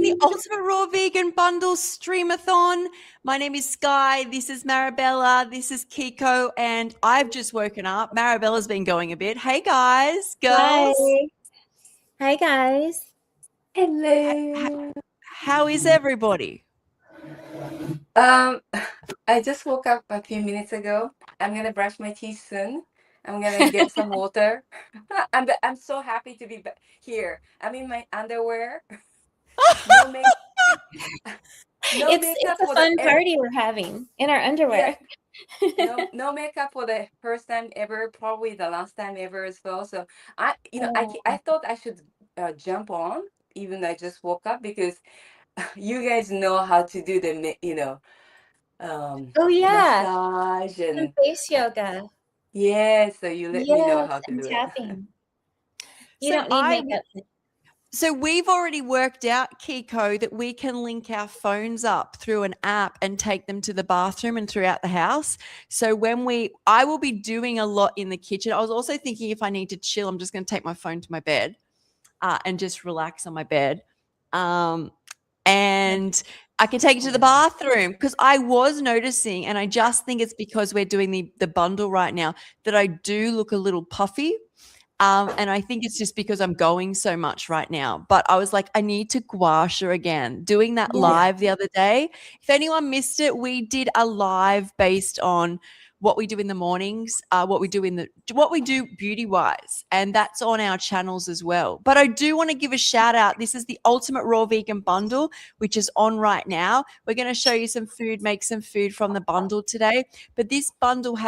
the Ultimate Raw Vegan Bundle Streamathon. My name is Sky. This is Marabella. This is Kiko. And I've just woken up. Marabella's been going a bit. Hey, guys, girls. Hi. Hi, guys. Hello. How is everybody? I just woke up a few minutes ago. I'm gonna brush my teeth soon. I'm gonna get some water. I'm so happy to be here. I'm in my underwear. No make, no It's makeup a for fun the party we're having in our underwear. no makeup for the first time ever, probably the last time ever as well. So I Oh. I thought I should jump on even though I just woke up because you guys know how to do the Oh, yeah. massage Some and face yoga. so you let me know how Yes, to and do it. tapping. You So don't need makeup. So we've already worked out, Kiko, that we can link our phones up through an app and take them to the bathroom and throughout the house. So I will be doing a lot in the kitchen. I was also thinking if I need to chill, I'm just going to take my phone to my bed and just relax on my bed. And I can take it to the bathroom because I was noticing, and I just think it's because we're doing the bundle right now, that I do look a little puffy. And I think it's just because I'm going so much right now. But I was like, I need to gua sha again. Doing that live the other day. If anyone missed it, we did a live based on what we do in the mornings, what we do beauty wise, and that's on our channels as well. But I do want to give a shout out. This is the Ultimate Raw Vegan Bundle, which is on right now. We're going to show you some food, make some food from the bundle today. But this bundle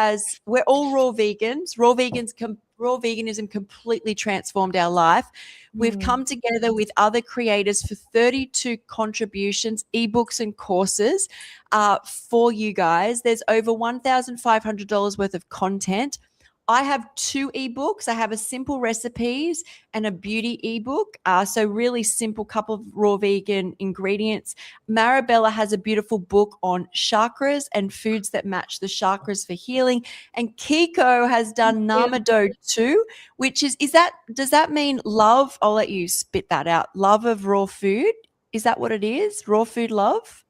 we're all raw vegans. Raw veganism completely transformed our life. We've come together with other creators for 32 contributions, ebooks, and courses for you guys. There's over $1,500 worth of content. I have 2 ebooks. I have a simple recipes and a beauty ebook. So really simple couple of raw vegan ingredients. Marabella has a beautiful book on chakras and foods that match the chakras for healing. And Kiko has done Namado too, which does that mean love? I'll let you spit that out. Love of raw food. Is that what it is? Raw food love?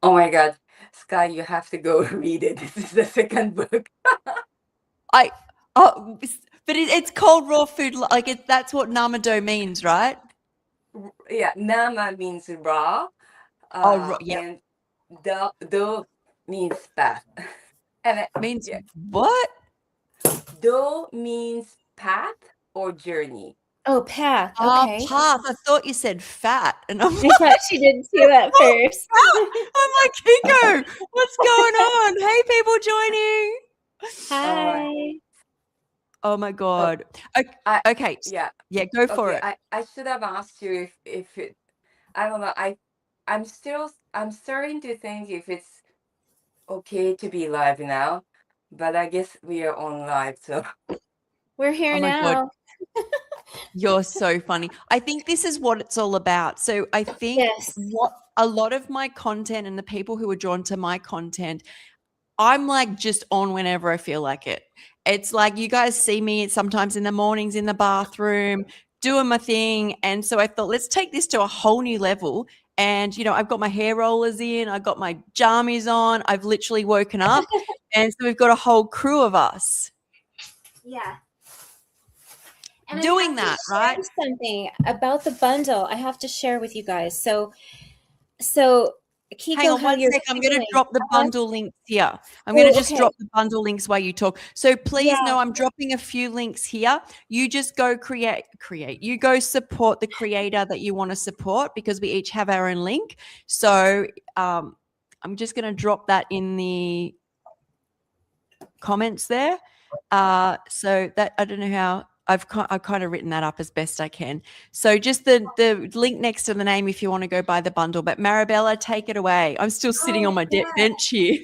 Oh my God, Sky, you have to go read it. This is the second book. But it's called raw food. Like that's what Namado means, right? Yeah, Nama means raw. Yeah. And do means path. And Means what? do means path or journey. Oh, path. Okay. Path. I thought you said fat, and I'm I thought she did too at first. I'm like, Kiko, what's going on? Hey, people joining. Hi. Oh my God. Okay. Yeah, go for it. I should have asked you if it. I don't know. I'm starting to think if it's okay to be live now, but I guess we are on live, so We're here Oh my now. God. You're so funny. I think this is what it's all about. So I think what a lot of my content and the people who are drawn to my content, I'm like just on whenever I feel like it. It's like you guys see me sometimes in the mornings in the bathroom doing my thing. And so I thought, let's take this to a whole new level. And, I've got my hair rollers in, I've got my jammies on, I've literally woken up. And so we've got a whole crew of us. Yeah. And doing that, right? Something about the bundle I have to share with you guys. So Kiko, hang on one sec. I'm going to drop the bundle links here. I'm going to just drop the bundle links while you talk. So please know I'm dropping a few links here. You just go create. You go support the creator that you want to support because we each have our own link. So I'm just going to drop that in the comments there. So that I don't know how. I've kind of written that up as best I can. So just the link next to the name if you want to go buy the bundle. But Marabella, take it away. I'm still sitting on my bench here.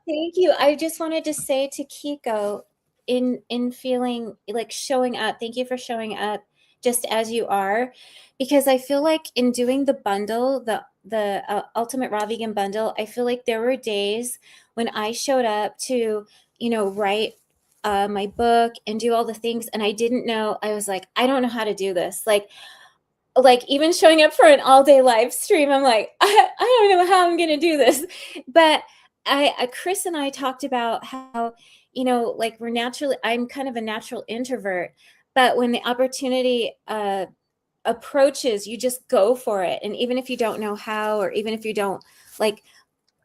Thank you. I just wanted to say to Kiko, in feeling like showing up, thank you for showing up just as you are, because I feel like in doing the bundle, the Ultimate Raw Vegan Bundle, I feel like there were days when I showed up to, write my book and do all the things, and I didn't know. I was like, I don't know how to do this. Like, like even showing up for an all-day live stream, I'm like, I don't know how I'm gonna do this. But Chris and I talked about how, you know, like I'm kind of a natural introvert, but when the opportunity approaches, you just go for it. And even if you don't know how, or even if you don't like,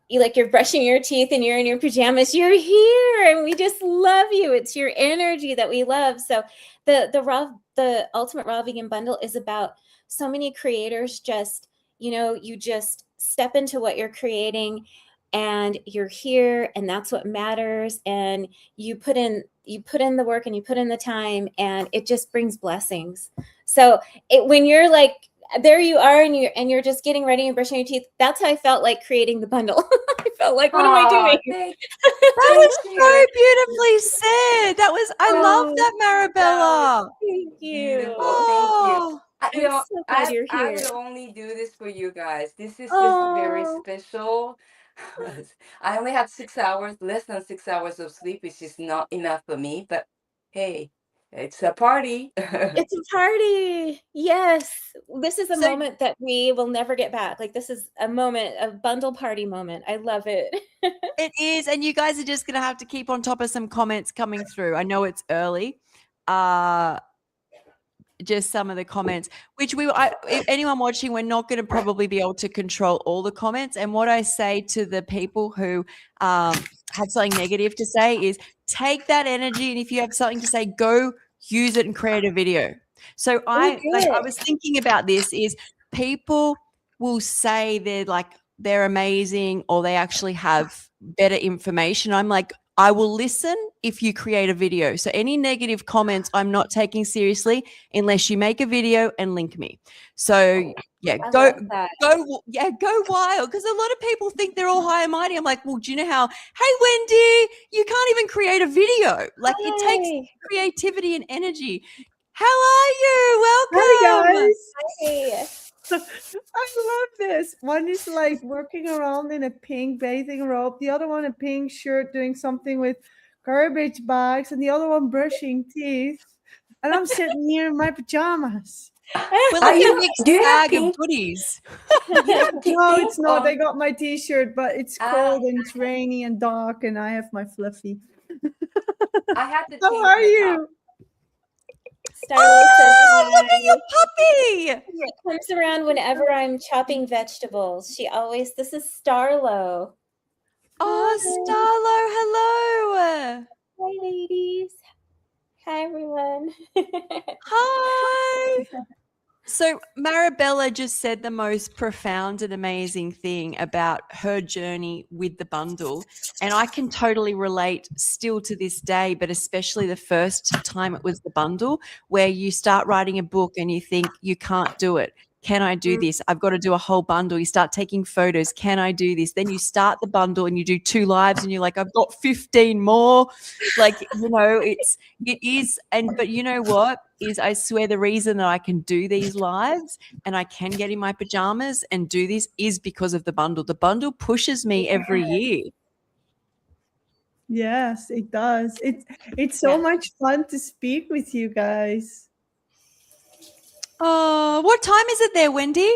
you're brushing your teeth and you're in your pajamas, you're here and we just love you. It's your energy that we love. So the ultimate raw vegan bundle is about so many creators just, you know, you just step into what you're creating and you're here and that's what matters. And you put in the work and you put in the time and it just brings blessings. So when you're like, there you are and you're just getting ready and brushing your teeth. That's how I felt like creating the bundle. I felt like, what am I doing? That was so beautifully said. That was, I love that, Marabella. Thank you. Beautiful. Oh, Thank you. I'm so glad you're I here. would only do this for you guys. This is just very special. I only have 6 hours, less than 6 hours of sleep, which is not enough for me. But hey, it's a party. It's a party. Yes. This is a So- moment that we will never get back. Like this is a moment, a bundle party moment. I love it. it is, and you guys are just going to have to keep on top of some comments coming through. I know it's early. Just some of the comments, which if anyone watching, we're not going to probably be able to control all the comments. And what I say to the people who have something negative to say is take that energy, and if you have something to say, go use it and create a video. So I was thinking about this is people will say they're amazing or they actually have better information. I'm like, I will listen if you create a video. So any negative comments, I'm not taking seriously unless you make a video and link me. So yeah, go wild. Because a lot of people think they're all high and mighty. I'm like, well, do you know how, hey, Wendy, you can't even create a video. Like it takes creativity and energy. How are you? Welcome. Hi, guys. Hey. I love this. One is like working around in a pink bathing robe, the other one a pink shirt doing something with garbage bags, and the other one brushing teeth. And I'm sitting here in my pajamas. We're like a mixed bag of goodies. No, it's not. I got my t-shirt, but it's cold and it's rainy and dark, and I have my fluffy. I had to. How are you? Starla says, look at your puppy. It comes around whenever I'm chopping vegetables. This is Starlo. Oh, Starlo, hello. Hi, ladies. Hi, everyone. Hi. So Marabella just said the most profound and amazing thing about her journey with the bundle. And I can totally relate still to this day, but especially the first time it was the bundle, where you start writing a book and you think you can't do it. Can I do this? I've got to do a whole bundle. You start taking photos. Can I do this? Then you start the bundle and you do 2 lives and you're like, I've got 15 more. Like, you know, it is. But you know what is, I swear the reason that I can do these lives and I can get in my pajamas and do this is because of the bundle. The bundle pushes me every year. Yes, it does. It's so much fun to speak with you guys. Oh, what time is it there, Wendy?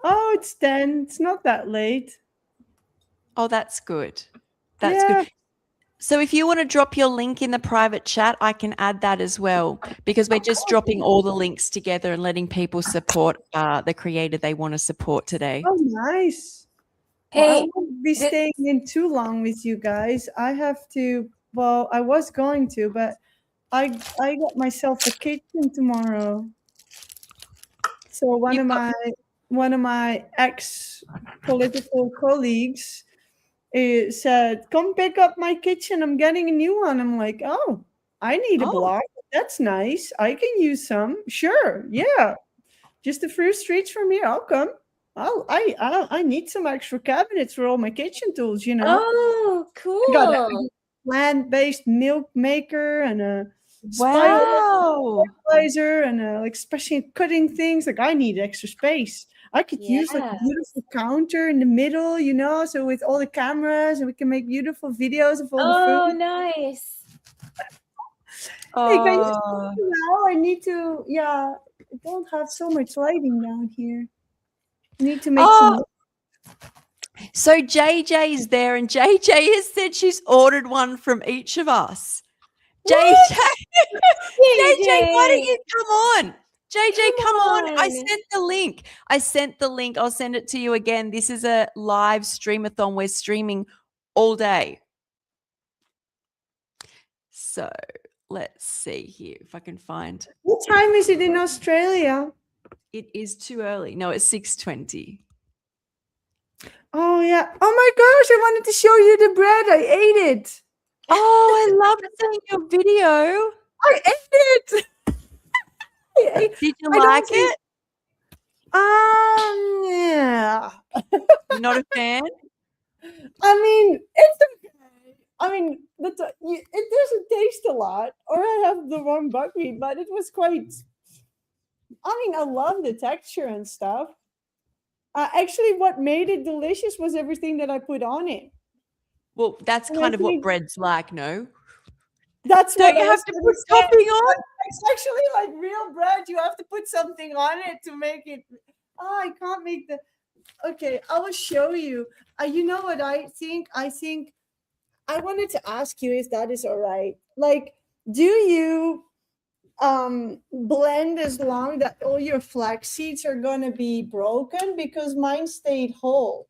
Oh, it's 10. It's not that late. Oh, that's good. That's good. So if you want to drop your link in the private chat, I can add that as well, because we're just dropping all the links together and letting people support the creator they want to support today. Oh, nice. Hey, well, I won't be staying in too long with you guys. I have to, well, I was going to, but I got myself a kitchen tomorrow. So one of my ex-political colleagues said, "Come pick up my kitchen. I'm getting a new one." I'm like, "Oh, I need a block. That's nice. I can use some. Sure, yeah. Just a few streets from here. I'll come. I need some extra cabinets for all my kitchen tools. You know." Oh, cool. I got a plant-based milk maker and a fertilizer and like especially cutting things. Like I need extra space. I could use like a beautiful counter in the middle, you know, so with all the cameras and we can make beautiful videos of all the food. Oh, nice. Hey, can you see me now? I need to, don't have so much lighting down here. Need to make Oh, some. so JJ is there, and JJ has said she's ordered one from each of us. JJ, JJ, why don't you come on? JJ, come on. I sent the link. I'll send it to you again. This is a live streamathon. We're streaming all day. So let's see here if I can find. What time is it in Australia? It is too early. No, it's 6:20. Oh yeah. Oh my gosh, I wanted to show you the bread. I ate it. Oh, I loved seeing your video. I ate it. Did you like it? Yeah. You're not a fan? I mean, it's okay. I mean, it doesn't taste a lot, or I have the wrong buckwheat, but it was quite. I mean, I love the texture and stuff. Actually, what made it delicious was everything that I put on it. Well, that's kind of what bread's like, no? That's Don't what you I have to put topping on? It's actually like real bread. You have to put something on it to make it. Oh, I can't make the. Okay, I will show you. You know what I think? I think I wanted to ask you if that is all right. Like, do you blend as long that all your flax seeds are gonna be broken? Because mine stayed whole.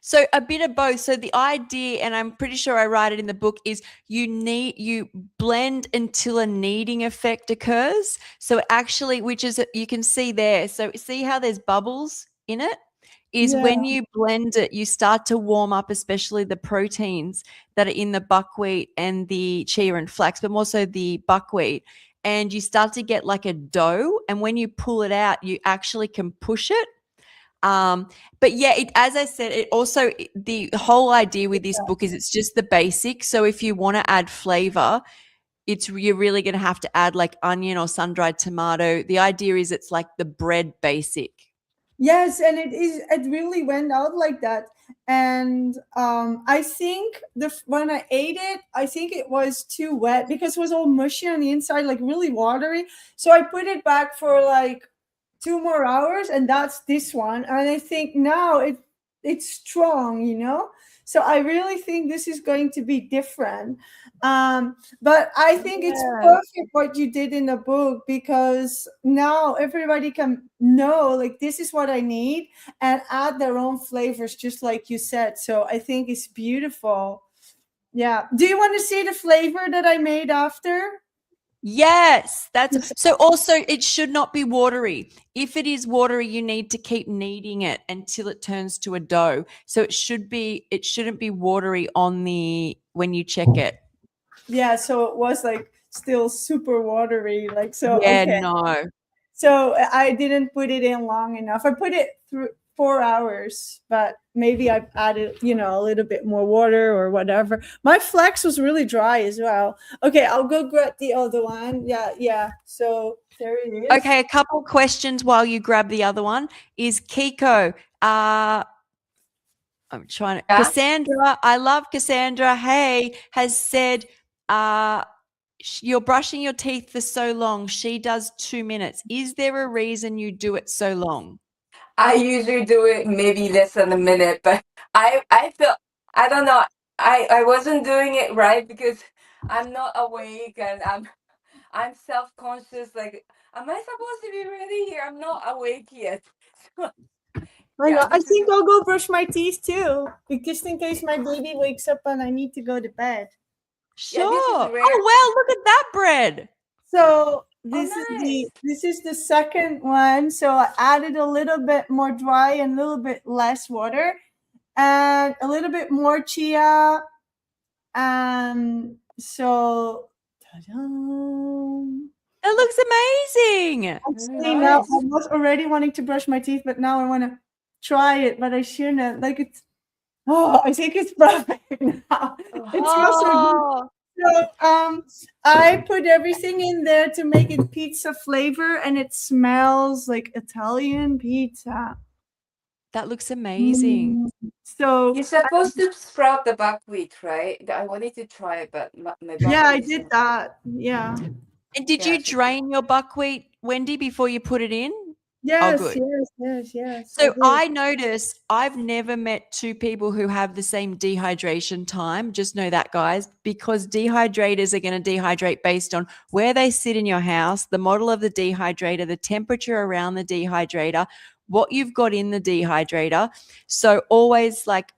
So a bit of both. So the idea, and I'm pretty sure I write it in the book, is you blend until a kneading effect occurs. So actually, which is you can see there. So see how there's bubbles in it? Is when you blend it, you start to warm up, especially the proteins that are in the buckwheat and the chia and flax, but more so the buckwheat. And you start to get like a dough. And when you pull it out, you actually can push it. But yeah, as I said, it also, the whole idea with this book is it's just the basics. So if you want to add flavor, you're really going to have to add like onion or sun-dried tomato. The idea is it's like the bread basic. Yes, and it really went out like that. And I think when I ate it, I think it was too wet because it was all mushy on the inside, like really watery. So I put it back for like 2 more hours, and that's this one. And I think now it's strong, you know. So I really think this is going to be different. But I think it's perfect what you did in the book, because now everybody can know, like, this is what I need, and add their own flavors, just like you said. So I think it's beautiful. Yeah. Do you want to see the flavor that I made after? Yes, that's so. Also, it should not be watery. If it is watery, you need to keep kneading it until it turns to a dough. So it shouldn't be watery when you check it. Yeah, so it was like still super watery, like so. Yeah, okay. no. So I didn't put it in long enough. I put it through 4 hours, but maybe I've added, a little bit more water or whatever. My flax was really dry as well. Okay, I'll go grab the other one. Yeah. So there it is. Okay, a couple questions while you grab the other one. Is Kiko, I'm trying to, Cassandra, I love Cassandra. Hey, has said, you're brushing your teeth for so long. She does 2 minutes. Is there a reason you do it so long? I usually do it maybe less than a minute, but I feel, I don't know, I wasn't doing it right because I'm not awake and I'm self-conscious. Like, am I supposed to be ready here? I'm not awake yet. I think I'll go brush my teeth too, just in case my baby wakes up and I need to go to bed. Sure. Oh well, look at that bread. So this is the second one. So I added a little bit more dry and a little bit less water, and a little bit more chia. So ta-da. It looks amazing. Actually, now I was already wanting to brush my teeth, but now I want to try it, but I shouldn't. Like, it's I think it's perfect now. It smells so good. So I put everything in there to make it pizza flavor, and it smells like Italian pizza. That looks amazing. So you're supposed to sprout the buckwheat, right? I wanted to try it, but my I did that. Yeah. And did you drain your buckwheat Wendy, before you put it in? Yes, good. yes. So did. I notice I've never met two people who have the same dehydration time. Just know that, guys, because dehydrators are going to dehydrate based on where they sit in your house, the model of the dehydrator, the temperature around the dehydrator, what you've got in the dehydrator. So always, like,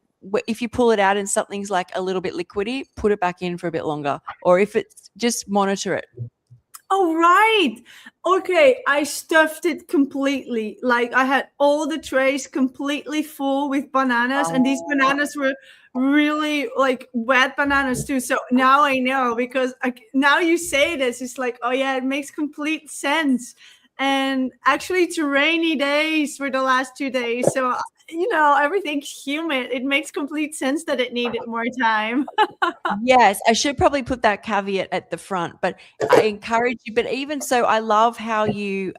if you pull it out and something's like a little bit liquidy, put it back in for a bit longer. Or if it's, just monitor it. Oh, right. Okay, I stuffed it completely. Like, I had all the trays completely full with bananas, and these bananas were really like wet bananas too. So now I know, because now you say this, it's like, oh yeah, it makes complete sense. And actually, it's rainy days for the last 2 days, so everything's humid. It makes complete sense that it needed more time. Yes, I should probably put that caveat at the front, but I encourage you. But even so, I love how you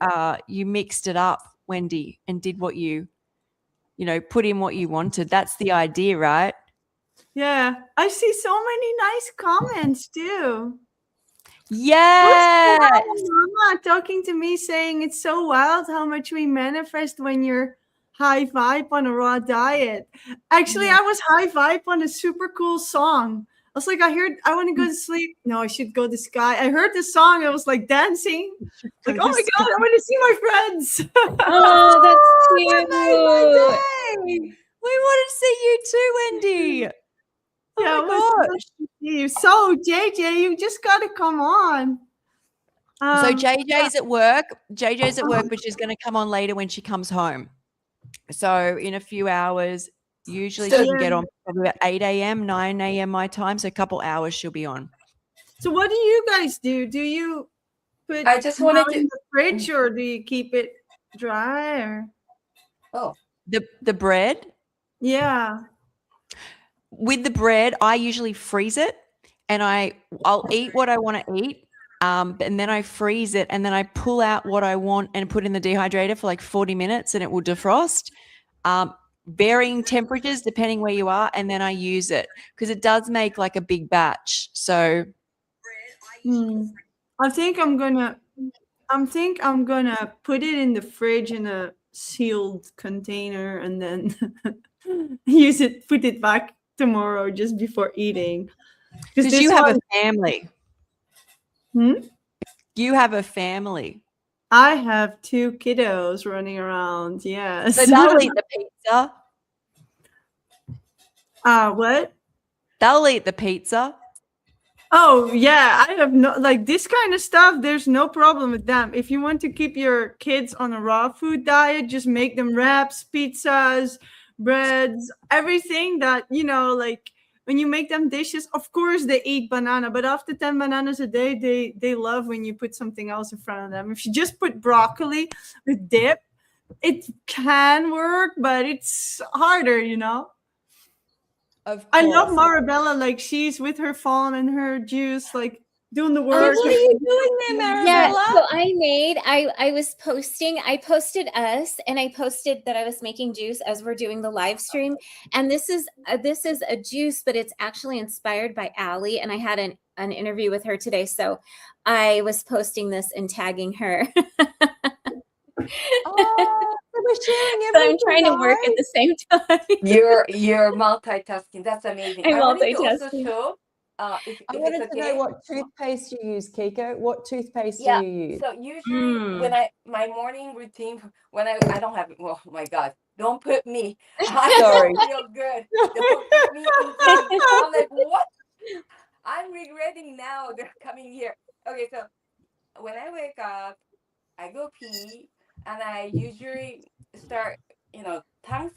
mixed it up, Wendy, and did what you put in what you wanted. That's the idea, right? Yeah, I see so many nice comments too. Yeah. Mama talking to me saying it's so wild how much we manifest when you're high vibe on a raw diet. Actually, I was high vibe on a super cool song. I was like, I want to go to sleep. No, I should go to Sky. I heard the song. I was like dancing. Like, oh my God, I want to see my friends. Oh, that's Oh, cute. that made my day. We wanted to see you too, Wendy. Yeah, Oh my gosh. to see you. So, JJ, you just got to come on. So JJ's at work. JJ's at work, but she's going to come on later when she comes home. So in a few hours, usually she can get on probably at 8 a.m., 9 a.m. my time. So a couple hours she'll be on. So what do you guys do? Do you put I just wanted in the fridge, or do you keep it dry? Or? Oh, the bread? Yeah. With the bread, I usually freeze it, and I'll eat what I want to eat. And then I freeze it, and then I pull out what I want and put in the dehydrator for like 40 minutes, and it will defrost. Varying temperatures depending where you are, and then I use it because it does make like a big batch. So I think I'm gonna put it in the fridge in a sealed container, and then put it back tomorrow just before eating. Because you have a family. You have a family. I have 2 kiddos running around. Yes. So they'll eat the pizza. What? They'll eat the pizza. Oh yeah, I have no, like, this kind of stuff. There's no problem with them. If you want to keep your kids on a raw food diet, just make them wraps, pizzas, breads, everything that, like, when you make them dishes. Of course they eat banana, but after 10 bananas a day, they love when you put something else in front of them. If you just put broccoli with dip, it can work, but it's harder, Of course. I love Marabella. Like, she's with her phone and her juice, like, doing the work. What are you doing there, Marabella? Yeah, so I posted us, and I posted that I was making juice as we're doing the live stream. And this is a juice, but it's actually inspired by Allie, and I had an interview with her today. So I was posting this and tagging her. Oh, so we're sharing everything. But I'm trying to work at the same time. You're multitasking. That's amazing. I'm I wanted to multitasking. also show. If I wanted it's to know what toothpaste you use, Kiko. What toothpaste do you use? So usually when my morning routine, when I don't have, oh my God, don't put me. I Sorry. don't feel good. Don't put me in. I'm like, what? I'm regretting now they're coming here. Okay, so when I wake up, I go pee, and I usually start, tongue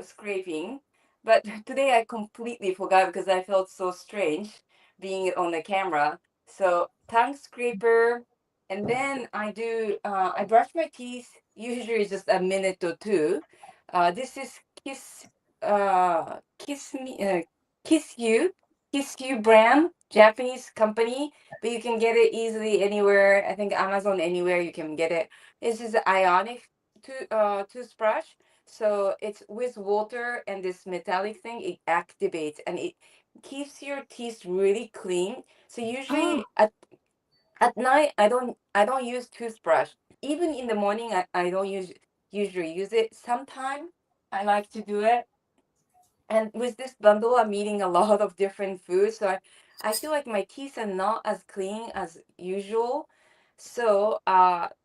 scraping. But today I completely forgot because I felt so strange being on the camera. So tongue scraper, and then I brush my teeth, usually just a minute or two. This is Kiss You brand, Japanese company, but you can get it easily anywhere. I think Amazon, anywhere you can get it. This is an ionic toothbrush. So it's with water and this metallic thing, it activates and it keeps your teeth really clean. So usually at night I don't use toothbrush. even in the morning, I don't usually use it. Sometimes I like to do it. And with this bundle, I'm eating a lot of different foods. So I feel like my teeth are not as clean as usual. So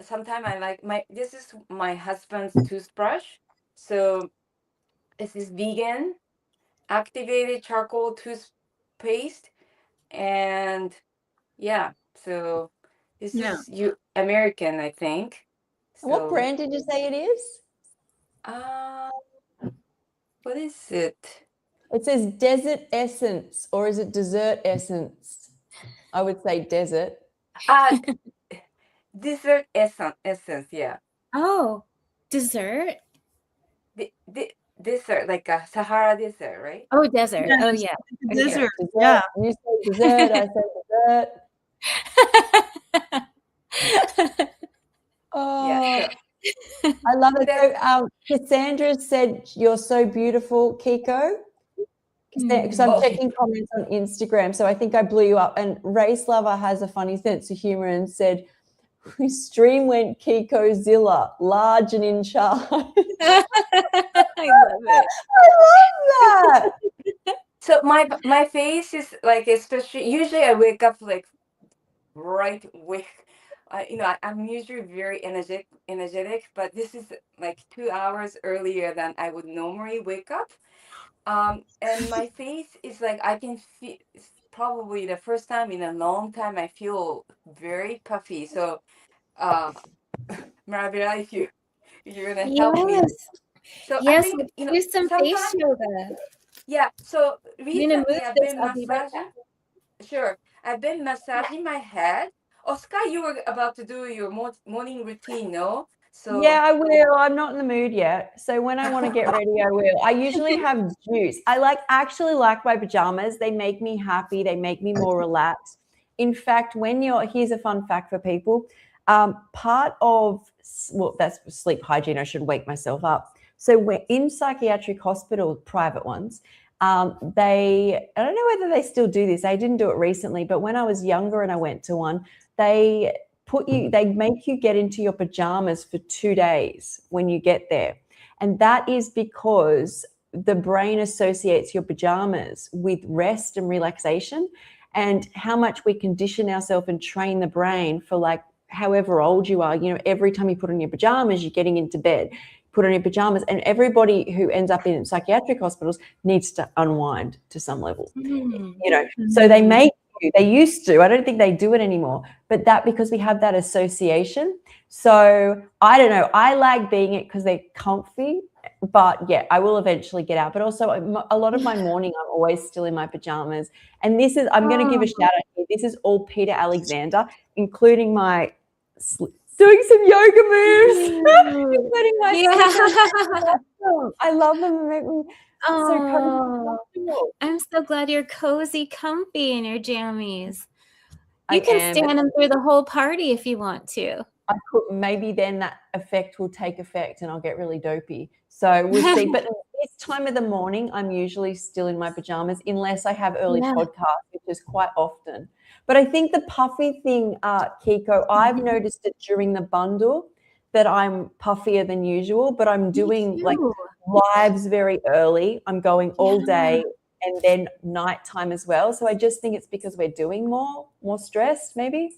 sometimes I like this is my husband's toothbrush. So this is vegan, activated charcoal toothpaste. And yeah, so this is American, I think. And what So brand did you say it is? what is it? It says Desert Essence, or is it Dessert Essence? I would say desert. Dessert essence, yeah. Oh, dessert? The dessert, like a Sahara dessert, right? Oh, desert. Yeah, Oh, it's yeah. the Okay. desert. Dessert. Yeah. You say dessert, I say dessert. Oh, Yeah. I love it. That- So, Cassandra said, "You're so beautiful, Kiko." Because I'm Oh. checking comments on Instagram, so I think I blew you up. And Race Lover has a funny sense of humor and said, "Stream went Kiko-zilla, large and in charge." I love it. I love that. So my face is like, especially usually I wake up like right with I'm usually very energetic, but this is like 2 hours earlier than I would normally wake up. And my face is like, I can feel, it's probably the first time in a long time I feel very puffy. So Maravilla, if you're gonna help me. Yes. So I Yes, think let's do some face sometimes, yoga. yeah. So I'm gonna move recently I've this. been I'll be right massaging. back. Sure, I've been massaging my head. Oscar, you were about to do your morning routine, no? So Yeah, I will. I'm not in the mood yet. So when I want to get ready, I will. I usually have juice. I actually like my pajamas. They make me happy. They make me more relaxed. In fact, here's a fun fact for people. Part of, well, that's sleep hygiene. I should wake myself up. So we're in psychiatric hospitals, private ones. I don't know whether they still do this. I didn't do it recently, but when I was younger and I went to one, they make you get into your pajamas for 2 days when you get there. And that is because the brain associates your pajamas with rest and relaxation, and how much we condition ourselves and train the brain for like however old you are. Every time you put on your pajamas, you're getting into bed. Put on your pajamas, and everybody who ends up in psychiatric hospitals needs to unwind to some level. So they used to, I don't think they do it anymore, but that because we have that association. So I don't know, I like being it because they're comfy, but yeah, I will eventually get out. But also a lot of my morning, I'm always still in my pajamas. And I'm going to give a shout out here. This is all Peter Alexander, including my doing some yoga moves, including my I love them. They make me so comfortable. I'm so glad you're cozy, comfy in your jammies. I You can am. stand them through the whole party if you want to. I could, maybe then that effect will take effect and I'll get really dopey. So we'll see. But this time of the morning, I'm usually still in my pajamas unless I have early podcasts, which is quite often. But I think the puffy thing, Kiko, I've noticed it during the bundle that I'm puffier than usual, but I'm doing like lives very early. I'm going all day and then nighttime as well. So I just think it's because we're doing more stressed maybe.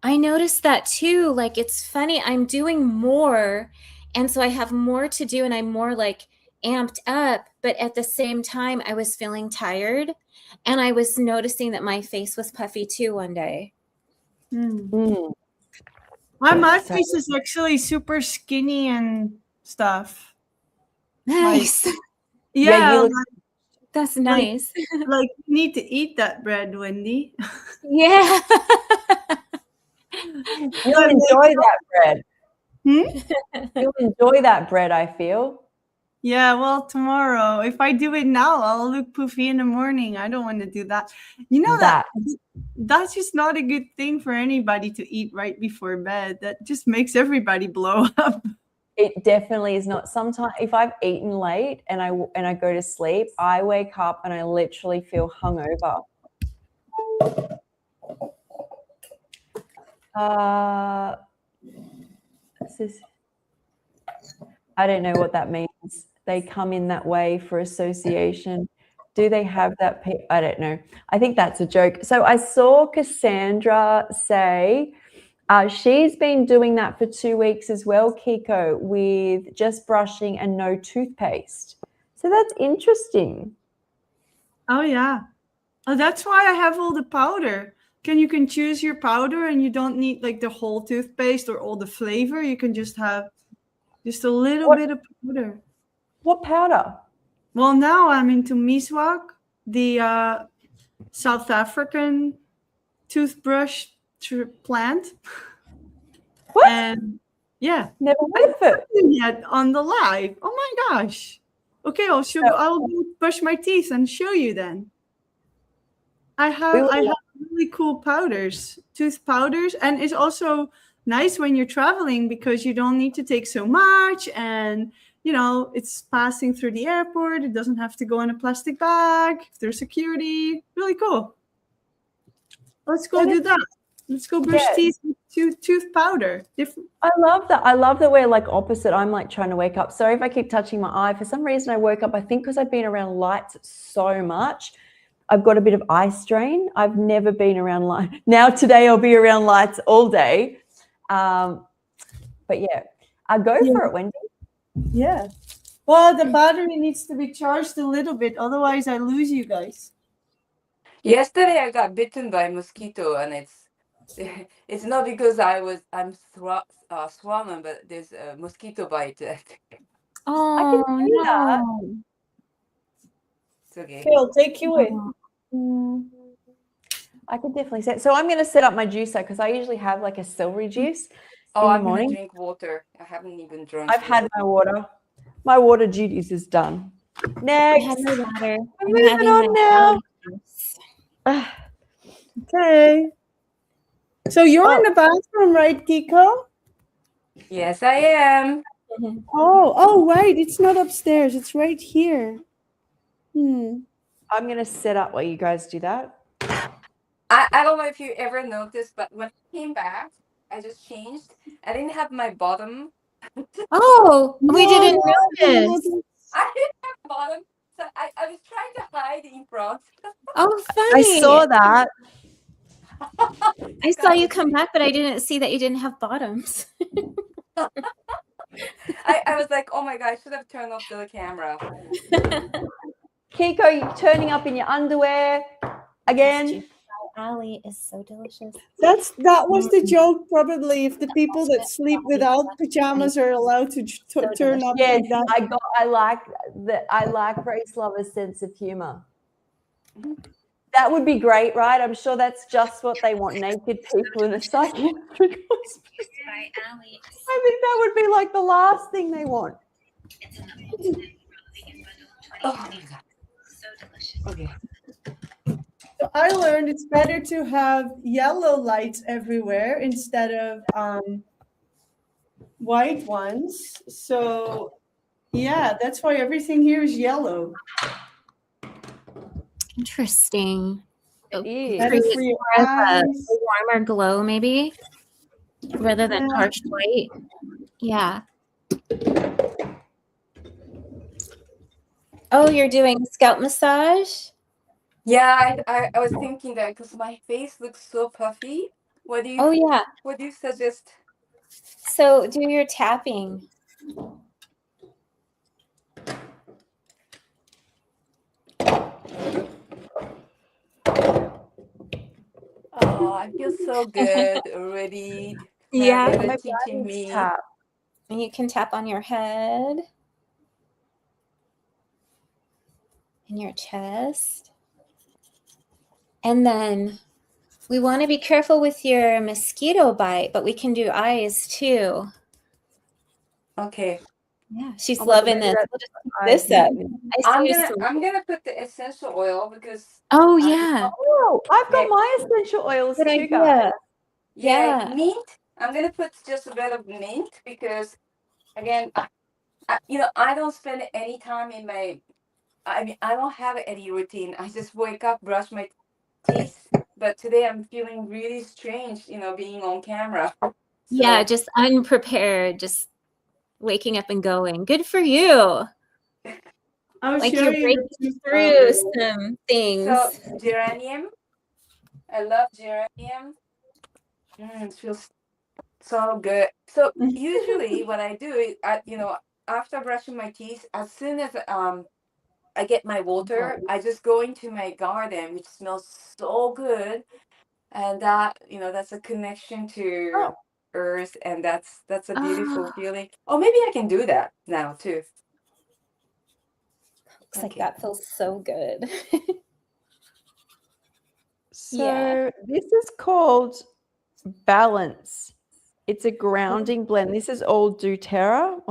I noticed that too. Like, it's funny. I'm doing more, and so I have more to do, and I'm more like amped up. But at the same time, I was feeling tired, and I was noticing that my face was puffy too one day. My face is actually super skinny and stuff. Nice. Yeah, that's nice. Like you need to eat that bread, Wendy. Yeah. You'll enjoy that bread. You'll enjoy that bread, I feel. Yeah, well, tomorrow. If I do it now, I'll look poofy in the morning. I don't want to do that. You know that's just not a good thing for anybody to eat right before bed. That just makes everybody blow up. It definitely is not. Sometimes if I've eaten late and I go to sleep, I wake up and I literally feel hungover. this? I don't know what that means. They come in that way for association. Do they have that? I don't know. I think that's a joke. So I saw Cassandra say she's been doing that for 2 weeks as well, Kiko, with just brushing and no toothpaste. So that's interesting. Oh, yeah. Oh, that's why I have all the powder. You can choose your powder and you don't need like the whole toothpaste or all the flavor. You can just have just a little bit of powder. What powder? Well, now I'm into Miswak, the South African toothbrush plant. What? And yeah, Never heard of it yet on the live. Oh my gosh. Okay, I'll go brush my teeth and show you then. I have really cool powders, tooth powders, and it's also nice when you're traveling because you don't need to take so much, and it's passing through the airport. It doesn't have to go in a plastic bag. There's security. Really cool. Let's go do that. Let's go brush teeth with tooth powder. I love that. I love that we're like opposite. I'm like trying to wake up. Sorry if I keep touching my eye. For some reason I woke up, I think because I've been around lights so much. I've got a bit of eye strain. I've never been around lights. Now today I'll be around lights all day. But yeah, go for it, Wendy. Yeah. Well, the battery needs to be charged a little bit. Otherwise, I lose you guys. Yesterday I got bitten by a mosquito, and it's not because I'm swollen, but there's a mosquito bite. Oh, I can see that. It's okay. Okay, I'll take you in. I can definitely say it. So I'm going to set up my juicer because I usually have like a celery juice in the morning. Gonna drink water. I haven't even drunk. I've had my water. My water duties is done. Next. I have my water. I'm moving on now. Okay. So you're in the bathroom, right, Kiko? Yes, I am. Oh, right. It's not upstairs. It's right here. I'm going to set up while you guys do that. I don't know if you ever noticed, but when I came back, I just changed. I didn't have my bottom. Oh, we didn't notice. I didn't have bottom, so I was trying to hide in front. Oh, funny. I saw that. I saw you come back, but I didn't see that you didn't have bottoms. I was like, oh my God, I should have turned off the camera. Kiko, you're turning up in your underwear again. Ali is so delicious. That was the joke, probably. If the people that sleep without pajamas are allowed to turn up. Yes, like that. I like that. I like Grace Lover's sense of humor. That would be great, right? I'm sure that's just what they want, naked people in a psychiatric hospital. I think that would be like the last thing they want. Oh my God. So delicious. Okay. So I learned it's better to have yellow lights everywhere instead of white ones. So yeah, that's why everything here is yellow. Interesting. Better for your eyes. A warmer glow, maybe, rather than harsh white. Yeah. Oh, you're doing scalp massage? Yeah, I was thinking that because my face looks so puffy. What do you? Oh, yeah. What do you suggest? So do your tapping. Oh, I feel so good already. Yeah. They're teaching me. Tap. And you can tap on your head and your chest. And then we want to be careful with your mosquito bite, but we can do eyes too. Okay. Yeah, she's loving this. We'll just keep this up. I'm gonna put the essential oil because. Oh yeah. Oh, I've got my essential oils Good too, idea. guys. Yeah, mint. I'm gonna put just a bit of mint because, again, I don't spend any time in my. I mean, I don't have any routine. I just wake up, brush my teeth. But today I'm feeling really strange, being on camera. Yeah, just unprepared, just waking up and going. Good for you. I'll Like show you're you breaking through some things. So geranium, I love geranium. It feels so good. So usually what I do is, after brushing my teeth, as soon as I get my water, I just go into my garden, which smells so good, and that's a connection to earth, and that's a beautiful feeling. Oh, maybe I can do that now too. Looks like that feels so good. So this is called Balance. It's a grounding blend. This is all doTERRA.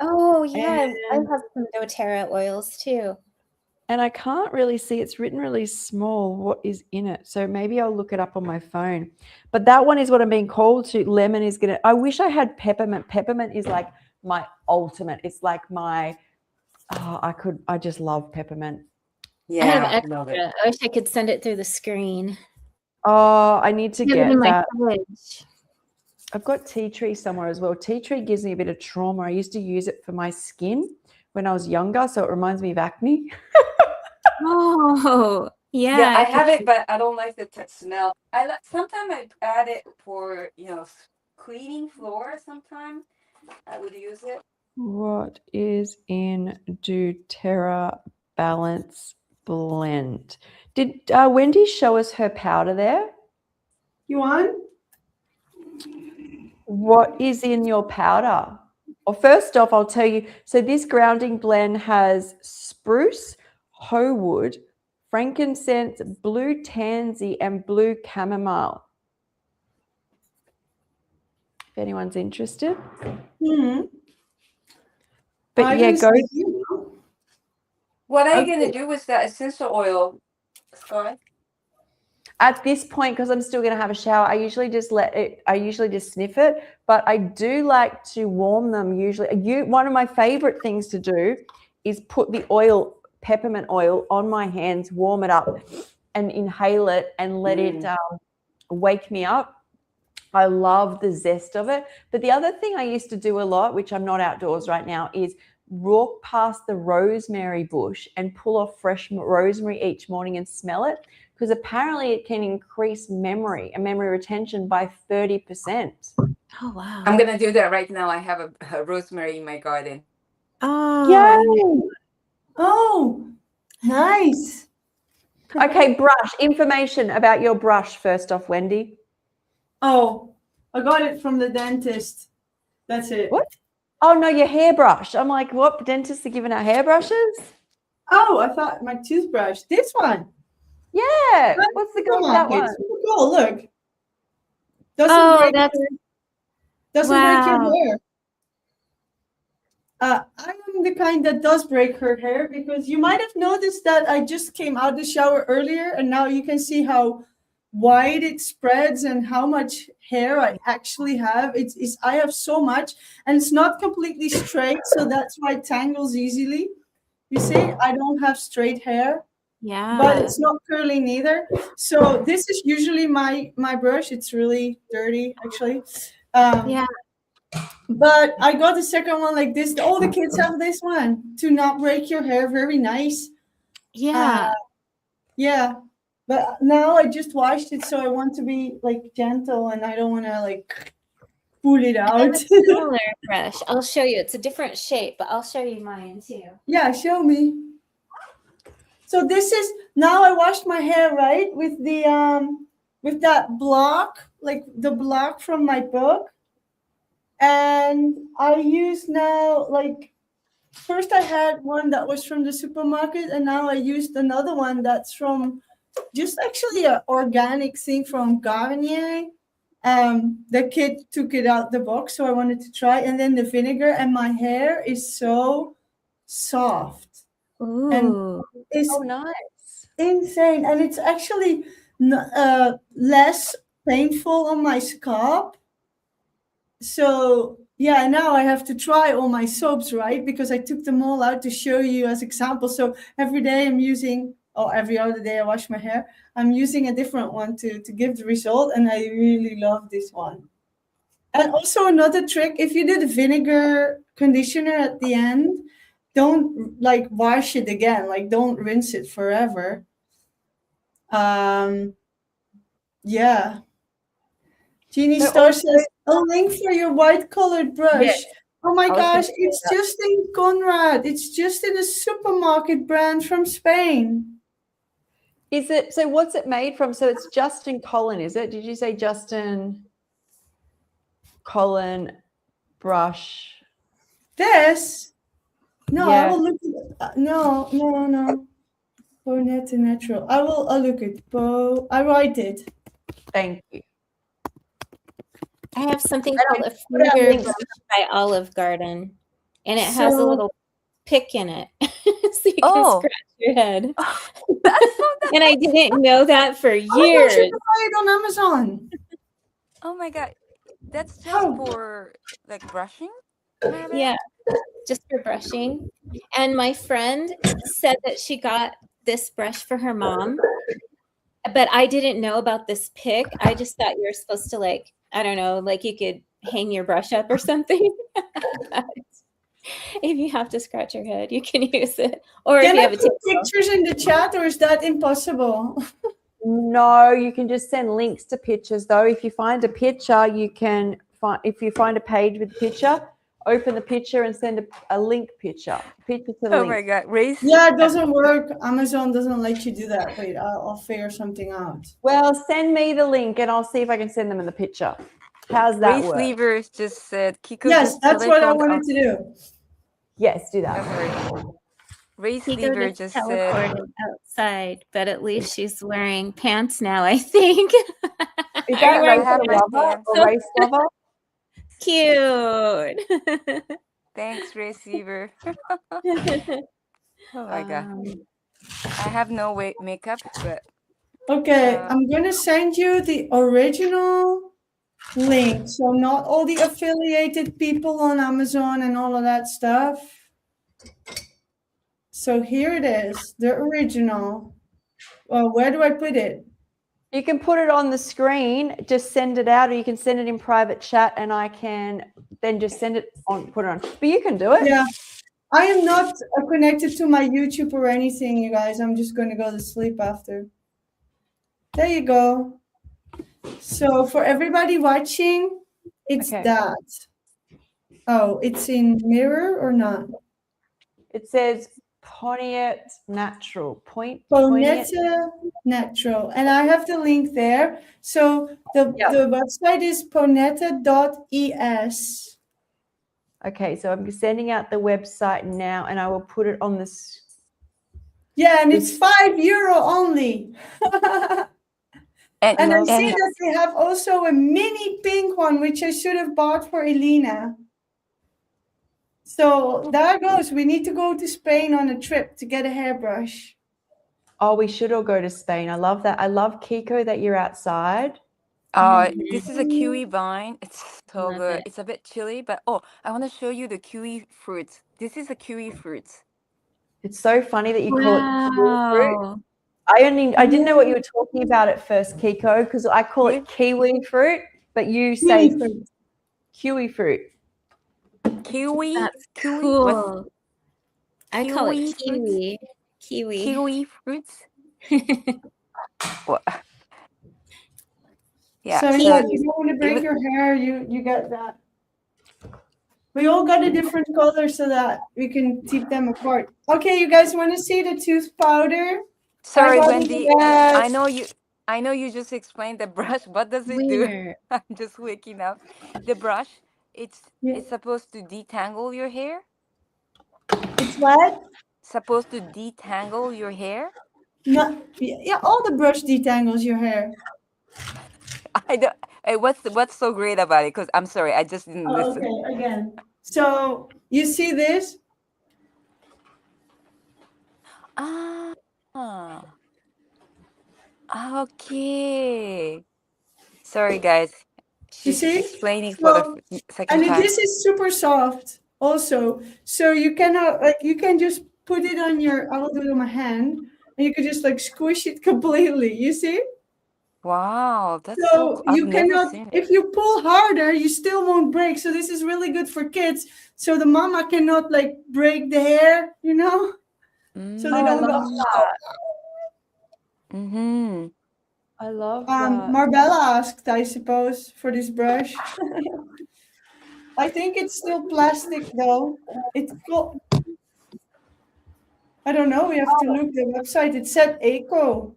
Oh yeah, I And- have some doTERRA oils too. And I can't really see, it's written really small what is in it. So maybe I'll look it up on my phone. But that one is what I'm being called to. Lemon is going to, I wish I had peppermint. Peppermint is like my ultimate. It's like my, I just love peppermint. Yeah, I have love extra. it. I wish I could send it through the screen. Oh, I need to I have it get in my that. fridge. I've got tea tree somewhere as well. Tea tree gives me a bit of trauma. I used to use it for my skin when I was younger. So it reminds me of acne. Oh, Yeah, I can have it, but I don't like the smell. Sometimes I add it for cleaning floor. Sometimes I would use it. What is in doTERRA Balance Blend? Did Wendy show us her powder there? You want? What is in your powder? Well, first off, I'll tell you. So this grounding blend has spruce, hoe wood, frankincense, blue tansy, and blue chamomile. If anyone's interested. Mm-hmm. But yeah, go. What are you going to do with that essential oil, Sky? At this point, because I'm still going to have a shower, I usually just sniff it, but I do like to warm them usually. One of my favorite things to do is put the oil, peppermint oil, on my hands, warm it up and inhale it and let it wake me up. I love the zest of it. But the other thing I used to do a lot, which I'm not outdoors right now, is walk past the rosemary bush and pull off fresh rosemary each morning and smell it, because apparently it can increase memory and memory retention by 30%. Oh, wow. I'm going to do that right now. I have a rosemary in my garden. Oh, Yay! Oh, nice. Okay, brush. Information about your brush first off, Wendy. Oh, I got it from the dentist. That's it. What? Oh, no, your hairbrush. I'm like, what? Dentists are giving out hairbrushes? Oh, I thought my toothbrush. This one. Yeah. What's the go with that one? It's super cool. Look. Doesn't break your hair. I am the kind that does break her hair, because you might have noticed that I just came out of the shower earlier, and now you can see how wide it spreads and how much hair I actually have. I have so much, and it's not completely straight, so that's why it tangles easily. You see, I don't have straight hair. Yeah. But it's not curly neither. So this is usually my brush. It's really dirty, actually. Yeah. But I got the second one like this. All the kids have this one to not break your hair. Very nice. Yeah. Yeah. But now I just washed it, so I want to be like gentle, and I don't want to like pull it out. I have a similar brush. I'll show you. It's a different shape, but I'll show you mine too. Yeah, show me. So this is, now I washed my hair, right, with the with that block, like the block from my book. And I use now, like, first I had one that was from the supermarket, and now I used another one that's from just actually an organic thing from Garnier. The kid took it out the box, so I wanted to try. And then the vinegar, and my hair is so soft. Ooh. And it's nice. insane. And it's actually less painful on my scalp. So yeah, now I have to try all my soaps, right? Because I took them all out to show you as examples. So every day I'm using, or every other day I wash my hair, I'm using a different one to give the result. And I really love this one. And also another trick, if you did vinegar conditioner at the end, don't like wash it again. Like don't rinse it forever. Yeah. Jeannie So Star also- says, a link for your white colored brush. Yes. Oh my I was gonna gosh, say it's that. just in Conrad. It's just in a supermarket brand from Spain. Is it, so what's it made from? So it's Justin Collin, is it? Did you say Justin Collin brush? This? No, I Yeah. will look at no. Bonetta Natural. I'll look at Bo. I write it. Thank you. I have something And called a put out finger links. brush by Olive Garden, and it has a So- little pick in it, so you can Oh. scratch your head. That's so nice. And I didn't know that for Oh my gosh, you years. can buy it on Amazon. Oh my god. That's just Oh. for like brushing? Maybe? Yeah, just for brushing. And my friend said that she got this brush for her mom, but I didn't know about this pick. I just thought you were supposed to, like, I don't know, like you could hang your brush up or something. If you have to scratch your head, you can use it. Or Can if you I have a put tickle. pictures in the chat, or is that impossible? No, you can just send links to pictures though. If you find a picture, you can find, if you find a page with a picture, open the picture and send a link picture to the Oh link. my god. Race. Yeah, it doesn't work. Amazon doesn't let you do that. Wait, I'll figure something out. Well, send me the link and I'll see if I can send them in the picture. How's that Race work? Levers just said Kiko Yes, just that's what I telephoned wanted out- to do. Yes, do that. Okay. Race He Lever just just said teleported outside, but at least she's wearing pants now, I think. Is Are that you wearing I have Race my Lover pants. or Race Lover? Cute. thanks, Race Lever. Oh my god. I have no makeup, but Okay, Uh, I'm gonna send you the original link. So not all the affiliated people on Amazon and all of that stuff. So here it is, the original. Well, where do I put it? You can put it on the screen, just send it out, or you can send it in private chat and I can then just send it on, put it on. But you can do it. Yeah, I am not connected to my YouTube or anything, you guys. I'm just going to go to sleep after. There you go. So for everybody watching, it's Okay. that. Oh, it's in mirror or not? It says Pontiac Natural. Pontiac. Bonetta Natural. And I have the link there. So the website is ponetta.es. Okay, so I'm sending out the website now and I will put it on this. Yeah, and it's €5 only. And I see that they have also a mini pink one, which I should have bought for Elena. So there goes. We need to go to Spain on a trip to get a hairbrush. Oh, we should all go to Spain. I love that. I love, Kiko, that you're outside. this is a kiwi vine. It's so Love good. it. It's a bit chilly, but I want to show you the kiwi fruit. This is a kiwi fruit. It's so funny that you call it kiwi fruit. Wow. I didn't know what you were talking about at first, Kiko, because I call it kiwi fruit, but you say kiwi fruit. Kiwi. That's kiwi. cool. I call it kiwi kiwi. Kiwi. Kiwi fruits. What? Yeah. So so yeah, if you don't want to break your hair, you get that. We all got a different color so that we can keep them apart. Okay, you guys want to see the tooth powder? Sorry, I got Wendy. that. I know you just explained the brush. What does it do? Weird. I'm just waking up. The brush, it's supposed to detangle your hair. It's what? Supposed to detangle your hair. No, yeah, all the brush detangles your hair. I don't. Hey, what's so great about it? Because I'm sorry, I just didn't listen. Okay, again. So you see this? Okay. Sorry, guys. You She's see? explaining for the second And time. this is super soft also. So you cannot, like, you can just put it on your, I will do it on my hand, and you can just like squish it completely. You see? Wow, that's so So cool. I've you never cannot, seen it. if you pull harder, you still won't break. So this is really good for kids. So the mama cannot like break the hair, you know? So they Oh, I don't go. love that. Mm-hmm. I love that. Marbella asked, I suppose, for this brush. I think it's still plastic though. It's called, I don't know, we have to look the website. It said eco.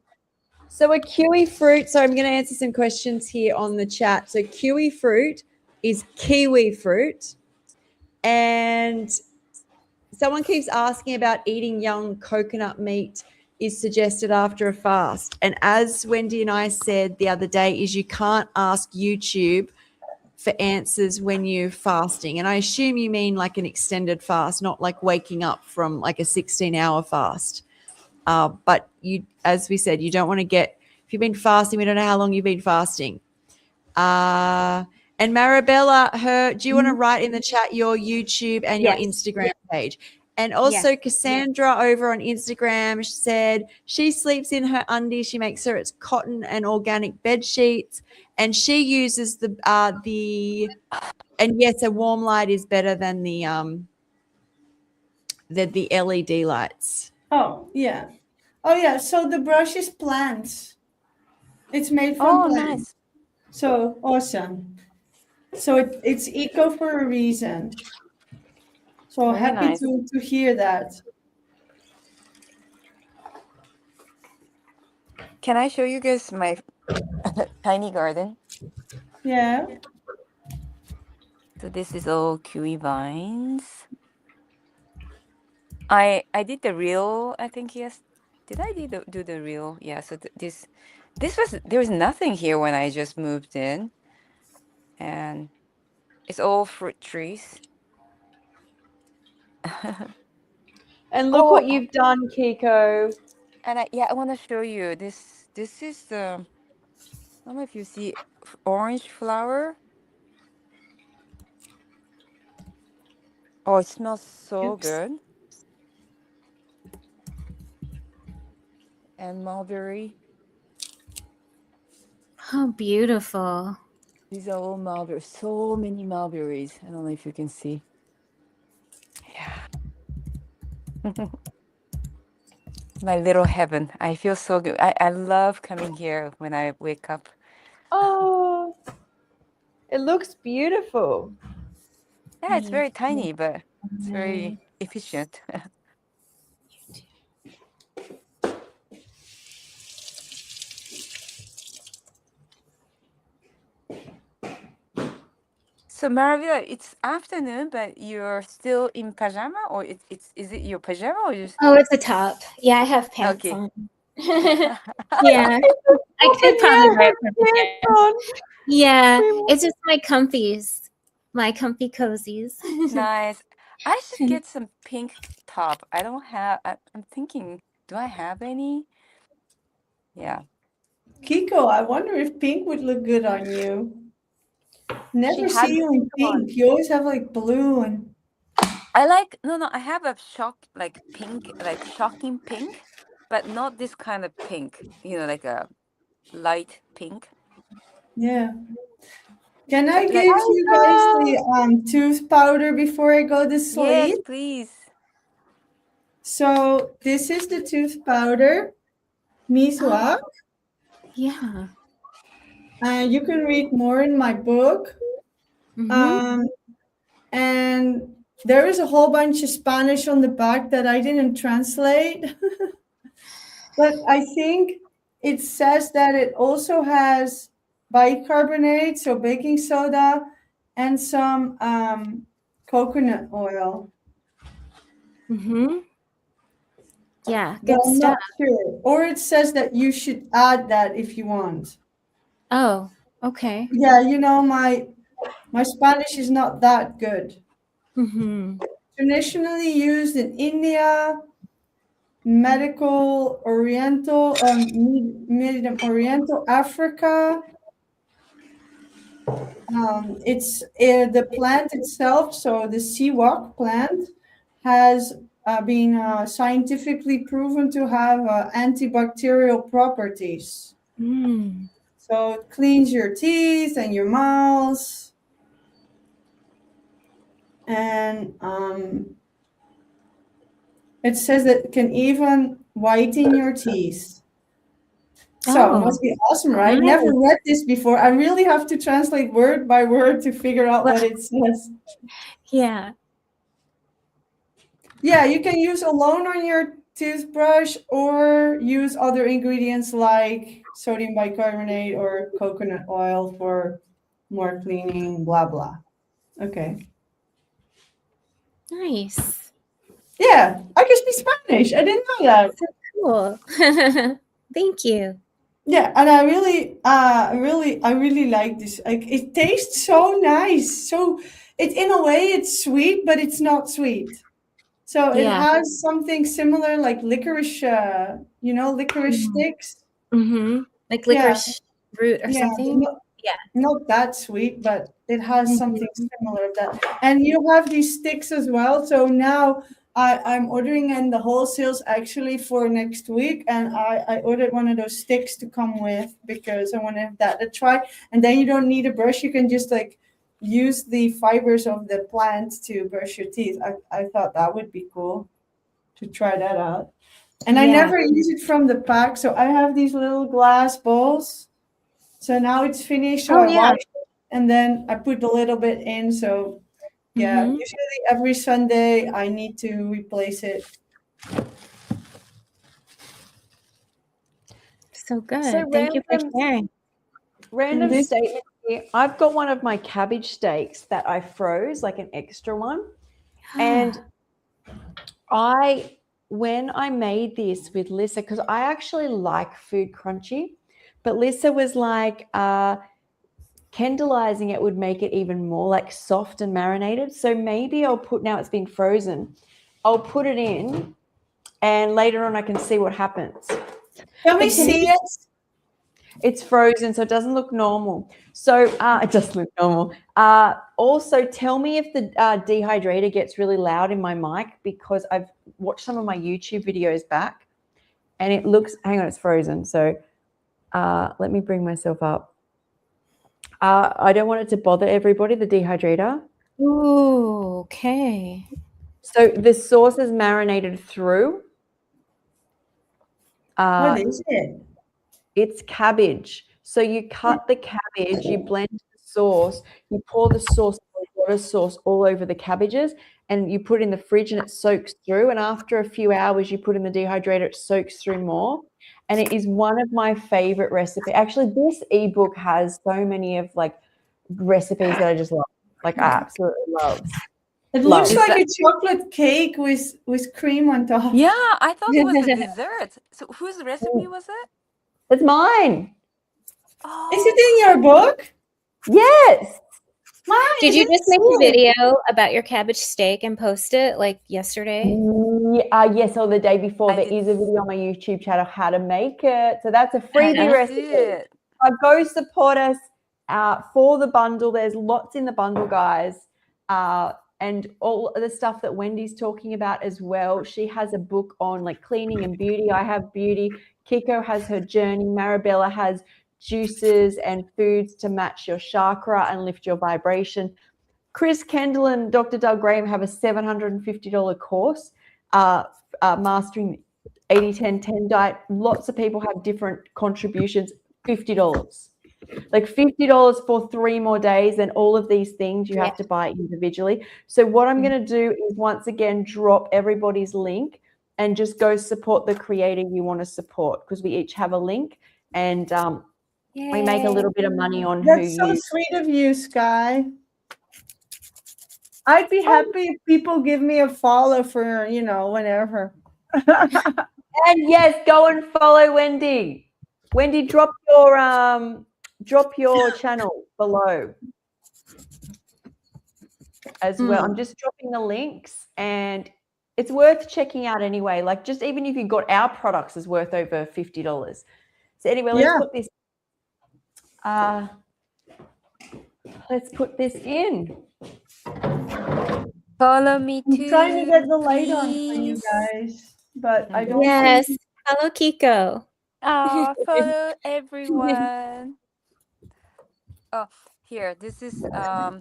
So a kiwi fruit. So I'm going to answer some questions here on the chat. So kiwi fruit is kiwi fruit. And someone keeps asking about eating young coconut meat is suggested after a fast. And as Wendy and I said the other day, is you can't ask YouTube for answers when you're fasting. And I assume you mean like an extended fast, not like waking up from like a 16-hour fast. But you, as we said, you don't want to get, if you've been fasting, we don't know how long you've been fasting. And Marabella, do you want to write in the chat your YouTube and your Yes. Instagram page? And also Cassandra over on Instagram said she sleeps in her undies. She makes sure it's cotton and organic bed sheets. And she uses the and yes, a warm light is better than the LED lights. Oh, yeah. Oh, yeah. So the brush is plants. It's made from plants. Nice. So awesome. So it's eco for a reason. So Very happy nice. to hear that. Can I show you guys my tiny garden? Yeah. So this is all kiwi vines. I did the reel, I think, yes. Did I do the reel? Yeah, so there was nothing here when I just moved in. And it's all fruit trees. And look what you've done, Kiko. And I want to show you this. This is the, I don't know if you see orange flower. Oh, it smells so good. And mulberry. How beautiful. These are all mulberries. So many mulberries. I don't know if you can see. Yeah. My little heaven. I feel so good. I love coming here when I wake up. Oh, it looks beautiful. Yeah, it's very tiny, but it's very efficient. So Maravilla, it's afternoon, but you're still in pajama, or is it your pajama or just? Oh, it's a top. Yeah, I have pants Okay. on. Yeah, I could probably wear it. Yeah, it's just my comfies, my comfy cozies. Nice. I should get some pink top. I don't have. I'm thinking, do I have any? Yeah. Kiko, I wonder if pink would look good on you. Never had see you in pink. You always have like blue and. I like no. I have a pink, like shocking pink, but not this kind of pink. You know, like a light pink. Yeah. Can I Like- give you guys the tooth powder before I go to sleep? Yes, please. So this is the tooth powder, Miswak. Yeah. You can read more in my book. Mhm. And there is a whole bunch of Spanish on the back that I didn't translate. But I think it says that it also has bicarbonate, so baking soda, and some coconut oil. Mhm. Yeah, But good I'm stuff. not sure. Or it says that you should add that if you want. Oh, okay. Yeah, you know, my Spanish is not that good. Mhm. Traditionally used in India, medical Oriental, Medium Oriental Africa. It's the plant itself. So the siwak plant has been scientifically proven to have antibacterial properties. Mm. So it cleans your teeth and your mouth. And it says that it can even whiten your teeth. So it must be awesome, right? nice. Never read this before. I really have to translate word by word to figure out what it says. Yeah. Yeah, you can use alone on your toothbrush or use other ingredients like sodium bicarbonate or coconut oil for more cleaning, blah, blah. Okay. Nice. Yeah, I can speak Spanish. I didn't know that. So cool. Thank you. Yeah, and I really like this. Like, it tastes so nice. So in a way it's sweet, but it's not sweet. So it Yeah. has something similar like licorice, licorice sticks. Mm-hmm. Like Yeah. licorice root or something. Not that sweet, but it has something Mhm. similar of that. And you have these sticks as well. So now I'm ordering in the wholesales actually for next week, and I ordered one of those sticks to come with because I want to have that to try. And then you don't need a brush; you can just like use the fibers of the plant to brush your teeth. I thought that would be cool to try that out. And I Yeah. never use it from the pack, so I have these little glass bowls. So now it's finished, so Oh, I yeah. wash it, and then I put a little bit in. So yeah, Mhm. usually every Sunday I need to replace it. So good. So Thank you for random- sharing. Random this- statement here. I've got one of my cabbage steaks that I froze, like an extra one. And when I made this with Lissa, because I actually like food crunchy, but Lissa was like, candleizing it would make it even more like soft and marinated. So maybe I'll put, now it's been frozen, I'll put it in and later on I can see what happens. Can we see it? It's frozen, so it doesn't look normal. So it doesn't look normal. Also, tell me if the dehydrator gets really loud in my mic, because I've watched some of my YouTube videos back and it looks, hang on, it's frozen. So let me bring myself up. I don't want it to bother everybody, the dehydrator. Ooh, okay. So the sauce is marinated through. What is it? It's cabbage. So you cut the cabbage, you blend the sauce, you pour the sauce, water sauce all over the cabbages, and you put it in the fridge and it soaks through. And after a few hours, you put in the dehydrator, it soaks through more. And it is one of my favorite recipes. Actually, this ebook has so many of like recipes that I just love. Like I absolutely love. It looks like a chocolate cake with cream on top. Yeah, I thought it was a dessert. So whose recipe was it? It's mine. Oh, Is it in your book? Yes. Did you just make a video about your cabbage steak and post it like yesterday? Yes, or the day before. I There did is a video on my YouTube channel how to make it. So that's a freebie I recipe. see it. Go support us for the bundle. There's lots in the bundle, guys. And all the stuff that Wendy's talking about as well. She has a book on like cleaning and beauty. I have beauty. Kiko has her journey. Marabella has juices and foods to match your chakra and lift your vibration. Chris Kendall and Dr. Doug Graham have a $750 course, mastering 80-10-10 diet. Lots of people have different contributions. $50. Like $50 for 3 more days, and all of these things you have to buy individually. So what I'm going to do is once again drop everybody's link and just go support the creator you want to support, because we each have a link, and we make a little bit of money on That's so sweet of you, Sky. I'd be happy if people give me a follow for, whenever. And yes, go and follow Wendy. Wendy, drop your channel below as well. I'm just dropping the links, and it's worth checking out anyway. Like, just even if you got our products, is worth over $50. So anyway, let's put this in. Follow me too. I'm trying to get the light on for you guys, but I don't. Yes. Hello, Kiko. Oh, follow everyone. Oh, here. This is Oh,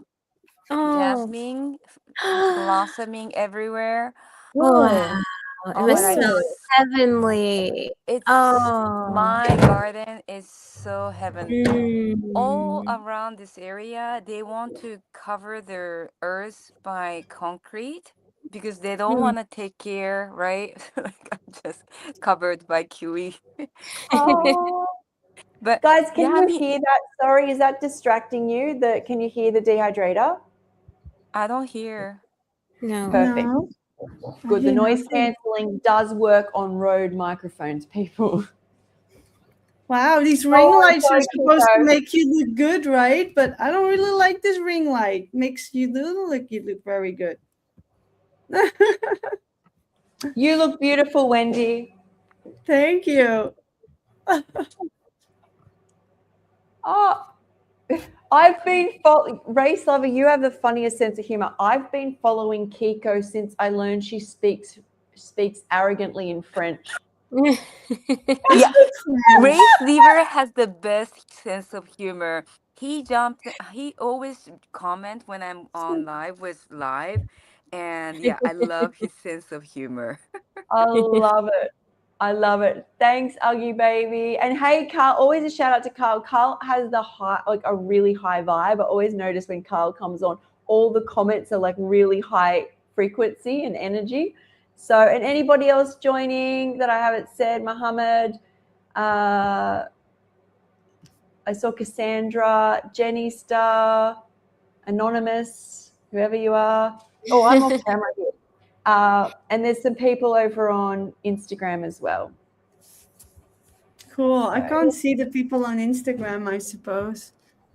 jasmine blossoming everywhere. wow. It Oh was my God, so Whoa. heavenly. it's Oh. my garden is so heaven. All Mm. around this area, they want to cover their earth by concrete because they don't Mm. want to take care, right? Like I'm just covered by kiwi. Oh, But guys, can yeah, I you mean, hear that? Sorry, is that distracting you? Can you hear the dehydrator? I don't hear. No. Perfect. No, I Good. The hear noise nothing. cancelling does work on Rode microphones, people. Wow, these ring Oh, I'm lights are sorry, supposed to Kiko. make you look good, right? But I don't really like this ring light. Makes you look very good. You look beautiful, Wendy. Thank you. Oh, I've been Race Lover, you have the funniest sense of humor. I've been following Kiko since I learned she speaks arrogantly in French. Yeah, French. Race Lever has the best sense of humor. He always comment when I'm on live with live. And yeah, I love his sense of humor. I love it. I love it. Thanks, Uggy baby. And hey, Carl, always a shout out to Carl. Carl has a really high vibe. I always notice when Carl comes on, all the comments are like really high frequency and energy. So, and anybody else joining that I haven't said, Mohammed, I saw Cassandra, Jenny Star, Anonymous, whoever you are. Oh, I'm off camera here. And there's some people over on Instagram as well. Cool. I So, can't see the people on Instagram, I suppose.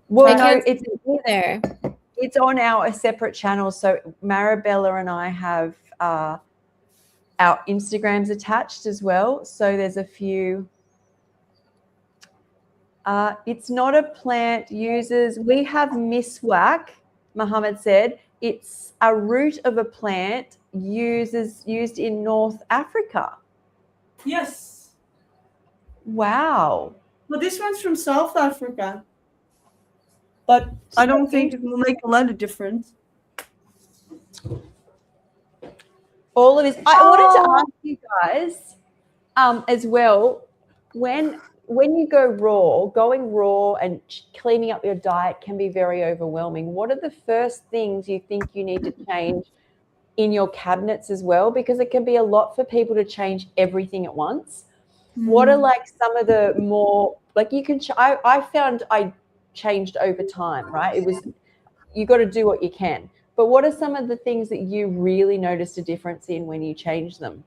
well, I no, can't see it either. it's on our separate channel. So Marabella and I have our Instagrams attached as well. So there's a few. It's not a plant uses. We have miswak, Muhammad said. It's a root of a plant used in North Africa. Yes. Wow. Well, this one's from South Africa. But I don't think it will make a lot of difference. All of this. I wanted to ask you guys as well, when you going raw and cleaning up your diet can be very overwhelming. What are the first things you think you need to change in your cabinets as well? Because it can be a lot for people to change everything at once. What are like some of the more, like you can, I found I changed over time, right? It was, you got to do what you can. But what are some of the things that you really noticed a difference in when you changed them?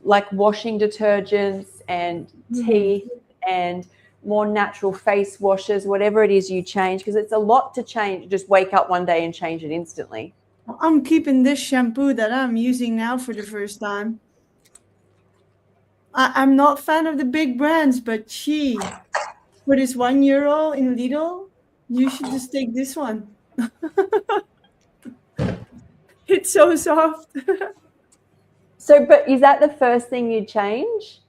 Like washing detergents and teeth and more natural face washes, whatever it is you change, because it's a lot to change. Just wake up one day and change it instantly. I'm keeping this shampoo that I'm using now for the first time. I'm not a fan of the big brands, but for this €1 in Lidl, you should just take this one. It's so soft. So, but is that the first thing you change?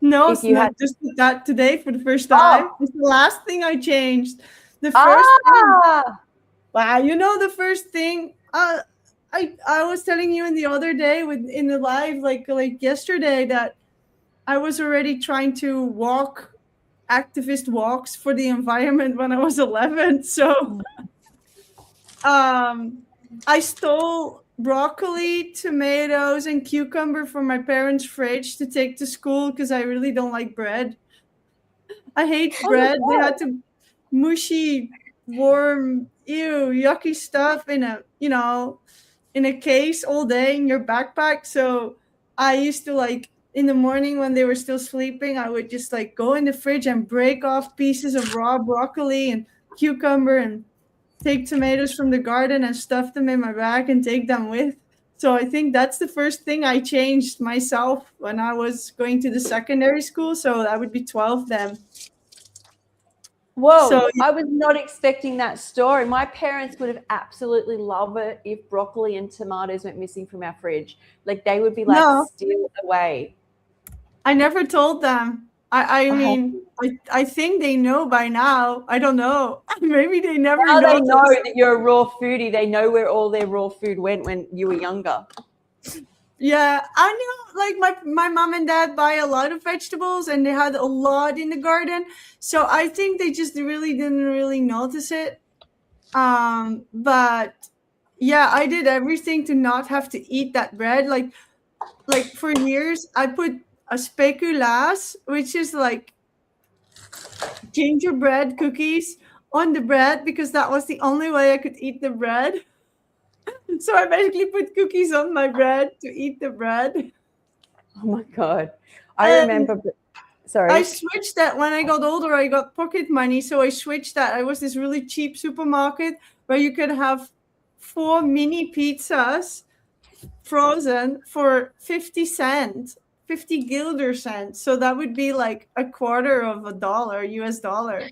No, If you had just that today for the first time. It's the last thing I changed. The first thing. Wow, you know the first thing. I was telling you in the other day in the live like yesterday that I was already trying to walk activist walks for the environment when I was 11. So I stole broccoli, tomatoes, and cucumber from my parents' fridge to take to school because I really don't like bread. I hate bread. They had to mushy, warm, yucky stuff in a case all day in your backpack. So I used to in the morning when they were still sleeping, I would just go in the fridge and break off pieces of raw broccoli and cucumber and take tomatoes from the garden and stuff them in my bag and take them with. So I think that's the first thing I changed myself when I was going to the secondary school. So that would be 12 then. Whoa, So, I was not expecting that story. My parents would have absolutely loved it if broccoli and tomatoes went missing from our fridge. Like they would be like, no, steal away. I never told them. I mean, I think they know by now. I don't know. Maybe they never Now they know noticed. that you're a raw foodie. They know where all their raw food went when you were younger. Yeah, I know. Like my mom and dad buy a lot of vegetables, and they had a lot in the garden. So I think they just didn't really notice it. But yeah, I did everything to not have to eat that bread. Like for years, I put a speculaas, which is like gingerbread cookies on the bread because that was the only way I could eat the bread. So I basically put cookies on my bread to eat the bread. Oh my God. I And remember, sorry. I switched that when I got older. I got pocket money, so I switched that. I was this really cheap supermarket where you could have 4 mini pizzas frozen for 50 cents, 50 guilder cents. So that would be like a quarter of a dollar, US dollar.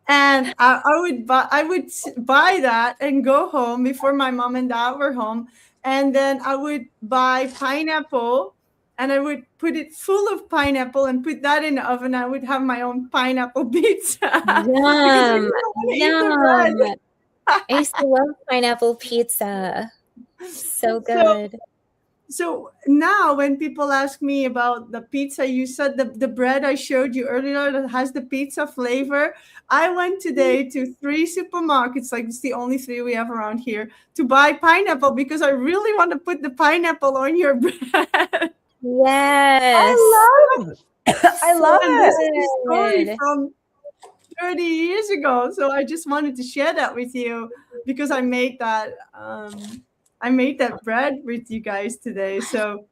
And I would buy that and go home before my mom and dad were home. And then I would buy pineapple and I would put it full of pineapple and put that in the oven. I would have my own pineapple pizza. Yum. Yum. I used to love pineapple pizza. So good. So now when people ask me about the pizza, you said the bread I showed you earlier that has the pizza flavor. I went today to 3 supermarkets, like it's the only 3 we have around here, to buy pineapple because I really want to put the pineapple on your bread. Yes. I love This it. is a story from 30 years ago. So I just wanted to share that with you because I made that bread with you guys today. So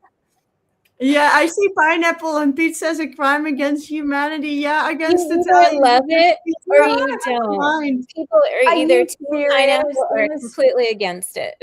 yeah, I see pineapple on pizza as a crime against humanity. Yeah, against You Italian. either love it or you Mind. don't. People are Are either you team serious? pineapple or completely against it.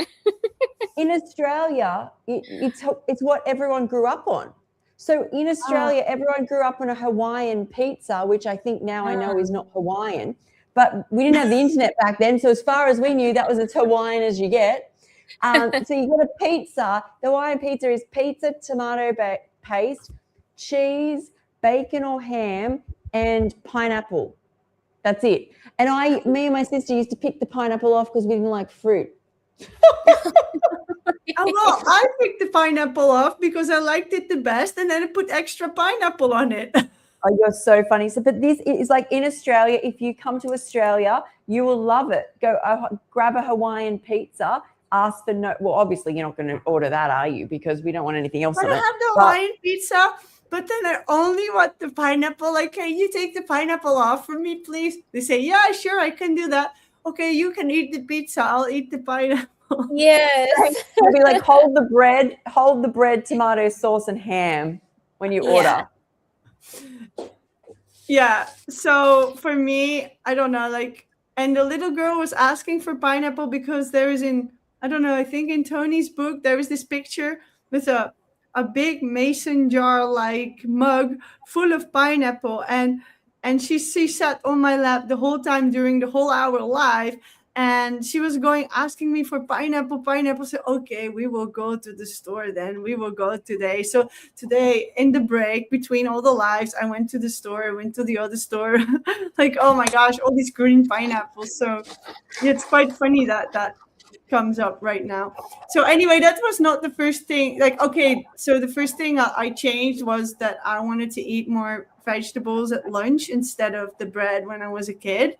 In Australia, it's what everyone grew up on. So in Australia, everyone grew up on a Hawaiian pizza, which I think now I know is not Hawaiian. But we didn't have the internet back then. So as far as we knew, that was as Hawaiian as you get. So you get a pizza. The Hawaiian pizza is pizza, tomato paste, cheese, bacon or ham, and pineapple. That's it. And me and my sister used to pick the pineapple off because we didn't like fruit. Well, I picked the pineapple off because I liked it the best, and then I put extra pineapple on it. Oh, you're so funny. So, but this is like in Australia. If you come to Australia, you will love it. Go grab a Hawaiian pizza. Ask for well, obviously you're not going to order that, are you? Because we don't want anything else on it. I have the Hawaiian pizza, but then I only want the pineapple. Like, can you take the pineapple off for me, please? They say, yeah, sure, I can do that. Okay, you can eat the pizza. I'll eat the pineapple. Yes. It'll be like hold the bread, tomato sauce, and ham when you order. Yeah. So for me, I don't know, like, and the little girl was asking for pineapple because there is I think in Tony's book, there was this picture with a big mason jar like mug full of pineapple. And she sat on my lap the whole time during the whole hour live. And she was asking me for pineapple. So, okay, we will go to the store then. We will go today. So today in the break between all the lives, I went to the store. I went to the other store. Like, oh my gosh, all these green pineapples. So it's quite funny that comes up right now. So anyway, that was not the first thing. Like, okay, so the first thing I changed was that I wanted to eat more vegetables at lunch instead of the bread when I was a kid.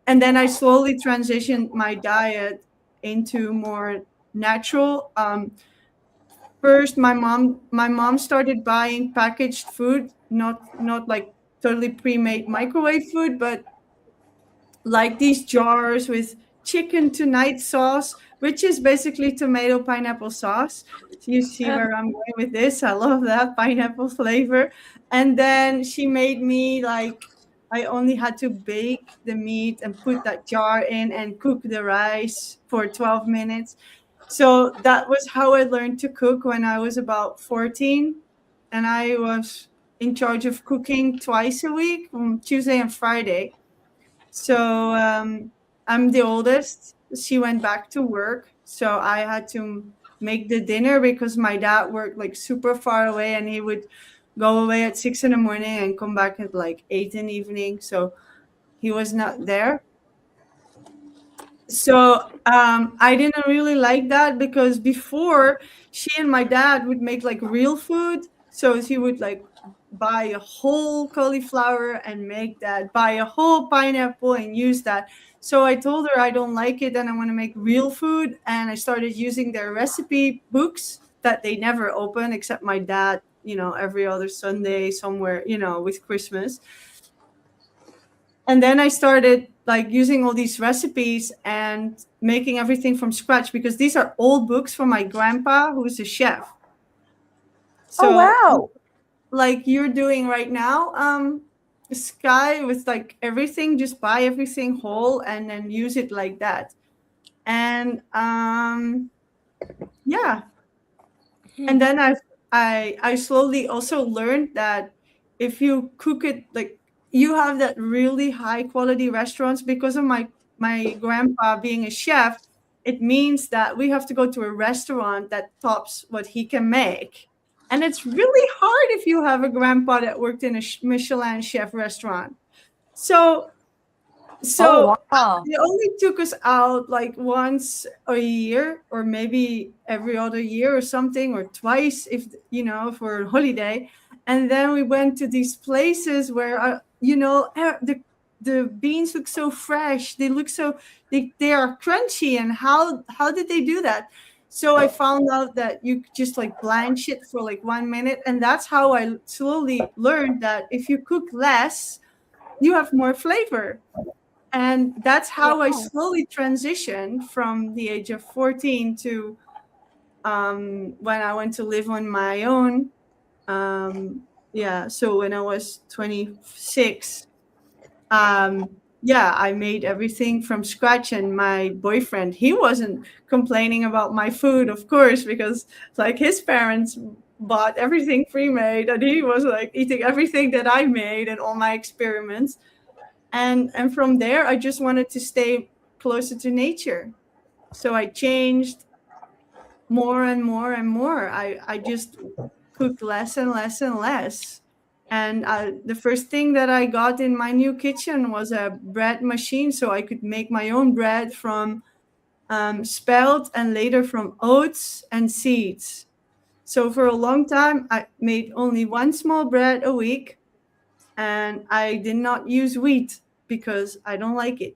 And then I slowly transitioned my diet into more natural. First, my mom started buying packaged food, not like totally pre-made microwave food, but like these jars with chicken tonight sauce, which is basically tomato pineapple sauce. So you see where I'm going with this. I love that pineapple flavor. And then she made me like, I only had to bake the meat and put that jar in and cook the rice for 12 minutes. So that was how I learned to cook when I was about 14. And I was in charge of cooking twice a week, on Tuesday and Friday. So I'm the oldest. She went back to work. So I had to make the dinner because my dad worked like super far away, and he would go away at 6 in the morning and come back at like 8 in the evening. So he was not there. So I didn't really like that, because before, she and my dad would make like real food. So he would like buy a whole cauliflower and make that, buy a whole pineapple and use that. So I told her I don't like it and I want to make real food. And I started using their recipe books that they never open, except my dad, every other Sunday somewhere, with Christmas. And then I started like using all these recipes and making everything from scratch, because these are old books from my grandpa, who's a chef. So, wow. like you're doing right now, Sky, with like everything, just buy everything whole and then use it like that. And yeah. And then I slowly also learned that if you cook it, like you have that really high quality restaurants, because of my grandpa being a chef, it means that we have to go to a restaurant that tops what he can make. And it's really hard if you have a grandpa that worked in a Michelin chef restaurant. So wow. they only took us out like once a year, or maybe every other year or something, or twice if for a holiday. And then we went to these places where the beans look so fresh, they look so they are crunchy. And how did they do that? So I found out that you just like blanch it for like 1 minute, and that's how I slowly learned that if you cook less, you have more flavor. And that's how I slowly transitioned from the age of 14 to when I went to live on my own. So when I was 26, I made everything from scratch. And my boyfriend, he wasn't complaining about my food, of course, because like his parents bought everything pre-made, and he was like eating everything that I made and all my experiments. And from there, I just wanted to stay closer to nature. So I changed more and more and more. I just cooked less and less and less. And the first thing that I got in my new kitchen was a bread machine, so I could make my own bread from spelt, and later from oats and seeds. So for a long time, I made only one small bread a week, and I did not use wheat because I don't like it.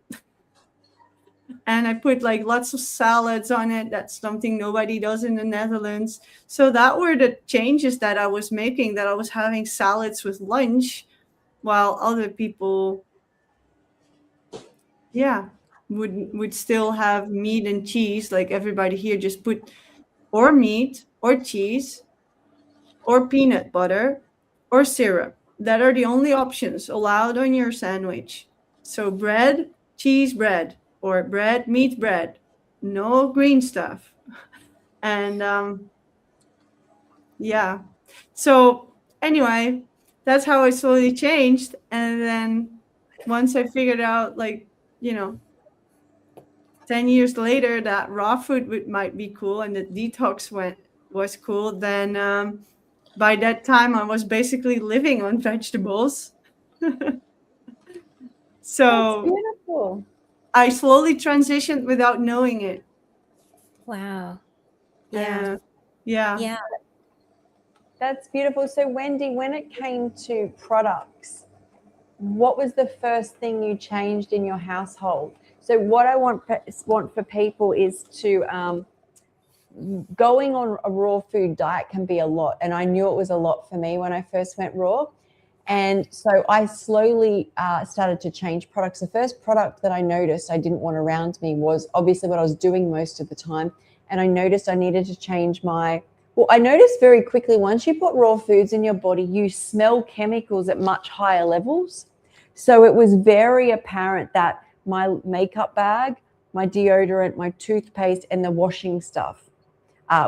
And I put like lots of salads on it. That's something nobody does in the Netherlands. So that were the changes that I was making, that I was having salads with lunch, while other people, would still have meat and cheese. Like everybody here just put or meat or cheese or peanut butter or syrup. That are the only options allowed on your sandwich. So bread, cheese, bread, or bread, meat, bread. No green stuff. And So anyway, that's how I slowly changed. And then once I figured out, 10 years later, that raw food might be cool and the detox was cool, then by that time I was basically living on vegetables. So That's beautiful. I slowly transitioned without knowing it. Wow. Yeah. That's beautiful. So Wendy, when it came to products, what was the first thing you changed in your household? So what I want for people is to going on a raw food diet can be a lot. And I knew it was a lot for me when I first went raw. And so I slowly started to change products. The first product that I noticed I didn't want around me was obviously what I was doing most of the time. And I noticed I needed to change I noticed very quickly, once you put raw foods in your body, you smell chemicals at much higher levels. So it was very apparent that my makeup bag, my deodorant, my toothpaste, and the washing stuff,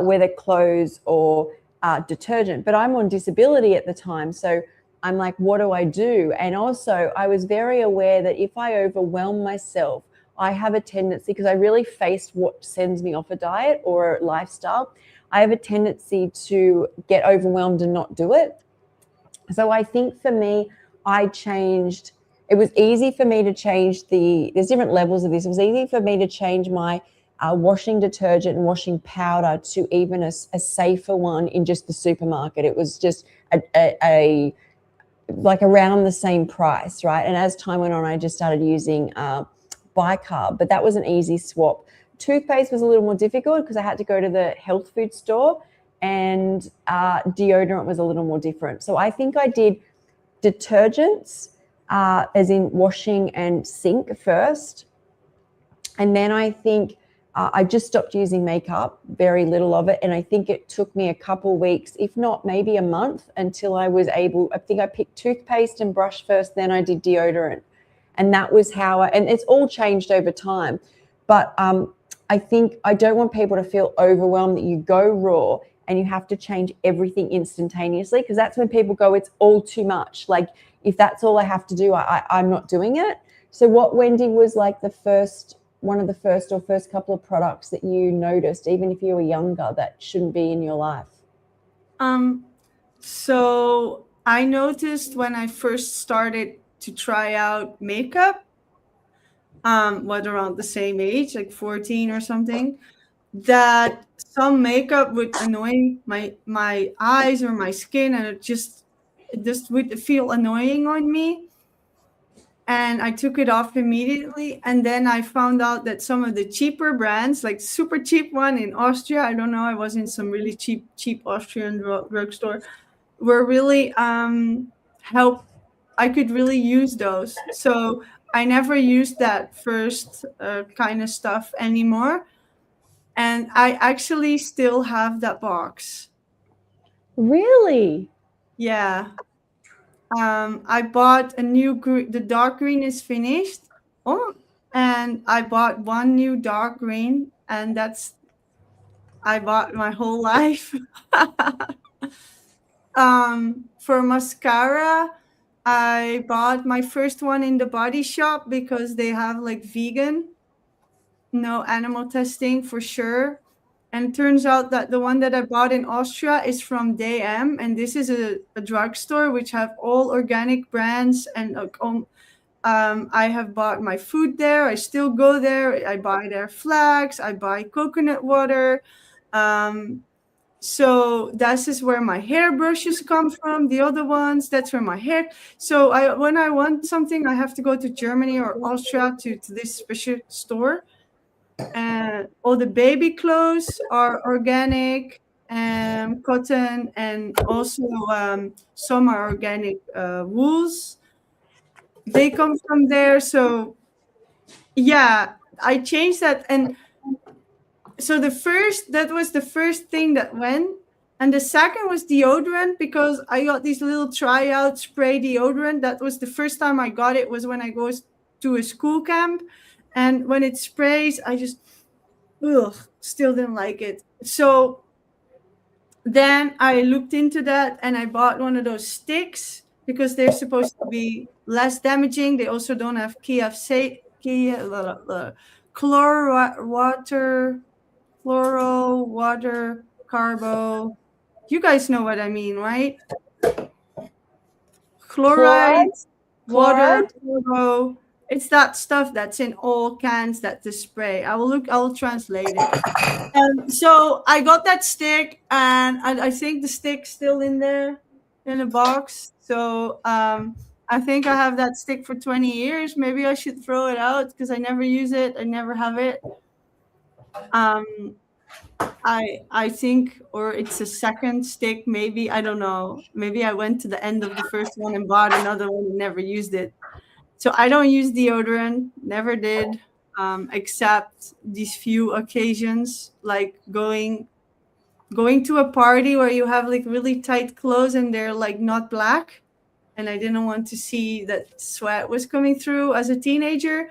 whether clothes or detergent. But I'm on disability at the time, so I'm like, what do I do? And also I was very aware that if I overwhelm myself, I have a tendency, because I really faced what sends me off a diet or a lifestyle, I have a tendency to get overwhelmed and not do it. So I think for me, it was easy for me to change there's different levels of this. It was easy for me to change my washing detergent and washing powder to even a safer one in just the supermarket. It was just a like around the same price, right? And as time went on, I just started using bicarb, but that was an easy swap. Toothpaste was a little more difficult because I had to go to the health food store, and deodorant was a little more different. So I think I did detergents, as in washing and sink first. And then I think I just stopped using makeup, very little of it. And I think it took me a couple weeks, if not maybe a month, until I was able, I think I picked toothpaste and brush first, then I did deodorant. And that was how and it's all changed over time. But I think I don't want people to feel overwhelmed that you go raw and you have to change everything instantaneously, because that's when people go, it's all too much. Like, if that's all I have to do, I'm not doing it. So what, Wendy, was like one of the first couple of products that you noticed, even if you were younger, that shouldn't be in your life? So I noticed when I first started to try out makeup, what, around the same age, like 14 or something, that some makeup would annoy my eyes or my skin, and it just would feel annoying on me. And I took it off immediately. And then I found out that some of the cheaper brands, like super cheap one in Austria, I don't know, I was in some really cheap Austrian drugstore, were really help. I could really use those. So I never used that first kind of stuff anymore. And I actually still have that box. Really? Yeah. I bought a new the dark green is finished. Oh, and I bought one new dark green, and I bought my whole life. For mascara, I bought my first one in the Body Shop because they have like vegan, no animal testing for sure. And it turns out that the one that I bought in Austria is from DM, and this is a drugstore which have all organic brands. And I have bought my food there. I still go there. I buy their flax. I buy coconut water. So this is where my hairbrushes come from. The other ones, that's where my hair. So when I want something, I have to go to Germany or Austria to this special store. And all the baby clothes are organic and cotton, and also some are organic wools. They come from there. So yeah, I changed that. And so that was the first thing that went. And the second was deodorant, because I got this little tryout spray deodorant. That was the first time I got it, was when I go to a school camp. And when it sprays, I just still didn't like it. So then I looked into that, and I bought one of those sticks because they're supposed to be less damaging. They also don't have chloro water carbo. You guys know what I mean, right? Chloride, water, carbo. It's that stuff that's in all cans, that's the spray. I'll translate it. So I got that stick, and I think the stick's still in there in a box. So I think I have that stick for 20 years. Maybe I should throw it out because I never use it. I never have it. I think, or it's a second stick, maybe, I don't know. Maybe I went to the end of the first one and bought another one and never used it. So I don't use deodorant, never did, except these few occasions, like going to a party where you have like really tight clothes and they're like not black, and I didn't want to see that sweat was coming through as a teenager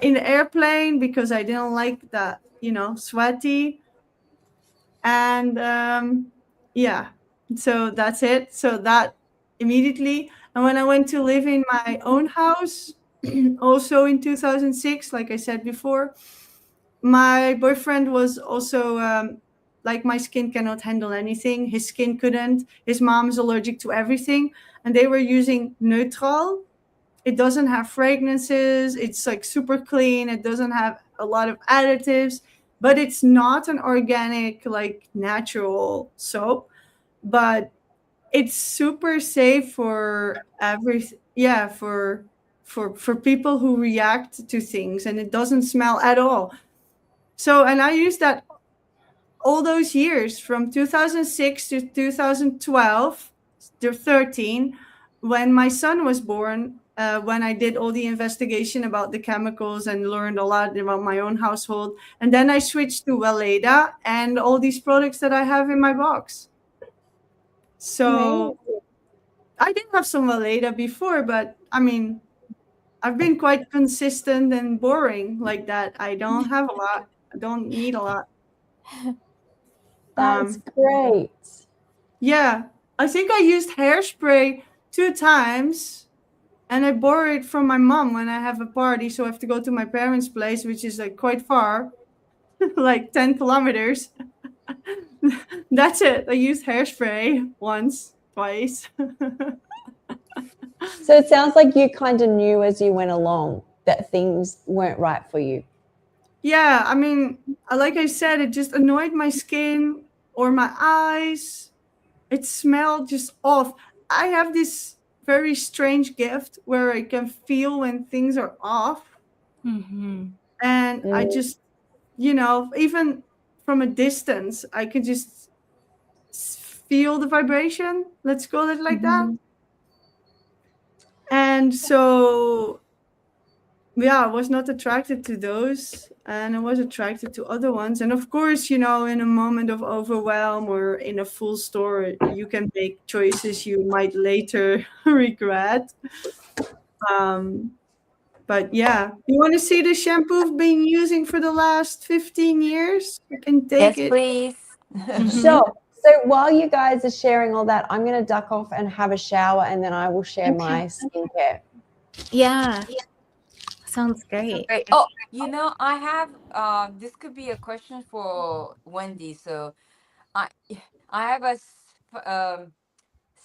in the airplane, because I didn't like that, sweaty. And yeah, so that's it. So that immediately. And when I went to live in my own house, also in 2006, like I said before, my boyfriend was also like my skin cannot handle anything. His skin couldn't. His mom is allergic to everything. And they were using neutral. It doesn't have fragrances. It's like super clean. It doesn't have a lot of additives, but it's not an organic, like natural soap. But it's super safe for for people who react to things, and it doesn't smell at all. So, and I used that all those years from 2006 to 2012 to 13, when my son was born, when I did all the investigation about the chemicals and learned a lot about my own household. And then I switched to Weleda and all these products that I have in my box. So I did have some Weleda before, but I mean, I've been quite consistent and boring like that. I don't have a lot. I don't need a lot. That's great. Yeah, I think I used hairspray 2 times, and I borrow it from my mom when I have a party. So I have to go to my parents' place, which is like quite far, like 10 kilometers. That's it. I used hairspray once, twice. So it sounds like you kind of knew as you went along that things weren't right for you. Yeah, I mean, like I said, it just annoyed my skin or my eyes. It smelled just off. I have this very strange gift where I can feel when things are off. Mm-hmm. And I just, even from a distance, I can just feel the vibration. Let's call it like that. And so, yeah, I was not attracted to those, and I was attracted to other ones. And of course, in a moment of overwhelm or in a full store, you can make choices you might later regret. But yeah, you want to see the shampoo I've been using for the last 15 years? I can take Yes, it. please. So while you guys are sharing all that, I'm going to duck off and have a shower, and then I will share my skincare. Yeah. Sounds great. Great. Oh, I have this could be a question for Wendy. So I have a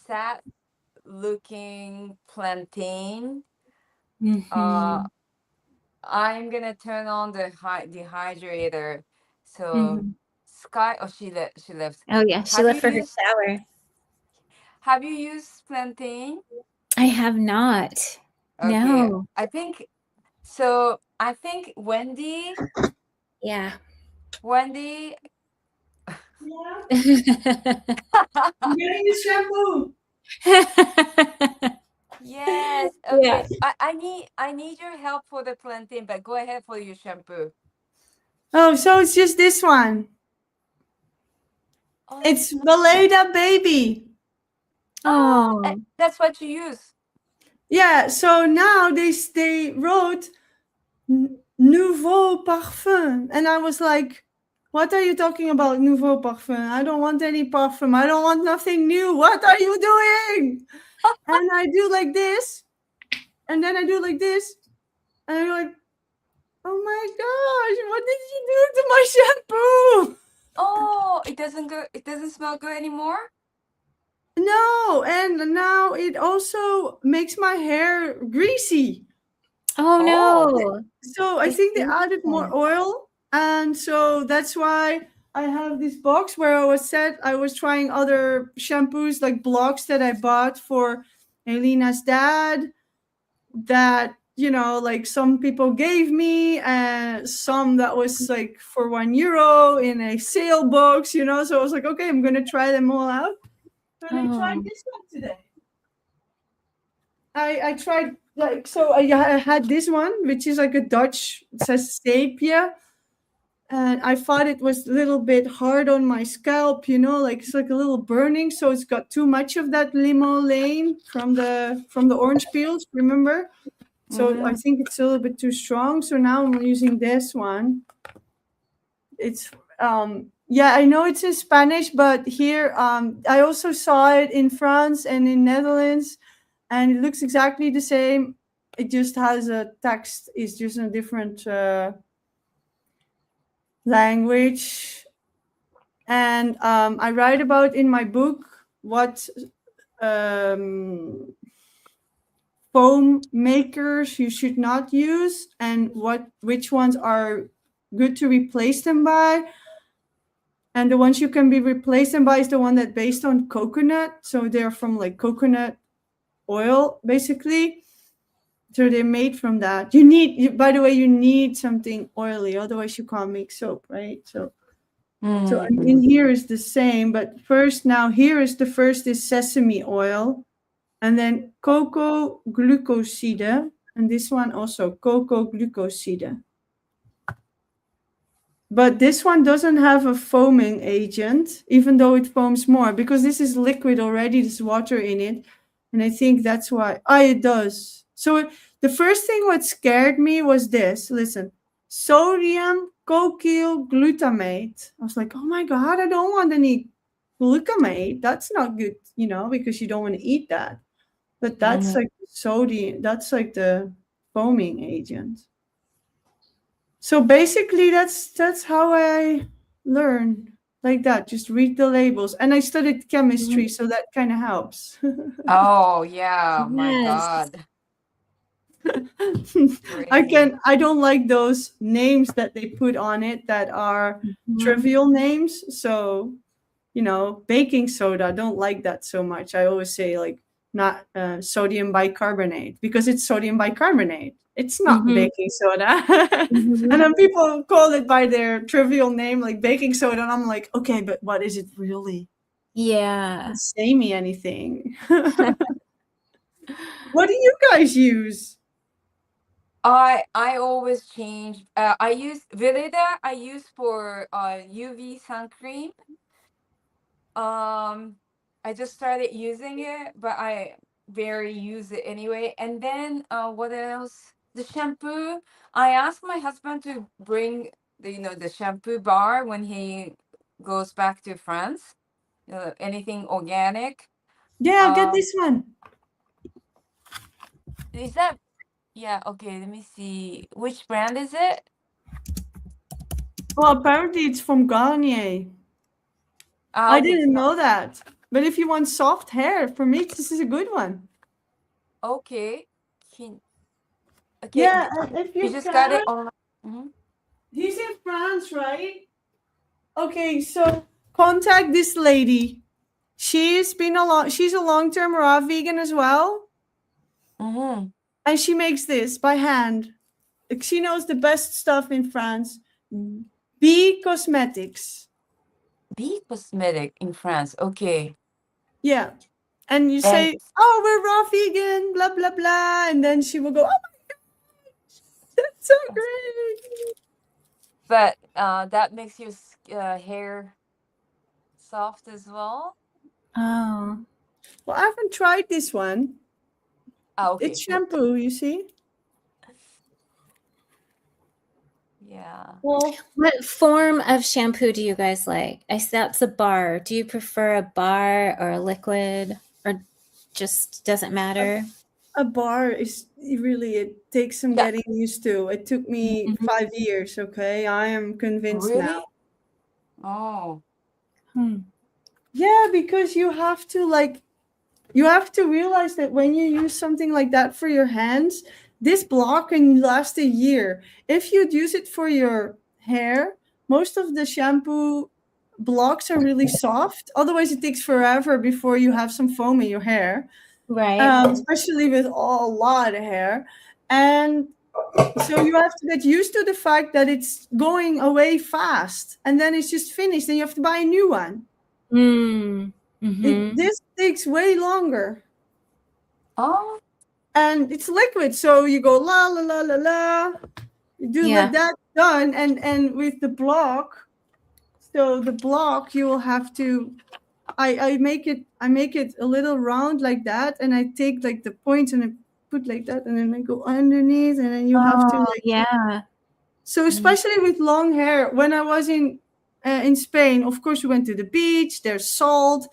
sad looking plantain. Mm-hmm. I'm gonna turn on the dehydrator. So Sky, oh, she left. Oh yeah, she left for her shower. Have you used plantain? I have not. Okay. No. I think Wendy. Yeah. Wendy. Yeah, Yeah. I'm getting the shampoo. Yes. Okay. Yeah. I need your help for the plantain, but go ahead for your shampoo. Oh, so it's just this one. Oh, It's Weleda Baby. Oh. that's what you use. Yeah, so now they wrote Nouveau Parfum. And I was like, what are you talking about, Nouveau Parfum? I don't want any parfum. I don't want nothing new. What are you doing? And I do like this. And then I do like this. And I'm like, oh my gosh, what did you do to my shampoo? Oh, it doesn't smell good anymore? No, and now it also makes my hair greasy. Oh no. So I think they added more oil, and so that's why I have this box where I was trying other shampoos, like blocks that I bought for Elina's dad, that like some people gave me, and some that was like for €1 in a sale box, so I was like, okay, I'm gonna try them all out. And I tried this one today. I tried, like, so I had this one, which is like a Dutch, it says sepia, and I thought it was a little bit hard on my scalp, like it's like a little burning, so it's got too much of that limonene from the orange peels, remember? So I think it's a little bit too strong. So now I'm using this one. It's yeah, I know it's in Spanish, but here I also saw it in France and in Netherlands, and it looks exactly the same. It just has a text, it's just a different language. And I write about in my book what foam makers you should not use and which ones are good to replace them by. And the ones you can be replaced them by is the one that based on coconut. So they're from like coconut oil, basically. So they're made from that. By the way, you need something oily, otherwise you can't make soap, right? So in here is the same, but here is the first is sesame oil, and then cocoa glucoside, and this one also cocoa glucoside. But this one doesn't have a foaming agent, even though it foams more, because this is liquid already, there's water in it. And I think that's why. It does. So the first thing what scared me was this. Listen, sodium cocyl glutamate. I was like, oh my God, I don't want any glutamate. That's not good, because you don't want to eat that. But that's like sodium, that's like the foaming agent. So basically that's how I learn, like that. Just read the labels. And I studied chemistry, so that kind of helps. Oh yeah, my Yes. God. I don't like those names that they put on it that are trivial names. So, baking soda, I don't like that so much. I always say like not sodium bicarbonate, because it's sodium bicarbonate. It's not baking soda. And then people call it by their trivial name, like baking soda. And I'm like, okay, but what is it really? Yeah. Don't say me anything. What do you guys use? I always change. I use Veleda. I use for UV sun cream. I just started using it, but I barely use it anyway. And then what else? The shampoo. I asked my husband to bring the shampoo bar when he goes back to France. Anything organic. Yeah, get this one. Is that? Yeah. Okay. Let me see. Which brand is it? Well, apparently it's from Garnier. I didn't know that. But if you want soft hair, for me, this is a good one. Okay. Okay. Yeah, if you you just can. got it online. He's in France, right? Okay, so contact this lady. She's a long-term raw vegan as well. And she makes this by hand. She knows the best stuff in France. B Cosmetics. B Cosmetic in France. Okay. Yeah. And you say, oh, we're raw vegan, blah, blah, blah. And then she will go, oh my God, that's so great. But that makes your hair soft as well? Oh. Well, I haven't tried this one. Oh, okay. It's shampoo, you see? Yeah. Well, what form of shampoo do you guys like? That's a bar. Do you prefer a bar or a liquid, or just doesn't matter? A bar is really, it takes some getting used to. It took me 5 years, okay? I am convinced now. Oh. Yeah, because you have to realize that when you use something like that for your hands, this block can last a year. If you'd use it for your hair, most of the shampoo blocks are really soft. Otherwise, it takes forever before you have some foam in your hair. Right. Especially with a lot of hair. And so you have to get used to the fact that it's going away fast. And then it's just finished and you have to buy a new one. This takes way longer. Oh. And it's liquid, so you go la la la la la. You do like that, done, and with the block. So the block you will have to. I make it a little round like that, and I take like the points and I put like that, and then I go underneath, and then you have to like. Yeah. So especially with long hair, when I was in Spain, of course we went to the beach. There's salt.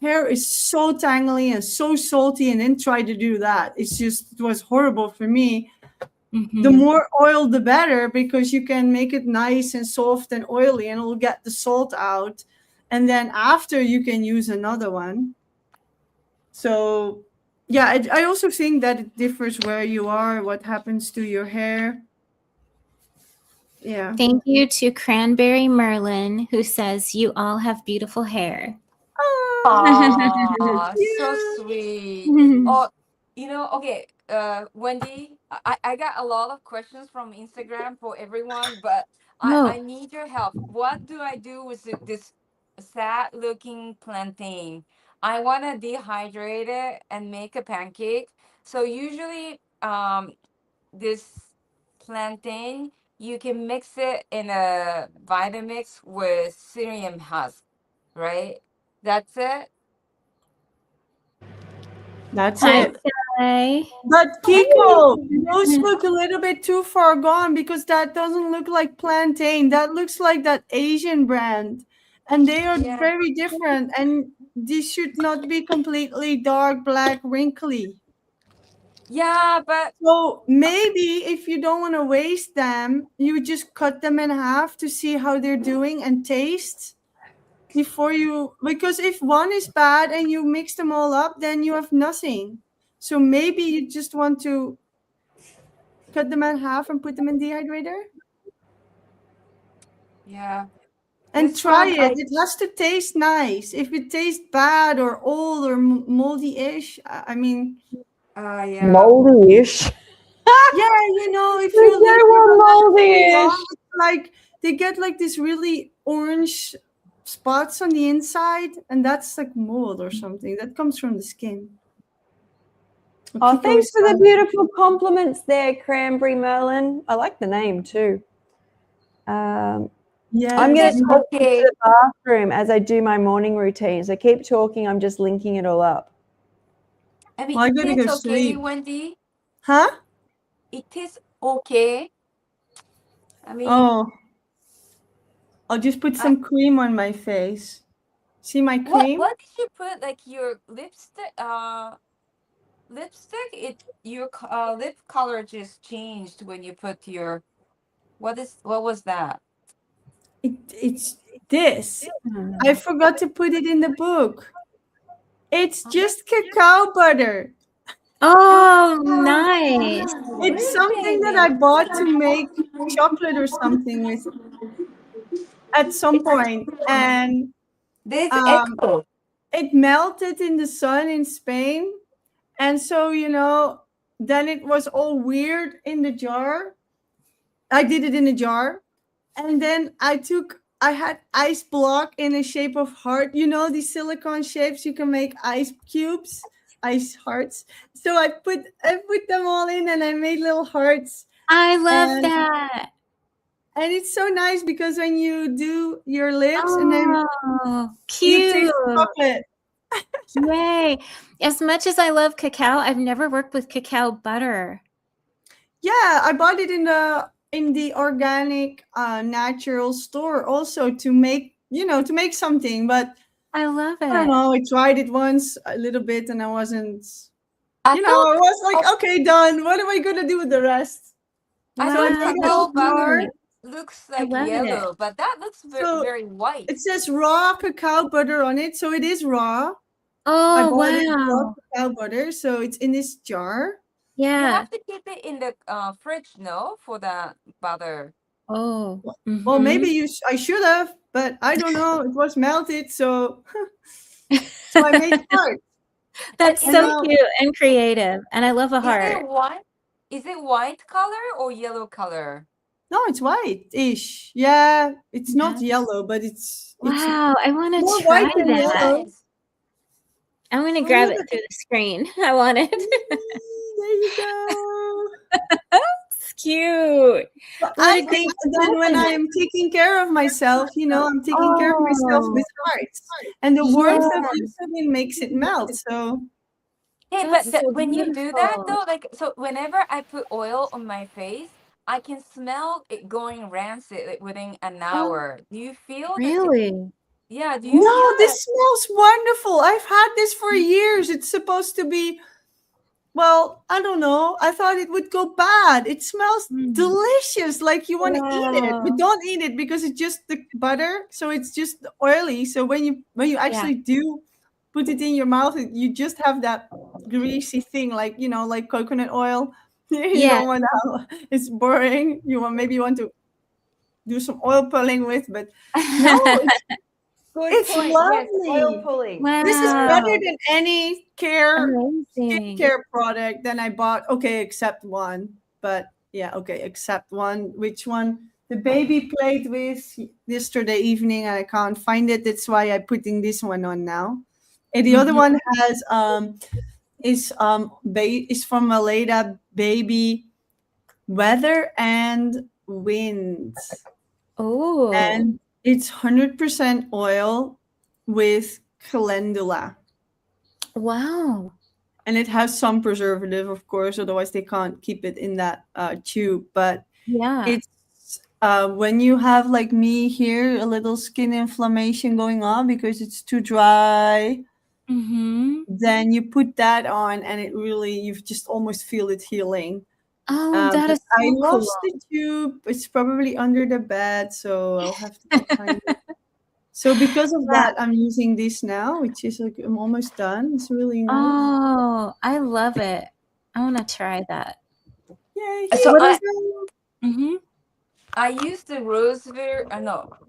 Hair is so tangly and so salty, and then try to do that. It was horrible for me. The more oil, the better, because you can make it nice and soft and oily, and it'll get the salt out. and then after you can use another one. So yeah, I also think that it differs where you are, what happens to your hair. Yeah. Thank you to Cranberry Merlin, who says, "You all have beautiful hair." Aw, so Yeah. sweet. Oh, okay, Wendy, I got a lot of questions from Instagram for everyone, but I Oh, need your help. What do I do with this sad looking plantain? I want to dehydrate it and make a pancake. So usually, this plantain, you can mix it in a Vitamix with psyllium husk, right? That's it. That's it. okay. But Kiko, those look a little bit too far gone because that doesn't look like plantain. That looks like that Asian brand. And they are Yeah. very different. And these should not be completely dark, black, wrinkly. Yeah, but So maybe if you don't want to waste them, you just cut them in half to see how they're doing and taste before you, because if one is bad and you mix them all up, then you have nothing. So maybe you just want to cut them in half and put them in dehydrator yeah, and this try one it. It has to taste nice. If it tastes bad or old or moldy-ish, I mean, yeah. Moldy-ish. yeah, if They you leave say we're them moldy-ish. long, it's like they get like this really orange spots on the inside, and that's like mold or something that comes from the skin. Oh, Kiko thanks is for the done. beautiful compliments there, Cranberry Merlin. I like the name too. I'm going Yes. to talk to Okay. the bathroom as I do my morning routine. So keep talking. I'm just linking it all up. I mean, Well, I it gotta is go okay, sleep. Wendy. Huh? It is okay. I mean, Oh, I'll just put some cream on my face. See my cream? what did you put? Like your lipstick? Lipstick. Your lip color just changed when you put your. What was that? It's this. I forgot to put it in the book. It's just cacao butter. Oh, nice. It's something that I bought to make chocolate or something with at some point, and This um, echo. it melted in the sun in Spain, and so then it was all weird in the jar. I did it in a jar, and then I had ice block in the shape of heart. These silicone shapes you can make ice cubes, ice hearts. So I put them all in, and I made little hearts. I love And- that. And it's so nice because when you do your lips and then Oh, you taste cute. chocolate. Yay. As much as I love cacao, I've never worked with cacao butter. Yeah, I bought it in the organic natural store also to make something, but I love I don't it. know. I tried it once a little bit and I wasn't, I I thought was like, okay, done. What am I going to do with the rest? I Wow. thought I made a cacao butter jar. looks I like love it. yellow, but that looks So very white. it says raw cacao butter on it. So it is raw. I Oh, bought it raw wow. cacao butter. So it's in this jar. You Yeah. have to keep it in the fridge, no, for the butter. Oh. Well, Mhm. maybe I should have, but I don't know. It was melted. So I made hearts. That's And so now- cute and creative. And I love a Is heart. it white? Is it white color or yellow color? No, it's white-ish. Yeah, it's not yellow, but it's Wow. I want more to try white than that. yellow. Nice. I'm going to Oh, grab look it at through the screen. I want it. There you go. It's cute. But What I a great think then when I am taking care of myself, I'm taking care of myself with hearts. And the warmth of insulin makes it melt. So Hey, That's but so when you do that beautiful. though, like so whenever I put oil on my face, I can smell it going rancid like, within an hour. Do you feel that? Really? Yeah, do you no, feel this that? smells wonderful. I've had this for years. It's supposed to be Well, I don't know. I thought it would go bad. It smells delicious, like you want to eat it, but Wow. don't eat it because it's just the butter, so it's just oily. So when you actually do put it in your mouth, you just have that greasy thing, like like coconut oil. You Yeah. don't want to. It's boring. Maybe you want to do some oil pulling with, but no, Good it's point. Yes, oil lovely. pulling. This is better Wow. than any Amazing. skincare product than I bought. Okay, except one. But yeah, okay, except one. Which one? The baby played with yesterday evening and I can't find it. That's why I'm putting this one on now. And the other one has is from Aleda Baby Weather and Wind. Oh. And it's 100% oil with calendula. Wow. And it has some preservative, of course, otherwise they can't keep it in that tube. But Yeah. it's when you have, like me here, a little skin inflammation going on because it's too dry, then you put that on and it really, you just almost feel it healing. Oh, that But is I so cool. lost the tube. It's probably under the bed, so I'll have to go find it. So because of that, I'm using this now, which is like I'm almost done. It's really nice. Oh, I love it. I want to try that. Yay! So Mm-hmm. I use the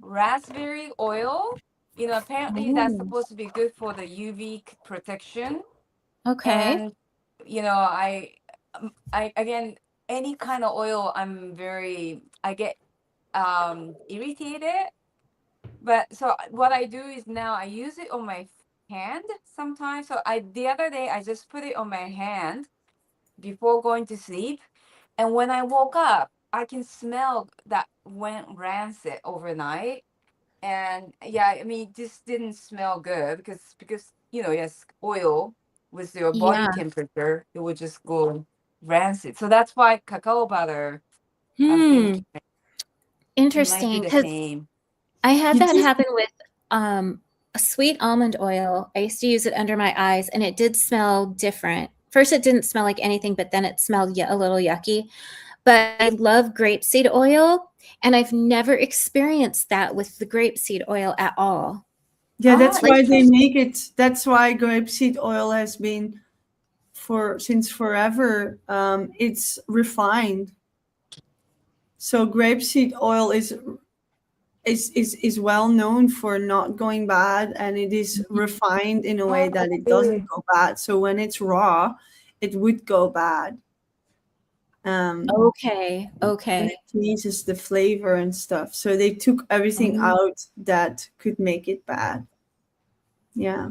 raspberry oil. Apparently that's supposed to be good for the UV protection. Okay. And I again, any kind of oil, I get irritated. But so what I do is now I use it on my hand sometimes. So the other day I just put it on my hand before going to sleep, and when I woke up, I can smell that went rancid overnight. And yeah, I mean, this didn't smell good because yes, oil with your body Yeah. temperature, it would just go rancid. So that's why cacao butter, I'm Hmm. thinking it might be Interesting. the Because same. I had You that just- happen with a sweet almond oil. I used to use it under my eyes, and it did smell different. First, it didn't smell like anything, but then it smelled a little yucky. But I love grapeseed oil, and I've never experienced that with the grapeseed oil at all. Yeah, that's Ah, why they interesting. make it. That's why grapeseed oil has been since forever. It's refined. So grapeseed oil is well known for not going bad, and it is refined in a way that it doesn't go bad. So when it's raw, it would go bad. Okay. And Okay. it changes the flavor and stuff. So they took everything out that could make it bad. Yeah.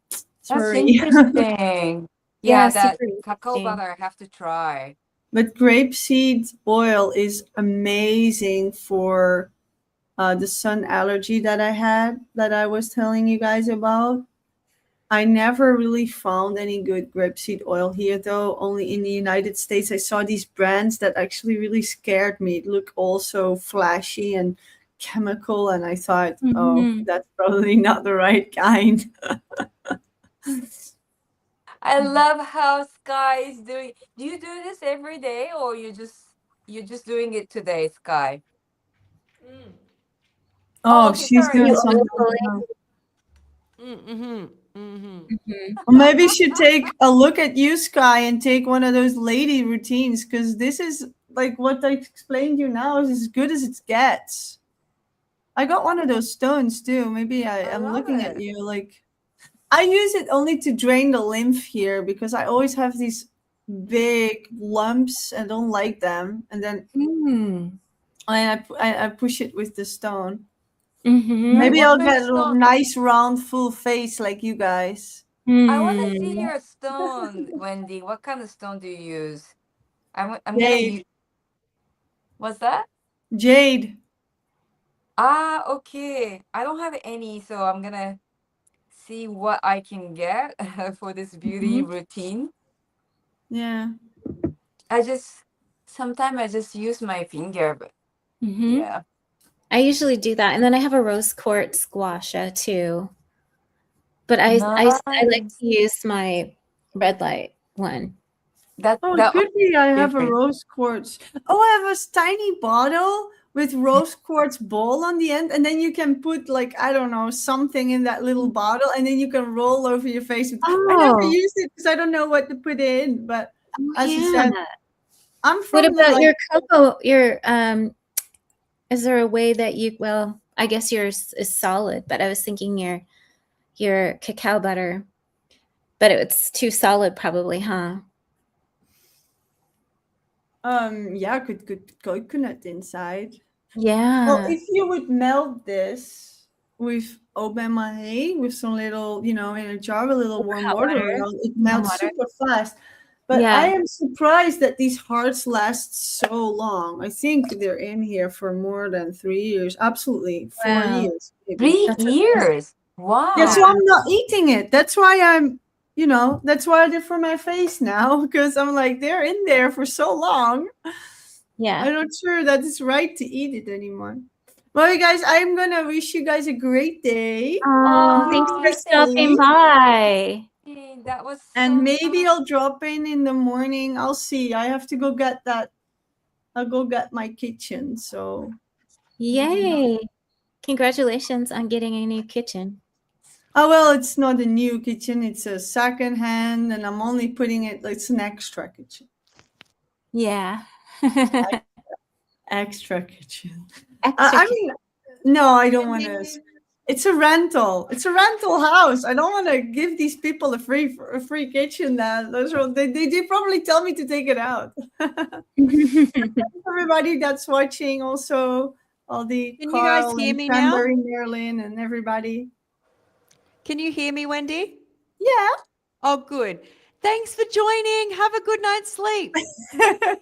That's Sorry. interesting. Yeah, that super cacao interesting. butter I have to try. But grapeseed oil is amazing for the sun allergy that I had, that I was telling you guys about. I never really found any good grapeseed oil here, though. Only in the United States, I saw these brands that actually really scared me. It looked all so flashy and chemical, and I thought, oh, that's probably not the right kind. I love how Sky is doing. Do you do this every day, or you're just doing it today, Sky? Oh, okay, she's sorry. doing You something. oil pulling? now. Mhm. Well, maybe you should take a look at you, Sky, and take one of those lady routines, because this is like what I explained you now is as good as it gets. I got one of those stones too. Maybe I'm love looking it. at you like I use it only to drain the lymph here because I always have these big lumps. I don't like them, and then I push it with the stone. Maybe What I'll kind of get a stone? nice round full face like you guys. I want to see your stone, Wendy. What kind of stone do you use? I'm gonna Jade. use. What's that? Jade. Ah, okay. I don't have any, so I'm gonna see what I can get for this beauty routine. Yeah. Sometimes I just use my finger, but yeah. I usually do that, and then I have a rose quartz guasha too. But I like Nice. to use my red light one. That Oh, that it could be I have a different. rose quartz. Oh, I have a tiny bottle with rose quartz ball on the end, and then you can put like, I don't know, something in that little bottle, and then you can roll over your face. I never Oh, used it because I don't know what to put in. But as you yeah. said, I'm What from the about like. your cocoa? Is there a way that you? Well, I guess yours is solid, but I was thinking your cacao butter, but it's too solid, probably, huh? Yeah, could coconut inside. Well, Yeah. if you would melt this with eau bain-marie, with some little, in a jar with a little warm Hot water water. around, it Warm melts water. super fast. But I Yeah. am surprised that these hearts last so long. I think they're in here for more than 3 years. Absolutely, 4 Wow. years maybe. 3 That's amazing. years. Yeah, Wow. so I'm not eating it. That's why that's why I did for my face now, because I'm like, they're in there for so long. Yeah. I'm not sure that it's right to eat it anymore. Well, you guys, I'm gonna wish you guys a great day. Oh, thanks Oh, for stopping Sleep. by. that was And so maybe nice. I'll drop in the morning. I'll see. I have to go get that. I'll go get my kitchen. So Yay. Congratulations on getting a new kitchen. oh well, it's not a new kitchen. It's a second hand, and I'm only putting it. It's an extra kitchen. Yeah. Extra kitchen. Extra I mean, no, I don't want to. It's a rental. It's a rental house. I don't want to give these people a free kitchen. They probably tell me to take it out. Everybody that's watching, also all the Can you guys Carl hear and me now? Cranberry Marilyn and everybody. Can you hear me, Wendy? Yeah. Oh, good. Thanks for joining. Have a good night's sleep.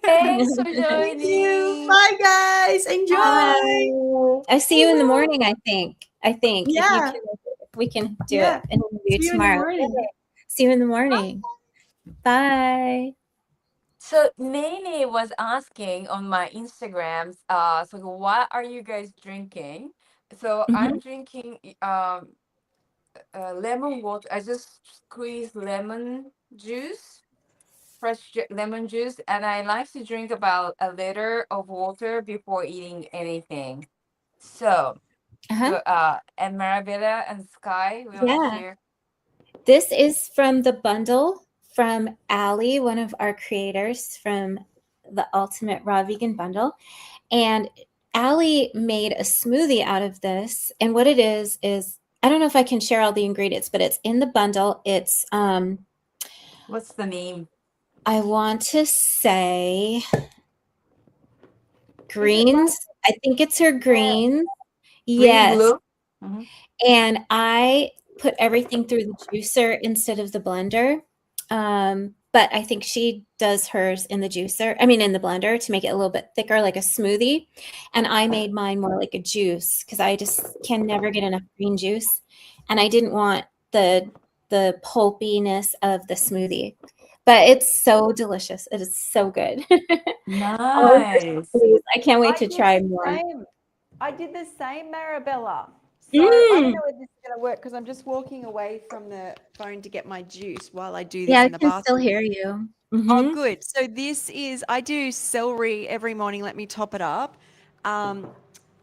Thanks for Thank you. joining. Bye, guys. Enjoy. Bye. I see you in the morning, I think. If Yeah. we can do Yeah. it and we'll do See you in the tomorrow. morning. See you in the morning. Bye. So Nene was asking on my Instagrams, so what are you guys drinking? So I'm drinking lemon water. I just squeeze lemon juice, lemon juice, and I like to drink about a liter of water before eating anything. So, and Marabella and Sky will Yeah. share. This is from the bundle from Allie, one of our creators from the Ultimate Raw Vegan Bundle. And Allie made a smoothie out of this. And what it is I don't know if I can share all the ingredients, but it's in the bundle. It's What's the name? I want to say greens. I think it's her greens. Green Yes. blue? Mhm. And I put everything through the juicer instead of the blender. But I think she does hers in the juicer, in the blender to make it a little bit thicker, like a smoothie. And I made mine more like a juice because I just can never get enough green juice. And I didn't want the pulpiness of the smoothie. But it's so delicious. It is so good. Nice. I can't wait to try more. I did the same, Marabella. So I don't know if this is going to work because I'm just walking away from the Phone to get my juice while I do this Yeah, I in the can bathroom. still hear you. Oh, good. So I do celery every morning. Let me top it up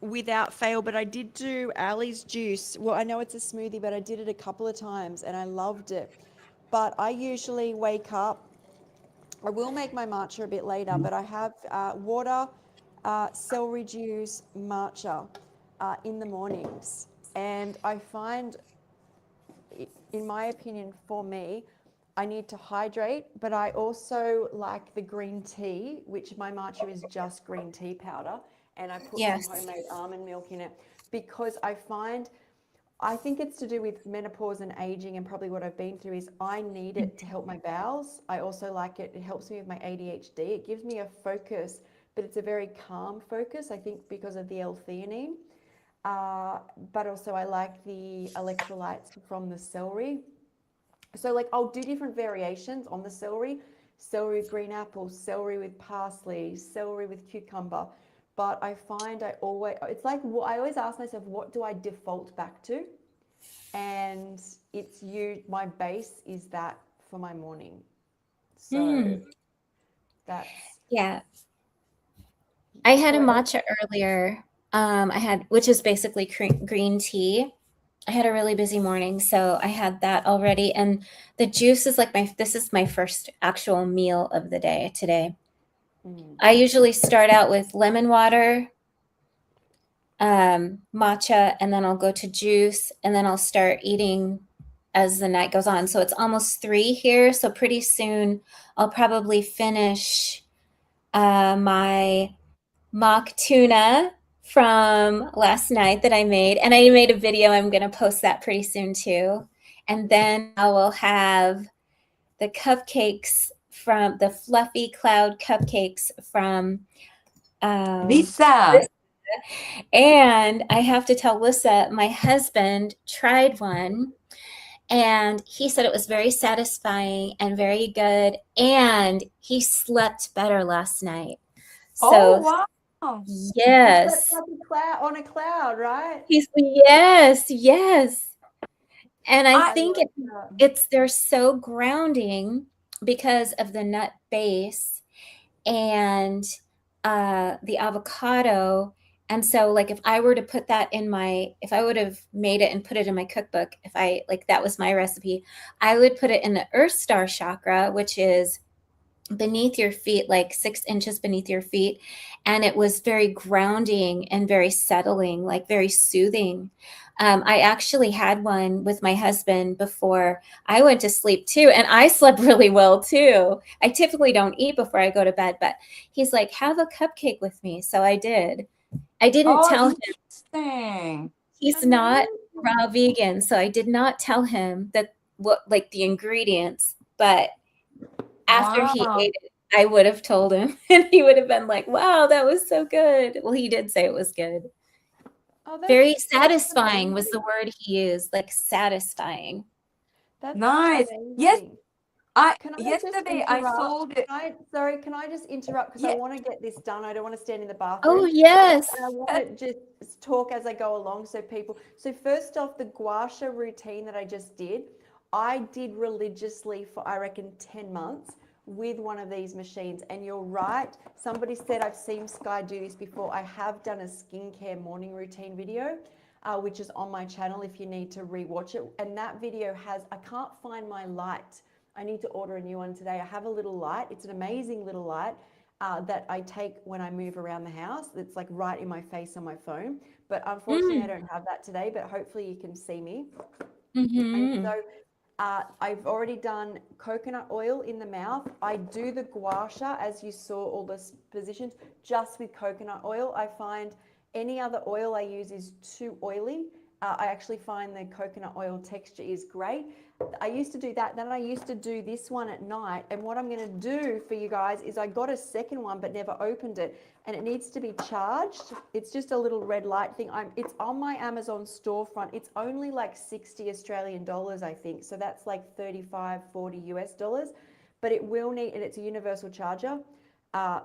without fail. But I did do Allie's juice. Well, I know it's a smoothie, but I did it a couple of times and I loved it. But I usually wake up. I will make my matcha a bit later, but I have water, celery juice, matcha in the mornings. And I find, in my opinion, for me, I need to hydrate, but I also like the green tea, which my matcha is just green tea powder, and I put my homemade almond milk in it because I think it's to do with menopause and aging, and probably what I've been through is I need it to help my bowels. I also like it. It helps me with my ADHD. It gives me a focus, but it's a very calm focus, I think, because of the L-theanine. But also I like the electrolytes from the celery. So like I'll do different variations on the celery with green apple, celery with parsley, celery with cucumber. But I find I always ask myself, what do I default back to? And my base is that for my morning. So That's Yeah. I had a What- matcha earlier. Which is basically green tea. I had a really busy morning, so I had that already. And the juice is like this is my first actual meal of the day today. I usually start out with lemon water, matcha, and then I'll go to juice, and then I'll start eating as the night goes on. So it's almost 3 here. So pretty soon I'll probably finish my mock tuna from last night that I made. And I made a video. I'm going to post that pretty soon too. And then I will have the cupcakes from the fluffy cloud cupcakes from Lisa. And I have to tell Lissa, my husband tried one and he said it was very satisfying and very good. And he slept better last night. So, wow. yes. on a cloud, right? Yes. And I think they're so grounding because of the nut base and the avocado. And so like if I were to put that if I would have made it and put it in my cookbook, that was my recipe, I would put it in the Earth Star chakra, which is beneath your feet, like 6 inches beneath your feet. And it was very grounding and very settling, like very soothing. I actually had one with my husband before I went to sleep too. And I slept really well too. I typically don't eat before I go to bed, but he's like, have a cupcake with me. So I did. I didn't tell him. He's not raw vegan. So I did not tell him that the ingredients, but after he ate it, I would have told him and he would have been like, wow, that was so good. Well, he did say it was good. Very satisfying was the word he used, like satisfying. That's nice. amazing. Yes. Yesterday I sold it. Can I just interrupt because I want to get this done. I don't want to stand in the bathroom. Oh, yes. And I want to just talk as I go along so first off, the gua sha routine that I just did, I did religiously for, I reckon, 10 months with one of these machines. And you're right. Somebody said I've seen Sky do this before. I have done a skincare morning routine video, which is on my channel if you need to rewatch it. And that video I can't find my light. I need to order a new one today. I have a little light. It's an amazing little light that I take when I move around the house. It's like right in my face on my phone. But unfortunately, I don't have that today, but hopefully you can see me. And so I've already done coconut oil in the mouth. I do the gua sha, as you saw all the positions, just with coconut oil. I find any other oil I use is too oily. I actually find the coconut oil texture is great. I used to do that. Then I used to do this one at night. And what I'm going to do for you guys is I got a second one but never opened it. And it needs to be charged. It's just a little red light thing. It's on my Amazon storefront. It's only like 60 Australian dollars, I think. So that's like 35, 40 US dollars. But it will need, and it's a universal charger.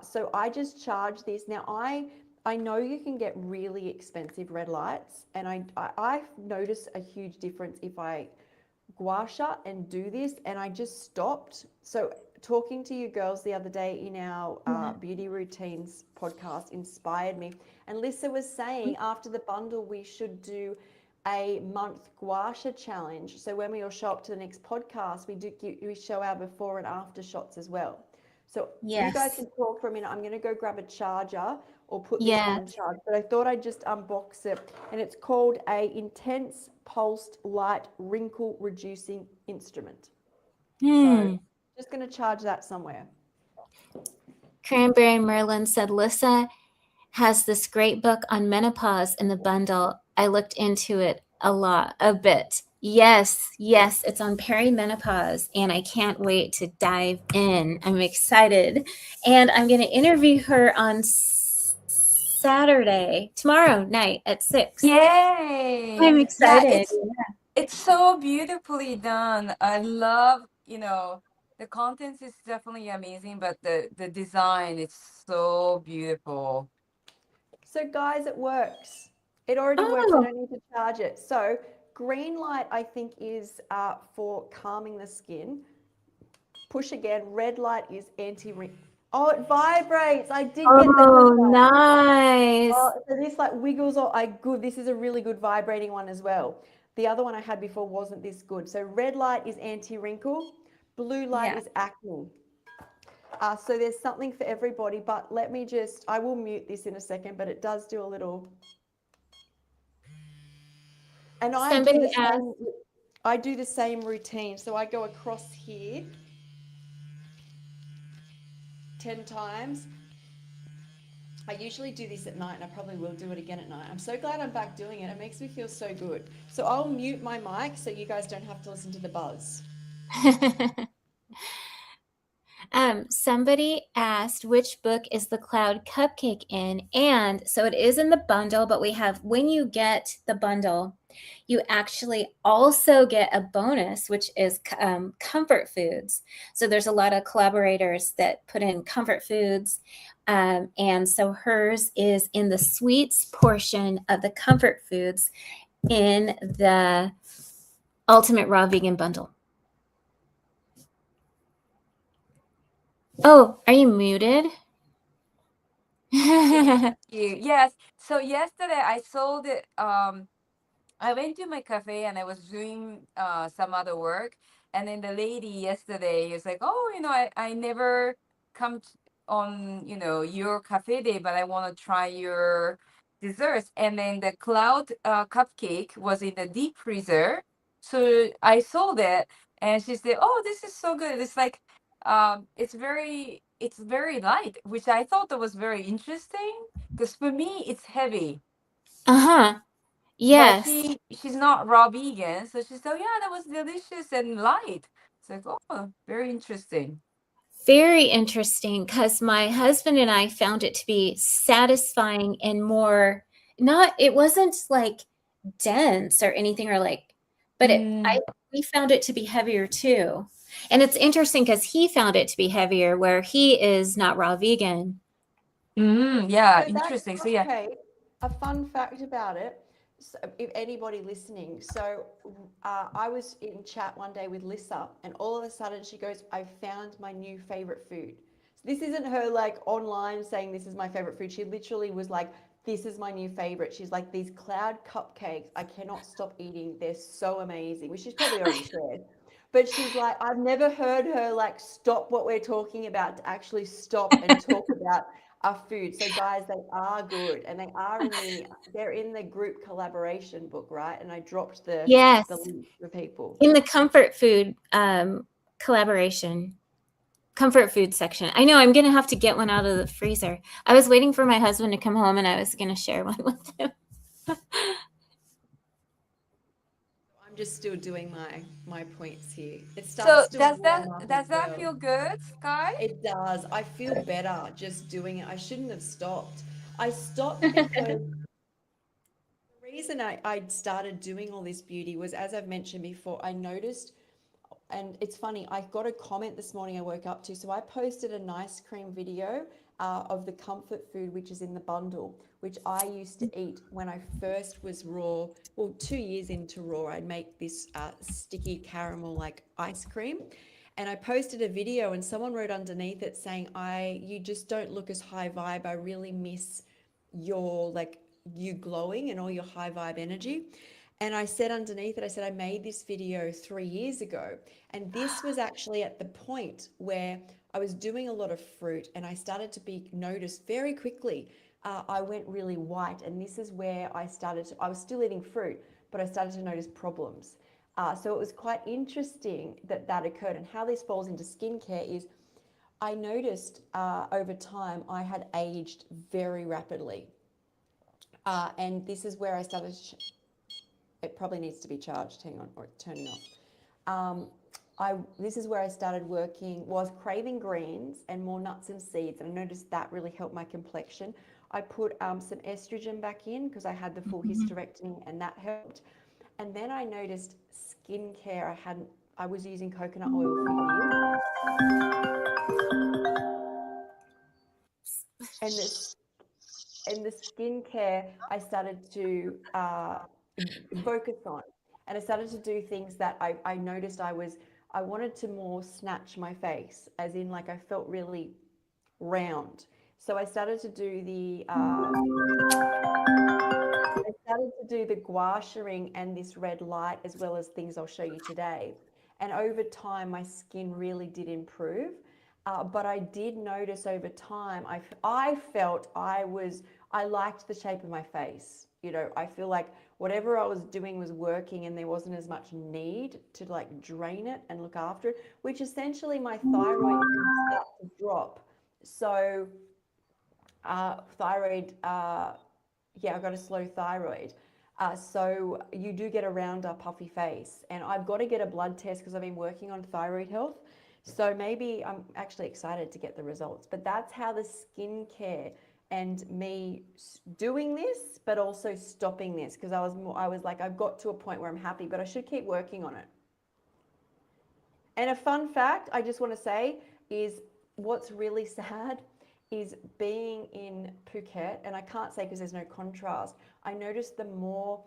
So I just charge this. Now I know you can get really expensive red lights, and I notice a huge difference if I gua sha and do this, and I just stopped. So talking to you girls the other day in our beauty routines podcast inspired me. And Lissa was saying after the bundle we should do a month gua sha challenge. So when we all show up to the next podcast, we show our before and after shots as well. So you guys can talk for a minute. I'm going to go grab a charger or put this on charge, but I thought I'd just unbox it. And it's called a intense pulsed light wrinkle reducing instrument. So just going to charge that somewhere. Cranberry Merlin said, Lissa has this great book on menopause in the bundle. I looked into it a bit. Yes, it's on perimenopause, and I can't wait to dive in. I'm excited. And I'm going to interview her on Saturday, tomorrow night at 6. Yay! I'm excited. It's so beautifully done. I love, the contents is definitely amazing, but the design is so beautiful. So guys, it works. It already works. I don't need to charge it. So green light, I think, is for calming the skin. Push again. Red light is anti-wrinkle. Oh, it vibrates. I did get the Oh, good one. nice. Oh, so this like wiggles. Or good. This is a really good vibrating one as well. The other one I had before wasn't this good. So red light is anti-wrinkle, blue light Yeah. is acne. So there's something for everybody. But let me I will mute this in a second. But it does do a little. And I do the same routine. So I go across here 10 times. I usually do this at night, and I probably will do it again at night. I'm so glad I'm back doing it. It makes me feel so good. So I'll mute my mic so you guys don't have to listen to the buzz. Somebody asked which book is the cloud cupcake in, and so it is in the bundle, but we have, when you get the bundle, you actually also get a bonus, which is comfort foods. So there's a lot of collaborators that put in comfort foods, and so hers is in the sweets portion of the comfort foods in the Ultimate Raw Vegan Bundle. Oh, are you muted? Yes. So yesterday I sold it. I went to my cafe and I was doing some other work, and then the lady yesterday was like, "Oh, I never come on your cafe day, but I want to try your desserts." And then the cloud cupcake was in the deep freezer, so I sold it, and she said, "Oh, this is so good. It's like it's very light," which I thought that was very interesting because for me it's heavy. Uh-huh. But Yes. she's not raw vegan, so she said, "Oh yeah, that was delicious and light." It's like, oh, very interesting. Very interesting, because my husband and I found it to be satisfying and more, it wasn't like dense or anything, or like, but we found it to be heavier too. And it's interesting because he found it to be heavier where he is not raw vegan. Yeah, So interesting. So yeah. Okay, a fun fact about it, so if anybody listening, so I was in chat one day with Lissa, and all of a sudden she goes, "I found my new favorite food." So this isn't her like online saying this is my favorite food. She literally was like, "This is my new favorite." She's like, "These cloud cupcakes, I cannot stop eating. They're so amazing," which she's probably already shared. But she's like, I've never heard her like stop what we're talking about to actually stop and talk about our food. So guys, they are good, and they're in the group collaboration book, right? And I dropped the Yes, link for people. in the comfort food collaboration. Comfort food section. I know I'm going to have to get one out of the freezer. I was waiting for my husband to come home and I was going to share one with him. I'm just still doing my points here. It So starts to does warm up as that well. feel good, Sky? It does. I feel better just doing it. I shouldn't have stopped. I stopped because the reason I started doing all this beauty was, as I've mentioned before, I noticed. And it's funny, I got a comment this morning I woke up to. So I posted an ice cream video of the comfort food, which is in the bundle, which I used to eat when I first was raw. Well, 2 years into raw, I'd make this sticky caramel like ice cream. And I posted a video, and someone wrote underneath it saying, you just don't look as high vibe. I really miss you glowing and all your high vibe energy. And I said underneath it, I made this video 3 years ago. And this was actually at the point where I was doing a lot of fruit, and I started to be noticed very quickly. I went really white, and this is where I was still eating fruit, but I started to notice problems. So it was quite interesting that occurred. And how this falls into skincare is I noticed over time I had aged very rapidly. And this is where I started. It probably needs to be charged. Hang on, or turning off. This is where I started was craving greens and more nuts and seeds, and I noticed that really helped my complexion. I put some estrogen back in because I had the full hysterectomy, and that helped. And then I noticed skincare. I was using coconut oil for years, and the skincare I started to focus on, and I started to do things that I noticed I wanted to more snatch my face, as in like I felt really round. So I started to do the gua sharing and this red light, as well as things I'll show you today. And over time, my skin really did improve. But I did notice over time, I felt I liked the shape of my face. You know, I feel like whatever I was doing was working, and there wasn't as much need to like drain it and look after it, which essentially my thyroid started to drop. So thyroid, yeah, I got a slow thyroid. So you do get a rounder, puffy face. And I've got to get a blood test because I've been working on thyroid health. So maybe I'm actually excited to get the results. But that's how the skincare and me doing this, but also stopping this, because I was like, I've got to a point where I'm happy, but I should keep working on it. And a fun fact I just want to say is what's really sad is being in Phuket, and I can't say because there's no contrast, I noticed the more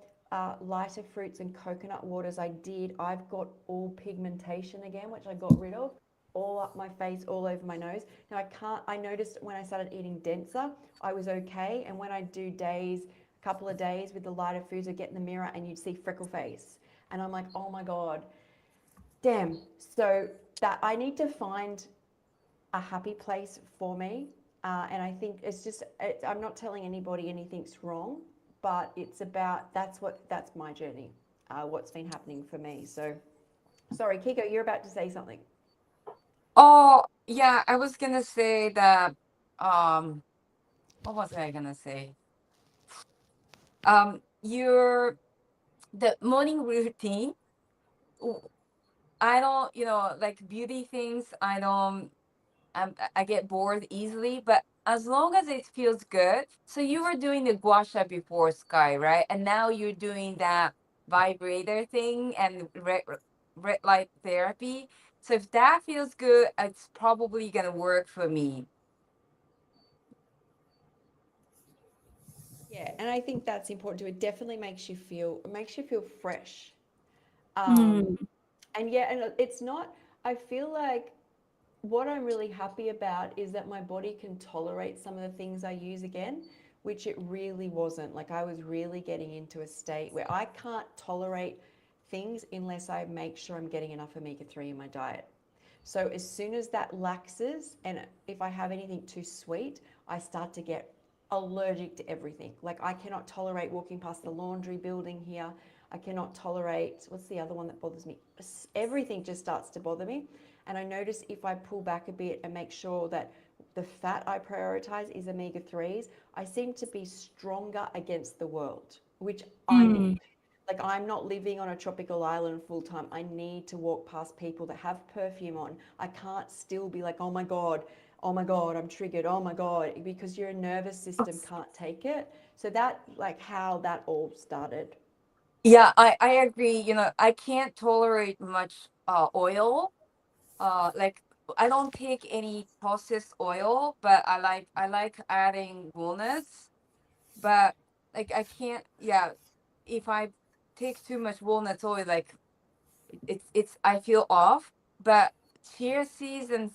lighter fruits and coconut waters I did, I've got all pigmentation again, which I got rid of, all up my face, all over my nose. Now I noticed when I started eating denser, I was okay. And when I do a couple of days with the lighter foods, I get in the mirror and you'd see freckle face. And I'm like, oh my God, damn. So that I need to find a happy place for me. And I think I'm not telling anybody anything's wrong, but it's about, that's my journey, what's been happening for me. So, sorry, Kiko, you're about to say something. Oh, yeah, I was gonna say that, what was I gonna say? The morning routine, I don't, like beauty things, I get bored easily, but as long as it feels good. So you were doing the gua sha before, Sky, right? And now you're doing that vibrator thing and red light therapy. So if that feels good, it's probably gonna work for me. Yeah, and I think that's important too. It definitely makes you feel fresh. Mm. And yeah, and it's not, I feel like what I'm really happy about is that my body can tolerate some of the things I use again, which it really wasn't. Like I was really getting into a state where I can't tolerate things unless I make sure I'm getting enough omega-3 in my diet. So as soon as that laxes, and if I have anything too sweet, I start to get allergic to everything. Like I cannot tolerate walking past the laundry building here. I cannot tolerate, what's the other one that bothers me? Everything just starts to bother me. And I notice if I pull back a bit and make sure that the fat I prioritize is omega-3s, I seem to be stronger against the world, which I need. Like I'm not living on a tropical island full time. I need to walk past people that have perfume on. I can't still be like, oh my God, I'm triggered. Oh my God, because your nervous system can't take it. So that, like how that all started. Yeah, I agree. I can't tolerate much oil. Like I don't take any processed oil, but I like adding walnuts. But like I can't, yeah, if I take too much walnuts oil, like it's I feel off. But chia seeds and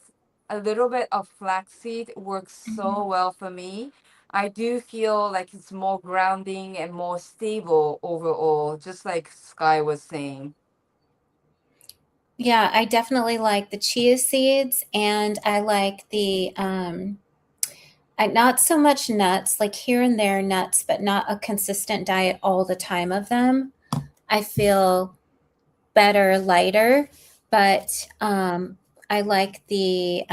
a little bit of flaxseed works so well for me. I do feel like it's more grounding and more stable overall, just like Sky was saying. Yeah, I definitely like the chia seeds, and I like the not so much nuts, like here and there nuts, but not a consistent diet all the time of them. I feel better, lighter, but I like the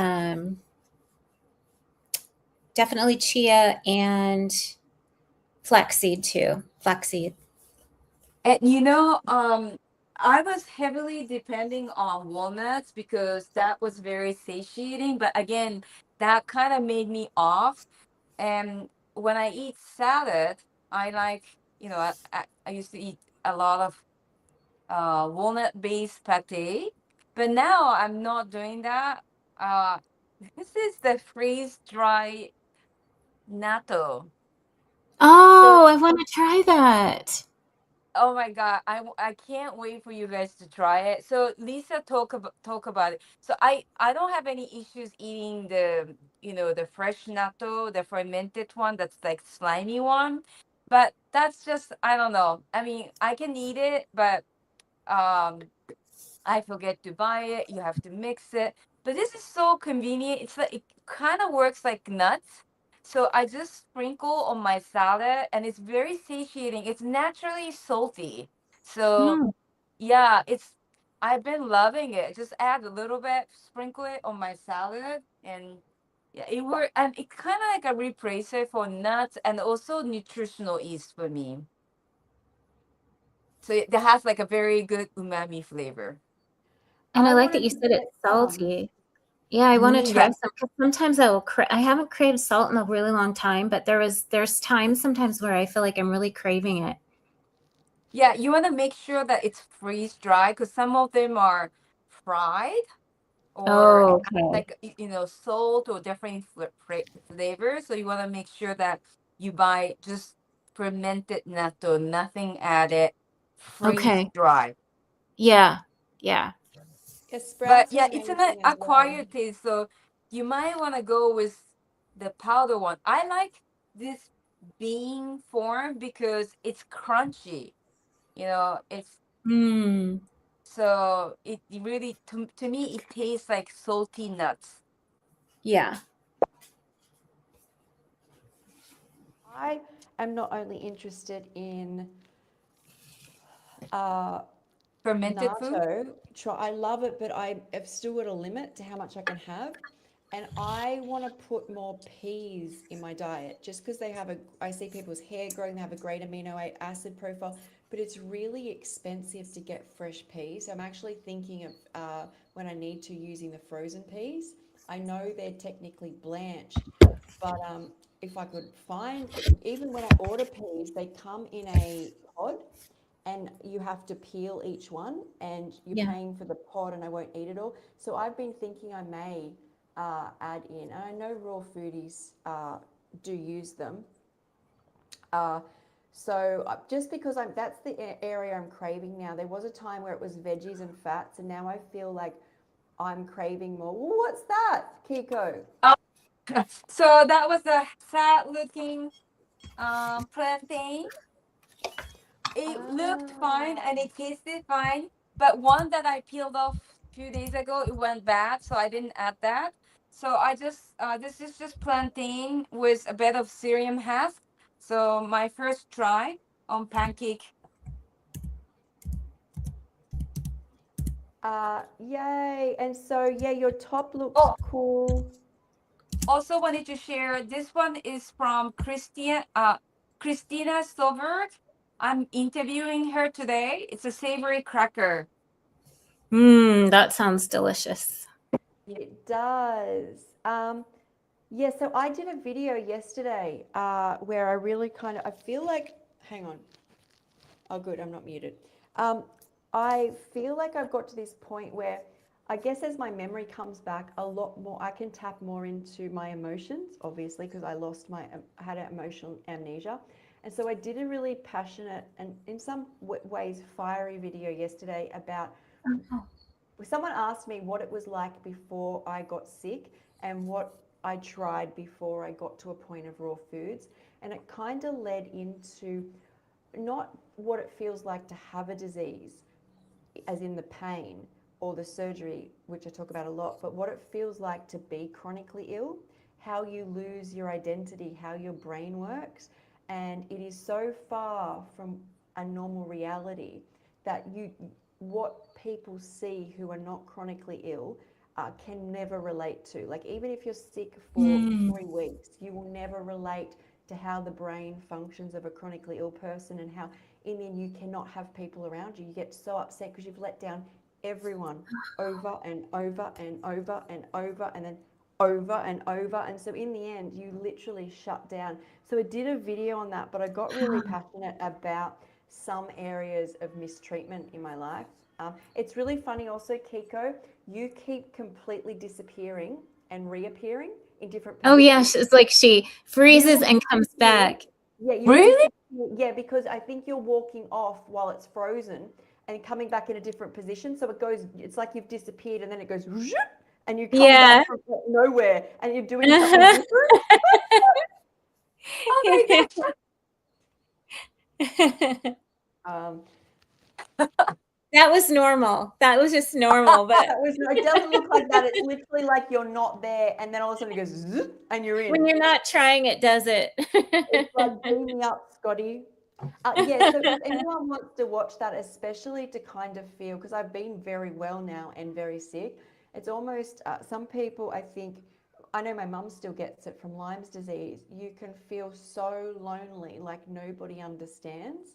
definitely chia and flaxseed too. Flaxseed. And I was heavily depending on walnuts because that was very satiating. But again, that kind of made me off. And when I eat salad, I like, I used to eat a lot of walnut-based pate. But now I'm not doing that. Uh, this is the freeze-dry natto. Oh, I want to try that. Oh my God, I can't wait for you guys to try it. So Lisa, talk about it. So I don't have any issues eating the the fresh natto, the fermented one that's like slimy one. But that's just, I don't know. I mean, I can eat it, but I forget to buy it. You have to mix it. But this is so convenient. It's like it kind of works like nuts. So I just sprinkle on my salad and it's very satiating. It's naturally salty. So Mm. yeah, I've been loving it. Just add a little bit, sprinkle it on my salad, and yeah, it worked. And it kind of like a replacer for nuts and also nutritional yeast for me. So it has like a very good umami flavor. And I like wanted that you to said get it's some. salty. Yeah, I want to try Yeah. some, 'cause sometimes I haven't craved salt in a really long time, but there's times sometimes where I feel like I'm really craving it. Yeah, you want to make sure that it's freeze dry because some of them are fried or Oh, okay. like salt or different flavors. So you want to make sure that you buy just fermented natto, nothing added, freeze Okay. dry. Yeah. Yeah. Because But sprouts are yeah, it's an amazing as well. acquired taste, so you might want to go with the powder one. I like this bean form because it's crunchy. It's Mm. so it really to me it tastes like salty nuts. Yeah. I am not only interested in Fermented food. natto. I love it, but I've still got a limit to how much I can have. And I want to put more peas in my diet just because I see people's hair growing, they have a great amino acid profile, but it's really expensive to get fresh peas. So I'm actually thinking of when I need to using the frozen peas. I know they're technically blanched, but if I could find, even when I order peas, they come in a pod and you have to peel each one and you're Yeah. paying for the pod and I won't eat it all. So I've been thinking I may add in, and I know raw foodies do use them. Just because that's the area I'm craving now. There was a time where it was veggies and fats, and now I feel like I'm craving more. Ooh, what's that, Kiko? So that was a sad looking plantain. It looked fine and it tasted fine, but one that I peeled off a few days ago, it went bad, so I didn't add that. So I just this is just plantain with a bit of cerium husk. So my first try on pancake. Yay! And so yeah, your top looks Oh, cool. also wanted to share this one is from Christina Silvert. I'm interviewing her today. It's a savory cracker. That sounds delicious. It does. Yeah, so I did a video yesterday where I really I feel like, hang on. Oh, good, I'm not muted. I feel like I've got to this point where I guess as my memory comes back a lot more, I can tap more into my emotions, obviously, because I had an emotional amnesia. And so I did a really passionate and in some ways fiery video yesterday about someone asked me what it was like before I got sick and what I tried before I got to a point of raw foods. And it kind of led into not what it feels like to have a disease, as in the pain or the surgery, which I talk about a lot, but what it feels like to be chronically ill, how you lose your identity, how your brain works. And it is so far from a normal reality that what people see who are not chronically ill can never relate to. Like, even if you're sick for 3 weeks, you will never relate to how the brain functions of a chronically ill person and how in the end you cannot have people around you. You get so upset because you've let down everyone over and over and over and over and then over and over. And so in the end, you literally shut down. So I did a video on that, but I got really passionate about some areas of mistreatment in my life. It's really funny also, Kiko, you keep completely disappearing and reappearing in different positions. Oh yeah, it's like she freezes and comes back. Yeah, you Really? Yeah, because I think you're walking off while it's frozen and coming back in a different position. So it's like you've disappeared and then it goes, and you come back from nowhere and you're doing something different. Oh my God. That was normal. That was just normal. But It doesn't look like that. It's literally like you're not there, and then all of a sudden it goes zzz, and you're in. when you're not trying, it does it. It's like, beam me up, Scotty. Yeah, so if anyone wants to watch that, especially to kind of feel, because I've been very well now and very sick, it's almost, some people, I think, I know my mum still gets it from Lyme's disease. You can feel so lonely, like nobody understands.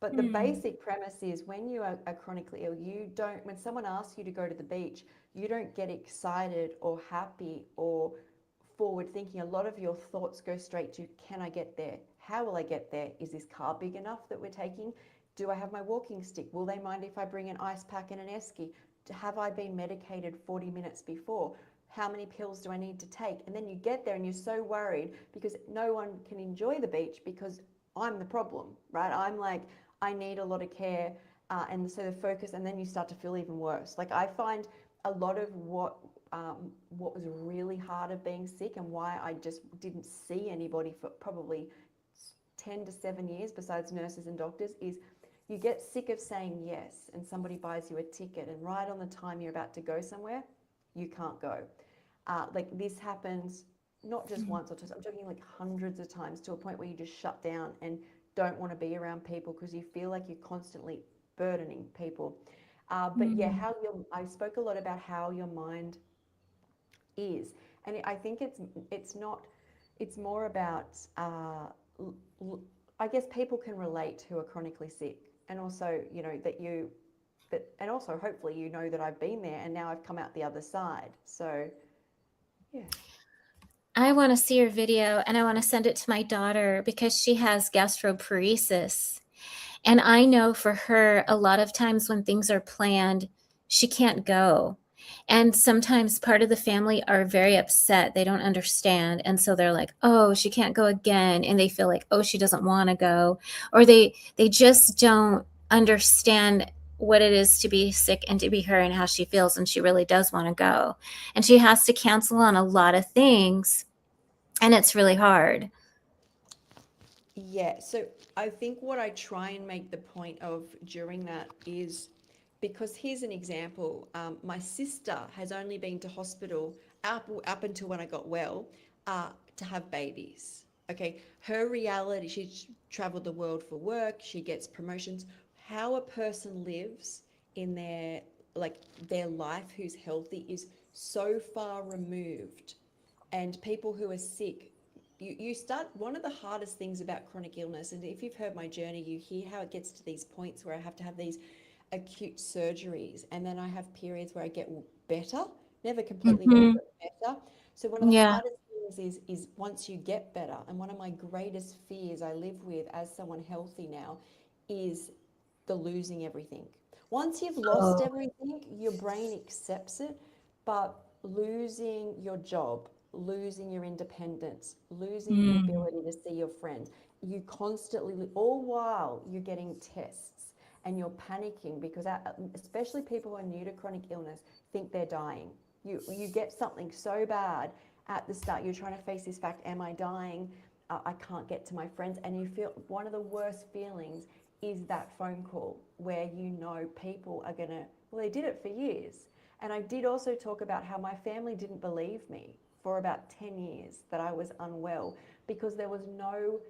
But the basic premise is when you are chronically ill, you don't, when someone asks you to go to the beach, you don't get excited or happy or forward thinking. A lot of your thoughts go straight to, can I get there? How will I get there? Is this car big enough that we're taking? Do I have my walking stick? Will they mind if I bring an ice pack and an esky? Have I been medicated 40 minutes before? How many pills do I need to take? And then you get there and you're so worried because no one can enjoy the beach because I'm the problem, right? I'm like, I need a lot of care. And so the focus, and then you start to feel even worse. Like I find a lot of what was really hard of being sick and why I just didn't see anybody for probably 10 to 7 years besides nurses and doctors is you get sick of saying yes and somebody buys you a ticket and right on the time you're about to go somewhere, you can't go. Like this happens not just once or twice, I'm talking like hundreds of times to a point where you just shut down and don't want to be around people because you feel like you're constantly burdening people. But yeah, I spoke a lot about how your mind is, and I think it's more about I guess people can relate who are chronically sick, and also and also hopefully you know that I've been there and now I've come out the other side. So yeah. I want to see your video and I want to send it to my daughter because she has gastroparesis. And I know for her, a lot of times when things are planned, she can't go. And sometimes part of the family are very upset. They don't understand. And so they're like, oh, she can't go again. And they feel like, oh, she doesn't want to go. Or they just don't understand what it is to be sick and to be her and how she feels. And she really does want to go. And she has to cancel on a lot of things. And it's really hard. Yeah, so I think what I try and make the point of during that is because here's an example. My sister has only been to hospital up until when I got well to have babies. Okay, her reality, she's traveled the world for work, she gets promotions. How a person lives in their life who's healthy is so far removed. And people who are sick, you start, one of the hardest things about chronic illness, and if you've heard my journey, you hear how it gets to these points where I have to have these acute surgeries, and then I have periods where I get better, never completely well, but better. So one of the hardest things is once you get better, and one of my greatest fears I live with as someone healthy now is the losing everything. Once you've lost everything, your brain accepts it, but losing your job, losing your independence, losing the ability to see your friends, you constantly, all while you're getting tests and you're panicking because especially people who are new to chronic illness think they're dying. You get something so bad at the start, you're trying to face this fact, am I dying? I can't get to my friends. And you feel one of the worst feelings is that phone call where you know people are gonna, well, they did it for years. And I did also talk about how my family didn't believe me for about 10 years that I was unwell because there was no,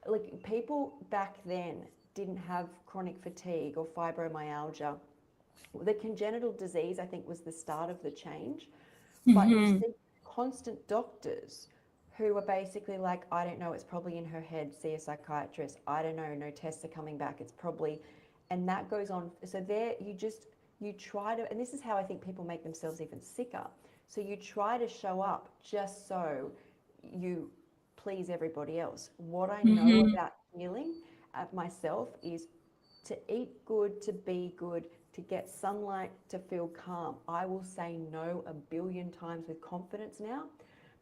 like, people back then didn't have chronic fatigue or fibromyalgia. The congenital disease, I think, was the start of the change. But you see constant doctors who are basically like, I don't know, it's probably in her head, see a psychiatrist. I don't know, no tests are coming back, it's probably, and that goes on. So there, you try to, and this is how I think people make themselves even sicker. So you try to show up just so you please everybody else. What I know about healing myself is to eat good, to be good, to get sunlight, to feel calm. I will say no a billion times with confidence now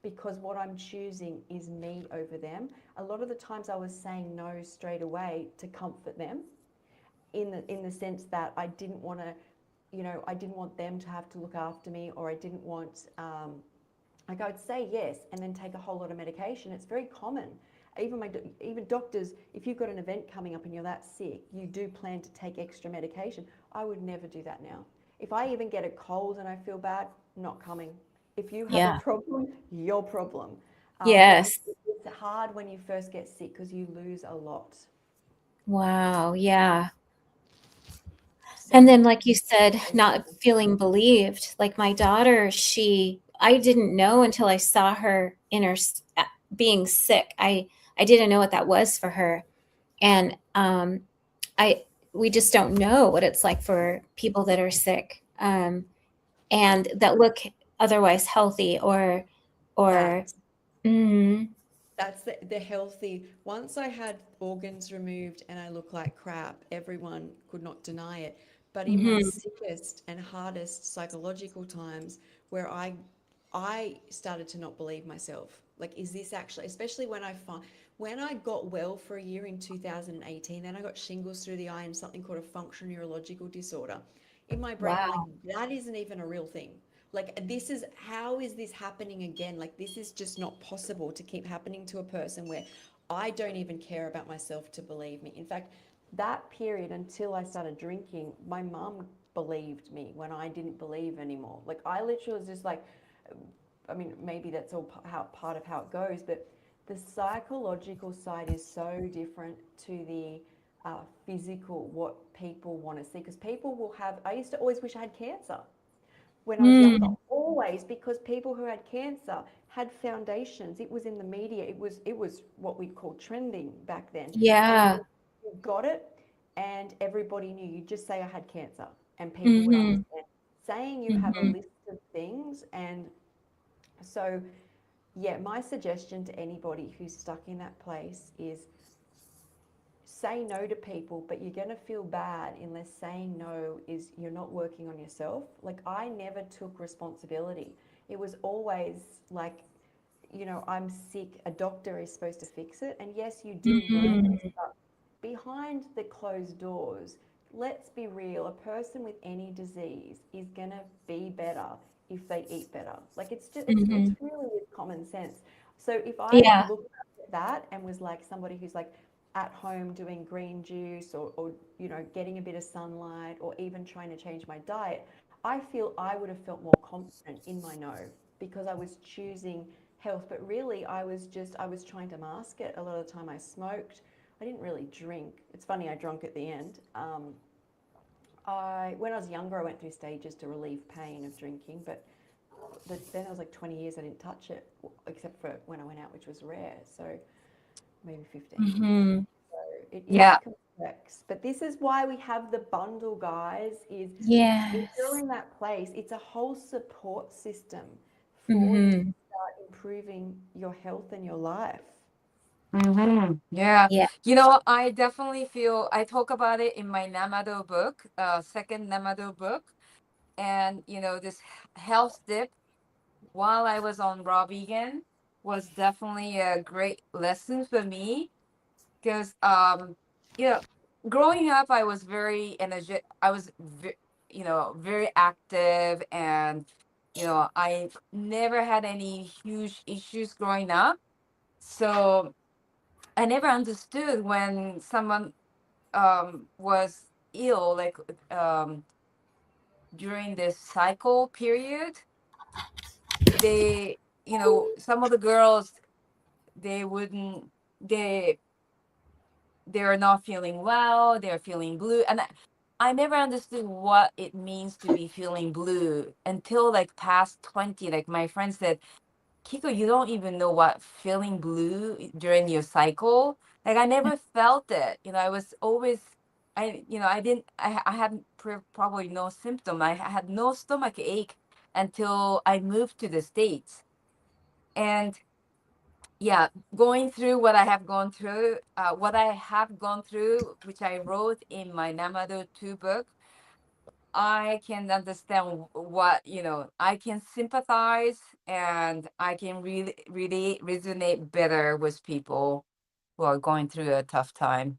because what I'm choosing is me over them. A lot of the times I was saying no straight away to comfort them in the sense that I didn't want to you know, I didn't want them to have to look after me, or I didn't want, like I'd say yes and then take a whole lot of medication. It's very common. Even doctors, if you've got an event coming up and you're that sick, you do plan to take extra medication. I would never do that now. If I even get a cold and I feel bad, not coming. If you have a problem, your problem. Yes. It's hard when you first get sick because you lose a lot. Wow. Yeah. And then, like you said, not feeling believed. Like my daughter, I didn't know until I saw her in her being sick. I didn't know what that was for her, and we just don't know what it's like for people that are sick, and that look otherwise healthy or. That's the healthy. Once I had organs removed and I looked like crap, everyone could not deny it. But in my sickest and hardest psychological times, where I started to not believe myself. Like, is this actually, especially when I got well for a year in 2018, then I got shingles through the eye and something called a functional neurological disorder. In my brain, I'm like, that isn't even a real thing. Like, how is this happening again? Like, this is just not possible to keep happening to a person where I don't even care about myself to believe me. In fact, that period until I started drinking, my mum believed me when I didn't believe anymore. Like, I literally was just like, I mean, maybe that's all part of how it goes, but the psychological side is so different to the physical, what people want to see. Because people will have, I used to always wish I had cancer when I was younger, always, because people who had cancer had foundations. It was in the media. It was what we call trending back then. Yeah. And you got it, and everybody knew. You just say I had cancer, and people would understand. Saying you have a list of things, and so yeah, my suggestion to anybody who's stuck in that place is say no to people, but you're going to feel bad unless saying no is you're not working on yourself. Like, I never took responsibility. It was always like, you know, I'm sick, a doctor is supposed to fix it. And yes, you do learn this, but behind the closed doors, let's be real, a person with any disease is going to be better if they eat better. Like, it's just, it's really common sense. So if I looked at that and was like somebody who's like at home doing green juice or you know, getting a bit of sunlight, or even trying to change my diet, I feel I would have felt more confident in my no, because I was choosing health. But really, I was trying to mask it. A lot of the time I smoked. I didn't really drink. It's funny, I drank at the end. When I was younger, I went through stages to relieve pain of drinking, but then I was like 20 years I didn't touch it, except for when I went out, which was rare. So maybe 15. So it is complex, but this is why we have the bundle, guys. Is if you're in that place, it's a whole support system for you to start improving your health and your life. Yeah. You know, I definitely feel, I talk about it in my Namado book, second Namado book. And, you know, this health dip while I was on raw vegan was definitely a great lesson for me. Because, you know, growing up, I was very energetic. I was, you know, very active. And, you know, I never had any huge issues growing up. So I never understood when someone was ill, like during this cycle period. They, you know, some of the girls, they wouldn't, they're not feeling well, they're feeling blue. And I never understood what it means to be feeling blue until like past 20. Like my friend said, Kiko, you don't even know what feeling blue during your cycle. Like I never felt it. You know, I was always, I had probably no symptom. I had no stomach ache until I moved to the States. And yeah, going through what I have gone through, which I wrote in my Namado 2 book, I can understand what, you know, I can sympathize, and I can really, really resonate better with people who are going through a tough time.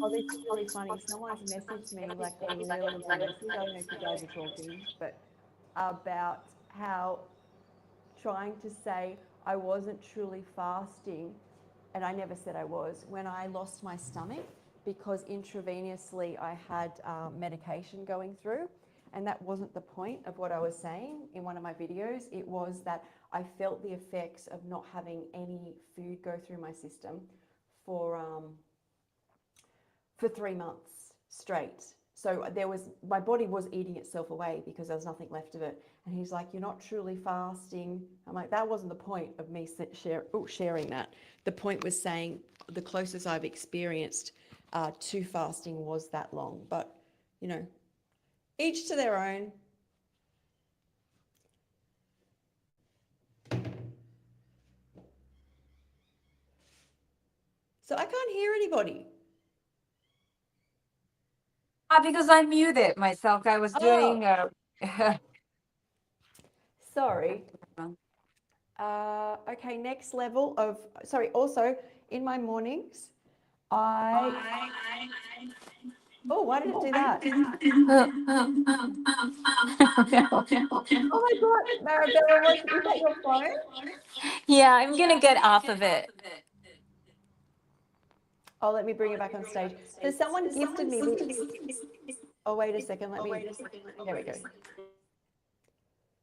Oh, this is really funny. Someone's messaged me like a really long message. I don't know if you guys are talking, but about how trying to say I wasn't truly fasting, and I never said I was, when I lost my stomach because intravenously I had medication going through. And that wasn't the point of what I was saying in one of my videos. It was that I felt the effects of not having any food go through my system for 3 months straight. So my body was eating itself away because there was nothing left of it. And he's like, you're not truly fasting. I'm like, that wasn't the point of me sharing that. The point was saying the closest I've experienced to fasting was that long. But, you know, each to their own. So I can't hear anybody. Because I muted myself. I was doing. Sorry. Okay, next level of, sorry, also in my mornings, oh, why did it do that? Oh my God, Maribel, is that your phone? Yeah, I'm gonna get off of it. Oh, let me bring it back on stage. So someone gifted me this. Oh, wait a second, there we go.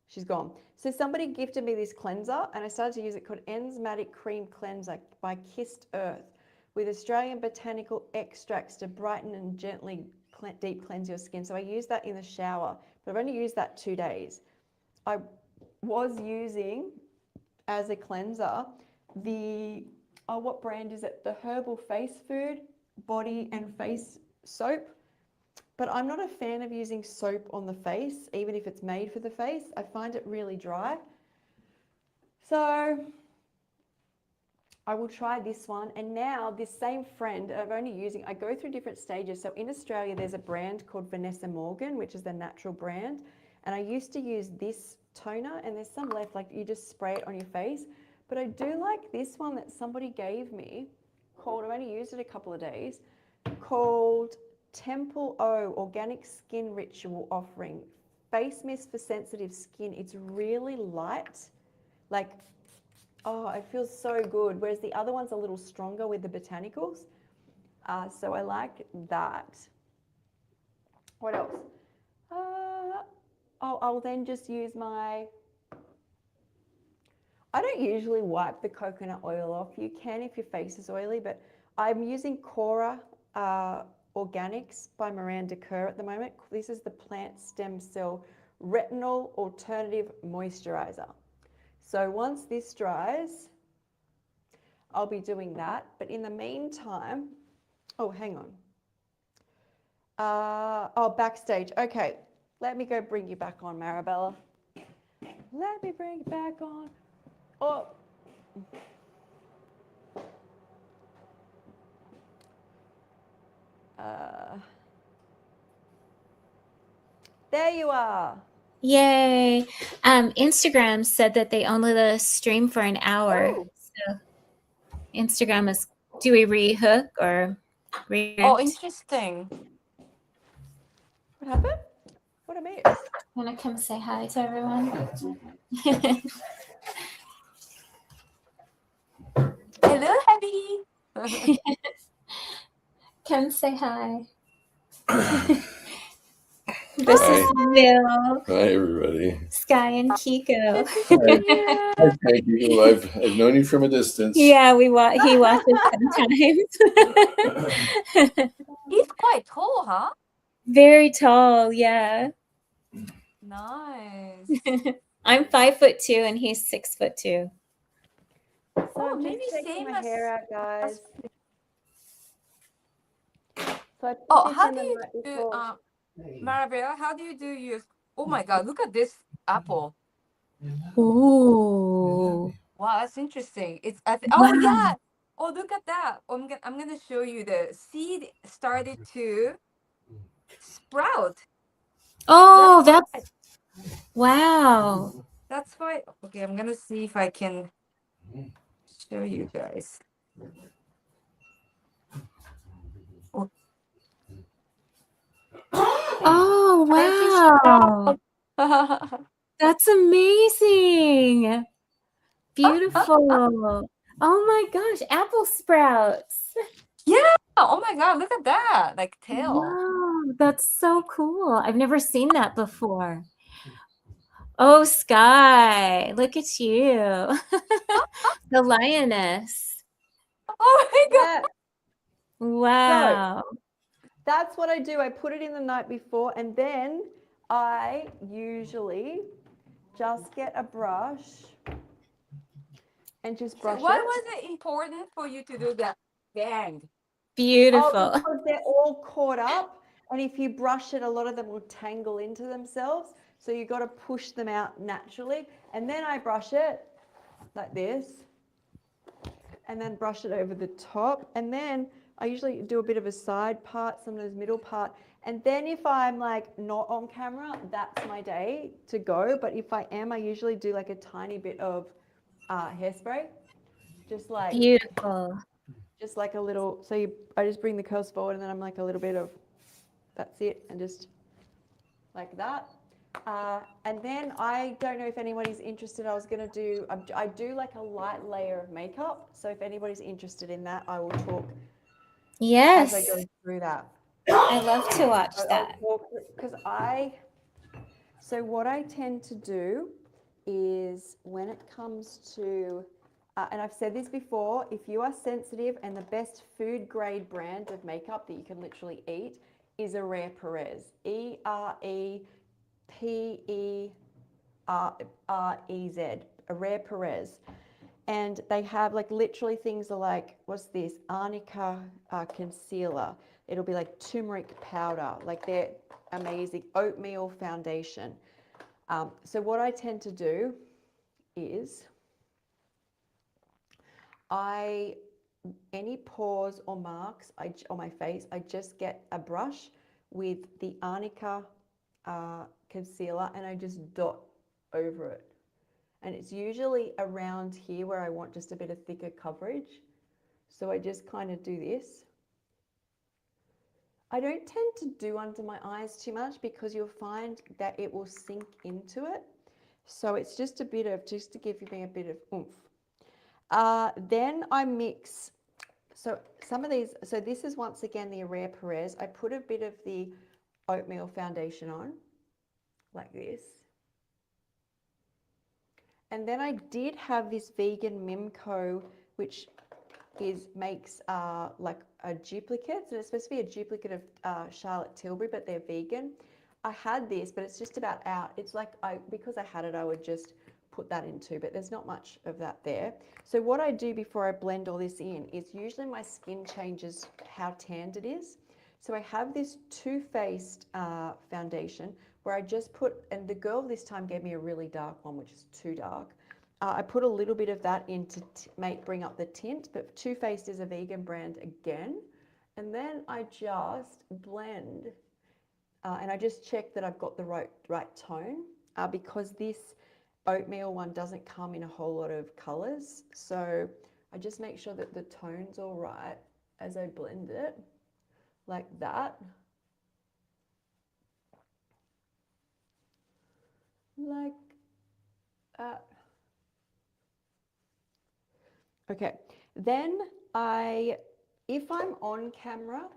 She's gone. So somebody gifted me this cleanser and I started to use it called Enzymatic Cream Cleanser by Kissed Earth with Australian botanical extracts to brighten and gently deep cleanse your skin. So I use that in the shower, but I've only used that 2 days. I was using as a cleanser the, what brand is it? The Herbal Face Food Body and Face Soap. But I'm not a fan of using soap on the face, even if it's made for the face. I find it really dry. So I will try this one. And now this same friend, I go through different stages. So in Australia, there's a brand called Vanessa Morgan, which is the natural brand. And I used to use this toner and there's some left, like you just spray it on your face. But I do like this one that somebody gave me called, I've only used it a couple of days, called Temple O Organic Skin Ritual Offering Face Mist for Sensitive Skin. It's really light, like, oh, it feels so good. Whereas the other one's a little stronger with the botanicals. So I like that. What else? I'll then just use I don't usually wipe the coconut oil off. You can if your face is oily, but I'm using Cora Organics by Miranda Kerr at the moment. This is the plant stem cell retinol alternative moisturizer. So once this dries, I'll be doing that. But in the meantime, oh, hang on. Backstage. Okay, let me go bring you back on, Maribella. Let me bring you back on. Oh. There you are. Yay. Instagram said that they only let us stream for an hour. Oh. So Instagram is, do we rehook or redirect? Oh, interesting. What happened? What a mess. I'm gonna come say hi to everyone. Hello, Abby. Come say hi. This Hi. is Bill, Hi, everybody. Sky, and Kiko. Hi, thank you. I've known you from a distance. Yeah, he watches sometimes. He's quite tall, huh? Very tall, yeah. Nice. I'm 5'2" and he's 6'2". So Oh, I'm maybe just taking same my as- hair out, guys. So I put Oh, this how in do the you night do, before. Maribel, how do you do use? Oh my God, look at this apple. Ooh. Wow, that's interesting. It's Wow. oh yeah. Oh, look at that. I'm gonna show you the seed started to sprout. Oh, that's wow. That's why. Okay, I'm gonna see if I can show you guys. Wow. That's amazing. Beautiful. Oh my gosh, apple sprouts. Yeah. Oh my God, look at that. Like tail. Wow, that's so cool. I've never seen that before. Oh, Sky, look at you. The lioness. Oh my God. Yeah. Wow. That's what I do. I put it in the night before, and then I usually just get a brush and just brush Why it. was it important for you to do that? Bang. Beautiful. Oh, because they're all caught up, and if you brush it, a lot of them will tangle into themselves. So you've got to push them out naturally. And then I brush it like this, and then brush it over the top. And then I usually do a bit of a side part, sometimes middle part. And then if I'm like not on camera, that's my day to go. But if I am, I usually do like a tiny bit of hairspray, just like Beautiful. just like a little. So I just bring the curls forward, and then I'm like a little bit of, that's it, and just like that. And then I don't know if anybody's interested. I was going to do, I do like a light layer of makeup. So if anybody's interested in that, I will talk Yes. as I go through that. I love to watch that. Because so what I tend to do is when it comes to, and I've said this before, if you are sensitive, and the best food grade brand of makeup that you can literally eat is a Rare Perez, EREPEREZ, a Rare Perez. And they have like literally things are like, what's this? Arnica concealer. It'll be like turmeric powder. Like they're amazing. Oatmeal foundation. So what I tend to do is any pores or marks on my face, I just get a brush with the Arnica concealer and I just dot over it. And it's usually around here where I want just a bit of thicker coverage. So I just kind of do this. I don't tend to do under my eyes too much because you'll find that it will sink into it. So it's just a bit of, just to give me a bit of oomph. Then I mix, so some of these, so this is once again the Rare Perez. I put a bit of the oatmeal foundation on, like this. And then I did have this vegan Mimco, which makes like a duplicate. So it's supposed to be a duplicate of Charlotte Tilbury, but they're vegan. I had this, but it's just about out. It's like, because I had it, I would just put that into, but there's not much of that there. So what I do before I blend all this in is usually my skin changes how tanned it is. So I have this Too Faced foundation where I just put, and the girl this time gave me a really dark one, which is too dark. I put a little bit of that in to bring up the tint, but Too Faced is a vegan brand again. And then I just blend, and I just check that I've got the right tone, because this oatmeal one doesn't come in a whole lot of colors. So I just make sure that the tone's all right as I blend it, like that. Like that. Okay, then if I'm on camera,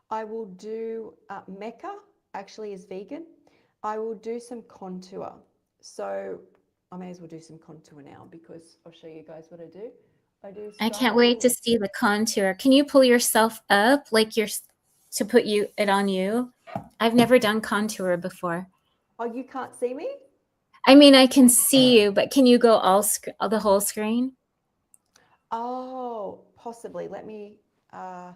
I will do, Mecca actually is vegan. I will do some contour. So I may as well do some contour now because I'll show you guys what I do. I can't wait to see the contour. Can you pull yourself up like to put it on you? I've never done contour before. Oh, you can't see me? I mean, I can see you, but can you go the whole screen? Oh, possibly. Let me, I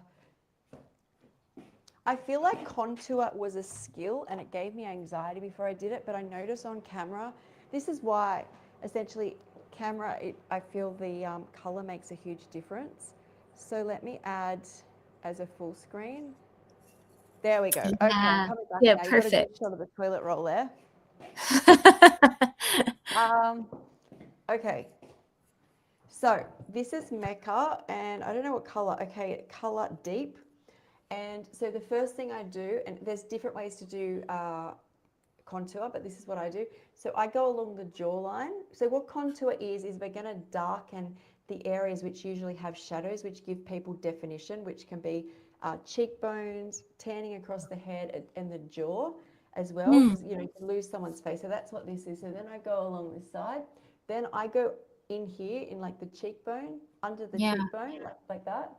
feel like contour was a skill and it gave me anxiety before I did it, but I noticed on camera, this is why essentially camera, I feel the color makes a huge difference. So let me add as a full screen. There we go. Yeah. Okay, I'm coming back Yeah, now. perfect. You got a good shot of the toilet roll there. Okay. So this is Mecca and I don't know what color. Okay, color deep. And so the first thing I do, and there's different ways to do contour, but this is what I do. So I go along the jawline. So what contour is we're going to darken the areas which usually have shadows, which give people definition, which can be cheekbones, tanning across the head and the jaw as well, because you know, you can lose someone's face. So that's what this is. So then I go along this side. Then I go in here in like the cheekbone, under the cheekbone, like that.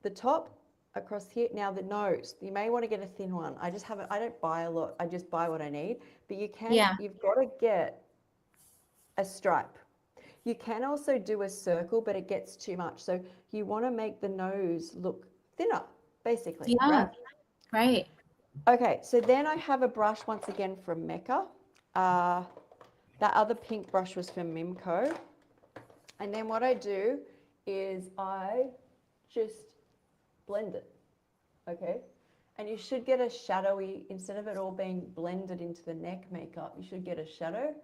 The top across here. Now the nose, you may want to get a thin one. I don't buy a lot. I just buy what I need, but you've got to get a stripe. You can also do a circle, but it gets too much. So you want to make the nose look thinner, basically. Yeah. Right. Okay, so then I have a brush once again from Mecca. That other pink brush was from Mimco. And then what I do is I just blend it, okay? And you should get a shadowy, instead of it all being blended into the neck makeup, you should get a shadow,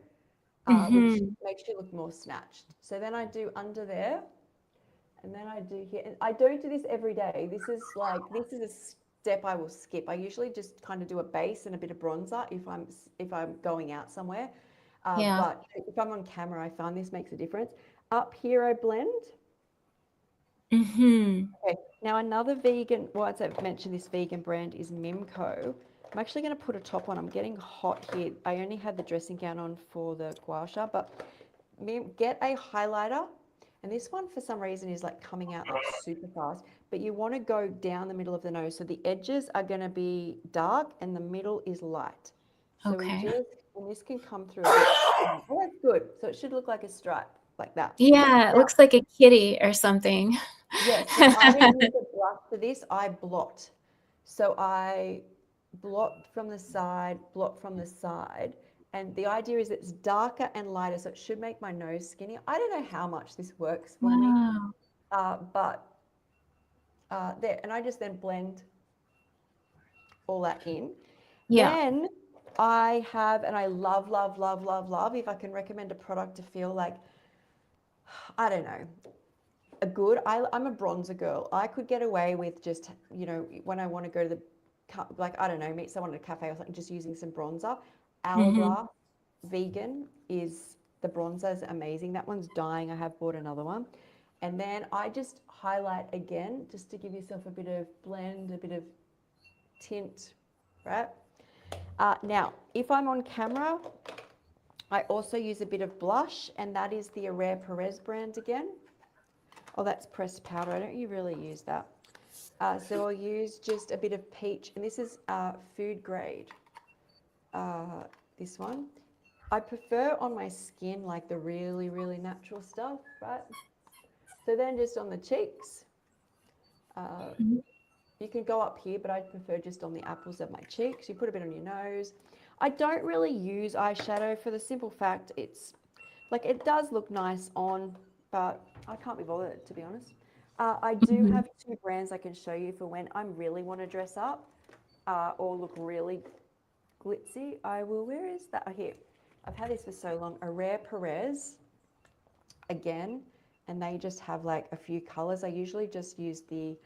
which makes you look more snatched. So then I do under there, and then I do here. And I don't do this every day. This is a step I will skip. I usually just kind of do a base and a bit of bronzer if I'm going out somewhere. But if I'm on camera, I find this makes a difference. Up here, I blend. Okay, now another vegan, once I've mentioned this vegan brand is Mimco. I'm actually going to put a top on. I'm getting hot here. I only had the dressing gown on for the gua sha, but get a highlighter. And this one, for some reason, is like coming out like super fast. But you want to go down the middle of the nose. So the edges are going to be dark and the middle is light. So and this can come through. Oh, that's good. So it should look like a stripe, like that. Yeah, it looks like a kitty or something. Yes, I don't use a brush for this. I blot. So I blot from the side, blot from the side. And the idea is it's darker and lighter, so it should make my nose skinnier. I don't know how much this works for me, but there. And I just then blend all that in. Yeah. Then I have, and I love, love, love, love, love, if I can recommend a product to feel like, I don't know, I'm a bronzer girl. I could get away with just, you know, when I want to go to the, like, I don't know, meet someone at a cafe or something, just using some bronzer. Hourglass Vegan is, the bronzer is amazing. That one's dying. I have bought another one. And then I just highlight again, just to give yourself a bit of blend, a bit of tint, right? Now, if I'm on camera, I also use a bit of blush, and that is the Herrera Perez brand again. Oh, that's pressed powder. I don't really use that. So I'll use just a bit of peach, and this is food grade, this one. I prefer on my skin like the really, really natural stuff, right? So then just on the cheeks, you can go up here, but I prefer just on the apples of my cheeks. You put a bit on your nose. I don't really use eyeshadow for the simple fact it's, like, it does look nice on, but I can't be bothered, to be honest. I do have two brands I can show you for when I really want to dress up or look really glitzy. I will, where is that? Oh, here. I've had this for so long. Herrera Perez, again, and they just have like a few colors. I usually just use the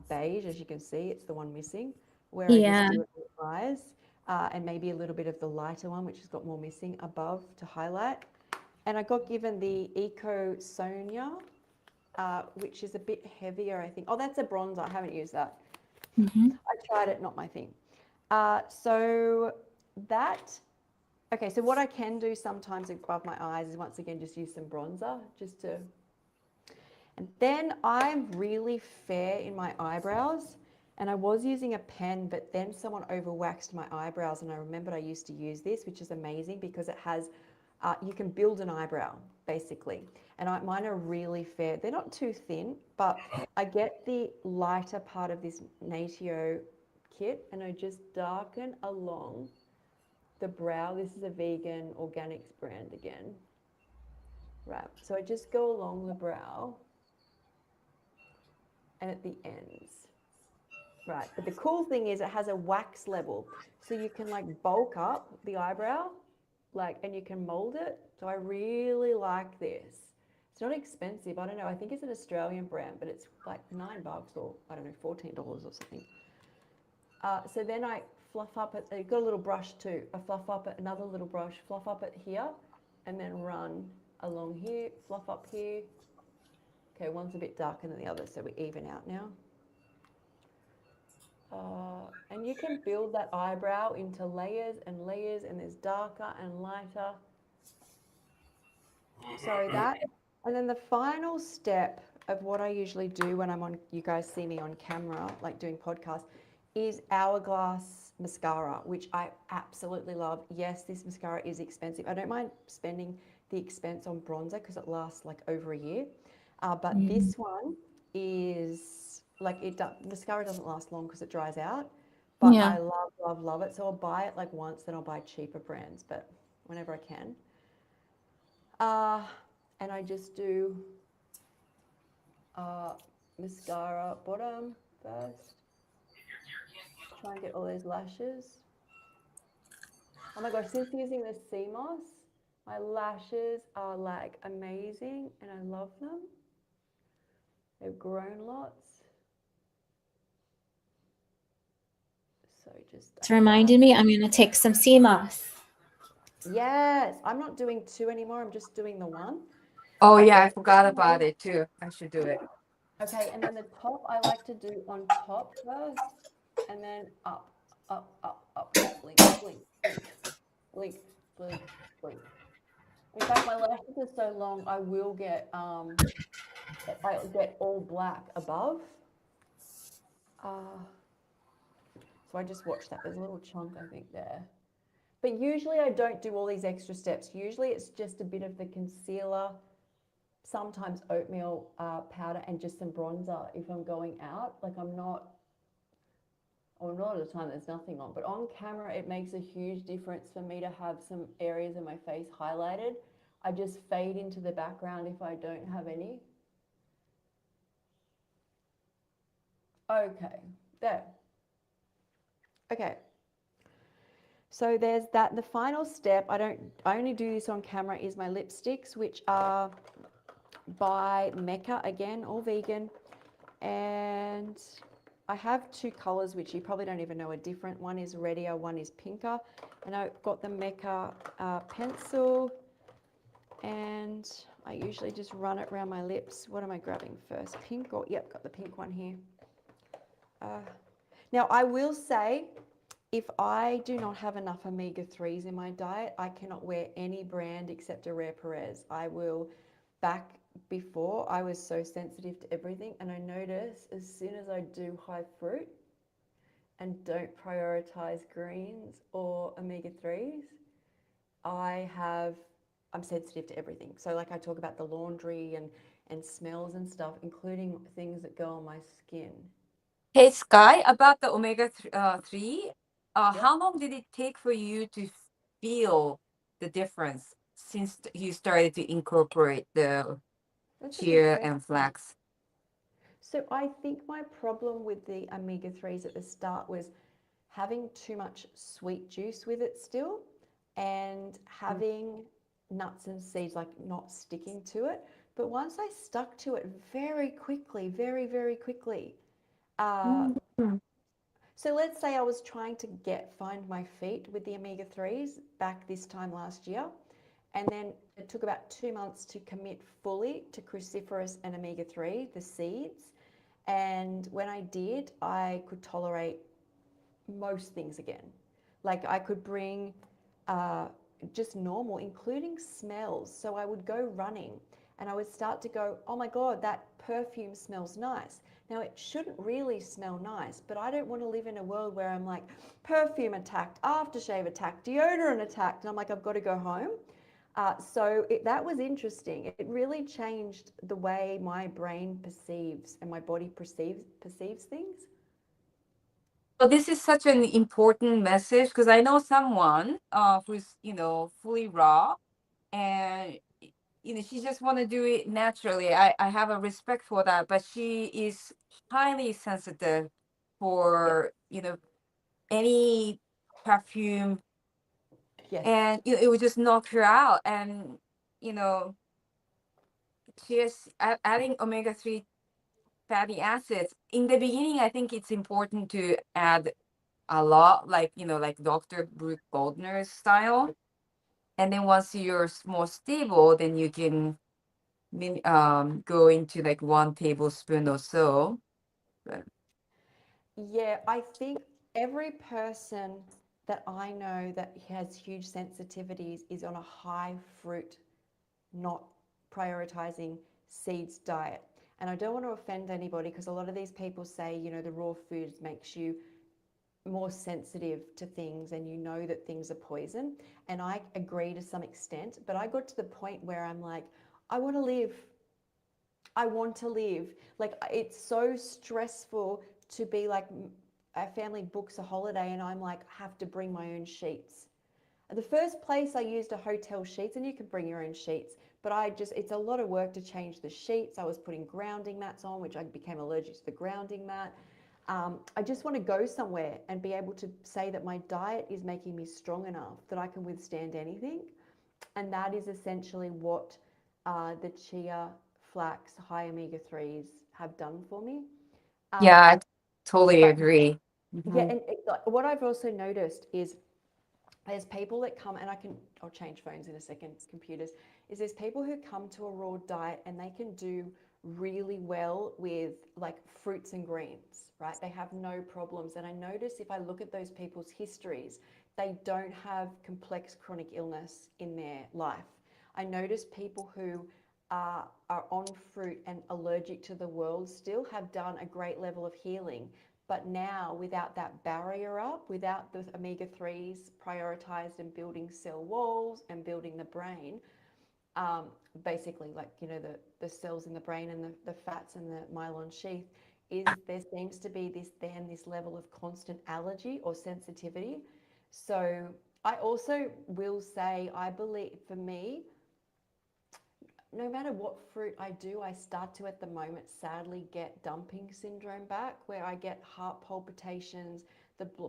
beige, as you can see, it's the one missing, where I just do it with eyes, and maybe a little bit of the lighter one, which has got more missing above to highlight. And I got given the Eco Sonia, which is a bit heavier, I think. Oh, that's a bronzer. I haven't used that. I tried it, not my thing. So that, okay, so what I can do sometimes above my eyes is once again just use some bronzer, just to, and then I'm really fair in my eyebrows, and I was using a pen, but then someone overwaxed my eyebrows, and I remembered I used to use this, which is amazing because it has, you can build an eyebrow, basically. And mine are really fair. They're not too thin, but I get the lighter part of this Natio kit, and I just darken along the brow. This is a vegan organics brand again. Right, so I just go along the brow and at the ends. Right, but the cool thing is it has a wax level, so you can like bulk up the eyebrow, like, and you can mold it. So I really like this. It's not expensive. I don't know. I think it's an Australian brand, but it's like $9 or I don't know, $14 or something. So then I fluff up it. You've got a little brush too. I fluff up it, another little brush, fluff up it here, and then run along here, fluff up here. Okay, one's a bit darker than the other, so we even out now. And you can build that eyebrow into layers and layers, and there's darker and lighter. Sorry, that. And then the final step of what I usually do when I'm on, you guys see me on camera, like doing podcasts, is Hourglass mascara, which I absolutely love. Yes, this mascara is expensive. I don't mind spending the expense on bronzer because it lasts like over a year. But this one is like mascara doesn't last long because it dries out. But Yeah. I love, love, love it. So I'll buy it like once, then I'll buy cheaper brands, but whenever I can. And I just do mascara bottom first. Try and get all those lashes. Oh my gosh, since using the CMOS, my lashes are like amazing and I love them. They've grown lots. So just It's reminded me I'm going to take some CMOS. Yes, I'm not doing 2 anymore. I'm just doing the 1. Oh yeah, I forgot about it too. I should do it. Okay, and then the top I like to do on top first, and then up, up, up, up, blink, blink, blink, blink, blink, blink. In fact, my lashes are so long, I will get all black above. So I just watched that. There's a little chunk, I think, there. But usually I don't do all these extra steps. Usually it's just a bit of the concealer, sometimes oatmeal powder, and just some bronzer if I'm going out. Like a lot of the time there's nothing on, but on camera it makes a huge difference for me to have some areas of my face highlighted. I just fade into the background if I don't have any. Okay, there. Okay. So there's that. The final step, I only do this on camera, is my lipsticks, which are by Mecca, again, all vegan. And I have 2 colors, which you probably don't even know are different. One is reddier, one is pinker. And I've got the Mecca pencil, and I usually just run it around my lips. What am I grabbing first? Pink or, yep, got the pink one here. Now I will say, if I do not have enough omega-3s in my diet, I cannot wear any brand except a Rare Perez. Back before, I was so sensitive to everything, and I notice as soon as I do high fruit and don't prioritize greens or omega-3s, I'm sensitive to everything. So like I talk about the laundry and smells and stuff, including things that go on my skin. Hey Sky, about the omega-3, how long did it take for you to feel the difference since you started to incorporate the chia and flax? So I think my problem with the omega-3s at the start was having too much sweet juice with it still, and having nuts and seeds like not sticking to it. But once I stuck to it very quickly, very, very quickly. So let's say I was trying to find my feet with the omega-3s back this time last year, and then it took about 2 months to commit fully to cruciferous and omega-3, the seeds. And when I did, I could tolerate most things again. Like I could bring just normal, including smells. So I would go running and I would start to go, oh my God, that perfume smells nice. Now it shouldn't really smell nice, but I don't want to live in a world where I'm like, perfume attacked, aftershave attacked, deodorant attacked, and I'm like, I've got to go home. That was interesting. It really changed the way my brain perceives and my body perceives things. Well, this is such an important message, because I know someone who's, fully raw, and she just want to do it naturally. I have a respect for that, but she is highly sensitive for any perfume. Yes. And it would just knock her out. And she is adding omega-3 fatty acids. In the beginning, I think it's important to add a lot, like, like Dr. Brooke Goldner's style. And then once you're more stable, then you can go into like 1 tablespoon or so. But Yeah, I think every person that I know that has huge sensitivities is on a high fruit, not prioritizing seeds diet. And I don't want to offend anybody because a lot of these people say, the raw foods makes you more sensitive to things and you know that things are poison. And I agree to some extent, but I got to the point where I'm like, I want to live. I want to live. Like, it's so stressful to be like, a family books a holiday and I'm like, have to bring my own sheets. The first place I used a hotel sheets, and you can bring your own sheets, but it's a lot of work to change the sheets. I was putting grounding mats on, which I became allergic to the grounding mat. I just want to go somewhere and be able to say that my diet is making me strong enough that I can withstand anything. And that is essentially what the chia, flax, high omega-3s have done for me. yeah, I totally agree. Yeah, and what I've also noticed is there's people that come, and I'll change phones in a second, computers, is there's people who come to a raw diet and they can do really well with like fruits and greens, right? They have no problems. And I notice if I look at those people's histories, they don't have complex chronic illness in their life. I notice people who are on fruit and allergic to the world still have done a great level of healing. But now, without that barrier up, without the omega-3s prioritized and building cell walls and building the brain, basically like, the cells in the brain and the fats and the myelin sheath, there seems to be this level of constant allergy or sensitivity. So I also will say, I believe for me, no matter what fruit I do, I start to at the moment sadly get dumping syndrome back, where I get heart palpitations,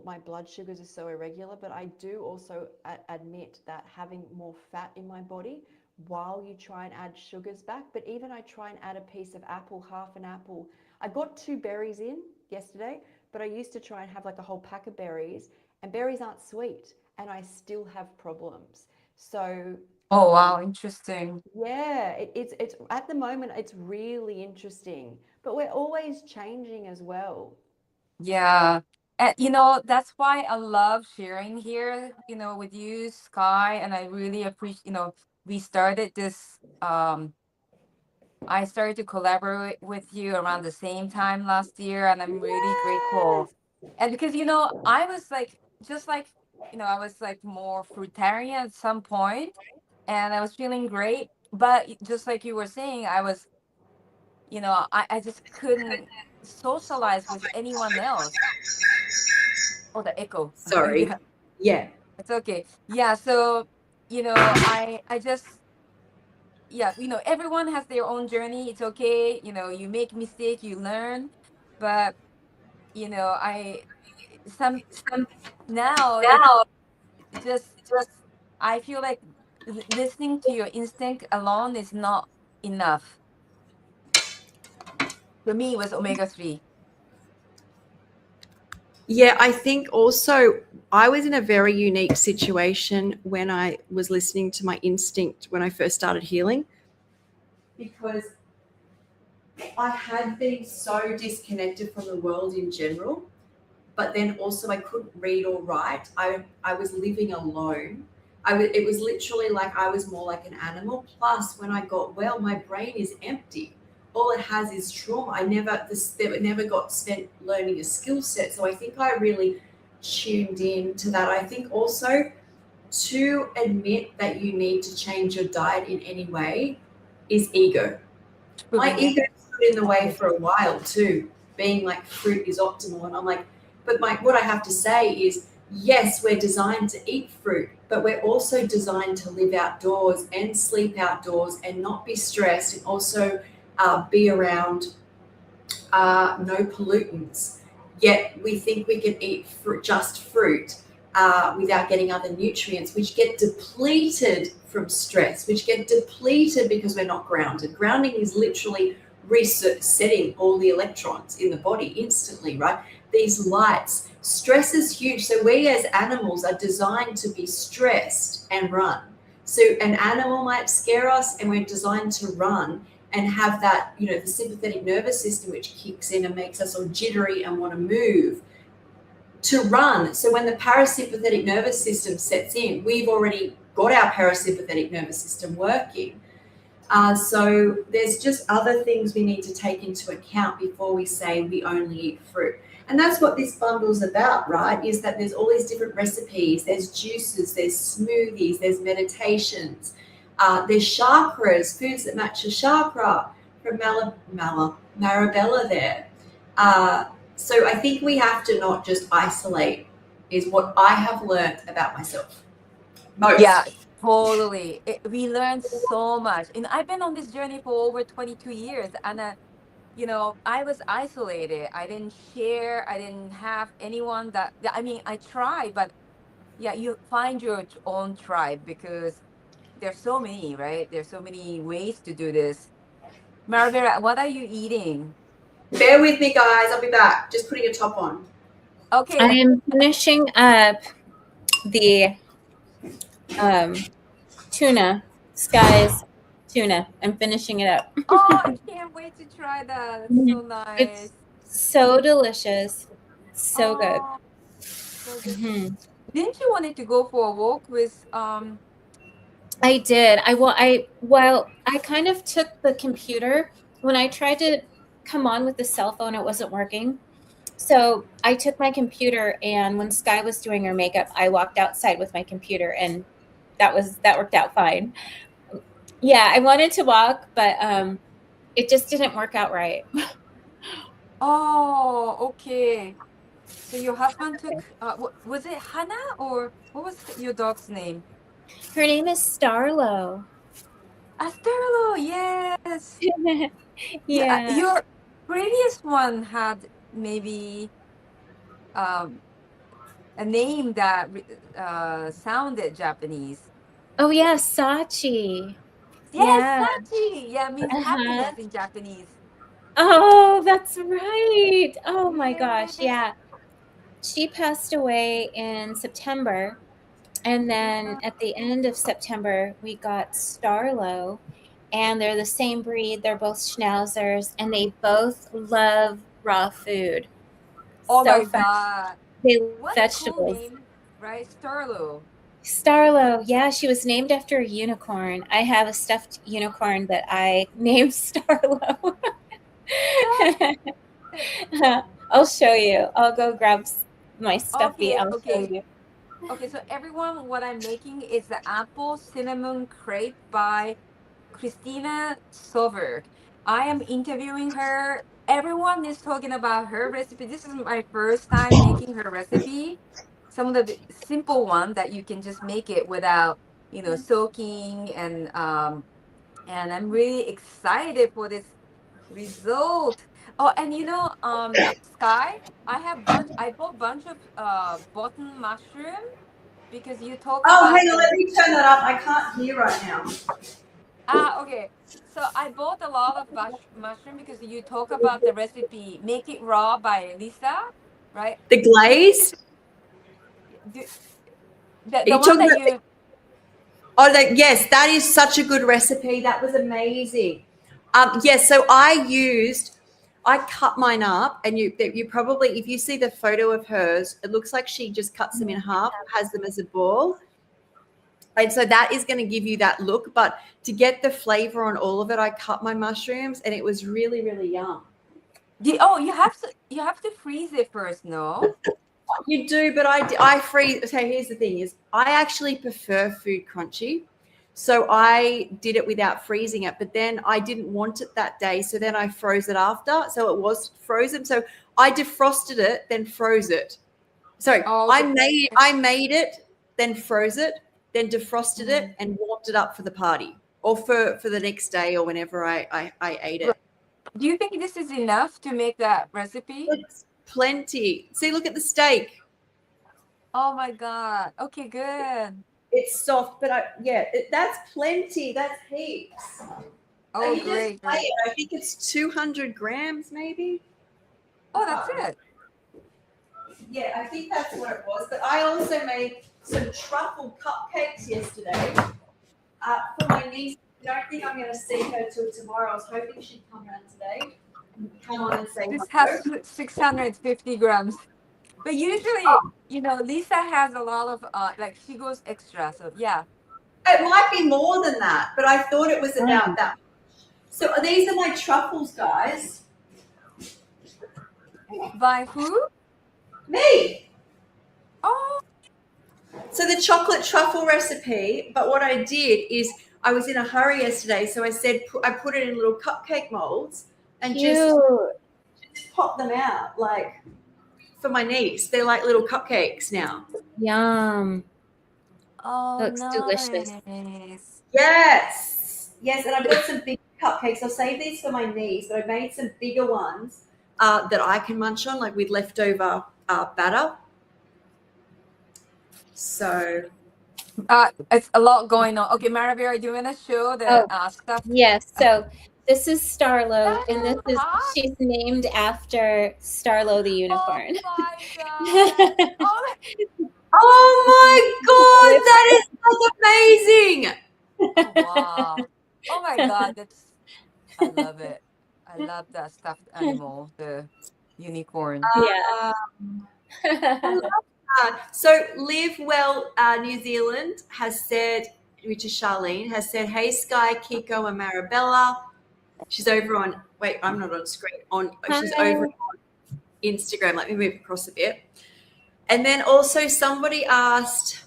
my blood sugars are so irregular. But I do also admit that having more fat in my body while you try and add sugars back, but even I try and add a piece of apple, half an apple. I got 2 berries in yesterday, but I used to try and have like a whole pack of berries, and berries aren't sweet and I still have problems. So Oh, wow, interesting. yeah, it's at the moment it's really interesting, but we're always changing as well. Yeah. And that's why I love sharing here, with you, Sky, and I really appreciate, we started this I started to collaborate with you around the same time last year, and I'm really grateful. And because, I was like, just like, I was like more fruitarian at some point, and I was feeling great. But just like you were saying, I was, I just couldn't socialize with anyone else. Oh, the echo. Sorry. Yeah, Yeah. it's okay. Yeah, so, I just, yeah, everyone has their own journey. It's okay. You make mistake, you learn. But, I some now it's just I feel like listening to your instinct alone is not enough. For me, it was omega-3. Yeah, I think also I was in a very unique situation when I was listening to my instinct when I first started healing, because I had been so disconnected from the world in general, but then also I couldn't read or write. I was living alone. It was literally like I was more like an animal. Plus, when I got well, my brain is empty. All it has is trauma. I never got spent learning a skill set. So I think I really tuned in to that. I think also to admit that you need to change your diet in any way is ego. My ego stood in the way for a while too, being like fruit is optimal. And I'm like, but what I have to say is, yes, we're designed to eat fruit, but we're also designed to live outdoors and sleep outdoors and not be stressed, and also be around no pollutants. Yet we think we can eat just fruit without getting other nutrients, which get depleted from stress, which get depleted because we're not grounded. Grounding is literally resetting all the electrons in the body instantly, right? these lights. Stress is huge. So we as animals are designed to be stressed and run. So an animal might scare us and we're designed to run and have that, the sympathetic nervous system, which kicks in and makes us all jittery and want to move, to run. So when the parasympathetic nervous system sets in, we've already got our parasympathetic nervous system working. So there's just other things we need to take into account before we say we only eat fruit. And that's what this bundle's about, right? Is that there's all these different recipes, there's juices, there's smoothies, there's meditations, there's chakras, foods that match your chakra from Marabella there. So I think we have to not just isolate, is what I have learned about myself. Most. Yeah, totally. We learned so much. And I've been on this journey for over 22 years. And, I was isolated. I didn't share. I didn't have anyone I tried, but yeah, you find your own tribe because there's so many, right? There's so many ways to do this. Maribera, what are you eating? Bear with me, guys. I'll be back. Just putting a top on. Okay. I am finishing up the tuna, Sky's tuna. I'm finishing it up. Oh, I can't wait to try that. It's so nice. It's so delicious. So good. So good. Mhm. Didn't you want to go for a walk with I did. I kind of took the computer when I tried to come on with the cell phone, it wasn't working. So I took my computer, and when Sky was doing her makeup, I walked outside with my computer, and that worked out fine. Yeah, I wanted to walk, but it just didn't work out right. Oh, okay. So your husband took was it Hannah or what was your dog's name? Her name is Starlo. Asterlo, yes. Yeah. Your previous one had maybe a name that sounded Japanese. Oh yeah, Sachi. Yes, Sachi. Yeah, means Uh-huh. happiness in Japanese. Oh, that's right. Oh my gosh. Yes. Yeah. She passed away in September. And then at the end of September, we got Starlo. And they're the same breed. They're both schnauzers. And they both love raw food. Oh So my fun. God. They What vegetables. a cool name, right? Starlo. Starlo, yeah, she was named after a unicorn. I have a stuffed unicorn that I named Starlo. I'll show you. I'll go grab my stuffy. I'll show you. Okay, so everyone, what I'm making is the apple cinnamon crepe by Christina Soberg. I am interviewing her. Everyone is talking about her recipe. This is my first time making her recipe. Some of the simple one that you can just make it without, soaking, and I'm really excited for this result. Oh, and Sky, I bought bunch of button mushroom because you talk about. Hang on, let me turn that up. I can't hear right now. Okay. So I bought a lot of mushroom because you talk about the recipe Make It Raw by Lisa, right? The glaze? The one that you... Yes, that is such a good recipe. That was amazing. Yes, so I cut mine up, and you probably, if you see the photo of hers, it looks like she just cuts them in half, has them as a ball. And so that is going to give you that look. But to get the flavor on all of it, I cut my mushrooms, and it was really, really yum. You have to freeze it first, no? You do, but I freeze. So here's the thing: is I actually prefer food crunchy, so I did it without freezing it. But then I didn't want it that day, so then I froze it after, so it was frozen. So I defrosted it, then froze it. Sorry, I made it, then froze it, then defrosted it, and warmed it up for the party or for the next day or whenever I ate it. Do you think this is enough to make that recipe? It's plenty. See, look at the steak. Oh my God. Okay, good. It's soft, but that's plenty. That's heaps. Oh, you great. I think it's 200 grams, maybe. Oh, that's it. Yeah, I think that's what it was. But I also made some truffle cupcakes yesterday for my niece. I don't think I'm going to see her till tomorrow. I was hoping she'd come around today. Come on and say This hello. has 650 grams. But usually, Lisa has a lot of like she goes extra. So yeah. It might be more than that, but I thought it was about that. So these are my truffles, guys. By who? Me. Oh, So the chocolate truffle recipe, but what I did is I was in a hurry yesterday, so I said I put it in little cupcake molds and just pop them out like for my niece. They're like little cupcakes now. Yum. Looks nice. delicious. Yes. Yes, and I've got some big cupcakes. I'll save these for my niece, but I've made some bigger ones that I can munch on, like with leftover batter. So it's a lot going on. Okay, Maravira, do you want to show the stuff? Yes. So this is Starlo, and this is she's named after Starlo the unicorn. Oh my God, that is like amazing. Wow. Oh my God, I love it. I love that stuffed animal, the unicorn. Yeah. So Live Well New Zealand has said, which is Charlene, has said, hey Sky, Kiko and Marabella. She's over on, wait, I'm not on screen. She's over on Instagram. Let me move across a bit. And then also somebody asked,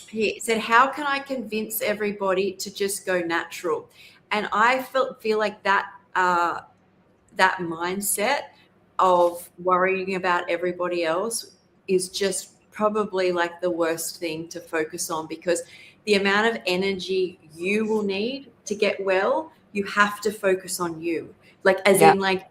he said, how can I convince everybody to just go natural? And I feel like that that mindset of worrying about everybody else is just probably like the worst thing to focus on, because the amount of energy you will need to get well, you have to focus on you. Like as in like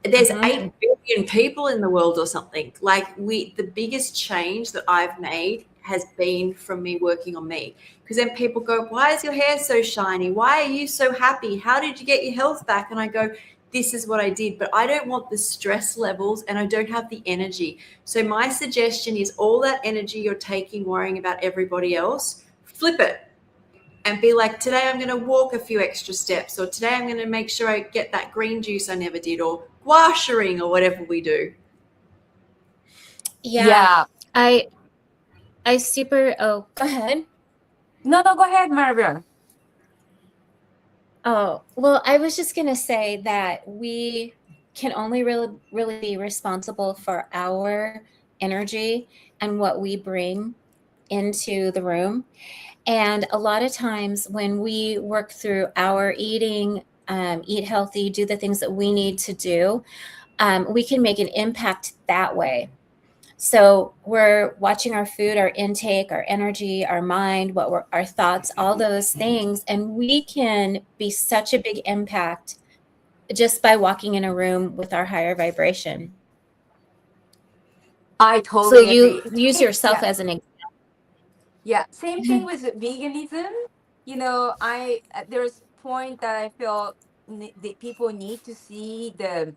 there's 8 billion people in the world or something. Like the biggest change that I've made has been from me working on me. Because then people go, why is your hair so shiny? Why are you so happy? How did you get your health back? And I go, this is what I did, but I don't want the stress levels and I don't have the energy. So my suggestion is all that energy you're taking worrying about everybody else, flip it and be like, today I'm going to walk a few extra steps, or today I'm going to make sure I get that green juice I never did, or gua sharing, or whatever we do. Yeah. I super, go ahead. No, go ahead, Maravilla. Oh, well, I was just going to say that we can only really be responsible for our energy and what we bring into the room. And a lot of times when we work through our eating, eat healthy, do the things that we need to do, we can make an impact that way. So we're watching our food, our intake, our energy, our mind, our thoughts, all those things. And we can be such a big impact just by walking in a room with our higher vibration. I totally agree. So you use yourself as an example. Yeah, same thing with veganism. There's a point that I feel the people need to see the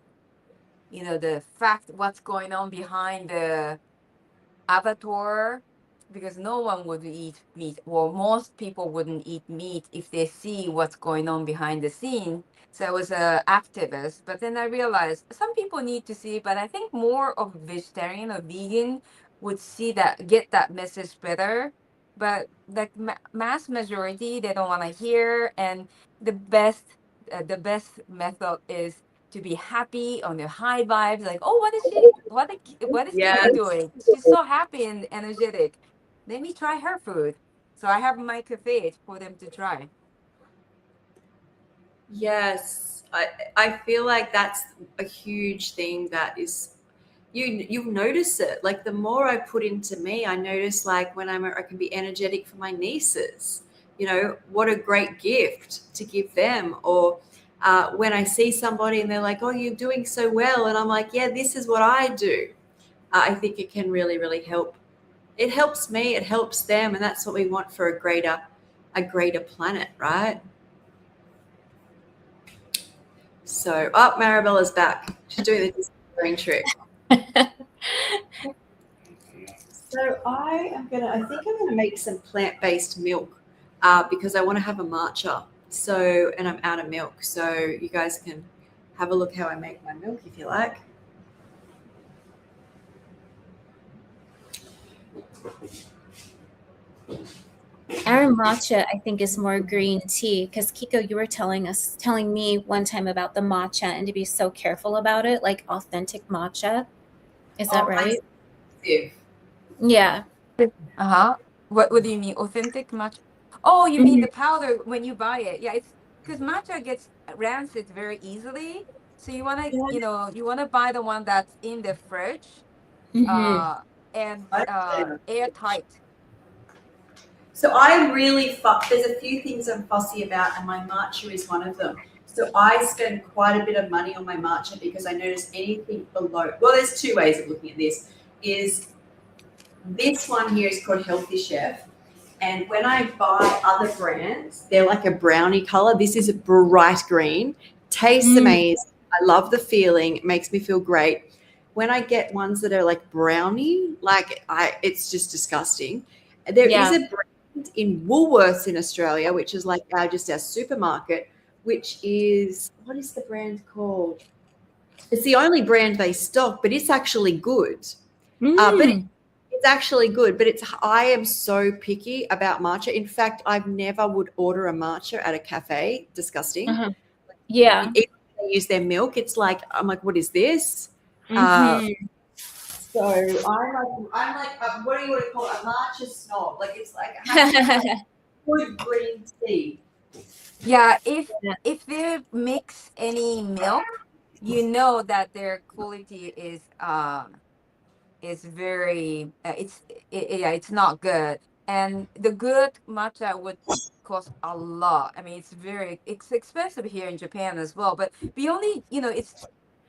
fact what's going on behind the avatar, because no one would eat meat, or most people wouldn't eat meat if they see what's going on behind the scene. So I was an activist, but then I realized some people need to see, but I think more of vegetarian or vegan would get that message better. But like mass majority, they don't want to hear. And the best method is to be happy on the high vibes. Like, oh, what is Kiko doing? She's so happy and energetic. Let me try her food. So I have my cafe for them to try. Yes, I feel like that's a huge thing that is, you'll notice it. Like the more I put into me, I notice like when I can be energetic for my nieces, what a great gift to give them. Or when I see somebody and they're like, oh, you're doing so well. And I'm like, yeah, this is what I do. I think it can really, really help. It helps me, it helps them. And that's what we want for a greater planet, right? So, Marabella's back. She's doing the green trick. So I think I'm gonna make some plant-based milk because I want to have a matcha. So, and I'm out of milk. So you guys can have a look how I make my milk if you like. Our matcha, I think, is more green tea because Kiko, you were telling me one time about the matcha and to be so careful about it, like authentic matcha. Is that right? Yeah. What do you mean? Authentic matcha? Oh, you mean the powder when you buy it? Yeah, it's because matcha gets rancid very easily. So you wanna, you wanna buy the one that's in the fridge, and airtight. So I really there's a few things I'm fussy about, and my matcha is one of them. So I spend quite a bit of money on my matcha because I notice anything below. Well, there's two ways of looking at this. Is this one here is called Healthy Chef, and when I buy other brands, they're like a brownie color. This is a bright green. Tastes amazing. I love the feeling. It makes me feel great. When I get ones that are like brownie, it's just disgusting. There is a brand in Woolworths in Australia, which is like our supermarket, which is, what is the brand called? It's the only brand they stock, but it's actually good. It's actually good, but I am so picky about matcha. In fact, I've never would order a matcha at a cafe. Disgusting. Yeah. Even if they use their milk, it's like, I'm like, what is this? So I'm like, what do you want to call it? A matcha snob. Like, it's like good green tea. Yeah, if they mix any milk, you know that their quality is very it's not good. And the good matcha would cost a lot. I mean, it's expensive here in Japan as well. But we only,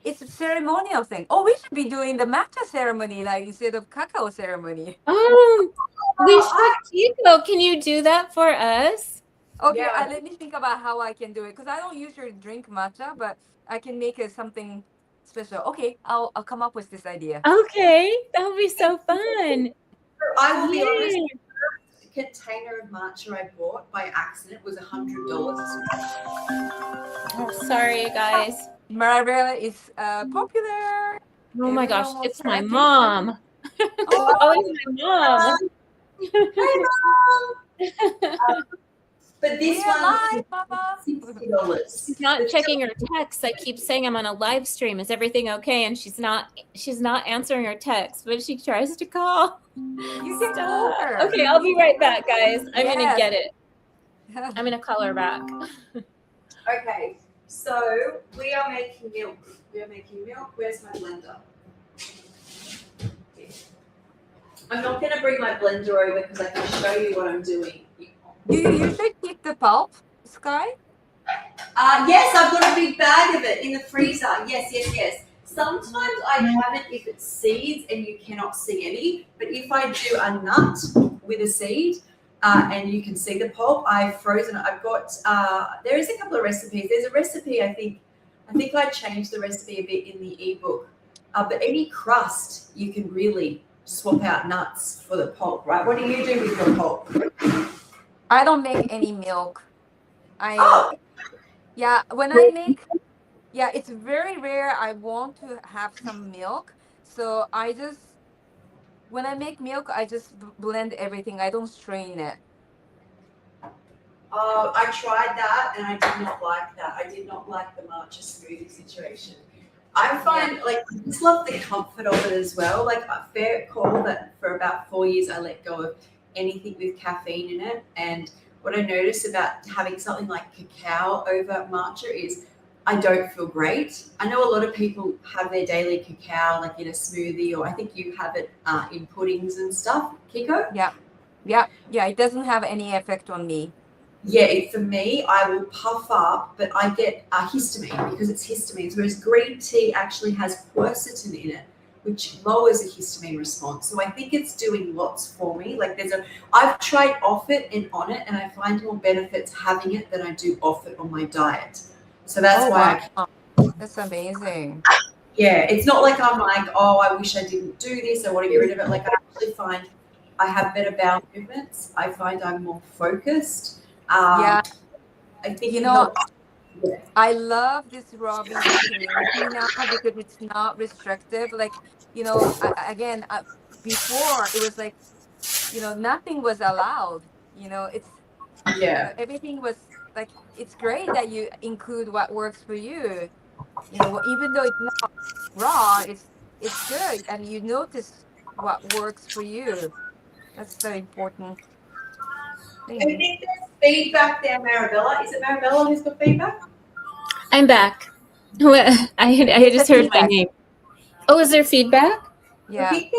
it's a ceremonial thing. Oh, we should be doing the matcha ceremony like instead of cacao ceremony. Oh, we should. Kiko, can you do that for us? Okay, let me think about how I can do it because I don't usually drink matcha, but I can make it something special. Okay, I'll come up with this idea. Okay, that would be so fun. I will be honest. The container of matcha I bought by accident was $100. Oh, sorry, guys. Marabella is popular. Oh my gosh, it's my mom. Oh, it's my mom. Hi, Mom. But this one is $60. She's not checking her texts. I keep saying I'm on a live stream. Is everything okay? And she's not answering her texts, but she tries to call. You can call her. Okay, I'll be right back, guys. I'm gonna get it. I'm gonna call her back. Okay, so we are making milk. Where's my blender? I'm not going to bring my blender over because I can show you what I'm doing. Do you usually keep the pulp, Sky? Yes, I've got a big bag of it in the freezer. Yes. Sometimes I have it if it's seeds and you cannot see any. But if I do a nut with a seed and you can see the pulp, I've frozen it. I've got, there is a couple of recipes. There's a recipe, I think I changed the recipe a bit in the ebook. But any crust, you can really swap out nuts for the pulp, right? What do you do with your pulp? I don't make any milk. When I make, it's very rare I want to have some milk. So when I make milk, I just blend everything. I don't strain it. I tried that and I did not like that. I did not like the matcha smoothie situation. I find I just love the comfort of it as well. Like a fair call that for about 4 years I let go of anything with caffeine in it. And what I notice about having something like cacao over matcha is I don't feel great. I know a lot of people have their daily cacao like in a smoothie, or I think you have it in puddings and stuff, Kiko. Yeah. It doesn't have any effect on me. Yeah, for me, I will puff up, but I get histamine because it's histamines, whereas green tea actually has quercetin in it, which lowers the histamine response. So I think it's doing lots for me. Like I've tried off it and on it, and I find more benefits having it than I do off it on my diet. So that's why. That's amazing. yeah, it's not like I'm like, oh, I wish I didn't do this. I want to get rid of it. Like I actually find I have better bowel movements. I find I'm more focused. Yeah. I think You it know, helps. Yeah. I love this raw vegan community now because it's not restrictive. Like, you know, again, before it was like, you know, nothing was allowed. You know, Yeah. everything was like, it's great that you include what works for you. You know, even though it's not raw, it's good, and you notice what works for you. That's very important I thing. think there's feedback there, Marabella. Is it Marabella who's got feedback? I'm back. I just heard my name. Oh, is there feedback? I Yeah, think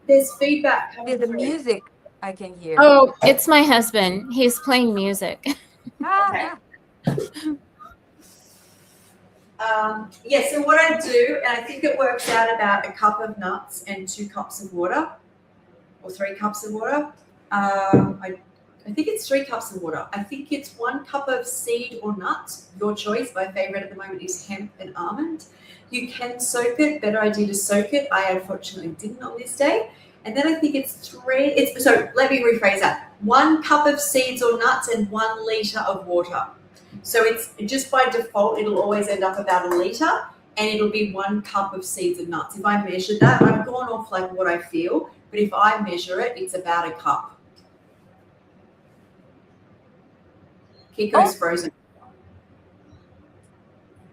there's feedback coming there's the through. music I can hear. Oh, it's my husband. He's playing music. Ah, Yeah, so what I do, and I think it works out about a cup of nuts and 2 cups of water, or 3 cups of water. I think it's 3 cups of water. I think it's 1 cup of seed or nuts, your choice. My favorite at the moment is hemp and almond. You can soak it, better idea to soak it. I unfortunately didn't on this day. And then I think so let me rephrase that. 1 cup of seeds or nuts and 1 litre of water. So it's just by default, it'll always end up about a litre, and it'll be 1 cup of seeds and nuts. If I measured that, I've gone off like what I feel, but if I measure it, it's about a cup. Kiko's frozen.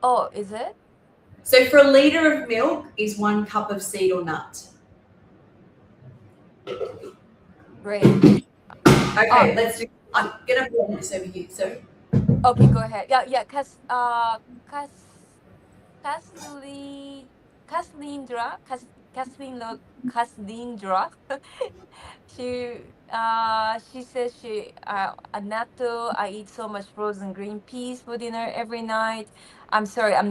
oh, is it? So for a litre of milk is 1 cup of seed or nut. Great. Okay, let's do. I'm gonna blend this over here. So Okay, go ahead. Yeah, Kaslindra, she says natto. I eat so much frozen green peas for dinner every night. I'm sorry, I'm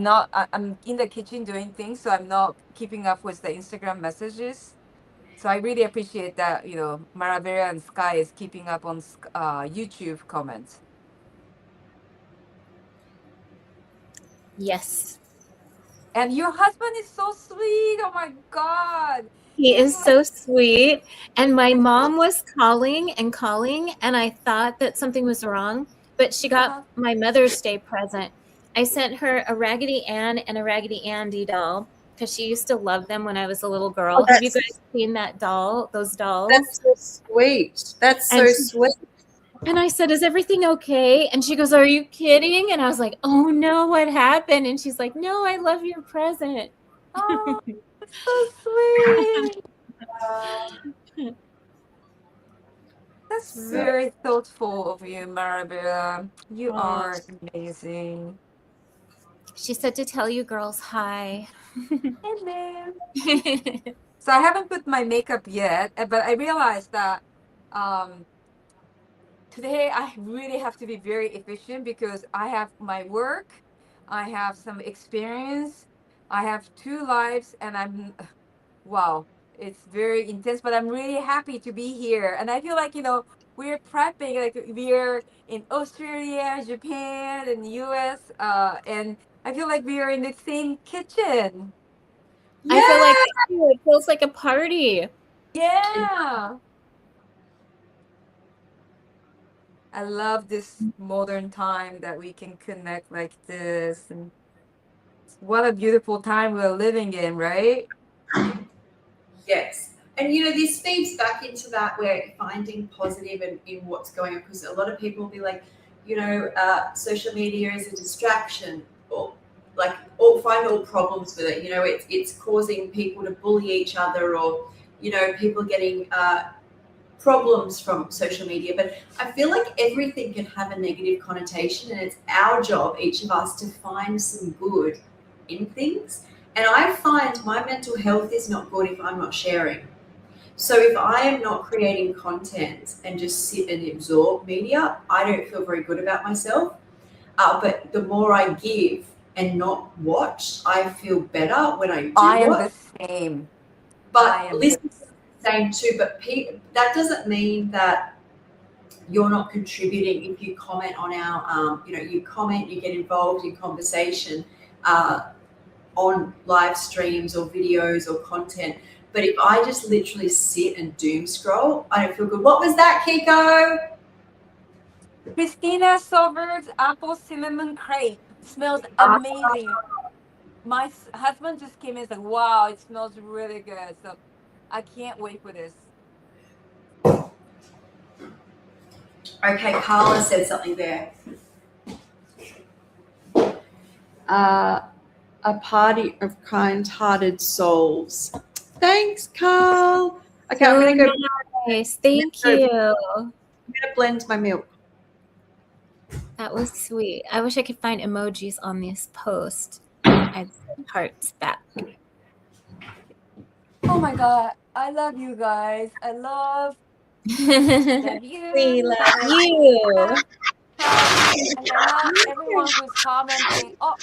in the kitchen doing things, so I'm not keeping up with the Instagram messages. So I really appreciate that, you know, Maravera and Sky is keeping up on YouTube comments. Yes. And your husband is so sweet. Oh my God. He is so sweet. And my mom was calling, and I thought that something was wrong, but she got my Mother's Day present. I sent her a Raggedy Ann and a Raggedy Andy doll because she used to love them when I was a little girl. Have you guys seen those dolls? that's so sweet. That's so sweet. And I said, "Is everything okay?" And she goes, "Are you kidding?" And I was like, "Oh no, what happened?" And she's like, "No, I love your present." Oh, so sweet. That's very thoughtful of you, Marabella. You are amazing. She said to tell you girls hi. Hello. So I haven't put my makeup yet, but I realized that today I really have to be very efficient because I have my work, I have some experience, I have 2 lives, and wow, it's very intense, but I'm really happy to be here. And I feel like, you know, we're prepping, like we're in Australia, Japan, and US, and I feel like we are in the same kitchen. Yeah. I feel like it feels like a party. Yeah. I love this modern time that we can connect like this. And what a beautiful time we're living in, right? Yes. And you know, this feeds back into that we're finding positive in what's going on, because a lot of people will be like, you know, social media is a distraction, or find all problems with it. You know, it's causing people to bully each other, or you know, people getting problems from social media. But I feel like everything can have a negative connotation, and it's our job, each of us, to find some good in things. And I find my mental health is not good if I'm not sharing. So if I am not creating content and just sit and absorb media, I don't feel very good about myself. But the more I give and not watch, I feel better when I do I am watch. the same. But listen, the same too. But that doesn't mean that you're not contributing if you comment on our, you know, you comment, you get involved in conversation on live streams or videos or content. But if I just literally sit and doom scroll, I don't feel good. What was that, Kiko? Christina Silver's apple cinnamon crepe smells amazing. My husband just came in and said, wow, it smells really good. So I can't wait for this. Okay, Carla said something there. A party of kind-hearted souls. Thanks, Carl. Okay, I'm going to go. Nice. Thank you. I'm going to blend my milk. That was sweet. I wish I could find emojis on this post. I'd send hearts back. Oh my God. I love you guys. I love you. We love you. And I love everyone who's commenting. Oh,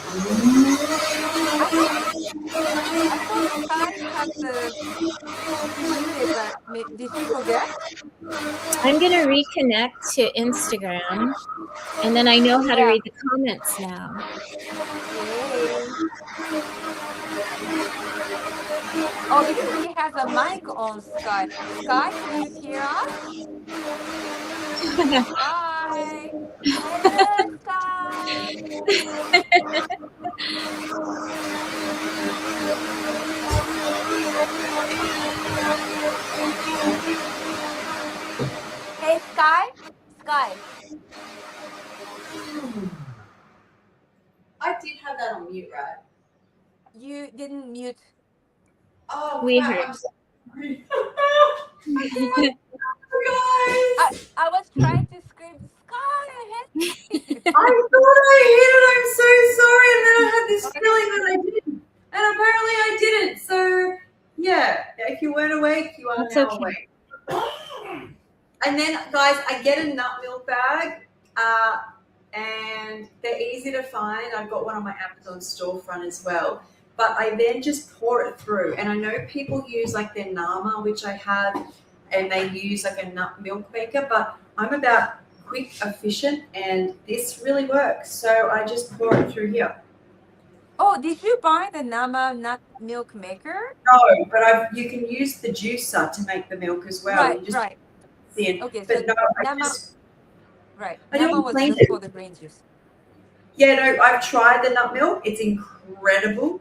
I thought Sky had the tweeted, but did she forget? I'm going to reconnect to Instagram, and then I know how to read the comments now. Yay. Oh, because he has a mic on Sky. Sky, can you hear us? Hi. Hello, Sky. Hey, Sky. Sky. I did have that on mute, right? You didn't mute. Oh, We crap, heard. I'm sorry. I was trying to scream, Sky, I hate you. I thought I hit it. I'm so sorry. And then I had this feeling that I didn't. And apparently I didn't. So, yeah, if you weren't awake, you are That's now okay. awake. And then, guys, I get a nut milk bag. And they're easy to find. I've got one on my Amazon storefront as well. But I then just pour it through. And I know people use like their Nama, which I have, and they use like a nut milk maker. But I'm about quick, efficient, and this really works. So I just pour it through here. Oh, did you buy the Nama nut milk maker? No, but you can use the juicer to make the milk as well. Right, you just right. In. Okay, but so no, Nama, I Nama didn't was clean just it. for the green juice. Yeah, no, I've tried the nut milk. It's incredible.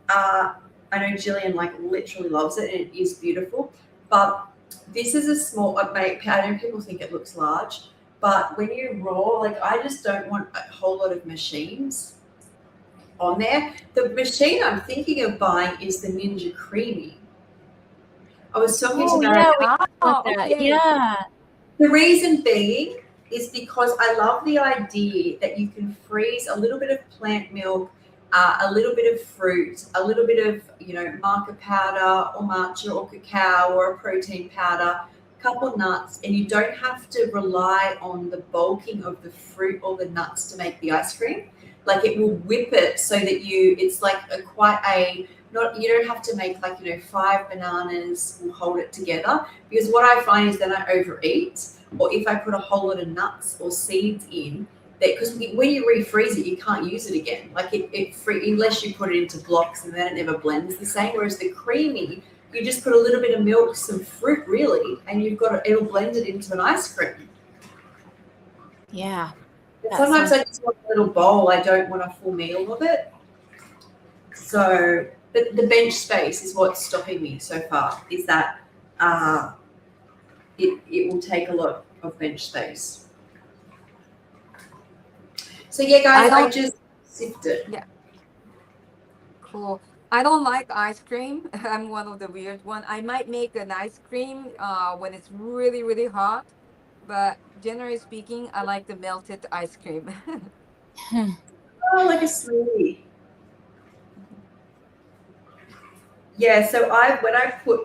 I know Jillian like literally loves it, and it is beautiful. But this is a small make pattern. People think it looks large, but when you raw, like I just don't want a whole lot of machines on there. The machine I'm thinking of buying is the Ninja Creamy. I was talking to Mary. Okay. Yeah. The reason being is because I love the idea that you can freeze a little bit of plant milk, a little bit of fruit, a little bit of, maca powder or matcha or cacao or a protein powder, a couple nuts, and you don't have to rely on the bulking of the fruit or the nuts to make the ice cream. Like it will whip it so that it's like you don't have to make 5 bananas will hold it together, because what I find is then I overeat, or if I put a whole lot of nuts or seeds in, because when you refreeze it, you can't use it again. Like unless you put it into blocks, and then it never blends the same. Whereas the creamy, you just put a little bit of milk, some fruit really, and it'll blend it into an ice cream. Yeah. Sometimes I just want a little bowl. I don't want a full meal of it. So the bench space is what's stopping me so far, is that it will take a lot of bench space. So yeah, guys, I just sifted. Yeah. Cool. I don't like ice cream. I'm one of the weird one. I might make an ice cream when it's really, really hot, but generally speaking, I like the melted ice cream. Oh, like a smoothie. Yeah, so when I put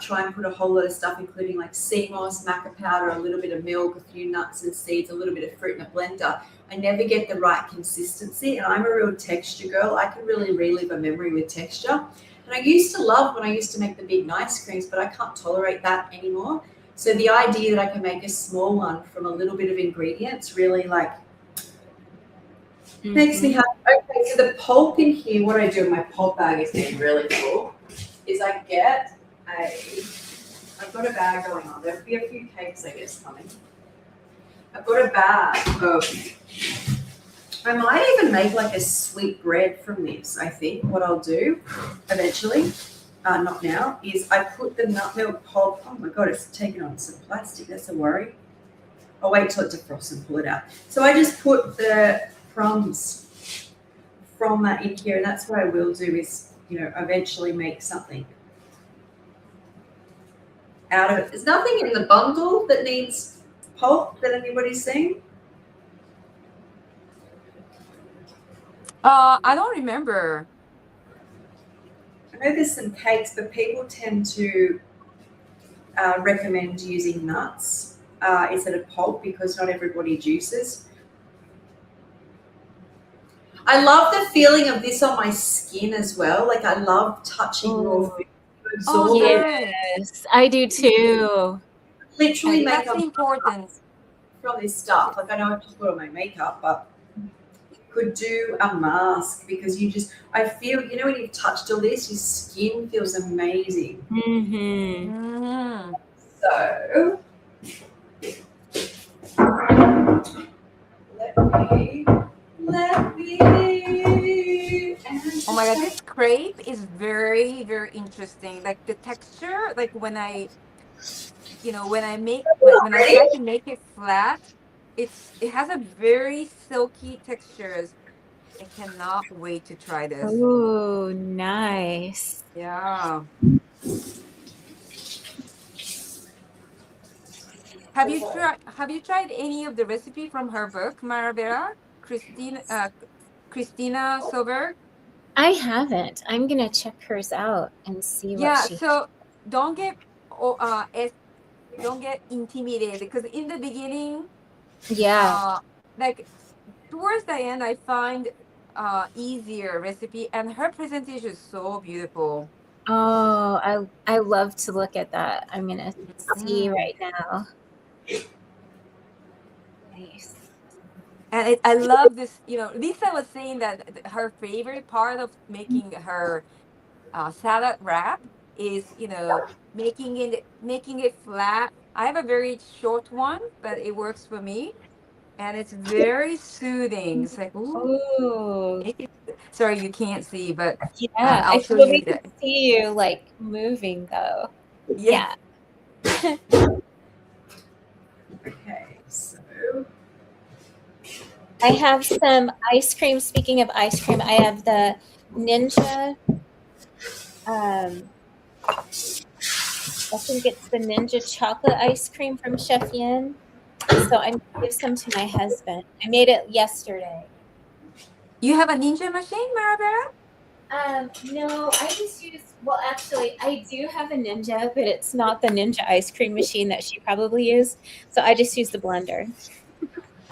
try and put a whole lot of stuff, including like sea moss, maca powder, a little bit of milk, a few nuts and seeds, a little bit of fruit in a blender, I never get the right consistency. And I'm a real texture girl. I can really relive a memory with texture. And I used to love when I used to make the big ice creams, but I can't tolerate that anymore. So the idea that I can make a small one from a little bit of ingredients really Makes me happy. Okay, so the pulp in here, what I do in my pulp bag is getting really cool, is I've got a bag going on. There'll be a few cakes, I guess, coming. I've got a bag of, I might even make like a sweet bread from this, I think. What I'll do eventually, not now, is I put the nut milk pulp, oh my God, it's taken on some plastic, that's a worry. I'll wait till it defrosts and pull it out. So I just put the crumbs from that in here, and that's what I will do is, eventually make something out of it. There's nothing in the bundle that needs pulp that anybody's seen. I don't remember. I know there's some cakes, but people tend to recommend using nuts instead of pulp because not everybody juices. I love the feeling of this on my skin as well. Like I love touching raw food. Oh, yes, I do too. Literally make that's important from this stuff. Like I know I just put on my makeup, but could do a mask because I feel, when you've touched all this, your skin feels amazing. Mm-hmm. So let me. Oh my God, this crepe is very, very interesting. Like the texture, like when I try to make it flat, it has a very silky textures. I cannot wait to try this. Oh, nice. Yeah. Have you tried any of the recipe from her book, Maravera? Christina Soberg? I haven't. I'm gonna check hers out and see what she. So don't get intimidated because in the beginning, like towards the end, I find easier recipe, and her presentation is so beautiful. Oh, I love to look at that. I'm gonna see right now. Nice. And I love this. Lisa was saying that her favorite part of making her salad wrap is making it flat. I have a very short one, but it works for me, and it's very soothing. It's like, ooh. Oh, Sorry, you can't see, but yeah. I'll I show feel you we can see you like moving though. Yeah. Okay, so I have some ice cream. Speaking of ice cream, I have the Ninja. I think it's the Ninja chocolate ice cream from Chef Yin. So I'm gonna give some to my husband. I made it yesterday. You have a Ninja machine, Marabella? No, I just use. Well, actually, I do have a Ninja, but it's not the Ninja ice cream machine that she probably used. So I just use the blender.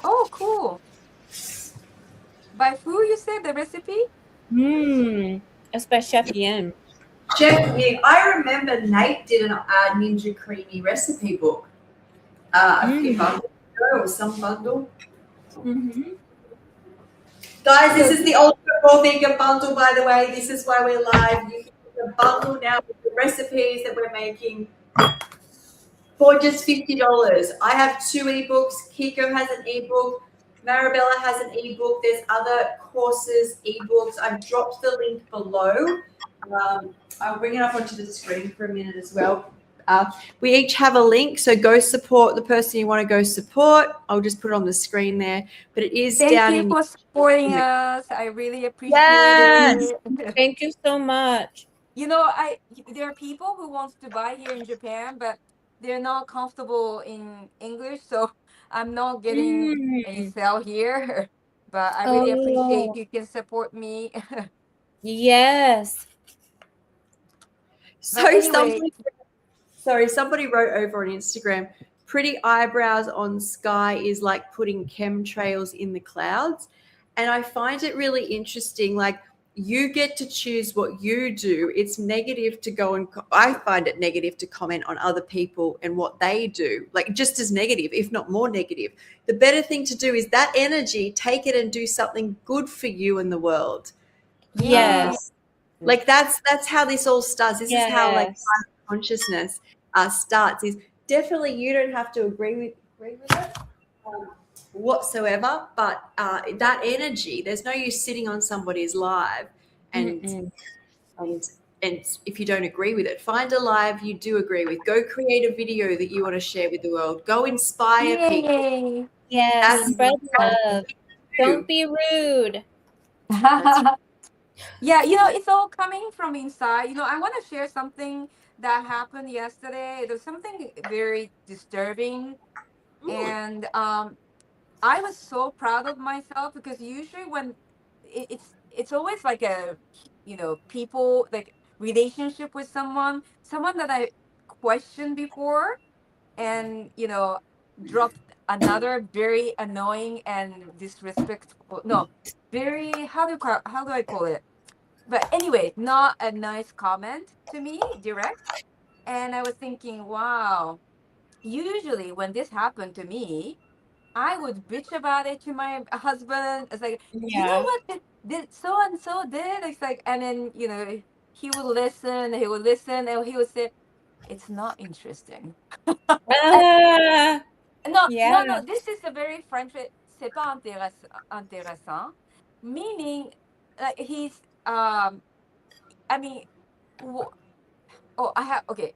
Oh, cool. By who you said the recipe? It's by Chef Yin. Chef Yin. I remember Nate did a Ninja Creamy recipe book. A few bundles ago, or some bundle. Guys, this is the Ultra Raw Vegan bundle, by the way. This is why we're live. You can get the bundle now with the recipes that we're making for just $50. I have 2 ebooks. Kiko has an ebook. Marabella has an ebook. There's other courses, ebooks. I've dropped the link below. I'll bring it up onto the screen for a minute as well. We each have a link, so go support the person you want to go support. I'll just put it on the screen there. But it is down in. Thank you for supporting us. I really appreciate it. Thank you so much. There are people who wants to buy here in Japan, but they're not comfortable in English, so I'm not getting any sale here. But I really appreciate if you can support me. Yes. So anyway. Somebody wrote over on Instagram, pretty eyebrows on Sky is like putting chemtrails in the clouds. And I find it really interesting. Like, you get to choose what you do. It's negative to go and I find it negative to comment on other people and what they do, like just as negative, if not more negative. The better thing to do is that energy, take it and do something good for you in the world. Yes. Like that's how this all starts. This is how like Yes. consciousness starts. Is definitely you don't have to agree with it whatsoever, but that energy, there's no use sitting on somebody's live and if you don't agree with it, find a live you do agree with. Go create a video that you want to share with the world. Go inspire people. Yay. Yes. That's Spread what love. you Don't be rude. Yeah, it's all coming from inside. I want to share something that happened yesterday. There's something very disturbing, and I was so proud of myself because usually when it's always like a people like relationship with someone that I questioned before, and dropped another very annoying and disrespectful, no, very, how do I call it, but anyway, not a nice comment to me direct. And I was thinking, wow, usually when this happened to me, I would bitch about it to my husband. It's like, you know Yeah. what, did so and so did. It's like, and then he would listen. He would listen, and he would say, "It's not interesting." Ah, No, yeah. no. This is a very French way. C'est pas intéressant, meaning like he's I mean, oh, okay.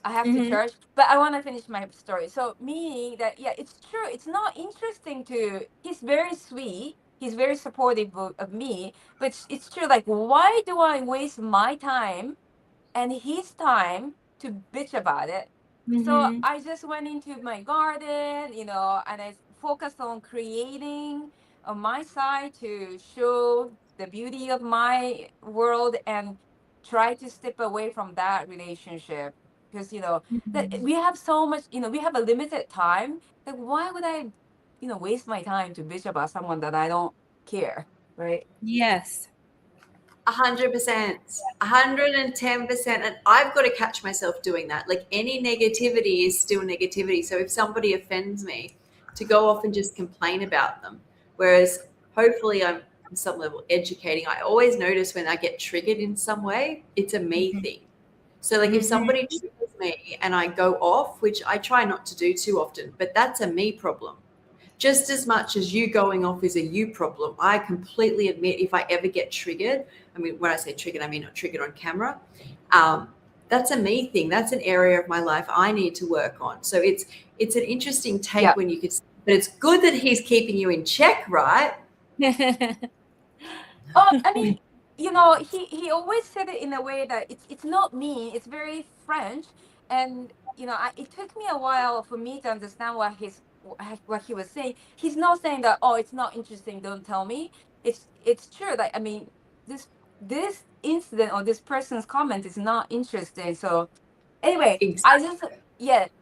I have to charge, but I want to finish my story. So meaning that, yeah, it's true. It's not interesting to. He's very sweet. He's very supportive of me, but it's true. Like, why do I waste my time and his time to bitch about it? So I just went into my garden, and I focused on creating on my side to show the beauty of my world and try to step away from that relationship because that we have so much, we have a limited time. Like, why would I, waste my time to bitch about someone that I don't care, right? Yes. 100%, 110%. And I've got to catch myself doing that. Like any negativity is still negativity. So if somebody offends me, to go off and just complain about them. Whereas hopefully I'm on some level educating. I always notice when I get triggered in some way, it's a me thing. So like if somebody triggers me and I go off, which I try not to do too often, but that's a me problem. Just as much as you going off is a you problem. I completely admit if I ever get triggered, I mean, when I say triggered, I mean not triggered on camera. That's a me thing. That's an area of my life I need to work on. So it's an interesting take when you could, but it's good that he's keeping you in check, right? Oh, I mean, he always said it in a way that it's not mean. It's very French, and it took me a while for me to understand what he was saying. He's not saying that, oh, it's not interesting, don't tell me. It's true. Like, I mean, this incident or this person's comment is not interesting. So anyway,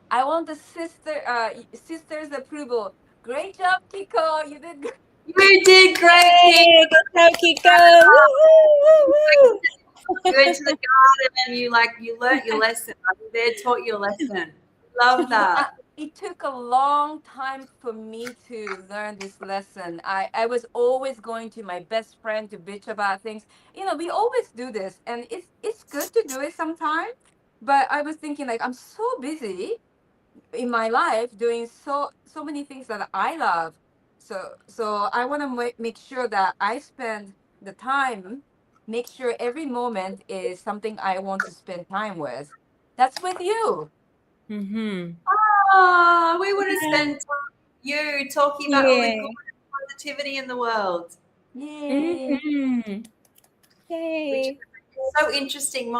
I want the sister's approval. Great job, Kiko. You did good. You did great. Hey, good job, Kiko. Woo. You went to the garden and you learnt your lesson. I was there, taught you a lesson. Love that. It took a long time for me to learn this lesson. I was always going to my best friend to bitch about things. We always do this, and it's good to do it sometimes. But I was thinking, like, I'm so busy in my life doing so many things that I love. So I want to make sure that I spend the time, make sure every moment is something I want to spend time with. That's with you. Oh, we want to spend time with you talking about all the good positivity in the world. Yay. Yay. So interesting.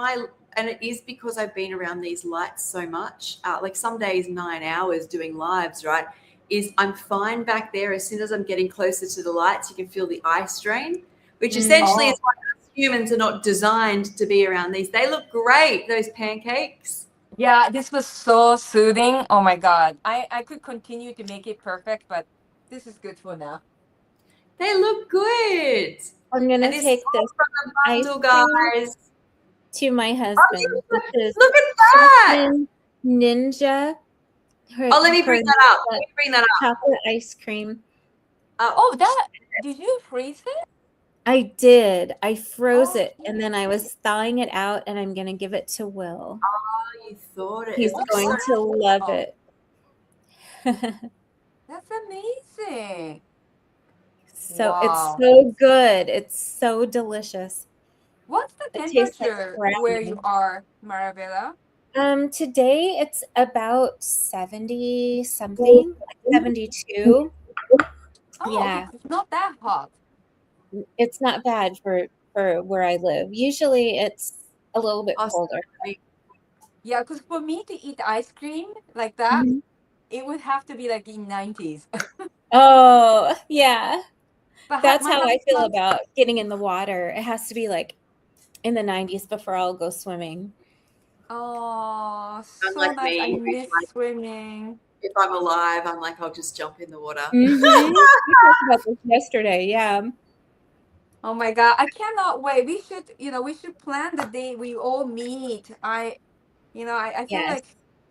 And it is because I've been around these lights so much. Like some days 9 hours doing lives, right? I'm fine back there. As soon as I'm getting closer to the lights, you can feel the eye strain, which essentially is why us humans are not designed to be around these. They look great, those pancakes. Yeah, this was so soothing. Oh my God. I could continue to make it perfect, but this is good for now. They look good. I'm gonna And this take is all this from the ice bundle, cream guys. to my Oh, husband. This is look at that. Jasmine Ninja. Oh, let me bring that up. Let me bring that up. Chocolate ice cream. Oh, did you freeze it? I did. I froze Oh, it and then I was thawing it out and I'm gonna give it to Will. Oh, you thought it. He's It looks going so to love it. That's amazing. So Wow. it's so good. It's so delicious. What's the It tastes like temperature brownie. where you are, Marabella? Today it's about 70 something, like 72. Oh, Yeah. it's not that hot. It's not bad for where I live. Usually it's a little bit colder. Yeah, because for me to eat ice cream like that, Mhm. it would have to be like in 90s. Oh, yeah. But That's my how I feel husband- about getting in the water. It has to be like in the 90s before I'll go swimming. Oh, so Unlike nice. I me, miss like, swimming. if I'm alive, I'm like, I'll just jump in the water. We talked about this yesterday. Yeah. Oh my God, I cannot wait. We should plan the day we all meet. I feel Yes.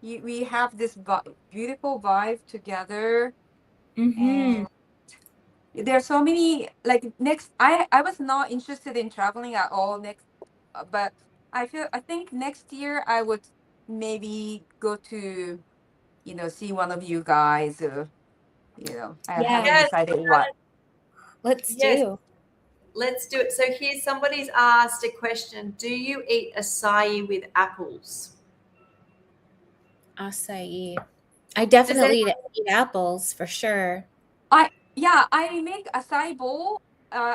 like we have this beautiful vibe together. Mm-hmm. And there's so many, like, next, I was not interested in traveling at all next, but I think next year I would maybe go to, see one of you guys. I Yeah. haven't decided what. Let's Yes. do. Let's do it. So here's somebody's asked a question. Do you eat acai with apples? Acai. I definitely eat apples for sure. I make acai bowl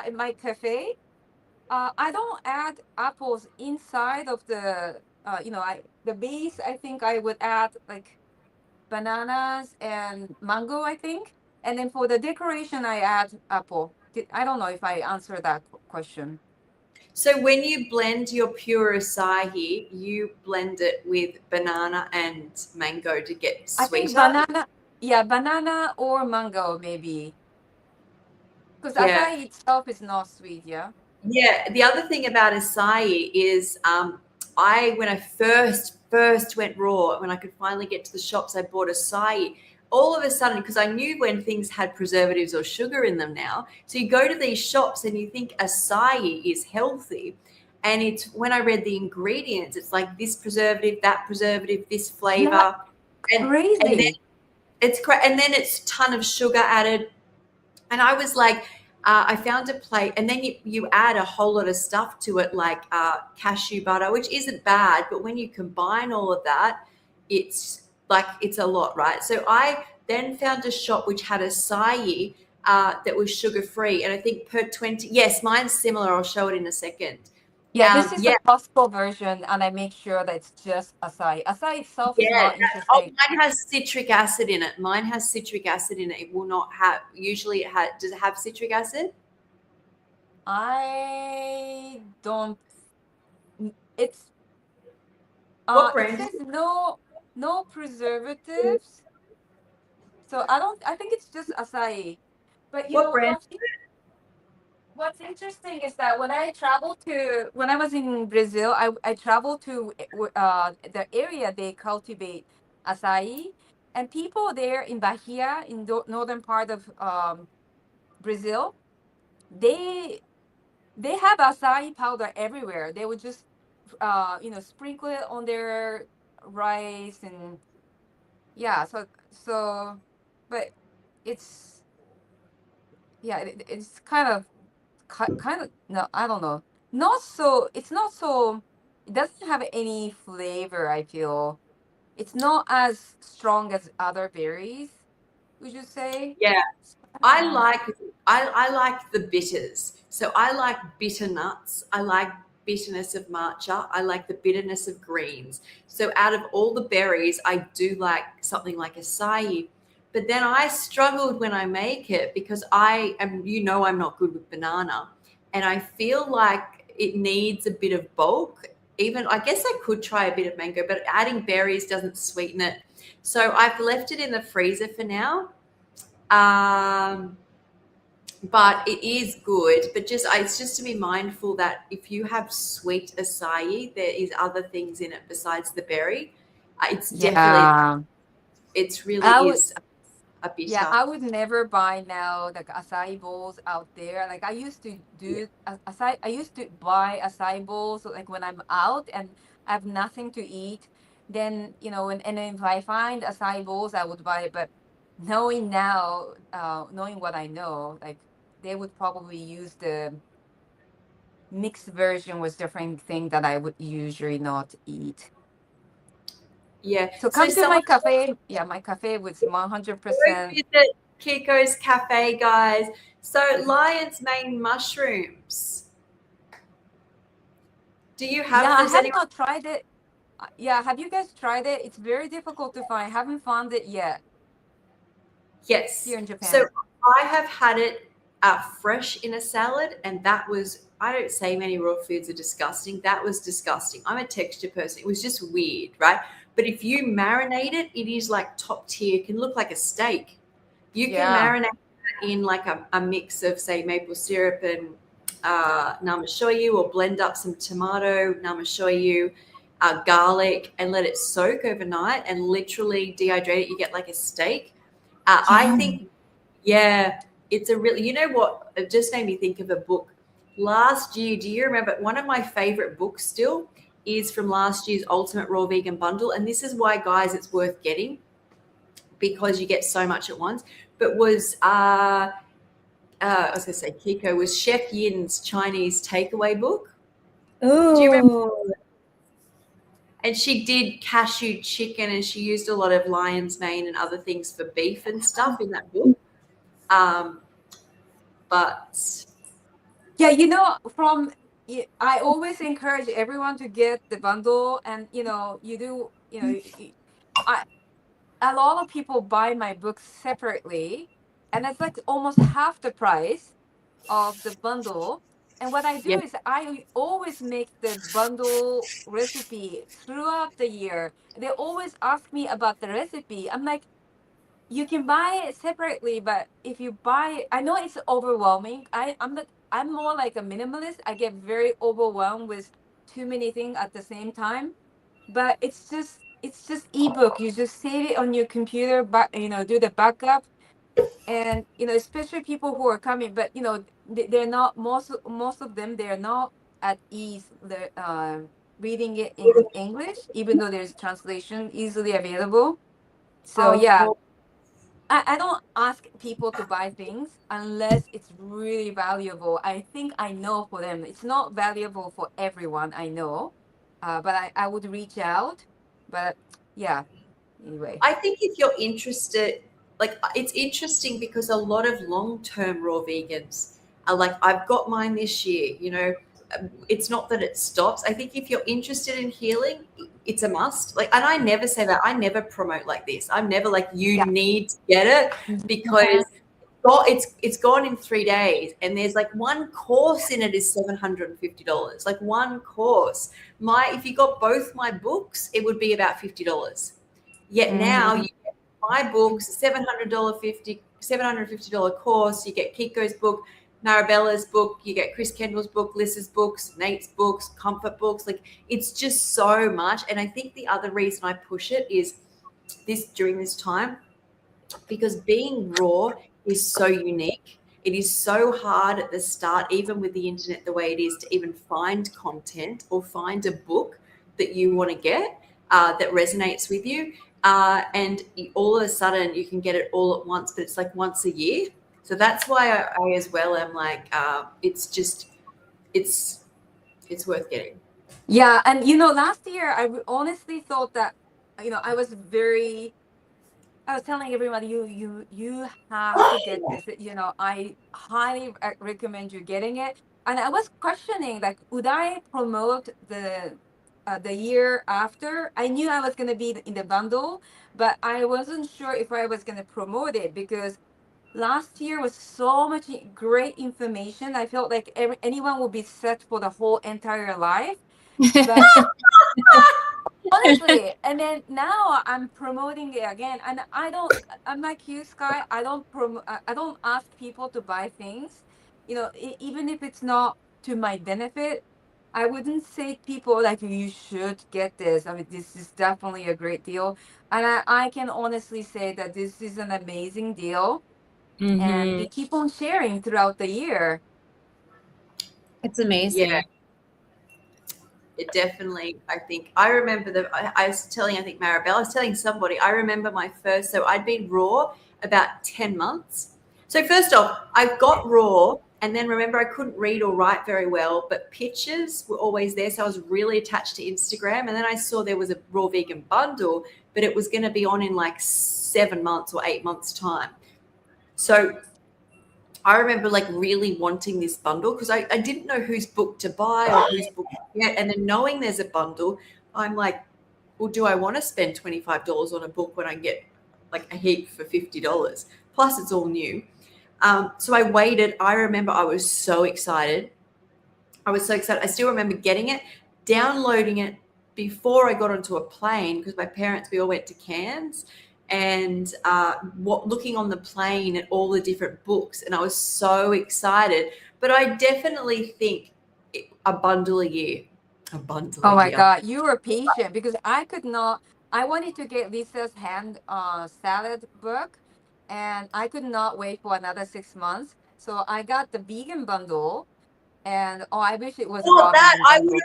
in my cafe. I don't add apples inside of the the base. I think I would add like bananas and mango, I think. And then for the decoration, I add apple. I don't know if I answered that question. So when you blend your pure acai, you blend it with banana and mango to get I think sweeter. banana or mango maybe. Because Yeah. acai itself is not sweet, yeah. Yeah. The other thing about acai is when I first went raw, when I could finally get to the shops, I bought acai. All of a sudden, because I knew when things had preservatives or sugar in them now. So you go to these shops and you think acai is healthy. And it's when I read the ingredients, it's like this preservative, this flavor. Crazy. And then and then it's a ton of sugar added. And I was like, I found a plate, and then you add a whole lot of stuff to it, like cashew butter, which isn't bad, but when you combine all of that, it's a lot, right? So I then found a shop which had acai that was sugar free, and I think per 20. Yes, mine's similar. I'll show it in a second. Yeah, this is the Costco version, and I make sure that it's just acai. Acai itself is not interesting. Oh, mine has citric acid in it. It will not have. Usually, does it have citric acid? I don't. It's What brand? It says no preservatives. So I think it's just acai. But What brand? What's interesting is that when I was in Brazil, I traveled to the area they cultivate acai, and people there in Bahia, in the northern part of Brazil, they have acai powder everywhere. They would just sprinkle it on their rice, and yeah, but it's it's kind of no, I don't know, it's not so, it doesn't have any flavor. I feel it's not as strong as other berries, would you say? Yeah. I like the bitters. So I like bitter nuts. I like bitterness of matcha. I like the bitterness of greens. So out of all the berries, I do like something like acai. But then I struggled when I make it because I'm not good with banana. And I feel like it needs a bit of bulk. Even I guess I could try a bit of mango, but adding berries doesn't sweeten it. So I've left it in the freezer for now. but it is good. But it's just to be mindful that if you have sweet acai, there is other things in it besides the berry. It's definitely, it's really I would, is a bitter. yeah, I would never buy now like acai bowls out there. Like I used to do acai. I used to buy acai bowls like when I'm out and I have nothing to eat. Then and if I find acai bowls, I would buy it. But knowing now, knowing what I know, like they would probably use the mixed version with different thing that I would usually not eat. Yeah. So come to my cafe. Yeah, my cafe was 100%. Visit Kiko's cafe, guys. So lion's mane mushrooms. Do you have? Yeah, I have not tried it. Yeah, have you guys tried it? It's very difficult to find. I haven't found it yet. Yes. Here in Japan. So I have had it fresh in a salad, and that was, I don't say many raw foods are disgusting. That was disgusting. I'm a texture person. It was just weird, right? But if you marinate it, it is like top tier. It can look like a steak. You can marinate it in like a mix of, say, maple syrup and namashoyu, or blend up some tomato, namashoyu, garlic, and let it soak overnight and literally dehydrate it. You get like a steak. I think, yeah, it's a really, you know what, it just made me think of a book. Last year, do you remember, one of my favorite books still is from last year's Ultimate Raw Vegan Bundle. And this is why, guys, it's worth getting, because you get so much at once. But was, I was going to say Kiko, was Chef Yin's Chinese takeaway book. Ooh. Do you remember? And she did cashew chicken, and she used a lot of lion's mane and other things for beef and stuff in that book. But yeah, I always encourage everyone to get the bundle, and a lot of people buy my books separately, and it's like almost half the price of the bundle. And what I do is I always make the bundle recipe throughout the year. They always ask me about the recipe. I'm like, you can buy it separately, but if you buy it, I know it's overwhelming. I'm more like a minimalist. I get very overwhelmed with too many things at the same time. But it's just ebook. You just save it on your computer, but do the backup. And especially people who are coming, but they're not, most of them, they're not at ease. They're reading it in English, even though there's translation easily available. So yeah, I don't ask people to buy things unless it's really valuable. I think I know for them it's not valuable for everyone, I know, but I would reach out. But yeah, anyway, I think if you're interested, like, it's interesting because a lot of long-term raw vegans are like, I've got mine this year, it's not that it stops. I think if you're interested in healing, it's a must. Like, and I never say that. I never promote like this. I'm never like, you need to get it, because it's gone in 3 days, and there's like one course in it is $750. Like one course. If you got both my books, it would be about $50. Yet now you get my books, $750 course. You get Kiko's book, Marabella's book, you get Chris Kendall's book, Liz's books, Nate's books, Comfort books. Like, it's just so much. And I think the other reason I push it is during this time, because being raw is so unique. It is so hard at the start, even with the internet the way it is, to even find content or find a book that you want to get that resonates with you. And all of a sudden you can get it all at once, but it's like once a year. So that's why I as well am like, it's worth getting. Yeah. And last year I honestly thought that I was telling everybody, you have to get this. I highly recommend you getting it. And I was questioning, like, would I promote the year after? I knew I was going to be in the bundle, but I wasn't sure if I was going to promote it, because last year was so much great information. I felt like anyone would be set for the whole entire life. But Honestly, and then now I'm promoting it again, and I'm like you, Sky. I don't ask people to buy things, even if it's not to my benefit. I wouldn't say people like you should get this. I mean, this is definitely a great deal, and I can honestly say that this is an amazing deal, and we keep on sharing throughout the year. It's amazing. Yeah. It definitely, I think, I remember I was telling, I think Maribel, I was telling somebody, I remember my first, so I'd been raw about 10 months. So first off, I got raw, and then remember I couldn't read or write very well, but pictures were always there. So I was really attached to Instagram. And then I saw there was a raw vegan bundle, but it was going to be on in like 7 months or 8 months time. So I remember like really wanting this bundle because I didn't know whose book to buy or whose book to get. And then knowing there's a bundle, I'm like, well, do I want to spend $25 on a book when I get like a heap for $50? Plus it's all new. So I waited. I remember I was so excited. I still remember getting it, downloading it before I got onto a plane because my parents, we all went to Cairns, and looking on the plane at all the different books, and I was so excited. But I definitely think a bundle a year. A bundle Oh a my year. God, you were patient because I could not. I wanted to get Lisa's hand salad book, and I could not wait for another 6 months. So I got the vegan bundle, and I wish it was a raw vegan bundle.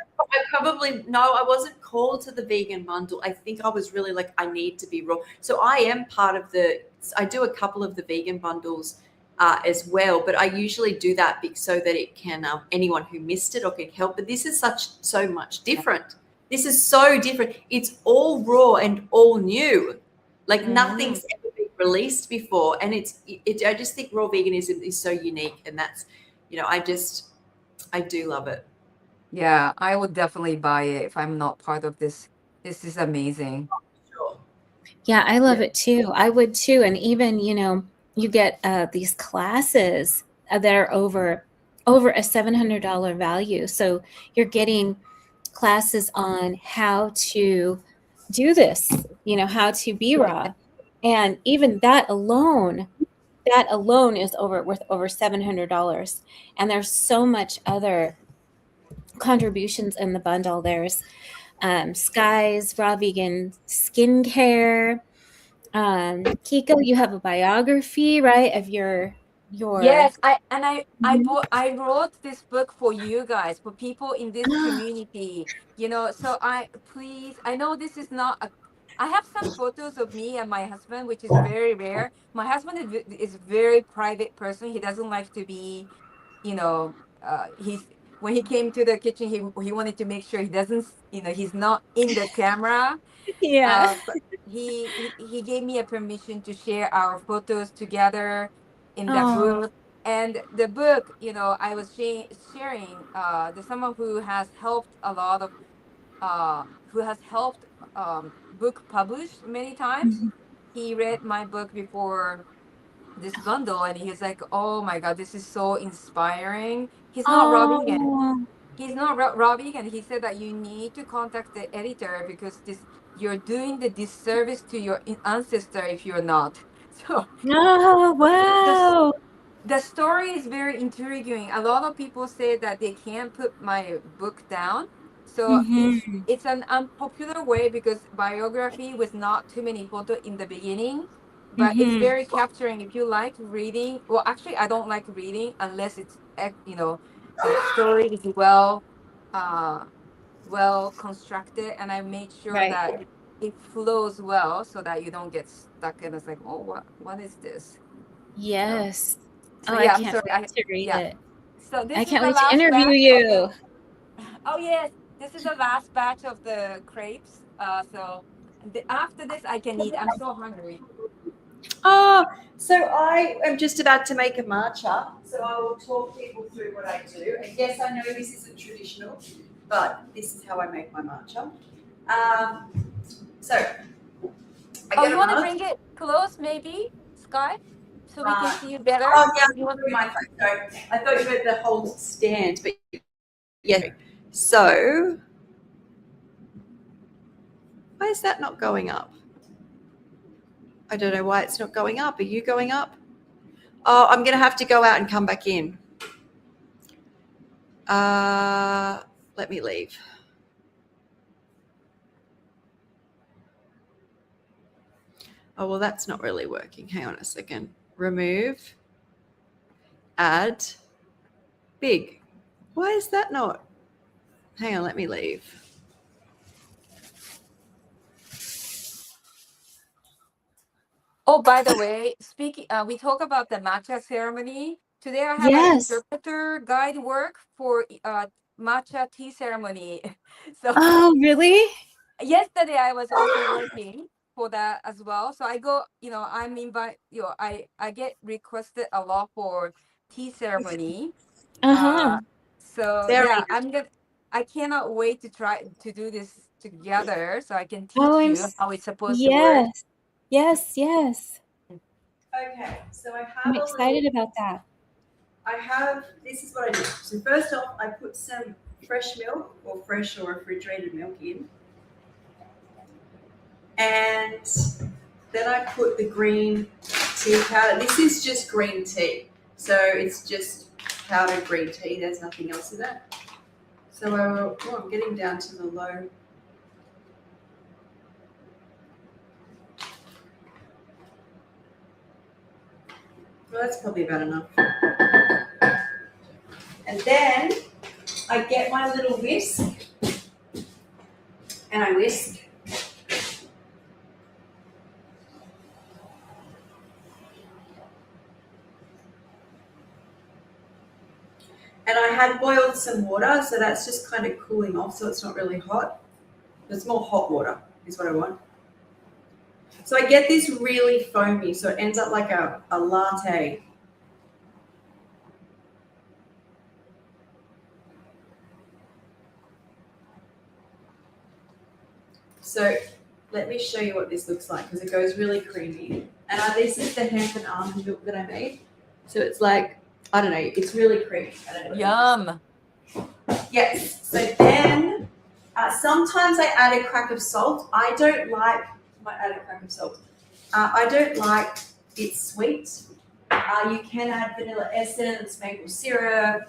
I wasn't called to the vegan bundle. I think I was really like, I need to be raw. So I am part of I do a couple of the vegan bundles as well, but I usually do that so that it can, anyone who missed it or can help. But this is so much different. This is so different. It's all raw and all new. Like nothing's ever been released before. And I just think raw veganism is so unique. And that's, I do love it. Yeah, I would definitely buy it if I'm not part of this. This is amazing. Sure. Yeah, I love it too. I would too. And even, you get these classes that are over a $700 value. So you're getting classes on how to do this, how to be raw. And even that alone is worth over $700. And there's so much other contributions in the bundle. There's Sky's raw vegan skincare. Kiko, you have a biography, right, of your Yes, I wrote this book for you guys, for people in this community. So I know this is not I have some photos of me and my husband, which is very rare. My husband is very private person. He doesn't like to be, when he came to the kitchen, he wanted to make sure he doesn't, he's not in the camera. Yeah. But he gave me a permission to share our photos together in that book. And the book, I was sharing there's someone who has helped a lot of who has helped book published many times. He read my book before this bundle, and he's like, oh my God, this is so inspiring. He's not raw vegan. He's not raw vegan. He said that you need to contact the editor because you're doing the disservice to your ancestor if you're not. So wow. the story is very intriguing. A lot of people say that they can't put my book down. So it's an unpopular way because biography was not too many photos in the beginning, but it's very capturing. If you like reading, well, actually, I don't like reading unless it's the story is well constructed, and I made sure that it flows well so that you don't get stuck and it's like, oh, what is this? Yes. So I I'm can't sorry. wait to read it. So this I is can't the wait to last interview batch you. oh yes, this is the last batch of the crepes. So after this, I can eat. I'm so hungry. So I am just about to make a matcha. So I will talk people through what I do. And yes, I know this isn't traditional, but this is how I make my matcha. You want to bring it close, maybe, Sky, so we can see you better? Oh yeah, my phone. Sorry, I thought you meant the whole stand, but yeah. So Why is that not going up? I don't know why it's not going up. Are you going up? Oh, I'm going to have to go out and come back in. Let me leave. Oh, well, that's not really working. Hang on a second. Remove. Add. Big. Why is that not? Hang on, let me leave. Oh, by the way, speaking, we talk about the matcha ceremony. Today I have an Yes. interpreter guide work for matcha tea ceremony. So Oh, really? yesterday I was also working for that as well. So I go, I'm I get requested a lot for tea ceremony. Uh-huh. So Very yeah, I cannot wait to try to do this together so I can teach Oh, you how it's supposed to work. Yes. Okay, so I I'm have excited about that. this is what I do. So first off, I put some fresh milk or fresh or refrigerated milk in. And then I put the green tea powder. This is just green tea. So it's just powdered green tea. There's nothing else in it. So I'm getting down to the low. Well, that's probably about enough. And then I get my little whisk and I whisk. And I had boiled some water, so that's just kind of cooling off, so it's not really hot. It's more hot water is what I want. So I get this really foamy, so it ends up like a latte. So let me show you what this looks like because it goes really creamy. And this is the hemp and almond milk that I made. So it's like, I don't know, it's really creamy. I don't know. Yum. Yes. So then sometimes I add a crack of salt. I don't like it sweet. You can add vanilla essence, maple syrup,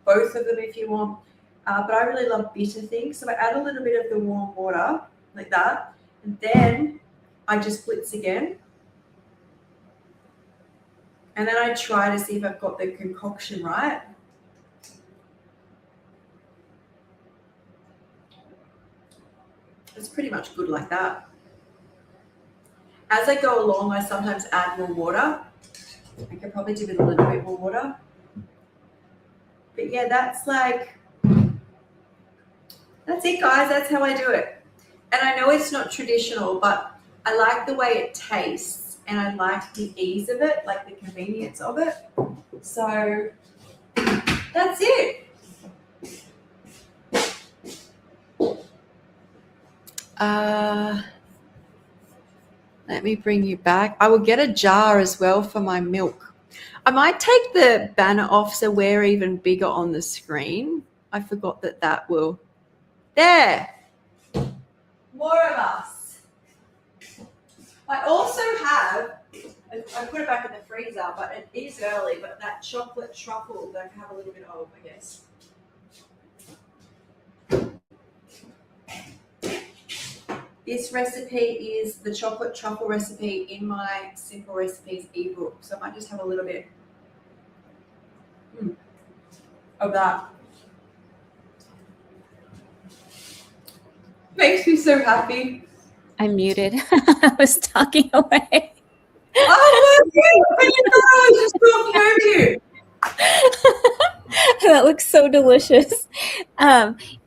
both of them if you want. But I really love bitter things. So I add a little bit of the warm water like that. And then I just blitz again. And then I try to see if I've got the concoction right. It's pretty much good like that. As I go along, I sometimes add more water. I could probably do with a little bit more water. But yeah, that's it, guys. That's how I do it. And I know it's not traditional, but I like the way it tastes and I like the ease of it, like the convenience of it. So that's it. Let me bring you back. I will get a jar as well for my milk. I might take the banner off so we're even bigger on the screen. I forgot that will. There. More of us. I also have, I put it back in the freezer, but it is early, but that chocolate truffle that I have a little bit of, I guess. This recipe is the chocolate truffle recipe in my Simple Recipes ebook. So I might just have a little bit of that. Makes me so happy. I'm muted. I was talking away. Oh, I thought I was just talking over you. That looks so delicious.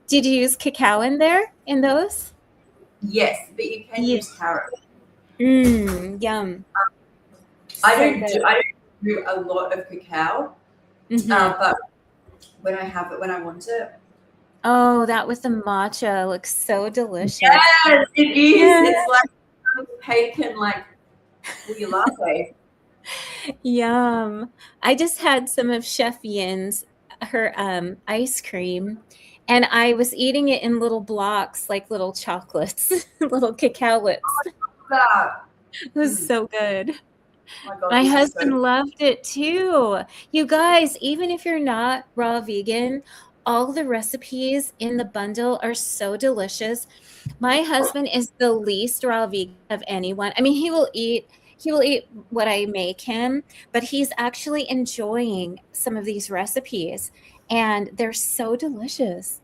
Did you use cacao in there, in those? Yes, but you can use carrot. Yum. I don't do a lot of cacao, but when I have it, when I want it. Oh, that with the matcha looks so delicious. Yes, it is. Yeah. It's like bacon, like your latte. Yum. I just had some of Chef Yin's, her ice cream, And I was eating it in little blocks, like little chocolates, little cacaolets. That. It was so good. Oh my God, My this is husband so- loved it too. You guys, even if you're not raw vegan, all the recipes in the bundle are so delicious. My husband is the least raw vegan of anyone. I mean, he will eat what I make him, but he's actually enjoying some of these recipes and they're so delicious.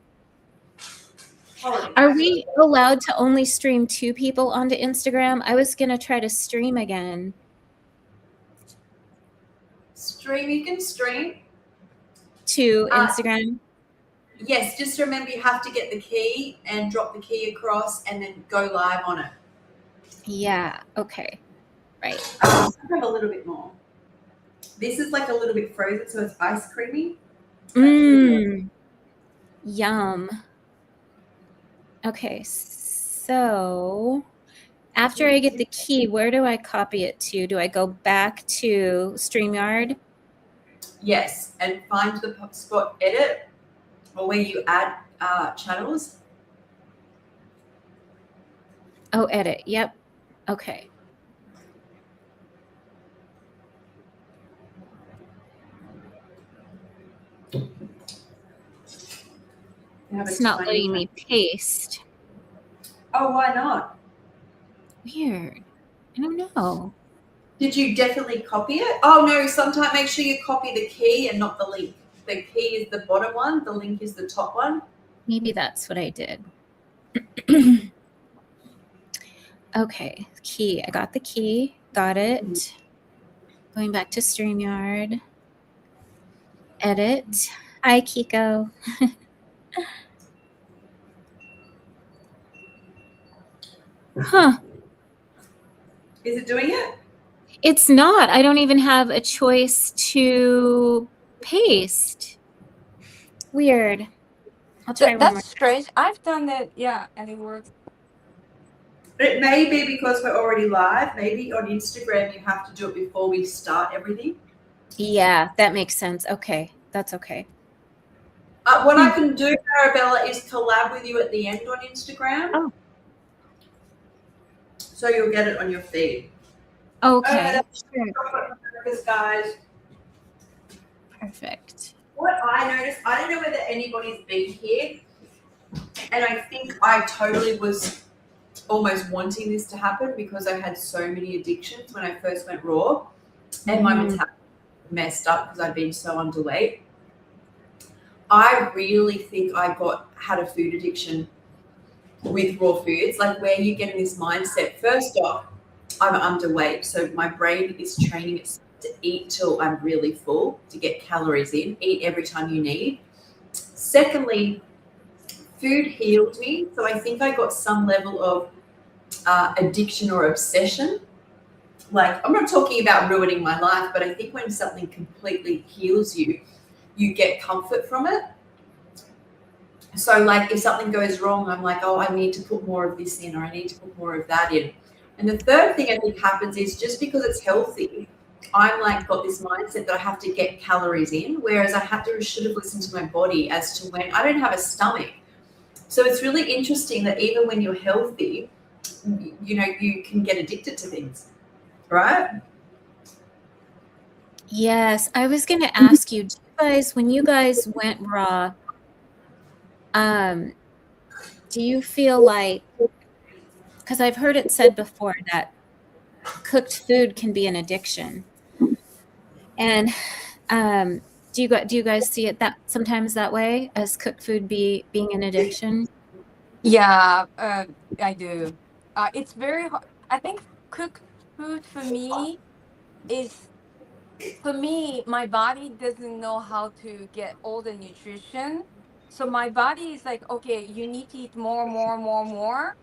Are we allowed to only stream 2 people onto Instagram? I was going to try to stream again. Stream, you can stream. To Instagram? Yes, just remember you have to get the key and drop the key across and then go live on it. Yeah, okay. Right. I have a little bit more. This is like a little bit frozen, so it's ice creamy. Mmm. Yum. Okay, so after I get the key, where do I copy it to? Do I go back to StreamYard? Yes, and find the spot edit or where you add channels. Oh, edit. Yep. Okay. It's not letting me paste. Oh, why not? Weird. I don't know. Did you definitely copy it? Oh no, sometimes make sure you copy the key and not the link. The key is the bottom one, the link is the top one. Maybe that's what I did. Okay, key. I got the key. Got it. Going back to StreamYard. Edit. Hi, Kiko. Huh. Is it doing it? It's not. I don't even have a choice to paste. Weird. I'll try one more. That's strange. I've done that, yeah, and it works. It may be because we're already live. Maybe on Instagram you have to do it before we start everything. Yeah, that makes sense. Okay, that's okay. What I can do, Arabella, is collab with you at the end on Instagram. Oh. So you'll get it on your feed. Okay. That's guys. Perfect. What I noticed, I don't know whether anybody's been here, and I think I totally was almost wanting this to happen because I had so many addictions when I first went raw, and my metabolism messed up because I'd been so underweight. I really think I had a food addiction with raw foods, like where you get in this mindset. First off, I'm underweight, so my brain is training itself to eat till I'm really full, to get calories in, eat every time you need. Secondly, food healed me, so I think I got some level of addiction or obsession. Like, I'm not talking about ruining my life, but I think when something completely heals you, you get comfort from it. So like if something goes wrong, I'm like, oh, I need to put more of this in, or I need to put more of that in. And the third thing I think happens is just because it's healthy, I'm like got this mindset that I have to get calories in, whereas I should have listened to my body as to when I don't have a stomach. So it's really interesting that even when you're healthy, you know, you can get addicted to things, right? Yes, I was going to ask you, when you guys went raw, do you feel like, because I've heard it said before that cooked food can be an addiction, and do you guys see it that sometimes that way, as cooked food being an addiction? Yeah, I do. It's very hard. I think cooked food for me my body doesn't know how to get all the nutrition. So my body is like, okay, you need to eat more.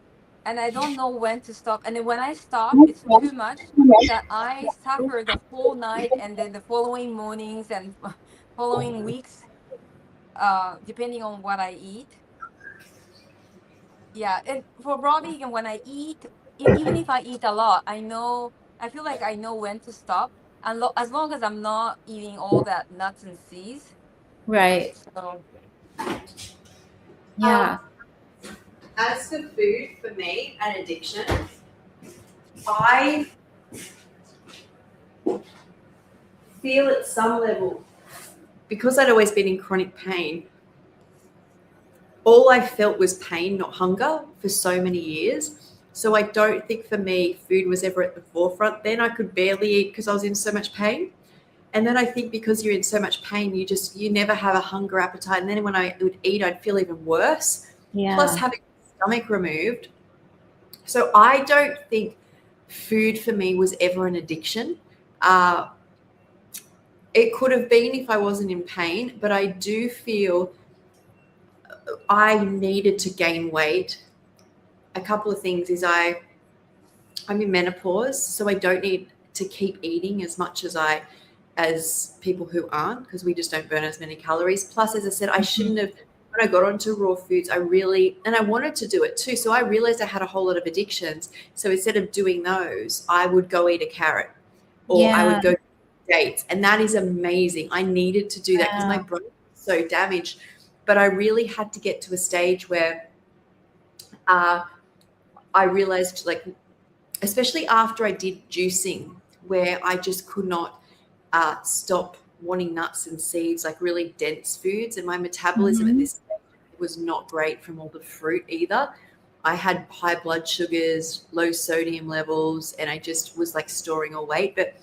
And I don't know when to stop. And then when I stop, it's too much that I suffer the whole night and then the following mornings and following weeks, depending on what I eat. Yeah, and for raw vegan, when I eat, even if I eat a lot, I feel like I know when to stop. And as long as I'm not eating all that nuts and seeds. Right. So Yeah. As for food, for me, an addiction, I feel at some level, because I'd always been in chronic pain, all I felt was pain, not hunger, for so many years. So I don't think for me food was ever at the forefront. Then I could barely eat because I was in so much pain. And then I think because you're in so much pain, you never have a hunger appetite. And then when I would eat, I'd feel even worse. Yeah. Plus having my stomach removed. So I don't think food for me was ever an addiction. It could have been if I wasn't in pain, but I do feel I needed to gain weight. A couple of things is I'm in menopause, so I don't need to keep eating as much as people who aren't, because we just don't burn as many calories. Plus, as I said, I shouldn't have, when I got onto raw foods, I wanted to do it too. So I realized I had a whole lot of addictions. So instead of doing those, I would go eat a carrot, or I would go dates. And that is amazing. I needed to do that because my brain was so damaged. But I really had to get to a stage where I realized, like, especially after I did juicing, where I just could not stop wanting nuts and seeds, like really dense foods. And my metabolism at this stage was not great from all the fruit either. I had high blood sugars, low sodium levels, and I just was like storing all weight. But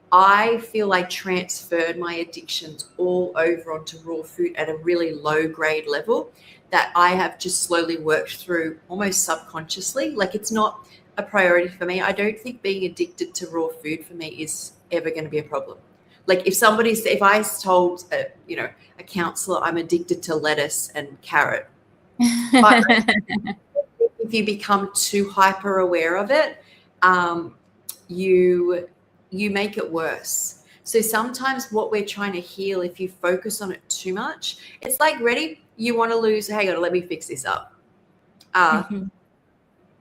I feel I transferred my addictions all over onto raw food at a really low grade level that I have just slowly worked through almost subconsciously. Like, it's not a priority for me. I don't think being addicted to raw food for me is ever going to be a problem. Like, if I told a counselor I'm addicted to lettuce and carrot, but if you become too hyper aware of it, you make it worse. So sometimes what we're trying to heal, if you focus on it too much, it's like, ready, you want to lose, hang on, let me fix this up.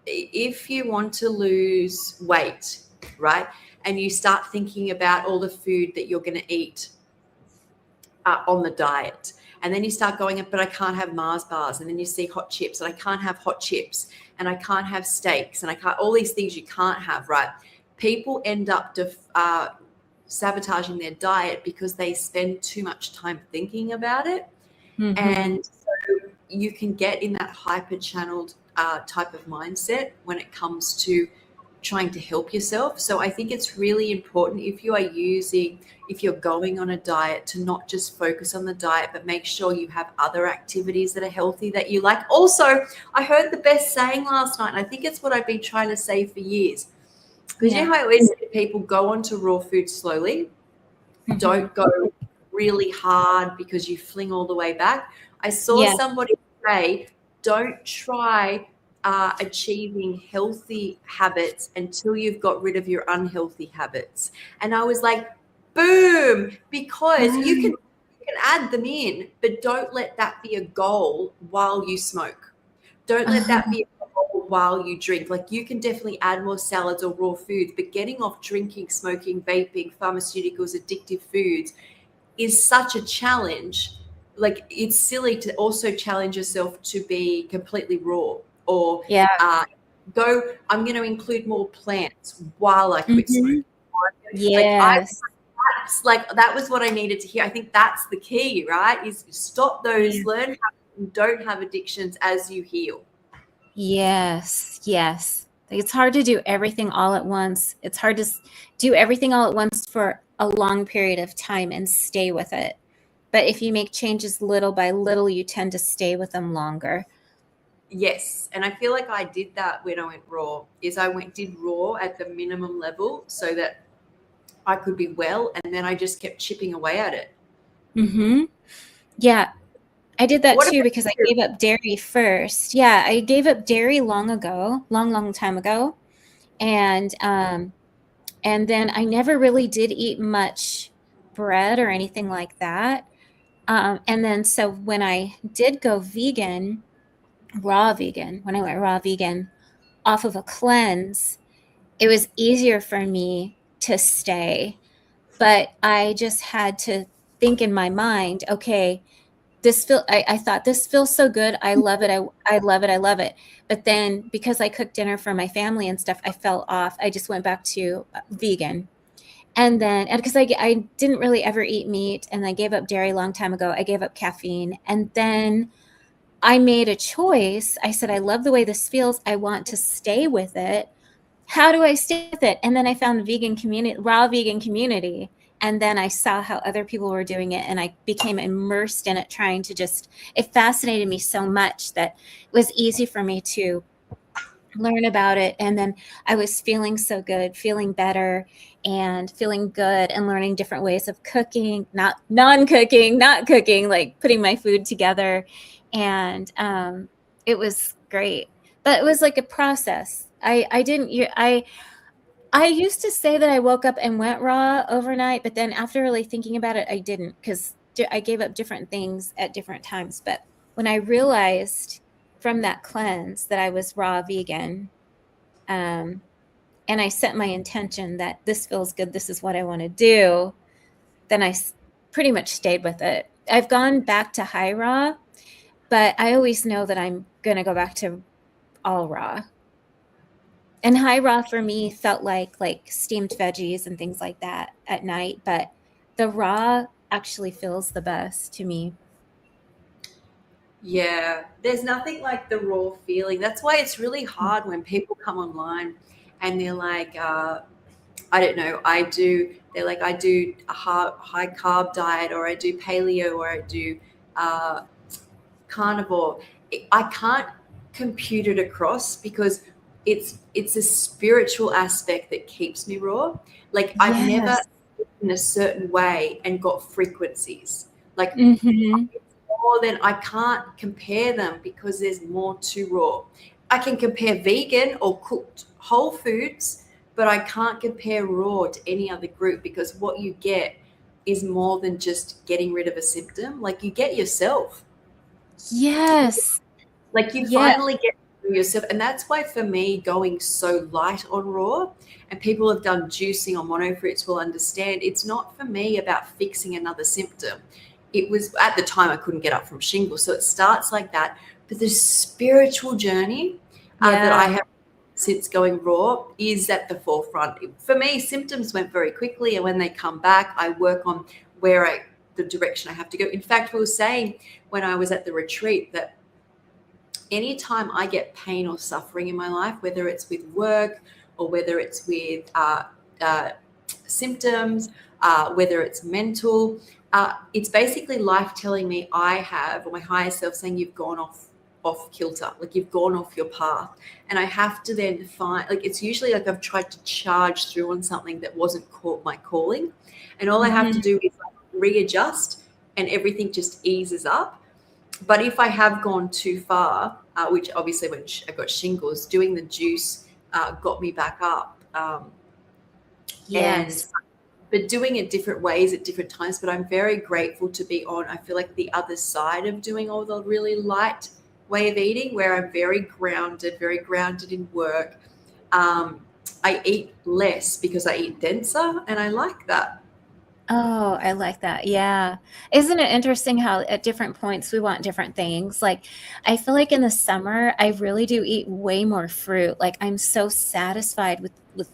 If you want to lose weight, right, and you start thinking about all the food that you're going to eat on the diet, and then you start going, but I can't have Mars bars, and then you see hot chips, and I can't have hot chips, and I can't have steaks, and I can't, all these things you can't have, right? People end up sabotaging their diet because they spend too much time thinking about it. And so you can get in that hyper-channeled type of mindset when it comes to trying to help yourself. So I think it's really important, if you're going on a diet, to not just focus on the diet, but make sure you have other activities that are healthy that you like. Also, I heard the best saying last night, and I think it's what I've been trying to say for years. Because you know how I always say to people, go onto raw food slowly. Don't go really hard because you fling all the way back. I saw somebody say, don't try achieving healthy habits until you've got rid of your unhealthy habits. And I was like, boom, because you can add them in, but don't let that be a goal while you smoke. Don't let that be a goal while you drink. Like, you can definitely add more salads or raw foods, but getting off drinking, smoking, vaping, pharmaceuticals, addictive foods is such a challenge. Like, it's silly to also challenge yourself to be completely raw, or I'm going to include more plants while I quit smoking. That was what I needed to hear. I think that's the key, right? Is stop those, learn how you don't have addictions as you heal. Yes. It's hard to do everything all at once. It's hard to do everything all at once for a long period of time and stay with it. But if you make changes little by little, you tend to stay with them longer. Yes. And I feel like I did that when I went raw, did raw at the minimum level so that I could be well, and then I just kept chipping away at it. Yeah, I did that too, because I gave up dairy first. Yeah, I gave up dairy long time ago. And then I never really did eat much bread or anything like that. And then so when I did go vegan, when I went raw vegan off of a cleanse, it was easier for me to stay. But I just had to think in my mind, okay, I thought this feels so good. I love it. I love it. I love it. But then because I cooked dinner for my family and stuff, I fell off. I just went back to vegan. And then, and because I didn't really ever eat meat, and I gave up dairy a long time ago. I gave up caffeine. And then I made a choice. I said, I love the way this feels. I want to stay with it. How do I stay with it? And then I found raw vegan community. And then I saw how other people were doing it, and I became immersed in it, trying to it fascinated me so much that it was easy for me to learn about it. And then I was feeling so good, feeling better, and feeling good, and learning different ways of cooking, not cooking, like putting my food together. And it was great, but it was like a process. I used to say that I woke up and went raw overnight, but then after really thinking about it, I didn't, because I gave up different things at different times. But when I realized from that cleanse that I was raw vegan, and I set my intention that this feels good, this is what I want to do, then I pretty much stayed with it. I've gone back to high raw, but I always know that I'm going to go back to all raw. And high raw for me felt like steamed veggies and things like that at night, but the raw actually feels the best to me. Yeah, there's nothing like the raw feeling. That's why it's really hard when people come online and they're like, I don't know, I do a high carb diet, or I do paleo, or I do carnivore. I can't compute it across, because it's a spiritual aspect that keeps me raw. Like I've never in a certain way and got frequencies. Like more than, I can't compare them, because there's more to raw. I can compare vegan or cooked whole foods, but I can't compare raw to any other group, because what you get is more than just getting rid of a symptom. Like you get yourself. Yes. Like you finally get yourself. And that's why for me, going so light on raw, and people have done juicing or monofruits will understand, it's not for me about fixing another symptom. It was, at the time I couldn't get up from shingles. So it starts like that. But the spiritual journey that I have since going raw is at the forefront. For me, symptoms went very quickly. And when they come back, I work on the direction I have to go. In fact, we were saying when I was at the retreat that anytime I get pain or suffering in my life, whether it's with work or whether it's with symptoms, whether it's mental, it's basically life telling me or my higher self saying you've gone off kilter, like you've gone off your path. And I have to then find, like, it's usually like I've tried to charge through on something that wasn't my calling. And all I have to do is readjust, and everything just eases up. But if I have gone too far, which obviously when I got shingles, doing the juice got me back up. But doing it different ways at different times. But I'm very grateful to be on, I feel like, the other side of doing all the really light way of eating, where I'm very grounded in work. I eat less because I eat denser, and I like that. Oh, I like that. Yeah. Isn't it interesting how at different points we want different things? Like, I feel like in the summer, I really do eat way more fruit. Like, I'm so satisfied with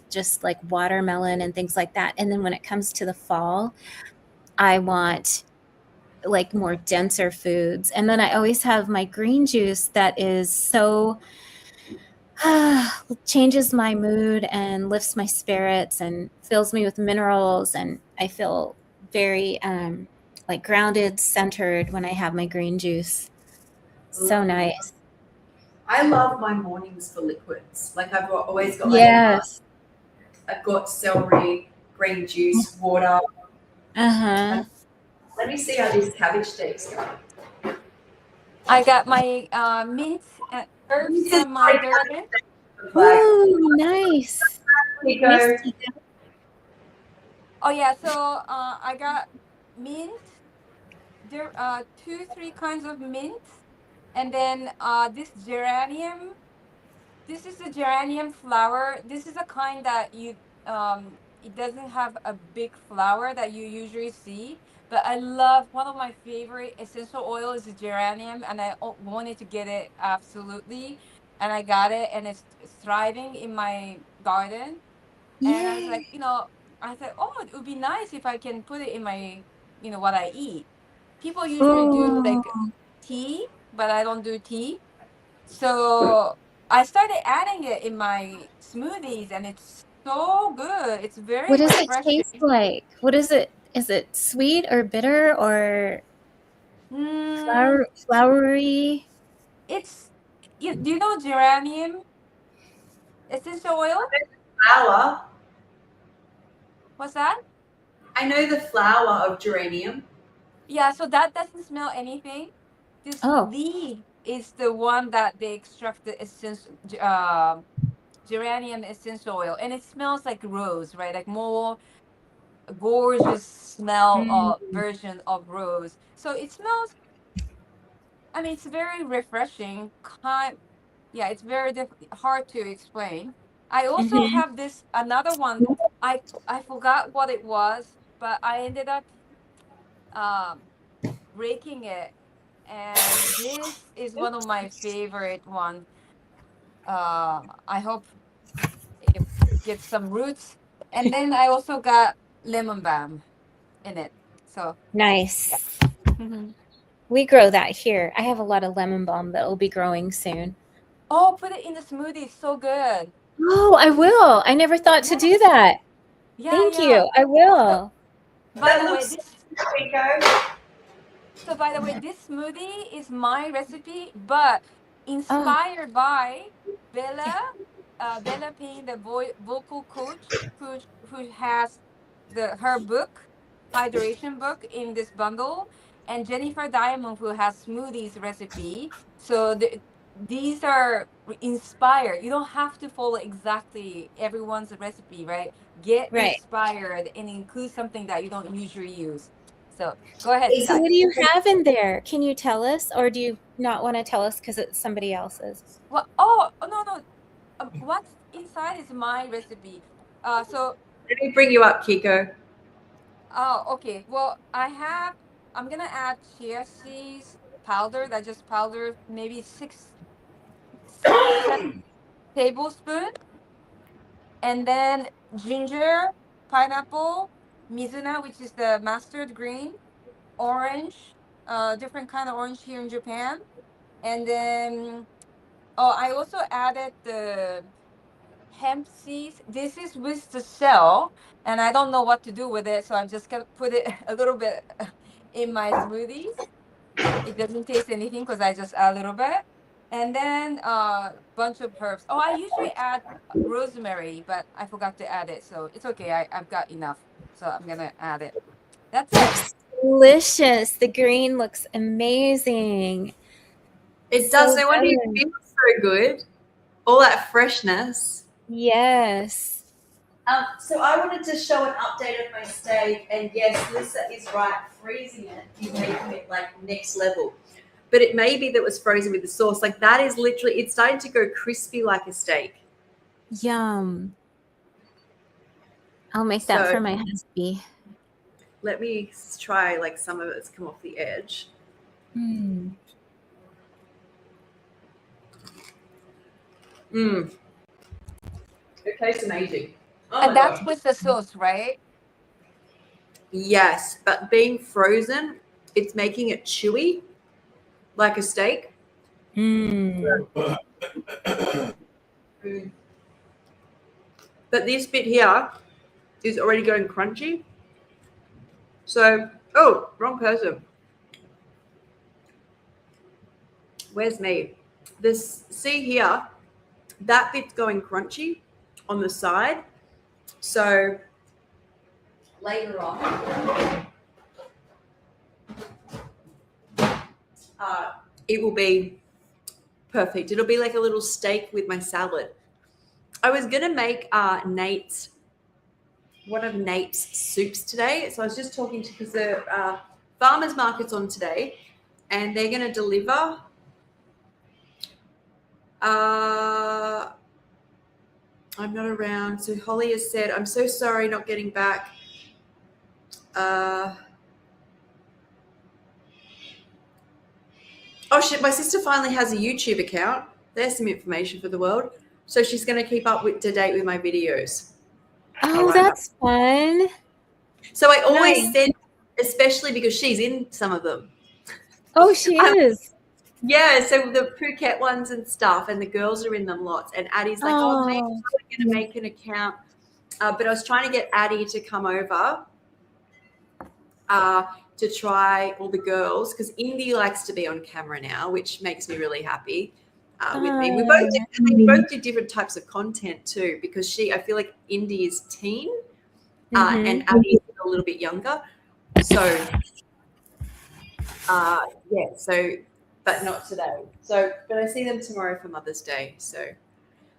just like watermelon and things like that. And then when it comes to the fall, I want like more denser foods. And then I always have my green juice that is so changes my mood and lifts my spirits and fills me with minerals, and I feel very like grounded, centered when I have my green juice. So nice. I love my mornings for liquids. Like I've always got I've got celery, green juice, water. Let me see how these cabbage steaks go. I got my mint and herbs from my garden. Ooh, nice. Oh yeah, so I got mint. There are 2-3 kinds of mint, and then this geranium. This is a geranium flower. This is a kind that you it doesn't have a big flower that you usually see. But I love, one of my favorite essential oil is the geranium, and I wanted to get it absolutely, and I got it, and it's thriving in my garden. And I was like, Yay. I said, oh, it would be nice if I can put it in my, what I eat. People usually do Oh, like tea, but I don't do tea. So I started adding it in my smoothies, and it's so good. It's what very does it taste refreshing. like? What is it? Is it sweet or bitter or Mm, flowery? it's, do you know geranium essential oil? Flower. What's that? I know the flower of geranium. Yeah, so that doesn't smell anything. This Oh, leaf is the one that they extract the essence, geranium essential oil, and it smells like rose, right? Like more gorgeous smell mm, version of rose. So it smells. I mean, it's very refreshing. Yeah, it's very hard to explain. I also mhm. have this another one. I forgot what it was, but I ended up um breaking it, and this is one of my favorite one. I hope it gets some roots, and then I also got lemon balm in it. So yeah. Nice. We grow that here. I have a lot of lemon balm that will be growing soon. Oh, put it in the smoothie. It's so good. Oh, I will. I never thought to do Yes. that. Yeah, Thank yeah. you. I So will. by That the way, looks this Rico. So by the way, this smoothie is my recipe, but Oh, inspired by yeah. Bella, Bella Payne, the vocal coach, who has her book, hydration book in this bundle, and Jennifer Diamond, who has smoothies recipe. So these are inspired. You don't have to follow exactly everyone's recipe, right? Get Right. inspired and include something that you don't usually use. So go ahead, So Sky. what do you have in there? Can you tell us, or do you not want to tell us because it's somebody else's? Well, oh no, no. What's inside is my recipe. So Let me bring you up, Kiko. okay. Well, I'm gonna add chia seeds powder. That just powder, maybe 6 7 tablespoon, and then ginger, pineapple, mizuna, which is the mustard green, orange, different kind of orange here in Japan, and then I also added the hemp seeds. This is with the shell, and I don't know what to do with it, so I'm just gonna put it a little bit in my smoothies. It doesn't taste anything because I just add a little bit, and then bunch of herbs. Oh, I usually add rosemary, but I forgot to add it, so it's okay. I've got enough, so I'm gonna add it. That's it. Looks delicious. The green looks amazing. It does. So No wonder it good. feels so good. All that freshness. Yes. So I wanted to show an update of my steak, and yes, Lisa is right. Freezing it is making it like next level. But it may be that it was frozen with the sauce. Like that is literally, it's starting to go crispy like a steak. Yum. I'll make that So for my husband. let me try like some of it's come off the edge. Mm. It tastes amazing. Oh And my that's God. with the sauce, right? Yes, but being frozen, it's making it chewy like a steak. Mm. But this bit here is already going crunchy. So, oh, wrong person. Where's me? This, see here, that bit's going crunchy on the side. So later on, it will be perfect. It'll be like a little steak with my salad. I was gonna make one of Nate's soups today. So I was just talking to, because the farmers market's on today, and they're gonna deliver I'm not around. So Holly has said, I'm so sorry not getting back. Oh shit, my sister finally has a YouTube account. There's some information for the world. So she's going to keep up to date with my videos. Oh, that's fun. So I always Nice. send, especially because she's in some of them. Oh, she is. Yeah, so the Phuket ones and stuff, and the girls are in them lots. And Addie's like, oh, maybe I'm going to make an account. But I was trying to get Addie to come over to try all the girls, because Indy likes to be on camera now, which makes me really happy with me. They both do different types of content too, because I feel like Indy is teen and Addie's a little bit younger. So, but not today. So, but I see them tomorrow for Mother's Day. So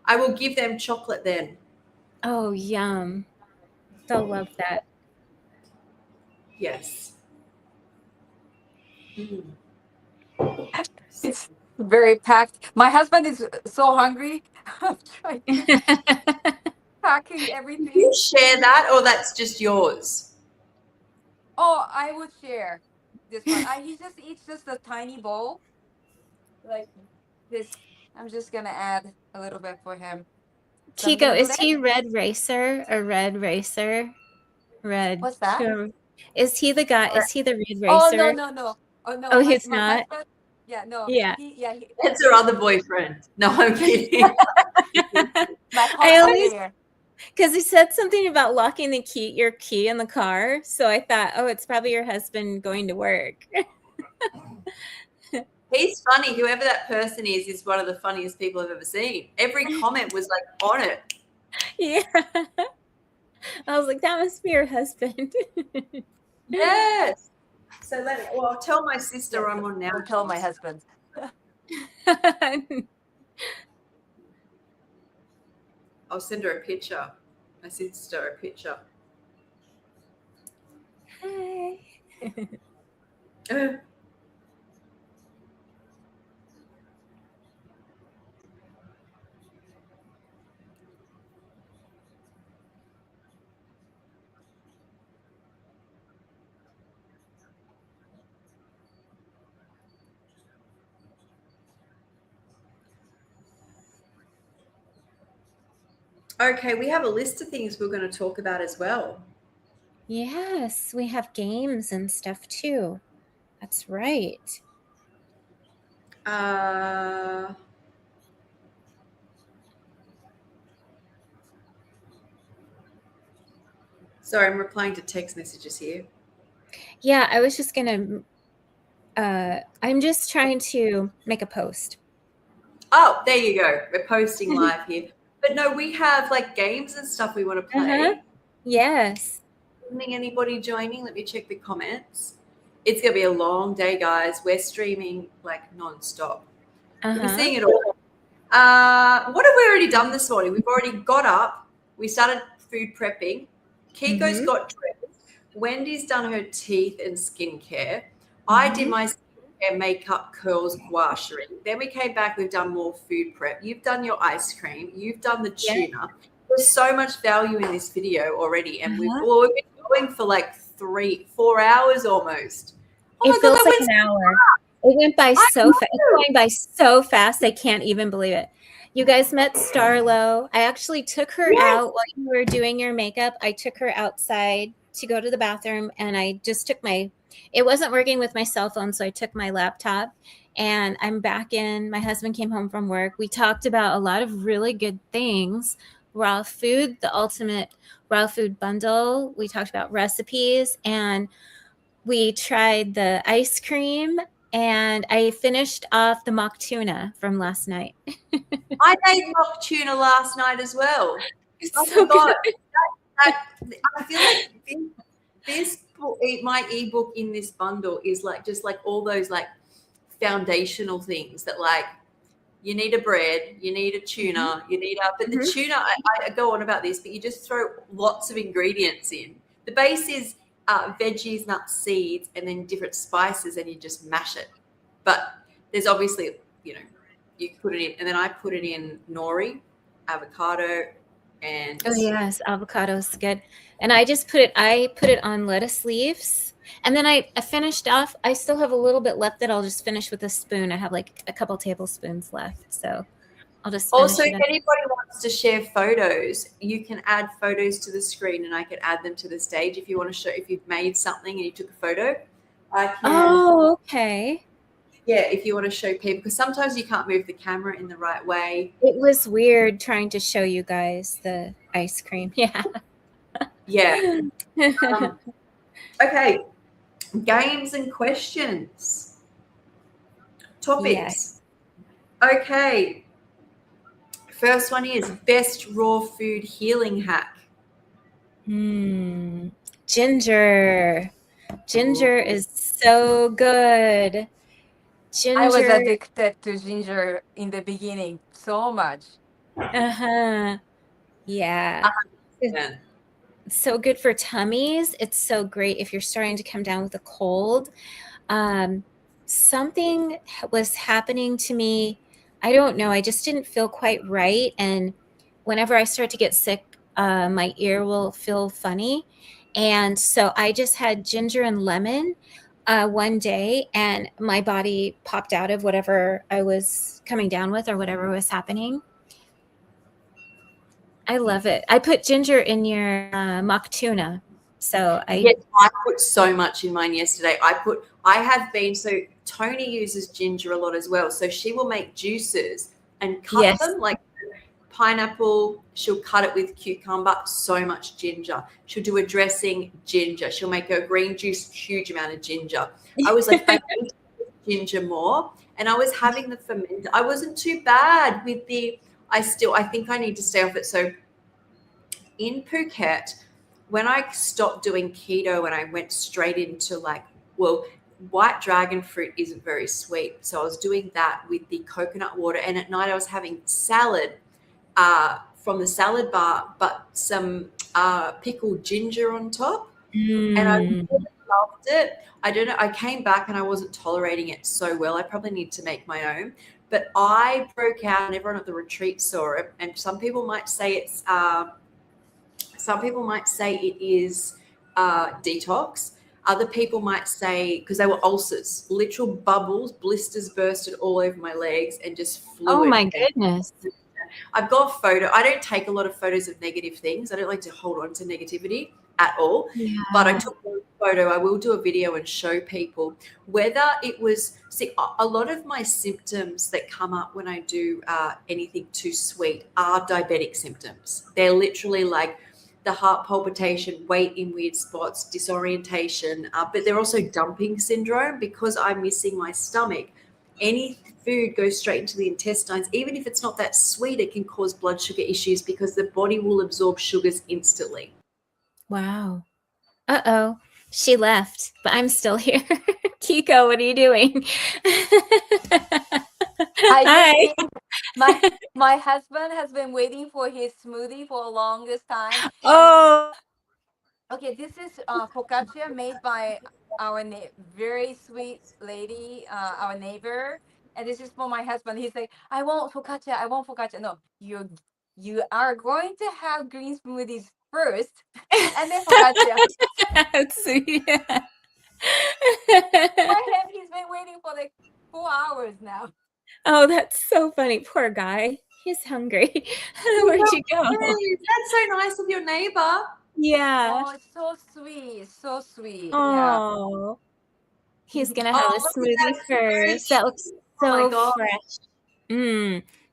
I will give them chocolate then. Oh, yum. They'll love that. Yes. It's very packed. My husband is so hungry. I'm trying packing everything. Do you share that, or that's just yours? Oh, I would share this one. He just eats just a tiny bowl, like this. I'm just gonna add a little bit for him. So Kiko, is he Red Racer or Red Racer? Red. What's that? Is he the guy? Is he the Red Racer? Oh, no. Oh no. Oh, he's not. Husband, yeah, no. Yeah. That's her other boyfriend. No, I'm kidding. I always, because he said something about locking your key in the car. So I thought, oh, it's probably your husband going to work. He's funny. Whoever that person is one of the funniest people I've ever seen. Every comment was like on it. Yeah. I was like, that must be your husband. Yes. So I'll tell my sister I'm on now. I'll tell my husband. I'll send her a picture. My sister a picture. Hi. Okay, we have a list of things we're going to talk about as well. Yes, we have games and stuff too. That's right. Sorry, I'm replying to text messages here. Yeah, I was just going to, I'm just trying to make a post. Oh, there you go. We're posting live here. But no, we have like games and stuff we want to play. Yes. Anybody joining? Let me check the comments. It's going to be a long day, guys. We're streaming like non-stop. We're seeing it all. What have we already done this morning? We've already got up. We started food prepping. Kiko's got dressed. Wendy's done her teeth and skincare. I did my skincare, makeup, curls, gua shering. Then we came back. We've done more food prep. You've done your ice cream. You've done the tuna. There's so much value in this video already, and we've been going for like 3-4 hours almost. Oh it feels like an hour. It went by so fast. It's going by so fast. I can't even believe it. You guys met Starlo. I actually took her out while you were doing your makeup. I took her outside to go to the bathroom, and I just took it wasn't working with my cell phone, so I took my laptop, and I'm back in. My husband came home from work. We talked about a lot of really good things. Raw food, the ultimate raw food bundle. We talked about recipes, and we tried the ice cream, and I finished off the mock tuna from last night. I made mock tuna last night as well. Oh so my God. I feel like this my ebook in this bundle is like just like all those like foundational things that like you need a bread, you need a tuna, you need but the tuna, I go on about this, but you just throw lots of ingredients in. The base is veggies, nuts, seeds, and then different spices, and you just mash it. But there's obviously, you put it in, and then I put it in nori, avocado, And Oh yes, avocado's good. And I put it on lettuce leaves. And then I finished off. I still have a little bit left that I'll just finish with a spoon. I have like a couple tablespoons left. So I'll just finish also, it if up. anybody wants to share photos, you can add photos to the screen and I can add them to the stage. If you want to show, if you've made something and you took a photo, I can. Oh, okay. Yeah, if you want to show people, because sometimes you can't move the camera in the right way. It was weird trying to show you guys the ice cream. Yeah. Yeah. Okay. Games and questions. Topics. Yes. Okay. First one is best raw food healing hack. Ginger. Ginger is so good. Ginger. I was addicted to ginger in the beginning so much. Yeah. Yeah. It's so good for tummies. It's so great if you're starting to come down with a cold. Something was happening to me. I don't know. I just didn't feel quite right. And whenever I start to get sick, my ear will feel funny. And so I just had ginger and lemon one day, and my body popped out of whatever I was coming down with or whatever was happening. I love it. I put ginger in your mock tuna. So I put so much in mine yesterday. So Tony uses ginger a lot as well. So she will make juices and cut them like pineapple. She'll cut it with cucumber, so much ginger. She'll do a dressing, ginger. She'll make a green juice, huge amount of ginger. I was like, I need to put ginger more. And I was having the ferment. I wasn't too bad with I think I need to stay off it. So in Phuket, when I stopped doing keto and I went straight into white dragon fruit isn't very sweet. So I was doing that with the coconut water. And at night I was having salad from the salad bar, but some pickled ginger on top. And I really loved it. I don't know. I came back and I wasn't tolerating it so well. I probably need to make my own. But I broke out and everyone at the retreat saw it. And some people might say it is detox. Other people might say, because they were ulcers, literal bubbles, blisters bursted all over my legs and just fluid. Oh my goodness. I've got a photo. I don't take a lot of photos of negative things. I don't like to hold on to negativity at all. Yeah. But I took one photo. I will do a video and show people whether it was, a lot of my symptoms that come up when I do anything too sweet are diabetic symptoms. They're literally like the heart palpitation, weight in weird spots, disorientation, but they're also dumping syndrome because I'm missing my stomach. Any food goes straight into the intestines. Even if it's not that sweet, it can cause blood sugar issues because the body will absorb sugars instantly. Wow. Uh-oh. She left, but I'm still here. Kiko, what are you doing? Hi. My husband has been waiting for his smoothie for the longest time. Oh. Okay, this is focaccia made by our very sweet lady, our neighbor. And this is for my husband. He's like, I want focaccia. No, you are going to have green smoothies first, and then focaccia. That's sweet. For him, he's been waiting for like 4 hours now. Oh, that's so funny. Poor guy. He's hungry. Where'd you go? That's so nice of your neighbor. Yeah. Oh, it's so sweet. So sweet. Oh. Yeah. He's going to have a smoothie first. That looks so fresh.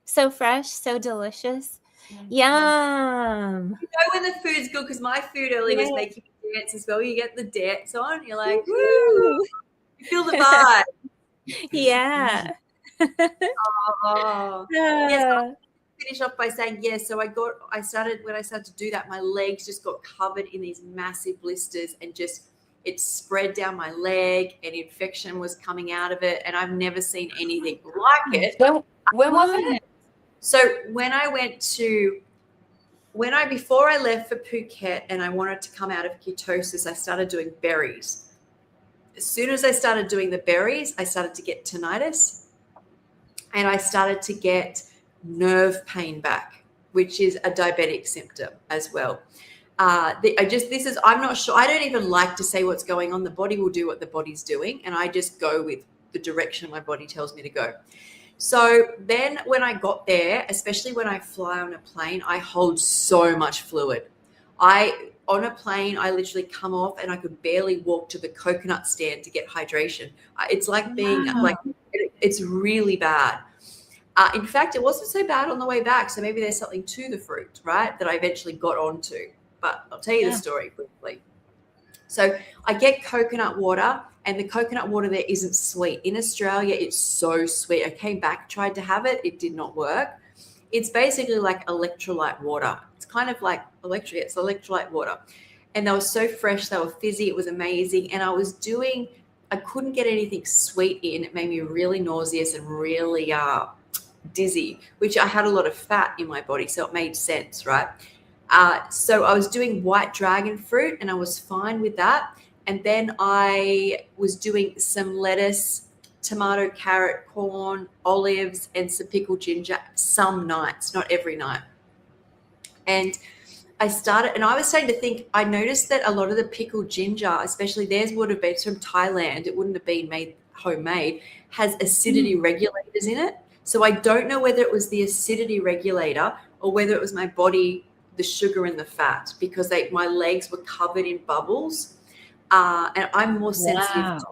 So fresh, so delicious. Yum. You know when the food's good, because my food earlier was making me dance as well. You get the dance on, you're like, woo! You feel the vibe. Yeah. Yes, finish off by saying so when I started to do that, my legs just got covered in these massive blisters and just it spread down my leg and infection was coming out of it, and I've never seen anything like it. When was it? So before I left for Phuket and I wanted to come out of ketosis, I started doing berries. As soon as I started doing the berries, I started to get tinnitus and I started to get nerve pain back. which is a diabetic symptom as well. I'm not sure. I don't even like to say what's going on. The body will do what the body's doing, and I just go with the direction my body tells me to go. So then when I got there, especially when I fly on a plane, I hold so much fluid. On a plane, I literally come off and I could barely walk to the coconut stand to get hydration. It's like being it's really bad. In fact, it wasn't so bad on the way back. So maybe there's something to the fruit, right, that I eventually got onto. But I'll tell you the story quickly. So I get coconut water, and the coconut water there isn't sweet. In Australia, it's so sweet. I came back, tried to have it. It did not work. It's basically like electrolyte water. It's kind of like it's electrolyte water. And they were so fresh. They were fizzy. It was amazing. And I couldn't get anything sweet in. It made me really nauseous and really dizzy, which I had a lot of fat in my body. So it made sense, right? So I was doing white dragon fruit, and I was fine with that. And then I was doing some lettuce, tomato, carrot, corn, olives, and some pickled ginger some nights, not every night. And I was starting to think, I noticed that a lot of the pickled ginger, especially theirs would have been from Thailand, it wouldn't have been made homemade, has acidity regulators in it. So I don't know whether it was the acidity regulator or whether it was my body, the sugar and the fat, because my legs were covered in bubbles. And I'm more sensitive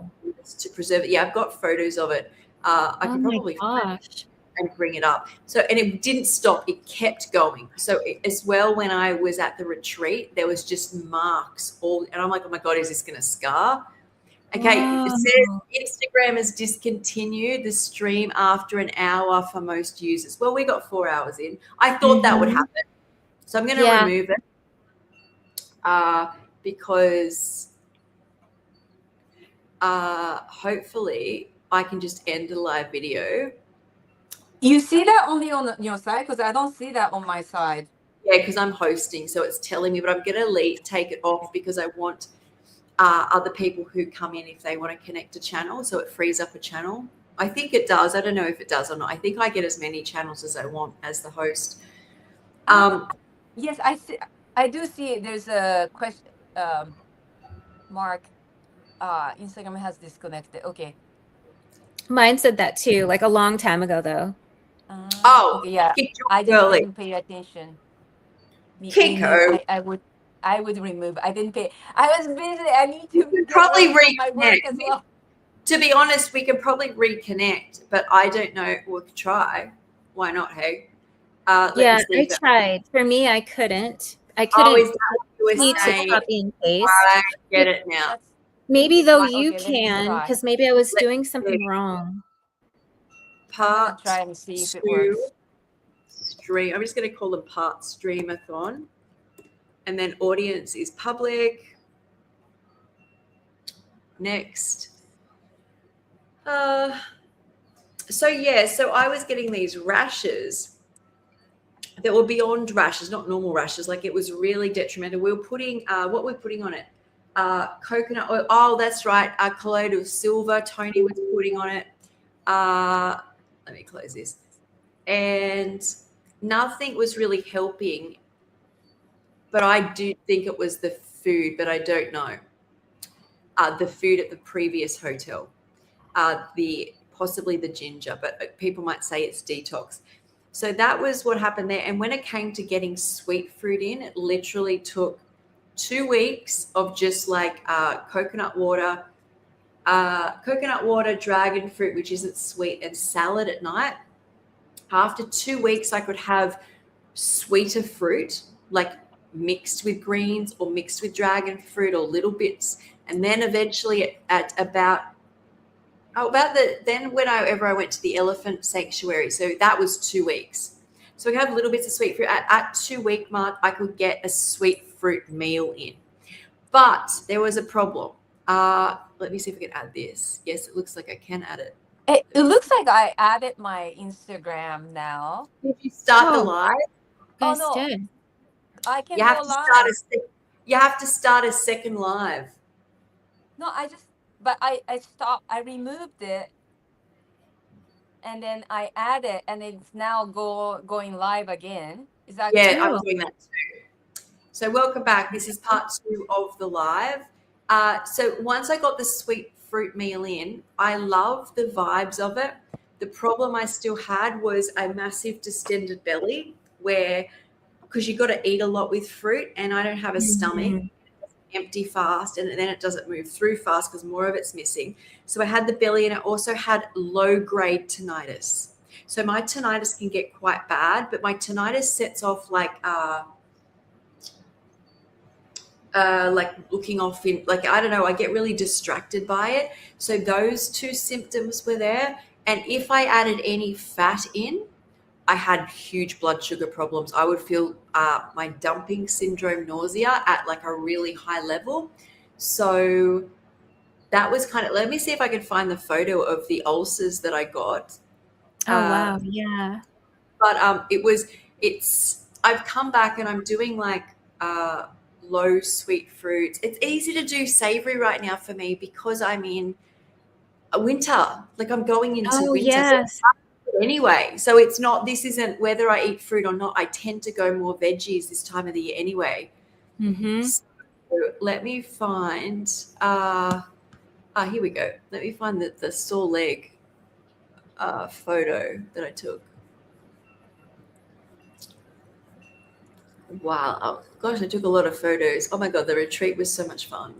to preserve it. Yeah, I've got photos of it. I could probably find it and bring it up. So, and it didn't stop. It kept going. So as well, when I was at the retreat, there was just marks and I'm like, oh my God, is this going to scar? Okay, it says Instagram has discontinued the stream after an hour for most users. Well, we got 4 hours in. I thought that would happen. So I'm going to remove it because hopefully I can just end the live video. You see that only on your side? Because I don't see that on my side. Yeah, because I'm hosting, so it's telling me, but I'm going to take it off because I want other people who come in if they want to connect a channel, so it frees up a channel. I think it does. I don't know if it does or not. I think I get as many channels as I want as the host. Yes, I see. I do see there's a question, Mark. Instagram has disconnected. Okay. Mine said that too, like a long time ago, though. Okay, yeah. I didn't pay attention. Kiko. I would remove. I didn't pay. I was busy. I need to probably my work as well. To be honest, we can probably reconnect, but I don't know. We'll try. Why not? Hey. Yeah, I tried. For me, I couldn't. Is that what you were need saying? to copy and paste. I get it now. Maybe though you can, because maybe I was doing something wrong. Part try and see if it works. Stream. I'm just going to call them part Streamathon, and then audience is public. Next. So I was getting these rashes that were beyond rashes, not normal rashes. Like it was really detrimental. We were putting what we're putting on it. Coconut oil. Oh, that's right. A colloidal silver. Tony was putting on it. Let me close this. And nothing was really helping. But I do think it was the food, but I don't know. The food at the previous hotel. Possibly the ginger, but people might say it's detox. So that was what happened there. And when it came to getting sweet fruit in, it literally took 2 weeks of just like coconut water, dragon fruit, which isn't sweet, and salad at night. After 2 weeks, I could have sweeter fruit, like mixed with greens or mixed with dragon fruit or little bits. And then eventually whenever I went to the elephant sanctuary, so that was 2 weeks. So we have little bits of sweet fruit. At 2 week mark, I could get a sweet fruit meal in. But there was a problem. Let me see if I can add this. Yes, it looks like I can add it. It looks like I added my Instagram now. Did you start the live? Oh, no. Did. I can go live. You have to start a second live. No, I stopped. I removed it. And then I added, and it's now going live again. Is that Yeah, good? I'm doing that too. So welcome back. This is part 2 of the live. So once I got the sweet fruit meal in, I love the vibes of it. The problem I still had was a massive distended belly where, because you got to eat a lot with fruit and I don't have a stomach, empty fast, and then it doesn't move through fast because more of it's missing. So I had the belly and I also had low grade tinnitus. So my tinnitus can get quite bad, but my tinnitus sets off like looking off in, like, I don't know, I get really distracted by it. So those 2 symptoms were there. And if I added any fat in, I had huge blood sugar problems. I would feel my dumping syndrome nausea at like a really high level. So that was kind of, let me see if I can find the photo of the ulcers that I got. Oh, wow. Yeah. But I've come back and I'm doing like low sweet fruits. It's easy to do savory right now for me because I'm in winter. Like I'm going into Oh, winter. yes. So anyway, so it's not, this isn't whether I eat fruit or not. I tend to go more veggies this time of the year anyway. Mm-hmm. So let me find, here we go. Let me find the sore leg photo that I took. Wow. Oh, gosh, I took a lot of photos. Oh my God, the retreat was so much fun.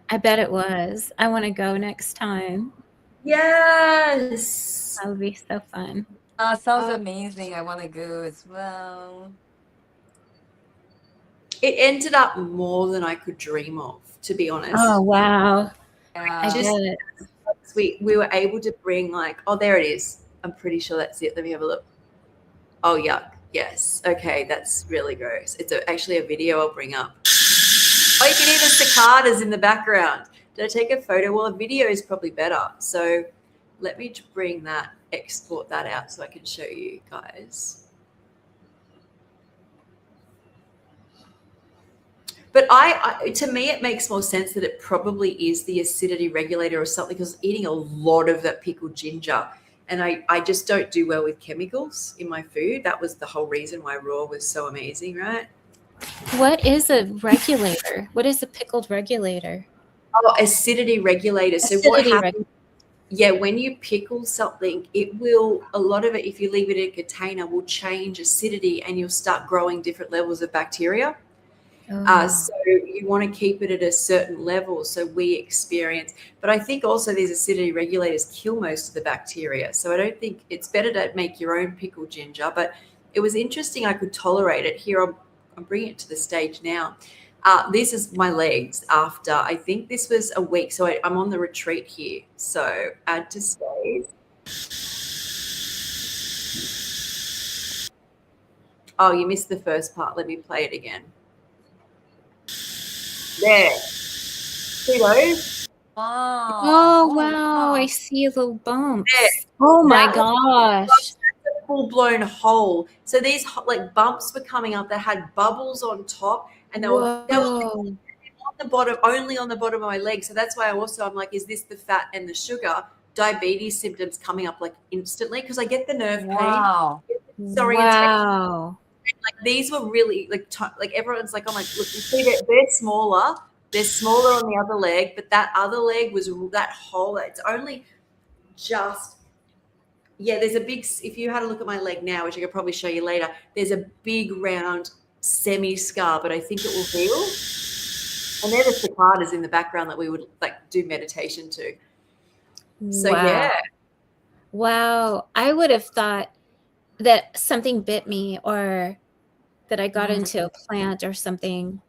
I bet it was. I want to go next time. Yes. That would be so fun. Sounds amazing. I want to go as well. It ended up more than I could dream of, to be honest. Oh, wow. Yeah. I get it. We were able to bring like, oh, there it is. I'm pretty sure that's it. Let me have a look. Oh, yuck. Yes. Okay, that's really gross. It's actually a video I'll bring up. Oh, you can hear the cicadas in the background. Did I take a photo? Well, a video is probably better. So let me bring that, export that out so I can show you guys. But to me, it makes more sense that it probably is the acidity regulator or something, because eating a lot of that pickled ginger, and I just don't do well with chemicals in my food. That was the whole reason why raw was so amazing, right? What is a regulator? What is a pickled regulator? Oh, acidity regulator. So what Acidity happens? Yeah, when you pickle something, it will, a lot of it, if you leave it in a container, will change acidity and you'll start growing different levels of bacteria. So you want to keep it at a certain level. So we experience, but I think also these acidity regulators kill most of the bacteria. So I don't think, it's better to make your own pickled ginger, but it was interesting. I could tolerate it. Here, I'm bringing it to the stage now. This is my legs after, I think this was a week. So I'm on the retreat here. So add to stage. Oh, you missed the first part. Let me play it again. There. See those? Wow. Oh, wow. I see little bumps. There. Oh, my That gosh. That's a full-blown hole. So these like bumps were coming up that had bubbles on top, and they were on the bottom, only on the bottom of my leg. So that's why I'm like, is this the fat and the sugar? Diabetes symptoms coming up like instantly, because I get the nerve pain. Wow. Wow. Like these were really like everyone's like, oh my, look, you see that they're smaller. They're smaller on the other leg, but that other leg was that hole. It's only just, yeah, there's a big, if you had a look at my leg now, which I could probably show you later, there's a big round semi scar, but I think it will heal. And they're the cicadas in the background that we would like do meditation to. So yeah. Wow. I would have thought that something bit me or that I got into a plant or something.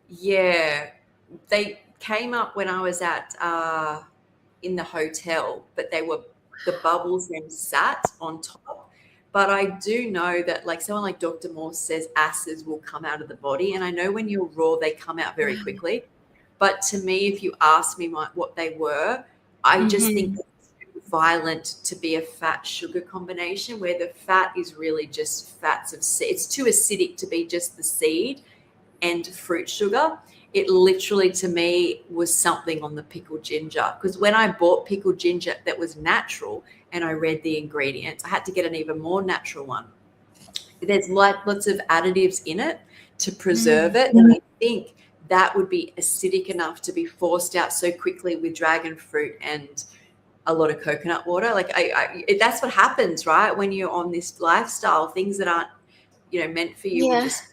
Yeah. They came up when I was at in the hotel, but the bubbles then sat on top. But I do know that like someone like Dr. Morse says acids will come out of the body. And I know when you're raw, they come out very quickly. But to me, if you ask me what they were, I just think it's violent to be a fat sugar combination where the fat is really just fats of seed. It's too acidic to be just the seed and fruit sugar. It literally to me was something on the pickled ginger, because when I bought pickled ginger that was natural and I read the ingredients, I had to get an even more natural one. there's like lots of additives in it to preserve it. And I think that would be acidic enough to be forced out so quickly with dragon fruit and a lot of coconut water. Like that's what happens, right? When you're on this lifestyle, things that aren't, meant for you will just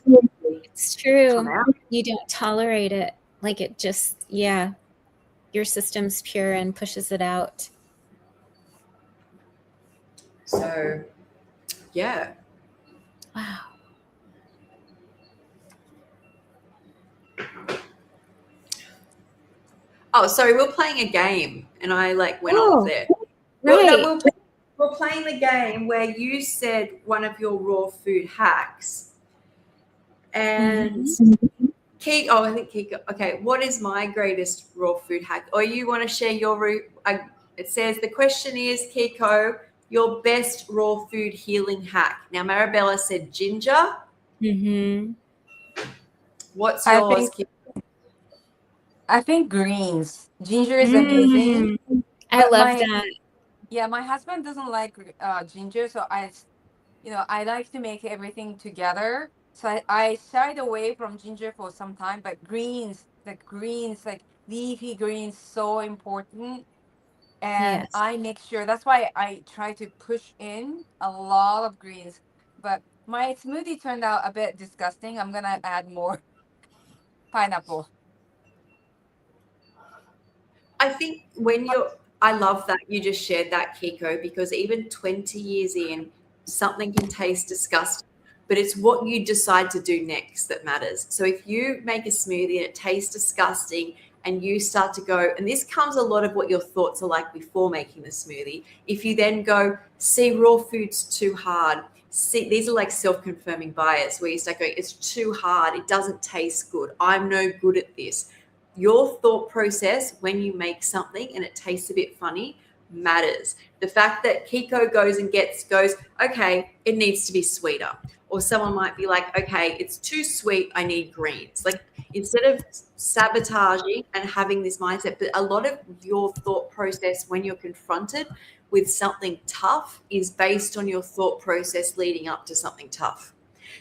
it's true. come out. You don't tolerate it. Like it just, your system's pure and pushes it out. So, yeah. Wow. Oh, sorry, we're playing a game, and I went off there. Right. No, we're playing the game where you said one of your raw food hacks, and I think Kiko. Okay, what is my greatest raw food hack? Or you want to share your? It says the question is, Kiko, your best raw food healing hack. Now, Marabella said ginger. What's yours, Kiko? I think greens. Ginger is amazing. I love that. Yeah, my husband doesn't like ginger, so I like to make everything together. So I shied away from ginger for some time, but greens, like leafy greens, so important. And Yes. I make sure, that's why I try to push in a lot of greens. But my smoothie turned out a bit disgusting. I'm gonna add more pineapple. I think I love that you just shared that, Kiko, because even 20 years in, something can taste disgusting, but it's what you decide to do next that matters. So if you make a smoothie and it tastes disgusting and you start to go, and this comes a lot of what your thoughts are like before making the smoothie. If you then go, see, raw food's too hard. See, these are like self-confirming bias where you start going, it's too hard. It doesn't taste good. I'm no good at this. Your thought process when you make something and it tastes a bit funny matters. The fact that Kiko goes, okay, it needs to be sweeter. Or someone might be like, okay, it's too sweet, I need greens. Like, instead of sabotaging and having this mindset, but a lot of your thought process when you're confronted with something tough is based on your thought process leading up to something tough.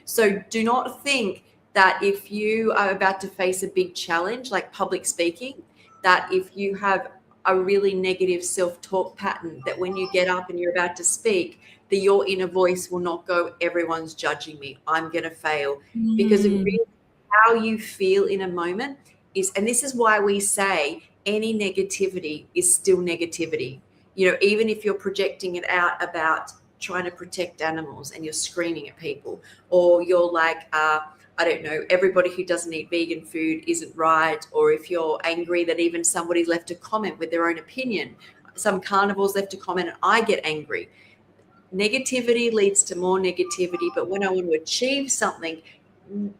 So do not think that if you are about to face a big challenge like public speaking, that if you have a really negative self-talk pattern, that when you get up and you're about to speak, that your inner voice will not go, everyone's judging me, I'm going to fail. Because it really, how you feel in a moment is, and this is why we say any negativity is still negativity. Even if you're projecting it out about trying to protect animals and you're screaming at people, or you're like, I don't know, everybody who doesn't eat vegan food isn't right. Or if you're angry that even somebody's left a comment with their own opinion, some carnivores left a comment and I get angry. Negativity leads to more negativity. But when I want to achieve something,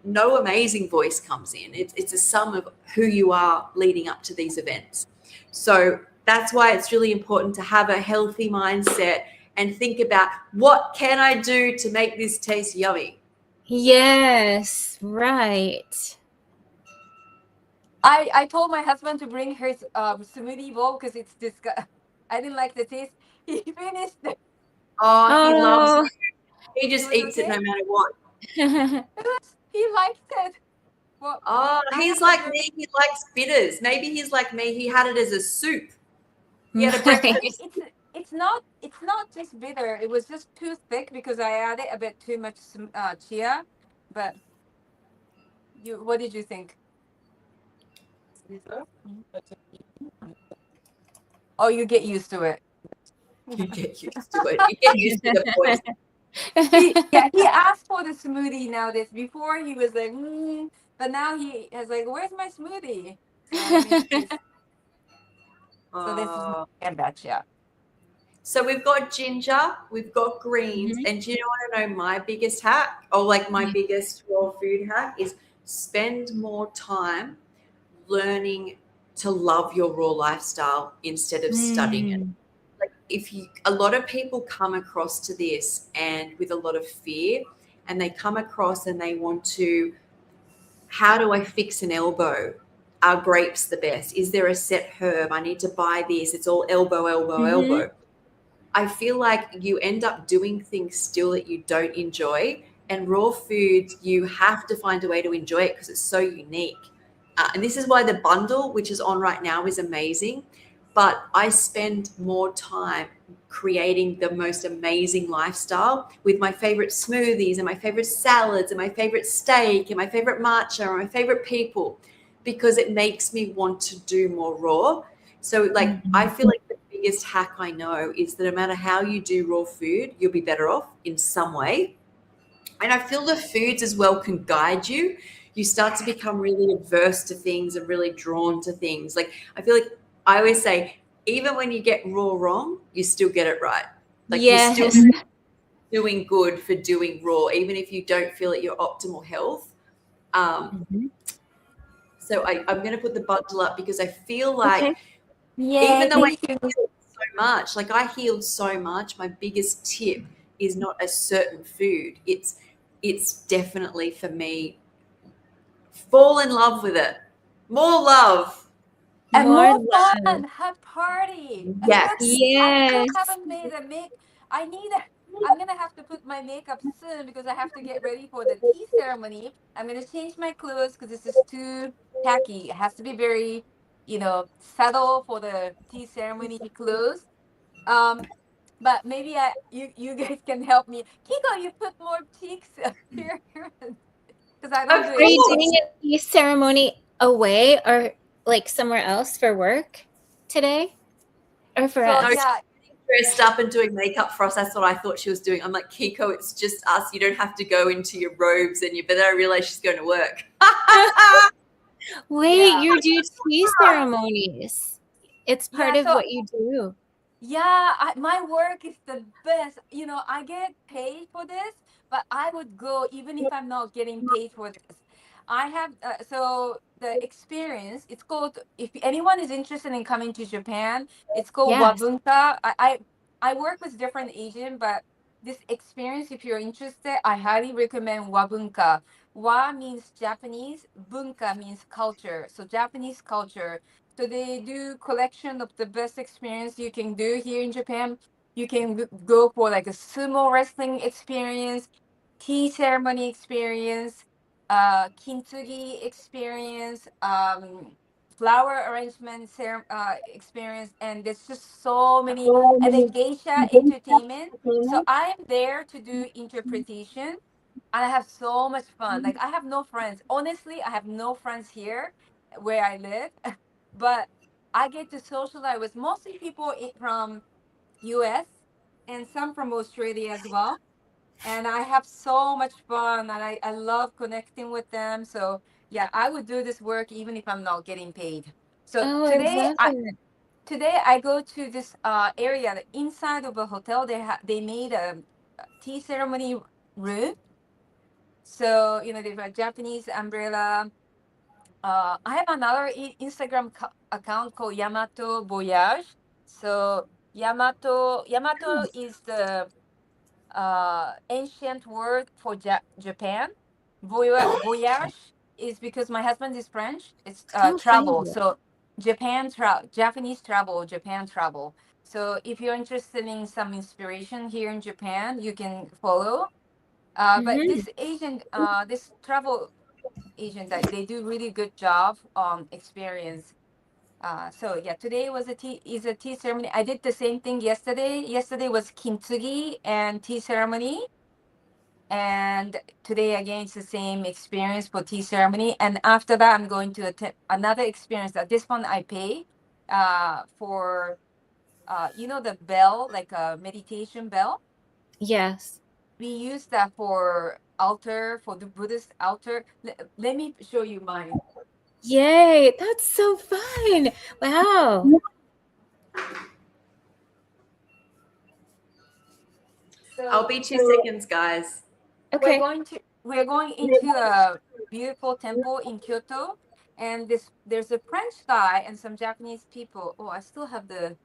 no amazing voice comes in. It's a sum of who you are leading up to these events. So that's why it's really important to have a healthy mindset and think about, what can I do to make this taste yummy? Yes, right. I told my husband to bring his smoothie bowl because it's disgusting. I didn't like the taste. He finished it. Oh, he loves it. He just eats it no matter what. He liked it. Well, he's like me. He likes bitters. Maybe he's like me. He had it as a soup. He had a breakfast. It's not just bitter. It was just too thick because I added a bit too much chia. But what did you think? Oh, you get used to it. You get used to it. You get used to the voice. He asked for the smoothie now. Before he was like, but now he is like, where's my smoothie? So this is my batch, yeah. So we've got ginger, we've got greens, and do you want to know my biggest hack, or like my biggest raw food hack, is spend more time learning to love your raw lifestyle instead of studying it. Like a lot of people come across to this and with a lot of fear, and they come across and they want to, how do I fix an elbow? Are grapes the best? Is there a set herb? I need to buy this. It's all elbow. I feel like you end up doing things still that you don't enjoy, And raw food, you have to find a way to enjoy it because it's so unique. And this is why the bundle, which is on right now, is amazing. But I spend more time creating the most amazing lifestyle with my favorite smoothies and my favorite salads and my favorite steak and my favorite matcha and my favorite people, because it makes me want to do more raw. So like, I feel like the biggest hack I know is that no matter how you do raw food, you'll be better off in some way. And I feel the foods as well can guide you. You start to become really averse to things and really drawn to things. Like, I feel like I always say, even when you get raw wrong, you still get it right. Like, Yes. you're still doing good for doing raw, even if you don't feel at your optimal health. So I'm going to put the bundle up because I feel like Okay. even though I thank you. healed so much, like I healed so much, my biggest tip is not a certain food. It's definitely for me, fall in love with it. More love. And More more fun. love. Have party. Yes. I still Yes. haven't made a make. I'm gonna have to put my makeup soon because I have to get ready for the tea ceremony. I'm gonna change my clothes because this is too tacky. It has to be very, subtle for the tea ceremony clothes. But maybe you guys can help me. Kiko, you put more cheeks here because I don't do Are you anything. doing a tea ceremony away or like somewhere else for work today? Or for So us? yeah, Dressed up and doing makeup for us. That's what I thought she was doing. I'm like, Kiko, it's just us. You don't have to go into your robes but then I realized she's going to work. Wait, Yeah. you do tea ceremonies. It's part Yeah, of so what you do. yeah, my work is the best. I get paid for this, but I would go even if I'm not getting paid for this. I have so the experience. It's called. If anyone is interested in coming to Japan, it's called Yes. Wabunka. I work with different agents, but this experience, if you're interested, I highly recommend Wabunka. Wa means Japanese, bunka means culture. So Japanese culture. So they do collection of the best experience you can do here in Japan. You can go for like a sumo wrestling experience, tea ceremony experience, kintsugi experience, flower arrangement experience, and there's just so many, and then geisha entertainment. So I am there to do interpretation, and I have so much fun. Like, I have no friends. Honestly, I have no friends here where I live, but I get to socialize with mostly people from US and some from Australia as well. And I have so much fun, and I love connecting with them. So yeah, I would do this work even if I'm not getting paid. So Oh, I love it. today I go to this area inside of a hotel. They made a tea ceremony room. So they have a Japanese umbrella. I have another Instagram account called Yamato Voyage. So Yamato is the ancient word for Japan. Voyage is because my husband is French. It's Oh, travel. fabulous. So Japanese travel, Japan travel. So if you're interested in some inspiration here in Japan, you can follow. But Mhm. this travel agent, that they do really good job on experience. So yeah, today was a tea ceremony. I did the same thing yesterday. Yesterday was kintsugi and tea ceremony, and today again it's the same experience for tea ceremony. And after that, I'm going to attend another experience. That this one I pay for the bell, like a meditation bell. Yes. We use that for altar, for the Buddhist altar. Let me show you mine. Yay, that's so fun. Wow. So I'll be 2 seconds, guys. Okay. we're going into a beautiful temple in Kyoto, and there's a French guy and some Japanese people. Oh, I still have the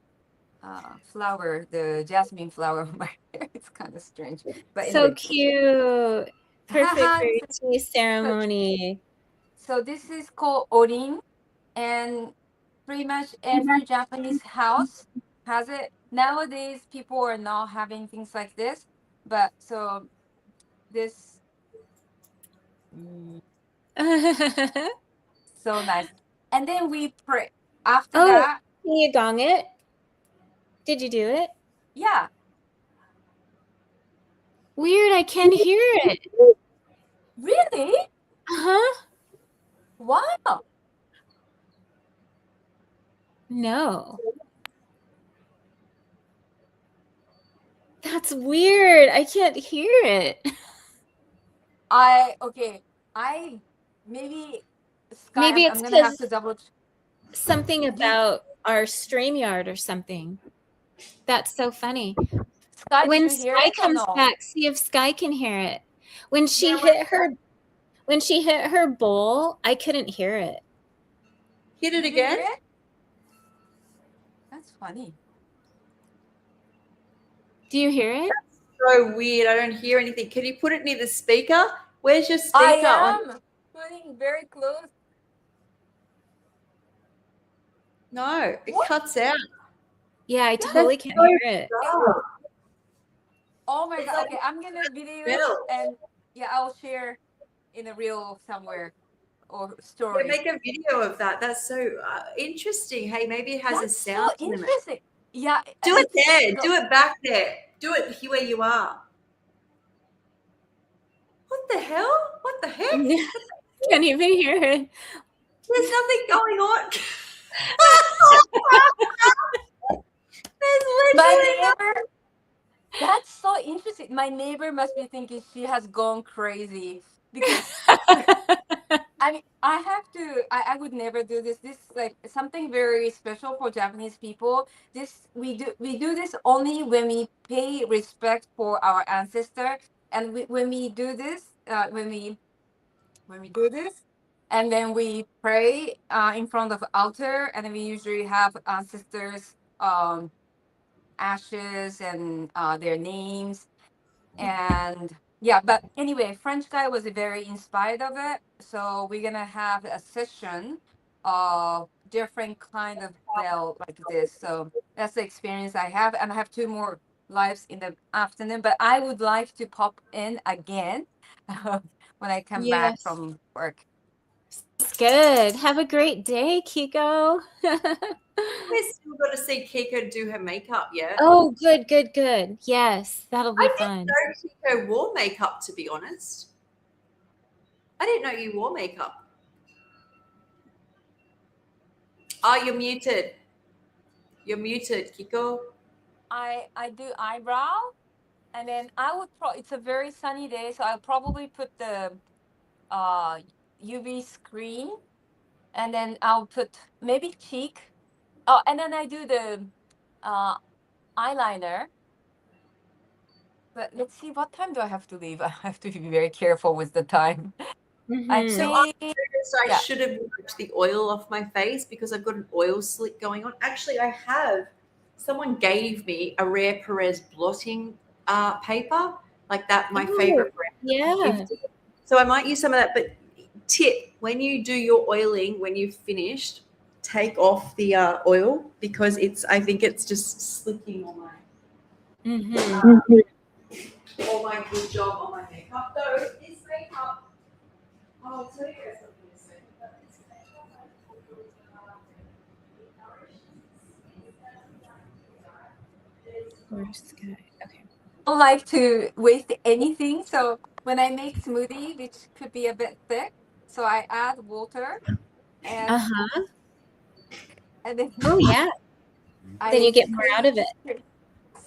flower, the jasmine flower on my hair. It's kind of strange, but So anyway. cute. Perfect for your tea so, ceremony. so this is called orin, and pretty much every Japanese house has it. Nowadays, people are not having things like this, but so this So nice. And then we pray. After Oh. that, Can you gong it? Did you do it? yeah. Weird, I can't hear it. Really? Uh-huh. Wow. No. That's weird. I can't hear it. Maybe Sky, Maybe I'm it's gonna have 'cause to double. something about our StreamYard or something. That's so funny. Sky, When did you hear Sky it or comes no? back, see if Sky can hear it. When she Yeah, hit her bowl, I couldn't hear it. Hit it Did you hear again. it? That's funny. Do you hear it? So weird. I don't hear anything. Can you put it near the speaker? Where's your speaker? I am putting very close. No, it What? cuts out. Yeah, I totally can't hear it. Oh my It's god. like Okay, I'm gonna video metal. and yeah, I'll share in a reel somewhere or Yeah, story. make a video of that. That's so interesting. Hey, maybe it has That's a sound so limit. interesting. Yeah. Do it it's there. so- Do it back there. Do it here where you are. What the hell? What the heck? Can't even hear it. There's nothing going on. There's My literally neighbor. That's so interesting. My neighbor must be thinking she has gone crazy because I mean, I have to. I would never do this. This is like something very special for Japanese people. This we do this only when we pay respect for our ancestor, and when we do this, when we do this, and then we pray in front of altar, and then we usually have ancestors ashes and their names. And yeah, but anyway, French guy was very inspired of it, so we're gonna have a session of different kind of bell like this. So that's the experience I have, and I have 2 more lives in the afternoon, but I would like to pop in again when I come back Yes. from work. It's good. Have a great day, Kiko. We've still got to see Kiko do her makeup yet. Oh, good, good, good. Yes, that'll be I fun. didn't know Kiko wore makeup, to be honest. I didn't know you wore makeup. Oh, you're muted. You're muted, Kiko. I do eyebrow, and then I would it's a very sunny day, so I'll probably put the UV screen, and then I'll put maybe cheek. Oh, and then I do the eyeliner. But let's see, what time do I have to leave? I have to be very careful with the time. I Mhm. So I think noticed I yeah. should have wiped the oil off my face because I've got an oil slick going on. Actually, I have. Someone gave me a Rare Perez blotting paper, like that, my Oh, favorite brand. yeah. So I might use some of that. But tip, when you do your oiling, when you've finished, take off the oil because I think it's just slicking on my Mhm. all my good job on my makeup. Though this makeup, I'll tell you guys something in a second. But this makeup, Where's Sky? Okay. I don't like to waste anything. So when I make smoothie, which could be a bit thick, so I add water and Uh-huh. and then Oh, yeah. Then you get more out of it.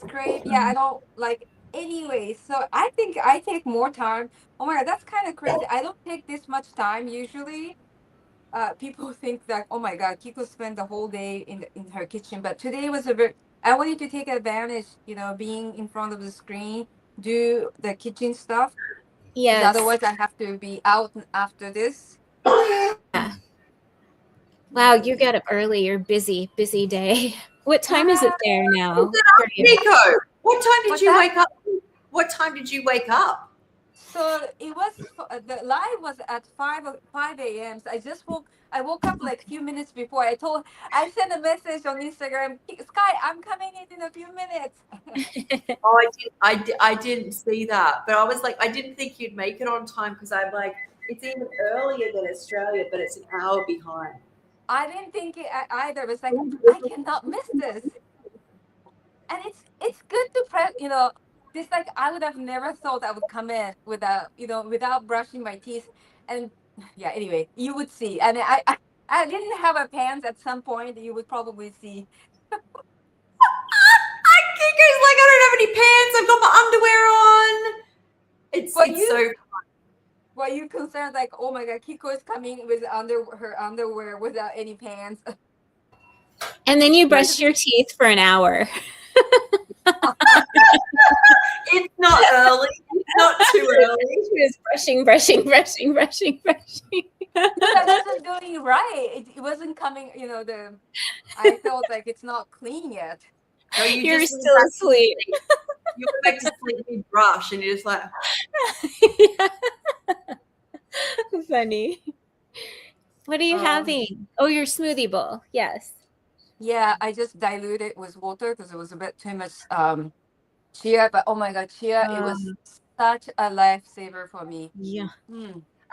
Scrape. Yeah, I don't like anyway. So I think I take more time. Oh my god, that's kind of crazy. I don't take this much time usually. People think that, oh my god, Kiko spent the whole day in her kitchen, but today was a very. I wanted to take advantage, being in front of the screen, do the kitchen stuff. Yes. Otherwise, I have to be out after this. Wow, you get up early. You're busy, busy day. What time is it there now? for you? Nico, what time did What's you that? wake up? What time did you wake up? So it was the live was at 5 a.m. So I woke up like a few minutes before. I sent a message on Instagram, Sky, I'm coming in a few minutes. Oh, I didn't see that, but I was like, I didn't think you'd make it on time because I'm like, It's even earlier than Australia, but it's an hour behind. I didn't think it either. It was like, I cannot miss this. And it's good to press, this, like, I would have never thought I would come in without brushing my teeth. And yeah, anyway, you would see. And I didn't have a pants at some point. You would probably see. Kiko's like, I don't have any pants. I've got my underwear on. It's so. Were you concerned, like, oh my God, Kiko is coming with her underwear without any pants? And then you brushed your teeth for an hour. It's not early. It's not too early. She was brushing. I wasn't doing it right. It wasn't coming, I felt like it's not clean yet. No, You're still asleep. You went back to sleep and brush, and you're just like, Funny. What are you having? Oh, your smoothie bowl. Yes. Yeah, I just diluted it with water because it was a bit too much chia. But oh my God, chia, it was such a lifesaver for me. Yeah.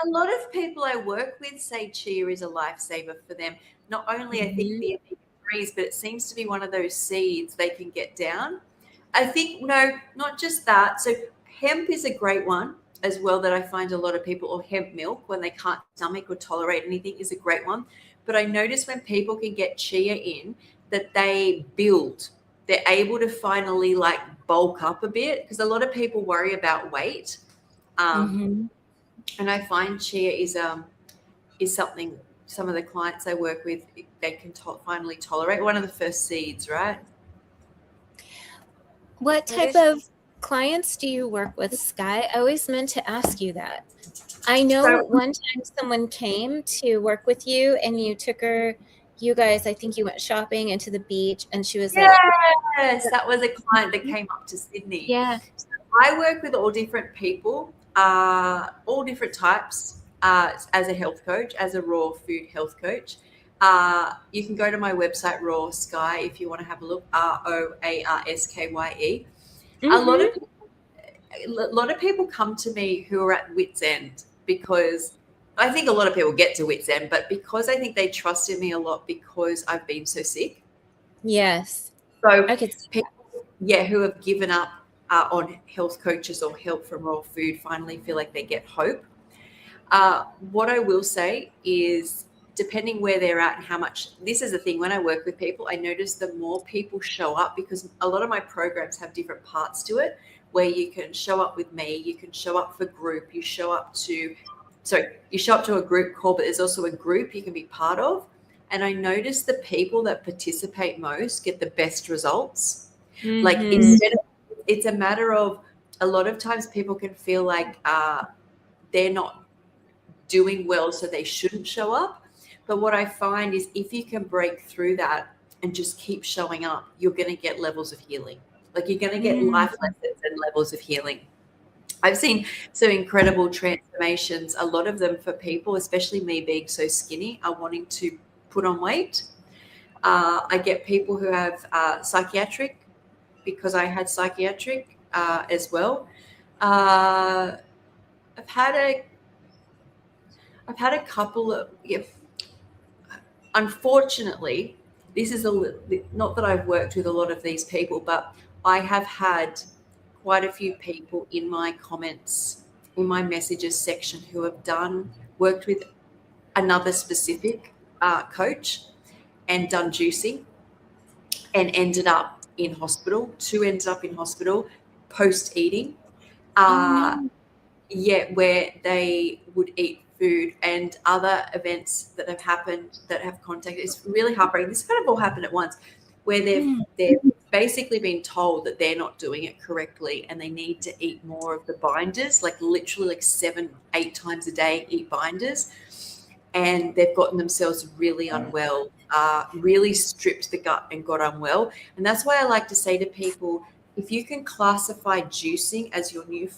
a lot of people I work with say chia is a lifesaver for them. Not only I think the omega-3s, but it seems to be one of those seeds they can get down. I think, no, not just that. So hemp is a great one as well that I find a lot of people, or hemp milk when they can't stomach or tolerate anything is a great one. But I notice when people can get chia in that they build. They're able to finally like bulk up a bit because a lot of people worry about weight. And I find chia is something some of the clients I work with, they can finally tolerate. One of the first seeds, right? What type of clients do you work with, Sky? I always meant to ask you that. I know one time someone came to work with you and you took her, you guys, I think you went shopping and to the beach and she was like, yes, that was a client that came up to Sydney. Yeah. So I work with all different people, all different types as a health coach, as a raw food health coach. You can go to my website, Raw Sky, if you want to have a look, ROARSKYE. A lot of people come to me who are at wit's end because I think a lot of people get to wit's end, but because I think they trusted me a lot because I've been so sick. Yes. So I could see people, who have given up on health coaches or help from raw food finally feel like they get hope. What I will say is, depending where they're at and how much, this is the thing, when I work with people, I notice the more people show up, because a lot of my programs have different parts to it, where you can show up with me, you can show up for group, you show up to a group call, but there's also a group you can be part of. And I notice the people that participate most get the best results. Like instead of, it's a matter of, a lot of times people can feel like they're not doing well, so they shouldn't show up. But what I find is if you can break through that and just keep showing up, you're going to get levels of healing. Like you're going to get life lessons and levels of healing. I've seen some incredible transformations, a lot of them for people, especially me being so skinny, are wanting to put on weight. I get people who have psychiatric, because I had psychiatric as well. I've had a couple of, unfortunately, this is not that I've worked with a lot of these people, but I have had quite a few people in my comments, in my messages section, who have worked with another specific coach and done juicing and ended up in hospital. 2 ended up in hospital post-eating. Where they would eat food and other events that have happened that have contacted. It's really heartbreaking. This kind of all happened at once, where they've basically been told that they're not doing it correctly and they need to eat more of the binders, like literally like 7-8 times a day, eat binders. And they've gotten themselves really unwell, really stripped the gut and got unwell. And that's why I like to say to people, if you can classify juicing as your new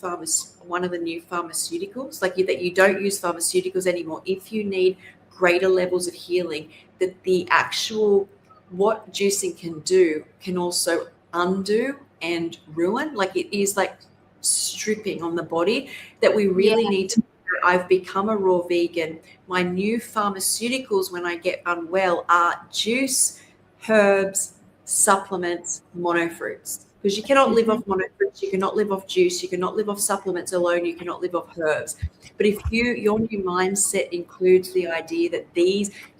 one of the new pharmaceuticals, like that you don't use pharmaceuticals anymore, if you need greater levels of healing, that the actual what juicing can do can also undo and ruin. Like it is like stripping on the body, that we really need to put our I've become a raw vegan. My new pharmaceuticals when I get unwell are juice, herbs, supplements, monofruits. Because you cannot live off monofruits, you cannot live off juice, you cannot live off supplements alone, you cannot live off herbs. But if your new mindset includes the idea that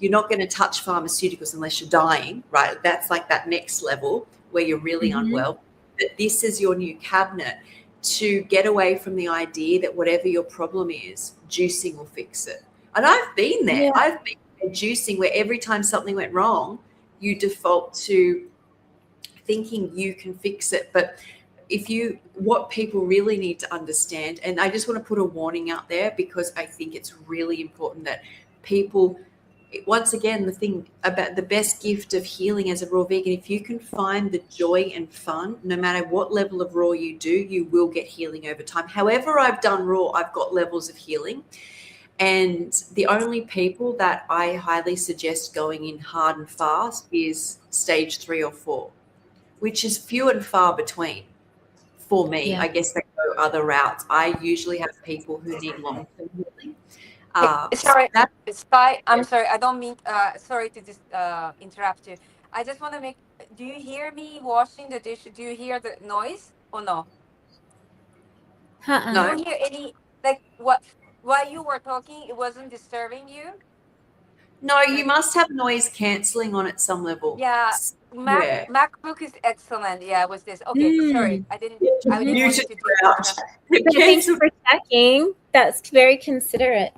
you're not going to touch pharmaceuticals unless you're dying, right? That's like that next level where you're really unwell. But this is your new cabinet to get away from the idea that whatever your problem is, juicing will fix it. And I've been there. Yeah. I've been there juicing where every time something went wrong, you default to thinking you can fix it. But what people really need to understand, and I just want to put a warning out there because I think it's really important that people, once again, the thing about the best gift of healing as a raw vegan, if you can find the joy and fun, no matter what level of raw you do, you will get healing over time. However I've done raw, I've got levels of healing. And the only people that I highly suggest going in hard and fast is stage 3 or 4, which is few and far between for me. Yeah. I guess they go other routes. I usually have people who need long-term healing. Sorry, Sky, I'm sorry. I don't mean, sorry to just interrupt you. I just want to do you hear me washing the dish? Do you hear the noise or no? Uh-uh. No. You don't hear any, like, while you were talking, it wasn't disturbing you? No, you must have noise cancelling on at some level. Yeah. Yeah. MacBook is excellent. Yeah, it was this. Okay, sorry. I didn't want you Muted to you out. Thanks for checking. That's very considerate.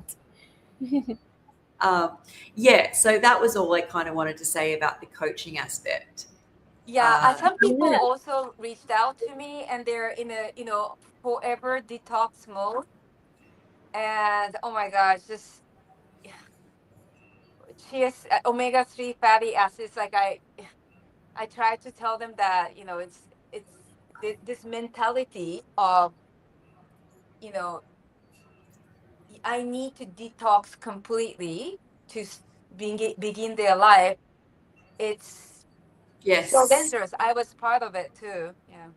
Yeah, so that was all I kind of wanted to say about the coaching aspect. Yeah, some people also reached out to me and they're in a, forever detox mode. And oh my gosh, just cheers, omega-3 fatty acids. Like I try to tell them that, it's this mentality of, I need to detox completely to begin their life. It's so dangerous. I was part of it too. Yeah.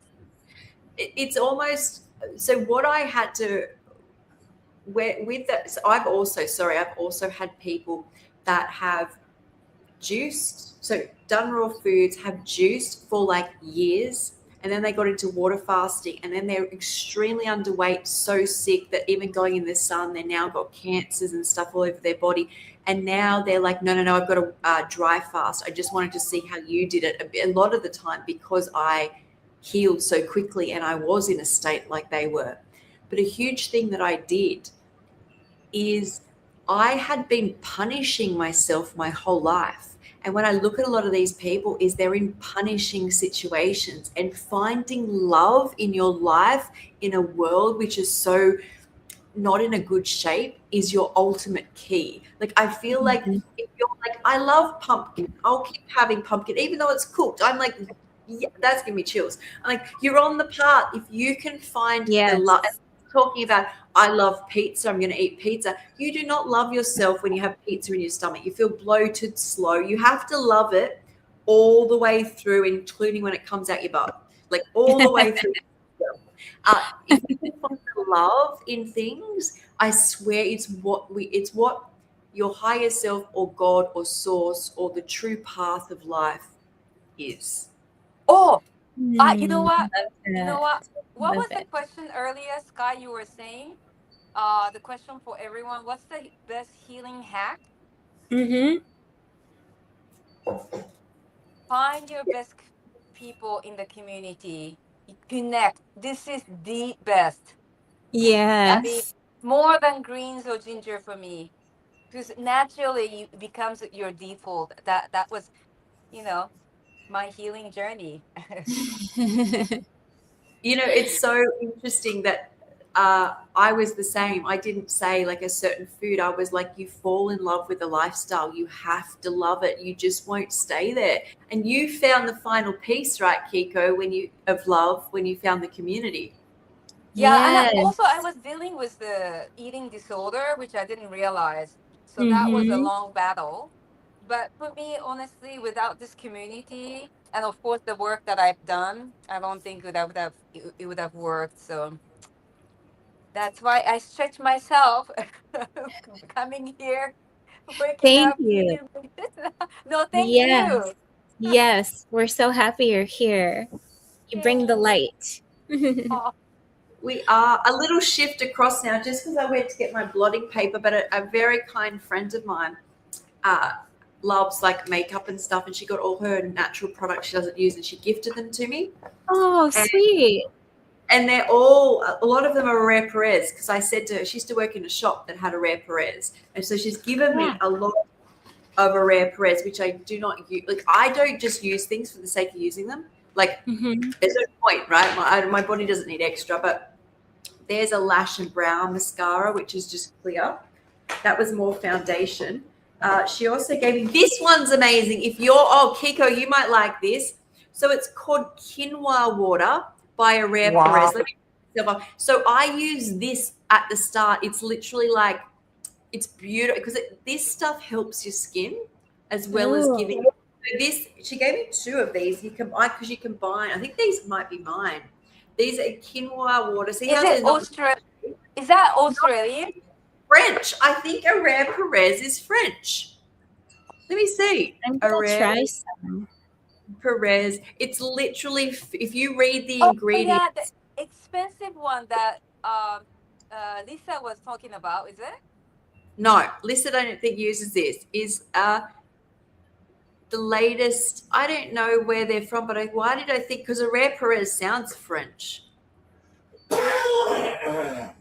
It's almost, so what I had to, with that, so I've also had people that have juiced, so done raw foods, have juiced for like years, and then they got into water fasting, and then they're extremely underweight, so sick that even going in the sun, they now got cancers and stuff all over their body. And now they're like, no, I've got a dry fast. I just wanted to see how you did it. A lot of the time, because I healed so quickly and I was in a state like they were. But a huge thing that I did is I had been punishing myself my whole life. And when I look at a lot of these people, is they're in punishing situations, and finding love in your life in a world which is so not in a good shape is your ultimate key. Like, I feel like if you're like, I love pumpkin, I'll keep having pumpkin, even though it's cooked. I'm like, yeah, that's giving me chills. I'm like, you're on the path. If you can find the love, talking about, I love pizza, I'm going to eat pizza. You do not love yourself when you have pizza in your stomach. You feel bloated, slow. You have to love it all the way through, including when it comes out your butt, like all the way through. If you can find the love in things, I swear it's what your higher self or God or source or the true path of life is. Oh, you know what? What was Love the question earlier, Sky? You were saying, the question for everyone: what's the best healing hack? Find your best people in the community. Connect. This is the best. Yes. I mean, more than greens or ginger for me, because naturally it becomes your default. That was, my healing journey. It's so interesting that I was the same. I didn't say like a certain food. I was like, you fall in love with the lifestyle. You have to love it. You just won't stay there. And you found the final piece, right, Kiko, when you found the community. Yeah, and I was dealing with the eating disorder, which I didn't realize. So that was a long battle. But for me, honestly, without this community, and of course the work that I've done, I don't think it would have worked. So That's why I stretch myself coming here, waking Thank up. you. No, thank Yes. you. Yes. We're so happy you're here. You bring the Yay. light. Oh, We are a little shift across now just because I went to get my blotting paper, but a very kind friend of mine loves like makeup and stuff, and she got all her natural products she doesn't use and she gifted them to me. Oh, And- sweet. And they're all, a lot of them are Rare Perez, because I said to her, she used to work in a shop that had a Rare Perez. And so she's given me a lot of a Rare Perez, which I do not use. Like, I don't just use things for the sake of using them. Like, there's no point, right? My body doesn't need extra, but there's a Lash and Brow mascara, which is just clear. That was more foundation. She also gave me, this one's amazing. If you're, Kiko, you might like this. So it's called Quinoa Water by a Rare Perez. So I use this at the start. It's literally like, it's beautiful because this stuff helps your skin as well as giving. So this, she gave me 2 of these. You can buy, because you can buy, I think these might be mine. These are Quinoa Water. See how they're not Is that Australian? French. I think a Rare Perez is French. Let me see. I'm A gonna Rare try some. Perez. It's literally, if you read the Oh, ingredients. yeah, the expensive one that Lisa was talking about, is it? No, Lisa, I don't think uses this. Is the latest. I don't know where they're from, but why did I think? Because a Rare Perez sounds French. They're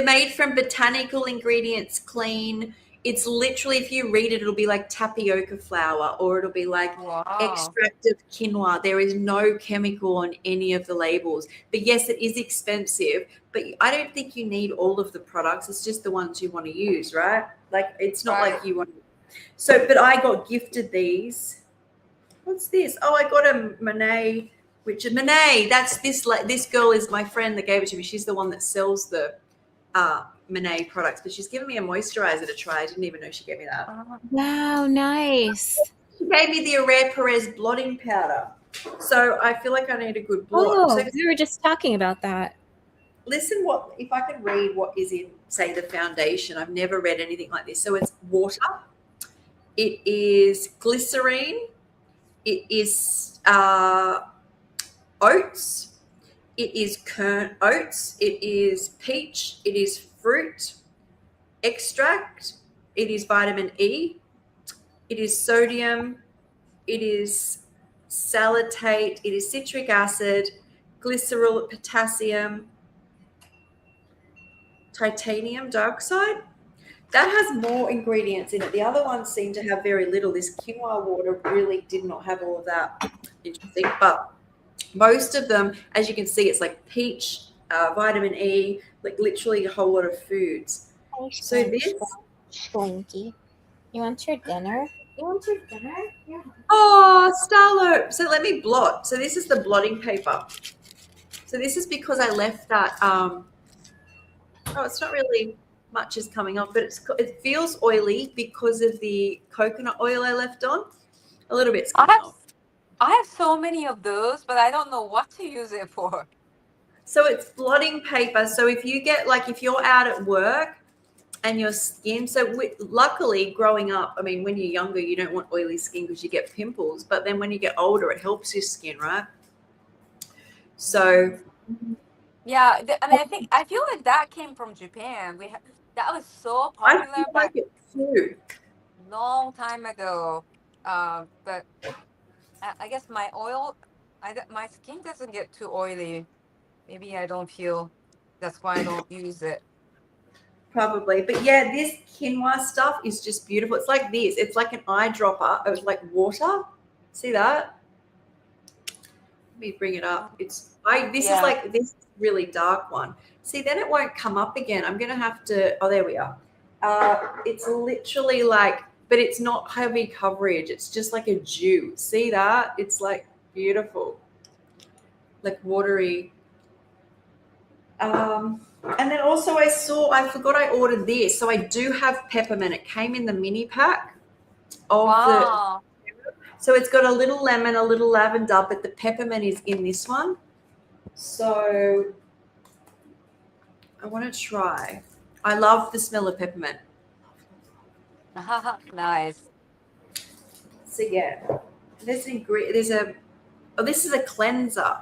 made from botanical ingredients, clean. It's literally, if you read it, it'll be like tapioca flour, or it'll be like extract of quinoa. There is no chemical on any of the labels. But yes, it is expensive, but I don't think you need all of the products. It's just the ones you want to use, right? Like, it's not like you want. So, but I got gifted these. What's this? Oh, I got a Monet, that's this girl is my friend that gave it to me. She's the one that sells the Monet products, but she's given me a moisturizer to try. I didn't even know she gave me that. Wow, nice. She gave me the Rare Perez blotting powder. So I feel like I need a good blot. So We were just talking about that. listen, if I can read what is in, say, the foundation. I've never read anything like this. So it's water. It is glycerine. It is oats. It is kernel oats. It is peach. It is fruit extract. It is vitamin E. It is sodium. It is salicylate. It is citric acid, glycerol, potassium, titanium dioxide. That has more ingredients in it. The other ones seem to have very little. This quinoa water really did not have all of that. Interesting. But most of them, as you can see, it's like peach, vitamin E, like literally a whole lot of foods. So this. Schlinky. You want your dinner? Yeah. Oh, Starlo. So let me blot. So this is the blotting paper. So this is because I left that. It's not really much is coming off, but it feels oily because of the coconut oil I left on. A little bit's coming off. I have so many of those, but I don't know what to use it for. So it's blotting paper. So if you get, like, if you're out at work and your skin, luckily growing up, I mean, when you're younger, you don't want oily skin because you get pimples. But then when you get older, it helps your skin, right? So. Yeah, I feel like that came from Japan. That was so popular. I feel like it too. Long time ago. But I guess my skin doesn't get too oily. Maybe I don't feel. That's why I don't use it. Probably. But yeah, this quinoa stuff is just beautiful. It's like this. It's like an eyedropper. It was like water. See that? Let me bring it up. This is like this really dark one. See, then it won't come up again. I'm going to have to, there we are. It's literally like, but it's not heavy coverage. It's just like a dew. See that? It's like beautiful. Like watery. And then also I forgot I ordered this. So I do have peppermint. It came in the mini pack of so it's got a little lemon, a little lavender, but the peppermint is in this one. So I want to try. I love the smell of peppermint. Nice. So yeah, there's an ingredient. There's a. Oh, this is a cleanser.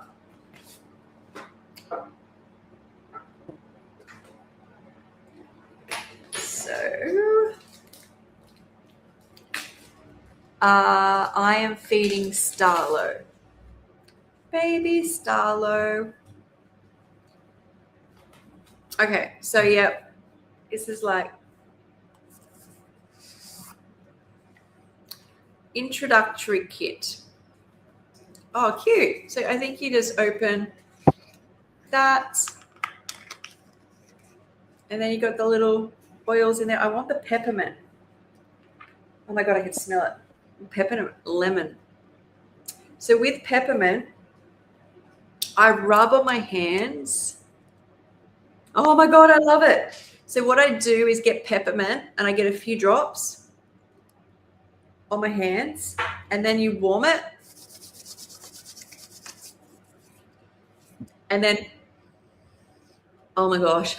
So I am feeding Starlo. Baby Starlo. Okay, so yeah, this is like introductory kit. Oh, cute. So I think you just open that, and then you got the little oils in there. I want the peppermint. Oh my God, I can smell it. Peppermint, lemon. So with peppermint, I rub on my hands. Oh my God, I love it. So what I do is get peppermint and I get a few drops on my hands, and then you warm it. And then, oh my gosh.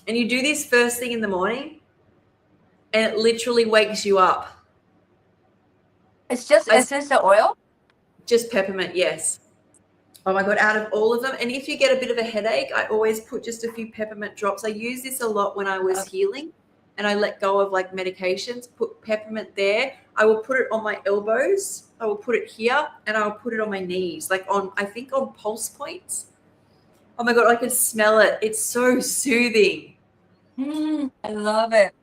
And you do this first thing in the morning, and it literally wakes you up. It's just essential oil? Just peppermint, yes. Oh my God, out of all of them. And if you get a bit of a headache, I always put just a few peppermint drops. I use this a lot when I was healing and I let go of like medications, put peppermint there. I will put it on my elbows. I will put it here, and I will put it on my knees, like I think on pulse points. Oh my God, I can smell it. It's so soothing. I love it.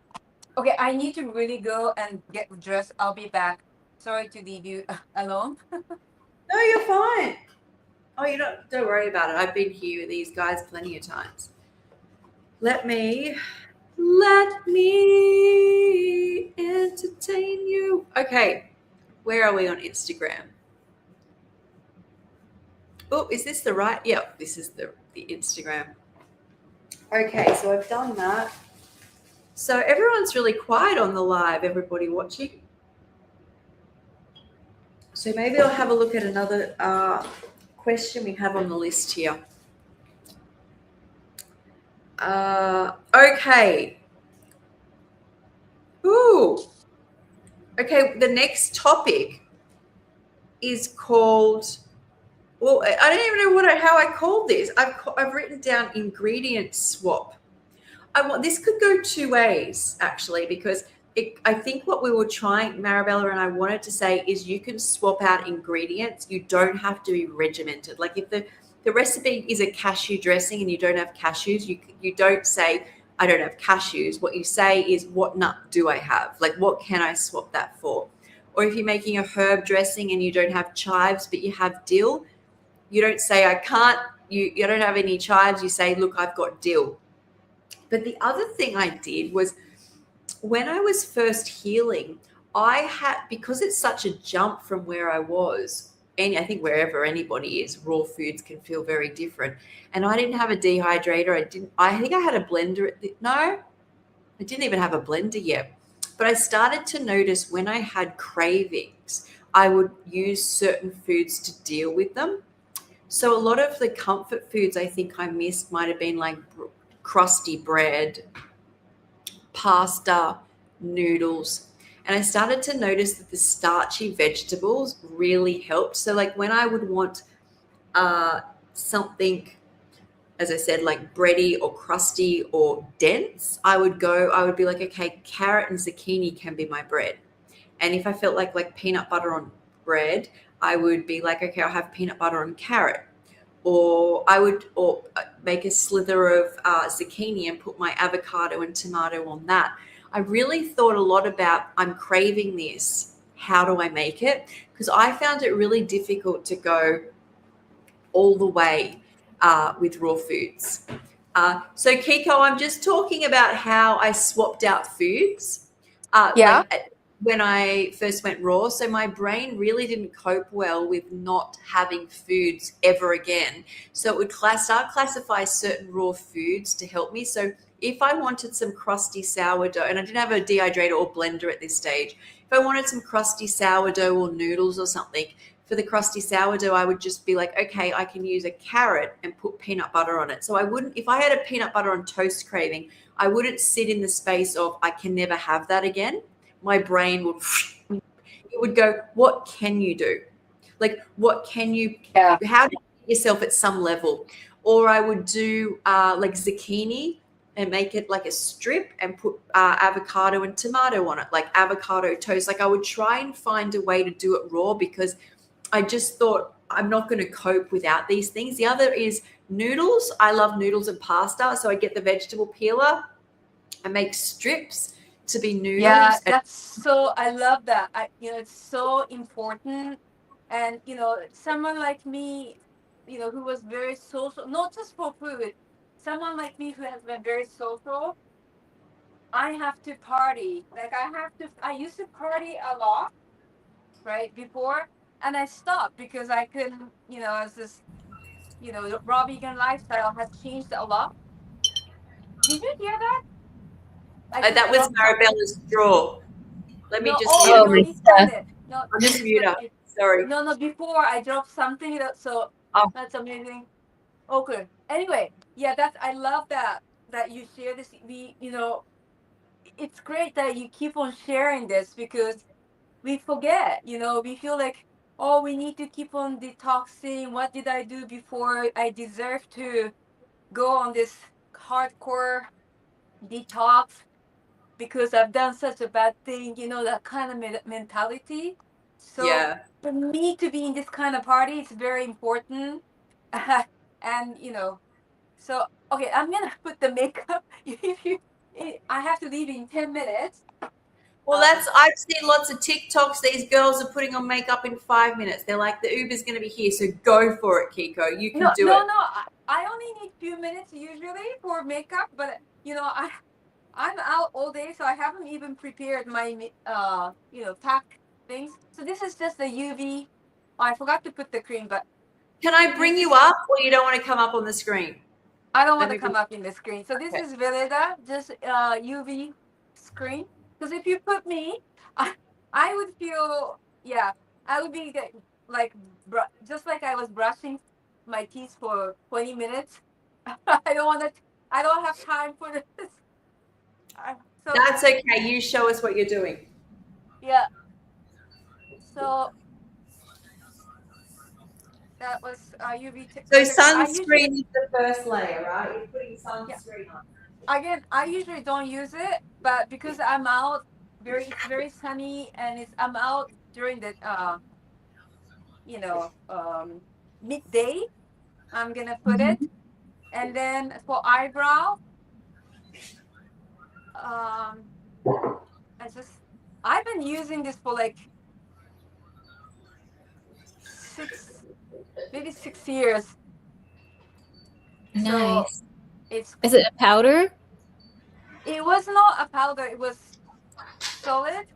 Okay, I need to really go and get dressed. I'll be back. Sorry to leave you alone. No, you're fine. Oh, don't worry about it. I've been here with these guys plenty of times. Let me entertain you. Okay, where are we on Instagram? Oh, is this the right? Yep, this is the Instagram. Okay, so I've done that. So everyone's really quiet on the live, everybody watching. So maybe I'll have a look at another question we have on the list here. Okay. Ooh. Okay, the next topic is called, well, I don't even know how I called this. I've written down ingredient swap. This could go two ways, actually, because I think what we were trying, Marabella and I wanted to say, is you can swap out ingredients. You don't have to be regimented. Like if the recipe is a cashew dressing and you don't have cashews, you don't say, I don't have cashews. What you say is, what nut do I have? Like, what can I swap that for? Or if you're making a herb dressing and you don't have chives, but you have dill, you don't say, I can't, you don't have any chives. You say, look, I've got dill. But the other thing I did was, when I was first healing, because it's such a jump from where I was, and I think wherever anybody is, raw foods can feel very different. And I didn't have a dehydrator. I think I had a blender. No, I didn't even have a blender yet. But I started to notice when I had cravings, I would use certain foods to deal with them. So a lot of the comfort foods I think I missed might have been like crusty bread, pasta, noodles. And I started to notice that the starchy vegetables really helped. So like when I would want something, as I said, like bready or crusty or dense, I would be like, okay, carrot and zucchini can be my bread. And if I felt like peanut butter on bread, I would be like, okay, I'll have peanut butter on carrot. Or I would make a slither of zucchini and put my avocado and tomato on that. I really thought a lot about, I'm craving this. How do I make it? Because I found it really difficult to go all the way with raw foods. So Kiko, I'm just talking about how I swapped out foods. When I first went raw. So my brain really didn't cope well with not having foods ever again. So it would start classify certain raw foods to help me. So if I wanted some crusty sourdough, and I didn't have a dehydrator or blender at this stage, if I wanted some crusty sourdough or noodles or something, for the crusty sourdough, I would just be like, okay, I can use a carrot and put peanut butter on it. So I wouldn't, if I had a peanut butter on toast craving, I wouldn't sit in the space of I can never have that again. My brain would, it would go, what can you do? Like, what can you, how do you get yourself at some level? Or I would do like zucchini and make it like a strip and put avocado and tomato on it, like avocado toast. Like I would try and find a way to do it raw because I just thought I'm not going to cope without these things. The other is noodles. I love noodles and pasta. So I get the vegetable peeler and make strips to be noodles. Yeah, that's so, I love that. It's so important. And, someone like me, who was very social, not just for food, someone like me who has been very social, I have to party. Like I used to party a lot, right, before, and I stopped because I couldn't, as this, the raw vegan lifestyle has changed a lot. Did you hear that? That was Marabella's draw. Let me just Oh, my stuff. No, I'll just mute up. Sorry. No, before I dropped something, so that's amazing. Okay. Anyway, yeah, I love that you share this. It's great that you keep on sharing this because we forget, we feel like, oh, we need to keep on detoxing. What did I do before I deserve to go on this hardcore detox because I've done such a bad thing, that kind of mentality. So for me to be in this kind of party, it's very important. And, so, okay, I'm going to put the makeup. I have to leave in 10 minutes. Well, I've seen lots of TikToks. These girls are putting on makeup in 5 minutes. They're like, the Uber's going to be here, so go for it, Kiko. You can do it. No, I only need a few minutes usually for makeup, but, I'm out all day, so I haven't even prepared my, pack things. So this is just the UV. Oh, I forgot to put the cream, but. Can I bring you up, or you don't want to come up on the screen? I don't want to come up in the screen. So this is Veleda, just UV screen. Because if you put me, I would feel, I would be like, just like I was brushing my teeth for 20 minutes. I don't have time for this. So, that's okay. You show us what you're doing. Yeah. So that was UV. So sunscreen is the first layer, right? You're putting sunscreen on. Again, I usually don't use it, but because I'm out, it's very sunny, and I'm out during the midday. I'm gonna put it, and then for eyebrow, I've been using this for like 6 years. Nice. So is it a powder? It was not a powder. It was solid.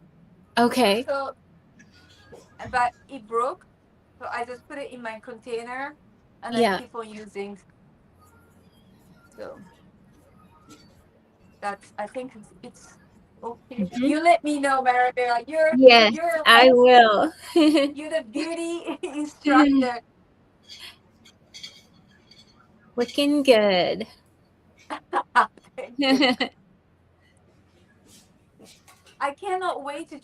Okay. So, but it broke. So I just put it in my container, and I keep on using. So I think it's okay. You let me know, Maribel. I will. You're the beauty instructor. Looking good. I cannot wait to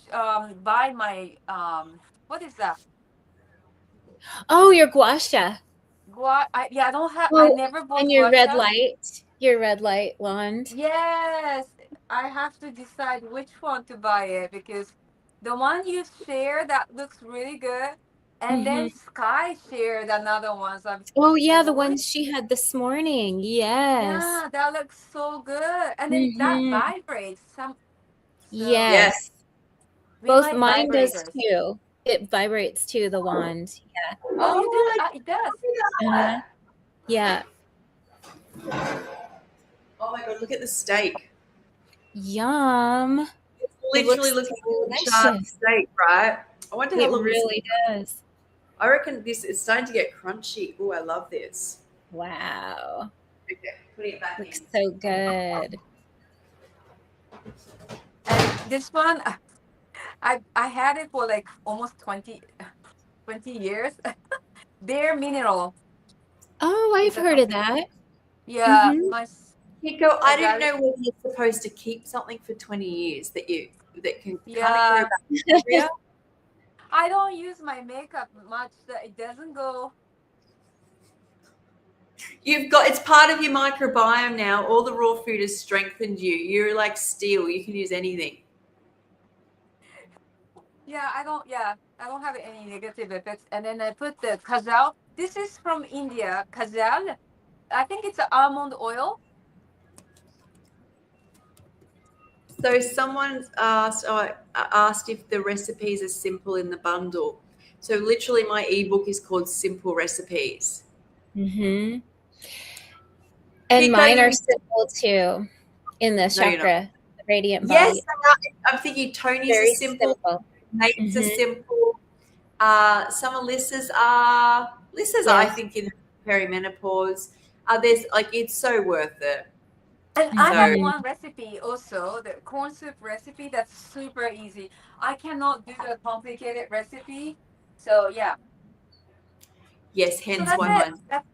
buy my what is that? Oh, your gua sha. I don't have. I never bought. And your red light. Your red light wand. Yes, I have to decide which one to buy it because the one you share that looks really good, and then Sky shared another one. So the ones she had this morning. Yes. Yeah, that looks so good, and then that vibrates. Yes. Both mine does too. It vibrates too. The wand. Yeah. Oh, it does. Yeah. Oh my god! Look at the steak. Yum. It's literally looking like a sharp steak, right? I wonder how long. It really does. I reckon this is starting to get crunchy. Oh, I love this. Wow. Okay, putting it back Looks in. so good. And this one, I had it for like almost 20 20 years. Bare mineral. Oh, I've It's a heard of company. that. Yeah, Mhm. Kiko, I didn't got know whether you're supposed to keep something for 20 years that can kind Yeah. of grow bacteria. I don't use my makeup much. That it doesn't go. It's part of your microbiome now. All the raw food has strengthened you. You're like steel. You can use anything. Yeah, I don't have any negative effects. And then I put the kajal. This is from India. Kajal. I think it's almond oil. So someone's asked if the recipes are simple in the bundle. So literally, my ebook is called Simple Recipes. Mhm. And Kiko, mine are simple too. In the No, you're not. chakra, the radiant Yes, body. I'm thinking Tony's Very are simple. simple. Nate's are Mhm. simple. Some of Lissa's are. I Yes. think, in perimenopause. There's like it's so worth it. And I have Mhm. one recipe also, the corn soup recipe that's super easy. I cannot do a complicated recipe. So yeah. Yes, So hence that's why it. mine's That's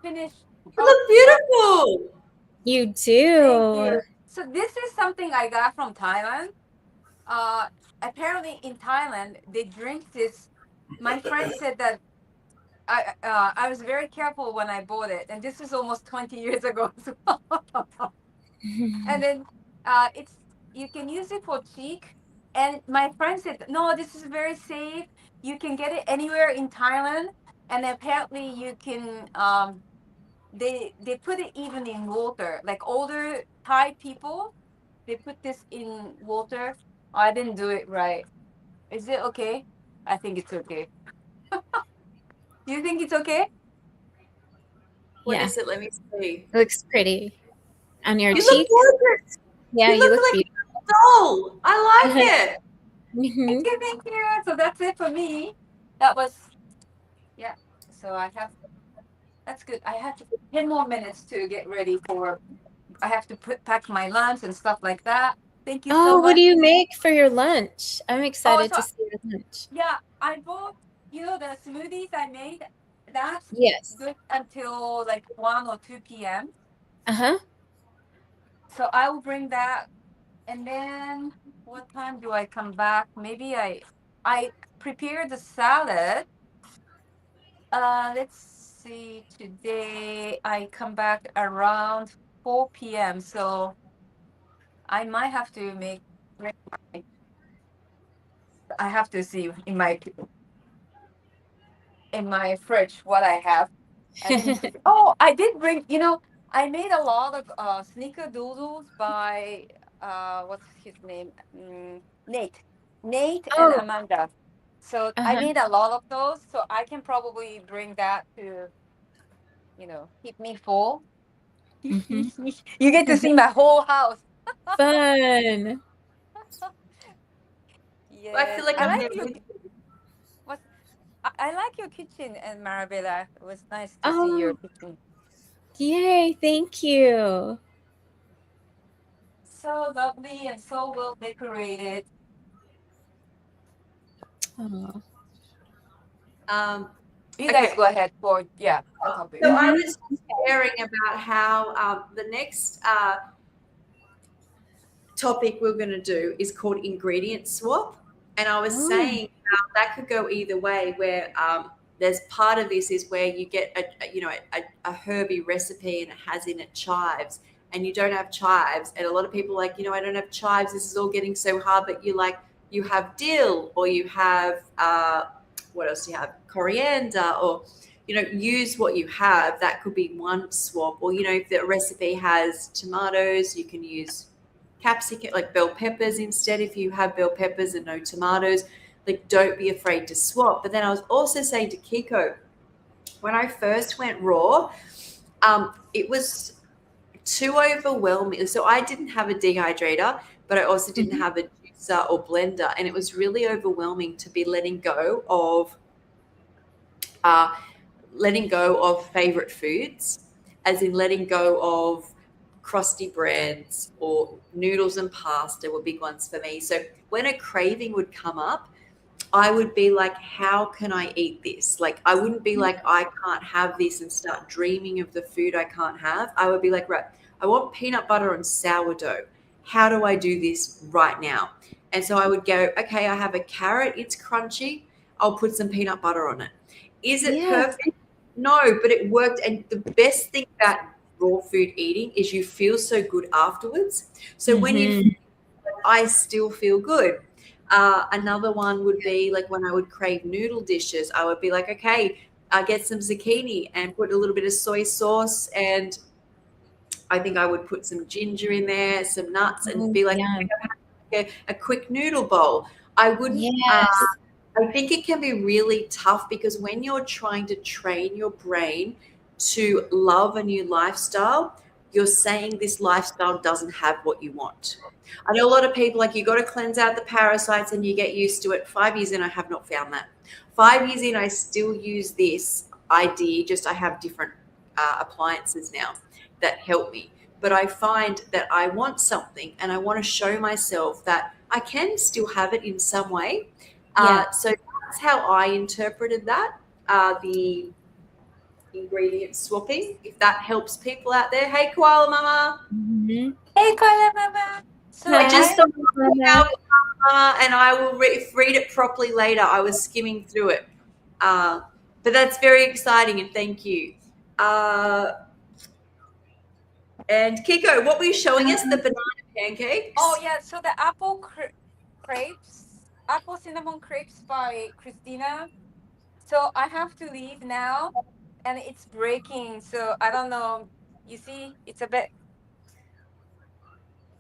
finished. You Oh, look beautiful. You thank do. you. So this is something I got from Thailand. Apparently in Thailand they drink this. My friend said that I was very careful when I bought it, and this is almost 20 years ago. And then it's you can use it for cheek. And my friend said, no, this is very safe. You can get it anywhere in Thailand, and apparently you can. They put it even in water. Like older Thai people, they put this in water. I didn't do it right. Is it okay? I think it's okay. Do you think it's okay? What Yeah, is it? Let me see. it looks pretty on your You look cheeks. gorgeous. Yeah, You you look look like beautiful. a doll. I like it. Mhm. Thank you. So that's it for me. That was yeah. So I have that's good. I have 10 more minutes to get ready for I have to pack my lunch and stuff like that. Thank you so Oh, what much. do you make for your lunch? I'm Oh, excited so to see your lunch. yeah, I bought the smoothies I made. That's Yes. good until like 1 or 2 p.m. Uh-huh. So I will bring that. And then what time do I come back? Maybe I prepared the salad. Let's see. Today I come back around 4 p.m. So I might have to I have to see in my fridge what I have. Oh, I did bring, I made a lot of snickerdoodles by what's his name? Nate. Nate and Oh, Amanda. So I uh-huh. made a lot of those, so I can probably bring that to, keep me full. Mhm. You get to see my whole house. Fun. I feel Yes. like I I'm like there your with you. what's I like your kitchen, and Marabella. It was nice to see your Oh, kitchen. yay. Thank you. So lovely and so well decorated. Oh. You guys Okay. go ahead for the topic. So I Mhm. was sharing about how the next topic we're going to do is called ingredient swap. And I was Oh. saying how that could go either way, where there's part of this is where you get a herby recipe and it has in it chives, and you don't have chives. And a lot of people are like, I don't have chives. This is all getting so hard. But you have dill, or you have what else do you have? Coriander, or use what you have. That could be one swap. Or if the recipe has tomatoes, you can use capsicum, like bell peppers instead. If you have bell peppers and no tomatoes, like don't be afraid to swap. But then I was also saying to Kiko, when I first went raw, it was too overwhelming. So I didn't have a dehydrator, but I also didn't Mhm. have a juicer or blender, and it was really overwhelming to be letting go of favorite foods, as in letting go of crusty breads, or noodles and pasta were big ones for me. So when a craving would come up, I would be like, how can I eat this? Like, I wouldn't be like, I can't have this and start dreaming of the food I can't have. I would be like, right, I want peanut butter on sourdough. How do I do this right now? And so I would go, okay, I have a carrot. It's crunchy. I'll put some peanut butter on it. Is it perfect? No, but it worked. And the best thing about raw food eating is you feel so good afterwards. So when you, I still feel good. Another one would be like when I would crave noodle dishes, I would be like, okay, I get some zucchini and put a little bit of soy sauce, and I think I would put some ginger in there, some nuts, and be like, a quick noodle bowl. I wouldn't. I think it can be really tough because when you're trying to train your brain to love a new lifestyle, you're saying this lifestyle doesn't have what you want. I know a lot of people like, you got to cleanse out the parasites and you get used to it. 5 years in, I have not found that. 5 years in, I still use this idea, just I have different appliances now that help me. But I find that I want something and I want to show myself that I can still have it in some way. So that's how I interpreted that, the ingredient swapping, if that helps people out there. Hey, Koala Mama. Hey, Koala Mama. So I just thought and I will read it properly later. I was skimming through it. But that's very exciting, and thank you. And Kiko, what were you showing us? The banana pancakes? Oh, yeah. So the apple crepes, apple cinnamon crepes by Christina. So I have to leave now, and it's breaking. So I don't know. You see, it's a bit.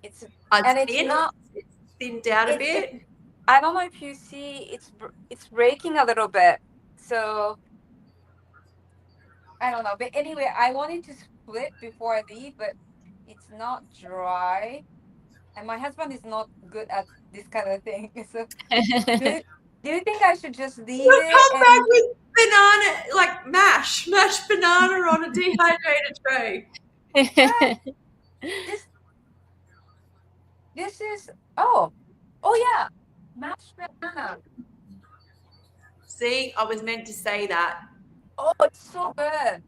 It's not. It's thinned out a bit. I don't know if you see. It's breaking a little bit. So I don't know. But anyway, I wanted to split before I leave, but it's not dry, and my husband is not good at this kind of thing. So do you think I should just leave it? Come back with banana, like mashed banana on a dehydrated tray. This is oh yeah, mashed banana. See, I was meant to say that. Oh, it's so good.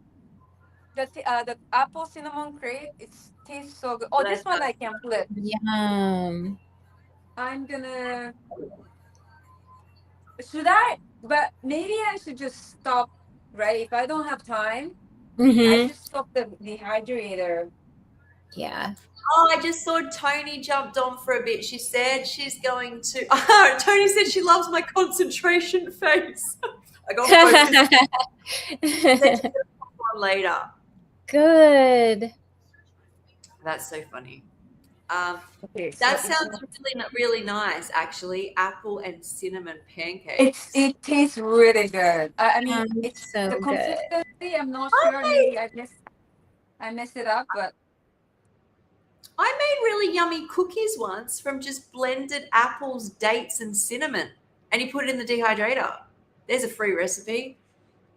The apple cinnamon crepe, it tastes so good. Oh, this one I can flip. Yum. I'm gonna. Should I? But maybe I should just stop. Right? If I don't have time, I should stop the dehydrator. Yeah. Oh, I just saw Tony jumped on for a bit. She said she's going to. Tony said she loves my concentration face. I got focused. On later. Good. That's so funny. Okay, that sounds really nice, actually. Apple and cinnamon pancakes. It tastes really good. I mean, it's so the good. consistency. I'm not sure. Maybe I messed it up, but I made really yummy cookies once from just blended apples, dates, and cinnamon, and you put it in the dehydrator. There's a free recipe.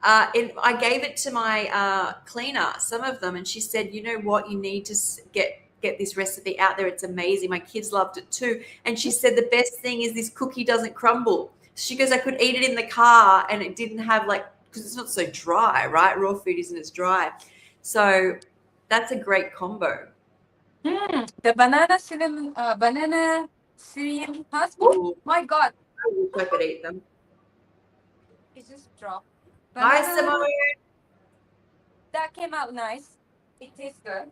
I gave it to my cleaner, some of them, and she said, you know what, you need to get this recipe out there. It's amazing. My kids loved it too. And she said the best thing is this cookie doesn't crumble. She goes, I could eat it in the car and it didn't have because it's not so dry, right? Raw food isn't as dry. So that's a great combo. The banana cinnamon husk. Oh my God. I wish I could eat them. It just dropped. Hi, Simone. That came out nice. It tastes good.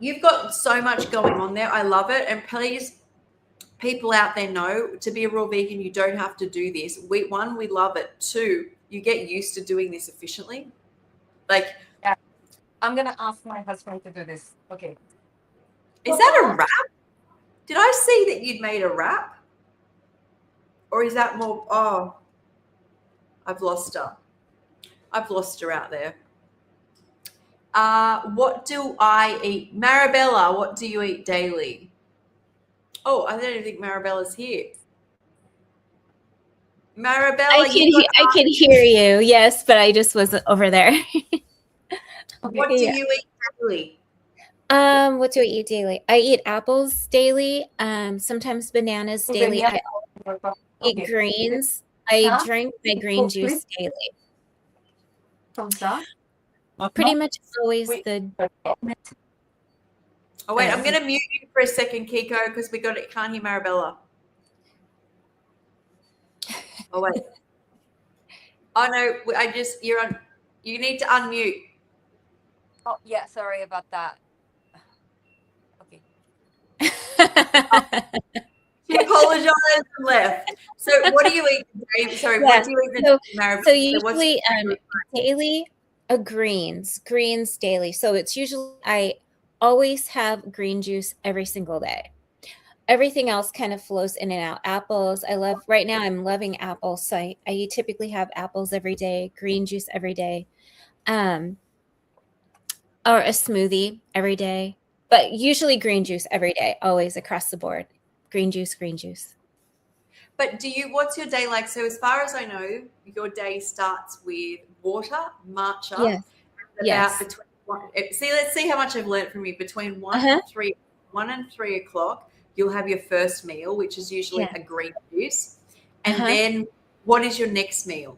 You've got so much going on there. I love it. And please, people out there know, to be a raw vegan, you don't have to do this. We love it. 2, you get used to doing this efficiently. Yeah. I'm going to ask my husband to do this. Okay. Is that a wrap? Did I see that you'd made a wrap? Or is that more, I've lost her. I've lost her out there. What do I eat? Marabella, what do you eat daily? Oh, I don't even think Marabella's here. Marabella, I could hear you, yes, but I just wasn't over there. What do you eat daily? What do I eat daily? I eat apples daily. Sometimes bananas daily. I eat Okay. greens. I Huh? drink my green juice daily. Pretty much always the. Oh wait, I'm gonna mute you for a second, Kiko, because we can't hear Marabella. Oh wait. Oh no, you're on. You need to unmute. Oh yeah, sorry about that. Okay. She apologized and left. So what do you eat today? Sorry, Yeah, what do you eat so, Marabella? so usually daily greens daily. So it's usually I always have green juice every single day. Everything else kind of flows in and out. Apples, right now I'm loving apples. So I typically have apples every day, green juice every day, or a smoothie every day, but usually green juice every day, always across the board. Green juice. But what's your day like? So as far as I know, your day starts with water, matcha, Yes. Yes. Let's see how much I've learned from you. Between 1 and 3 o'clock, you'll have your first meal, which is usually a green juice. And then what is your next meal?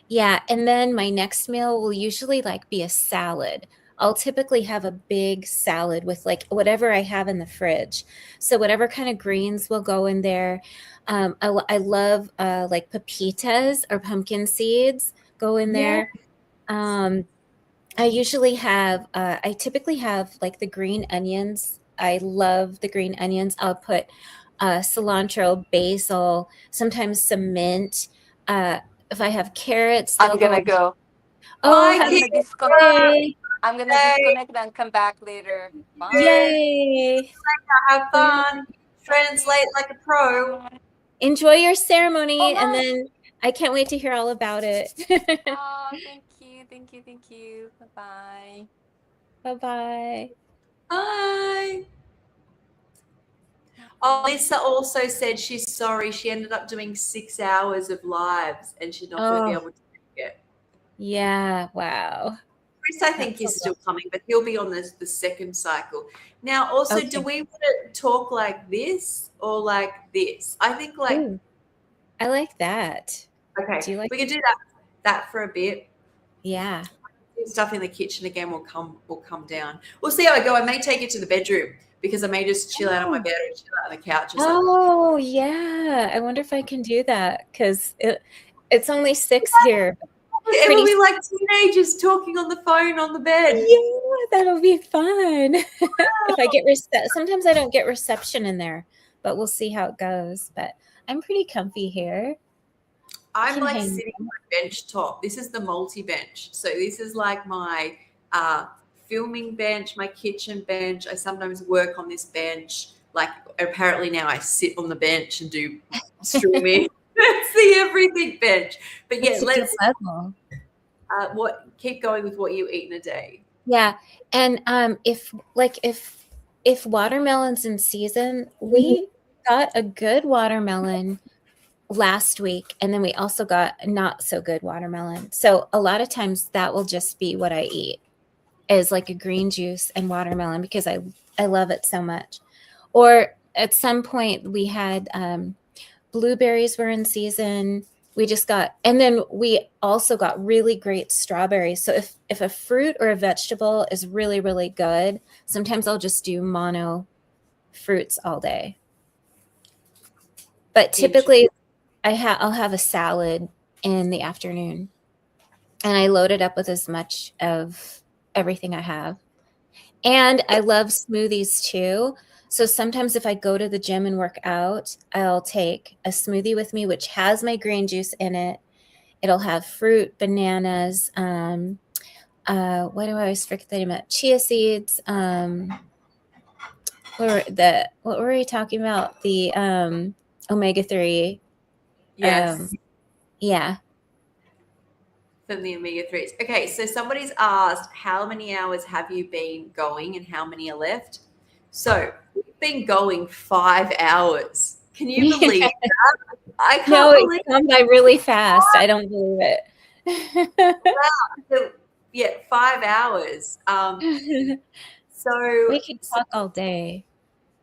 Yeah, and then my next meal will usually be a salad. I'll typically have a big salad with whatever I have in the fridge. So whatever kind of greens will go in there. I love pepitas or pumpkin seeds go in there. I typically have the green onions. I love the green onions. I'll put cilantro, basil, sometimes some mint. If I have carrots, I'm gonna go. Oh, I'm gonna disconnect. I'm gonna disconnect and come back later. Bye. Yay! Have fun. Translate like a pro. Enjoy your ceremony, and then I can't wait to hear all about it. Oh, thank you. Bye-bye. Bye-bye. Bye. Oh, Lisa also said she's sorry. She ended up doing 6 hours of lives and she's not going to be able to make it. Yeah, wow. Chris, I think, is still coming, but he'll be on the second cycle. Now, also, do we want to talk like this or like this? I think Ooh, I like that. Okay, we can do that for a bit. Yeah. Stuff in the kitchen again will come down. We'll see how I go. I may take it to the bedroom because I may just chill out on my bed or chill out on the couch or something. Oh, yeah. I wonder if I can do that because it's only 6 here. It will be like teenagers talking on the phone on the bed. Yeah, that'll be fun. If I get sometimes I don't get reception in there, but we'll see how it goes. But I'm pretty comfy here. I'm sitting on my bench top. This is the multi-bench. So this is like my filming bench, my kitchen bench. I sometimes work on this bench. Apparently now I sit on the bench and do streaming. It's the everything bench. But yeah, let's keep going with what you eat in a day. Yeah. And if watermelon's in season, we got a good watermelon last week, and then we also got not so good watermelon. So a lot of times that will just be what I eat is like a green juice and watermelon because I love it so much. Or at some point we had blueberries were in season. And then we also got really great strawberries. So if a fruit or a vegetable is really, really good, sometimes I'll just do mono fruits all day. But typically I'll have a salad in the afternoon and I load it up with as much of everything I have. And I love smoothies too. So sometimes if I go to the gym and work out, I'll take a smoothie with me, which has my green juice in it. It'll have fruit, bananas. What do I always forget about? Chia seeds. What were we talking about? The omega-3. Yes. Yeah. From the omega-3s. Okay, so somebody's asked, how many hours have you been going and how many are left? So we've been going 5 hours. Can you believe that? I can't believe it's gone by really fast. I don't believe it. Wow. So, 5 hours. So We could talk all day.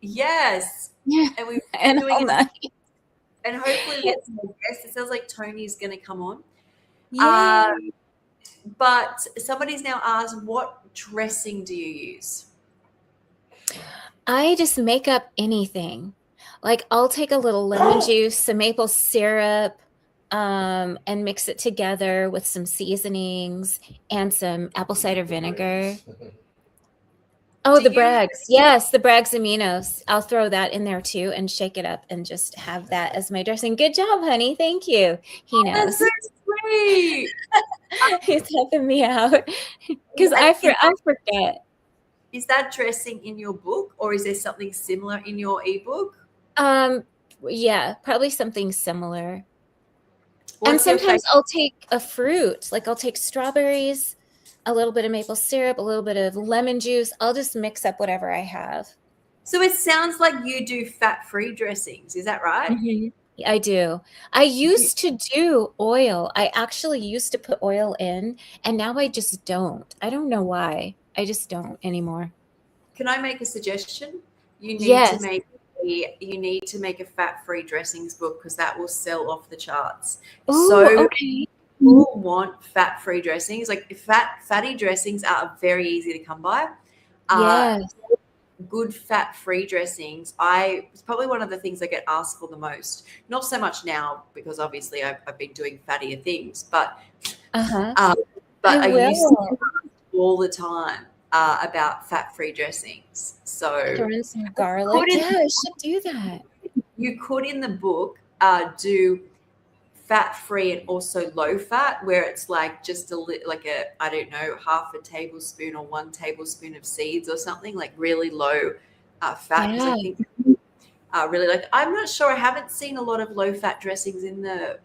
yes, Yeah. and we've And been doing all it, night. and hopefully we get some more guests. It sounds like Tony's going to come on. Yay. But somebody's now asked, what dressing do you use? I just make up anything. Like I'll take a little lemon juice, some maple syrup, and mix it together with some seasonings and some apple cider vinegar. Oh, Do the you- Bragg's. Yes, the Bragg's aminos. I'll throw that in there too and shake it up and just have that as my dressing. Good job, honey. Thank you. He knows. That's so sweet. He's helping me out because I forget. Is that dressing in your book, or is there something similar in your ebook? Yeah, probably something similar. What's And your sometimes I'll take a fruit, like I'll take strawberries, a little bit of maple syrup, a little bit of lemon juice. I'll just mix up whatever I have. So it sounds like you do fat-free dressings. Is that right? Mhm. I do. I used to do oil. I actually used to put oil in, and now I just don't. I don't know why. I just don't anymore. Can I make a suggestion? You need Yes. to make a fat-free dressings book, because that will sell off the charts. Oh, So okay. people want fat-free dressings. Like fatty dressings are very easy to come by. Yes. Good fat-free dressings. It's probably one of the things I get asked for the most. Not so much now, because obviously I've been doing fattier things, but Uh-huh. but I I used to will. ask all the time about fat-free dressings. So Throw in some garlic. in- Yeah, I should do that. you could in the book do fat-free and also low fat, where it's like just I don't know, half a tablespoon or 1 tablespoon of seeds or something, like really low fat. Because Yeah. I think really, like, I'm not sure. I haven't seen a lot of low fat dressings in the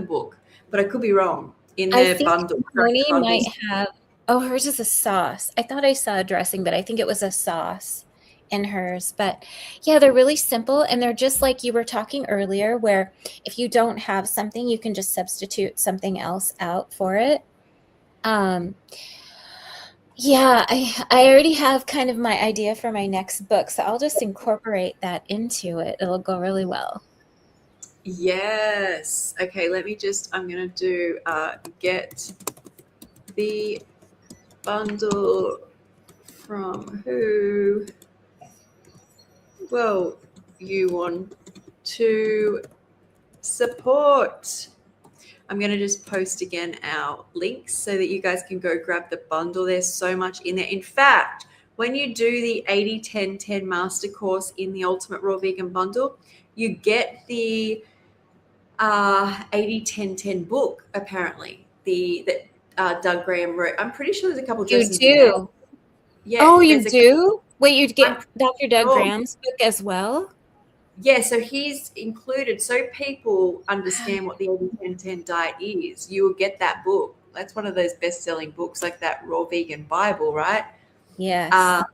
book, but I could be wrong. In I the think bundle, Tony bundles. might have. Oh, hers is a sauce. I thought I saw a dressing, but I think it was a sauce in hers. But yeah, they're really simple, and they're just like you were talking earlier, where if you don't have something, you can just substitute something else out for it. Yeah, I already have kind of my idea for my next book, so I'll just incorporate that into it. It'll go really well. Yes. Okay, I'm going to do get the bundle from who will you want to support. I'm going to just post again our links so that you guys can go grab the bundle. There's so much in there. In fact, when you do the 80-10-10 master course in the Ultimate Raw Vegan Bundle, you get the 80-10-10 book, apparently, that Doug Graham wrote. I'm pretty sure there's a couple You dressings in there. do? Yeah. Oh, you there's a do? Wait, you'd get I'm Dr. Doug sure. Graham's book as well? Yeah, so he's included, so people understand what the 80-10-10 diet is. You will get that book. That's one of those best-selling books, like that Raw Vegan Bible, right? Yes.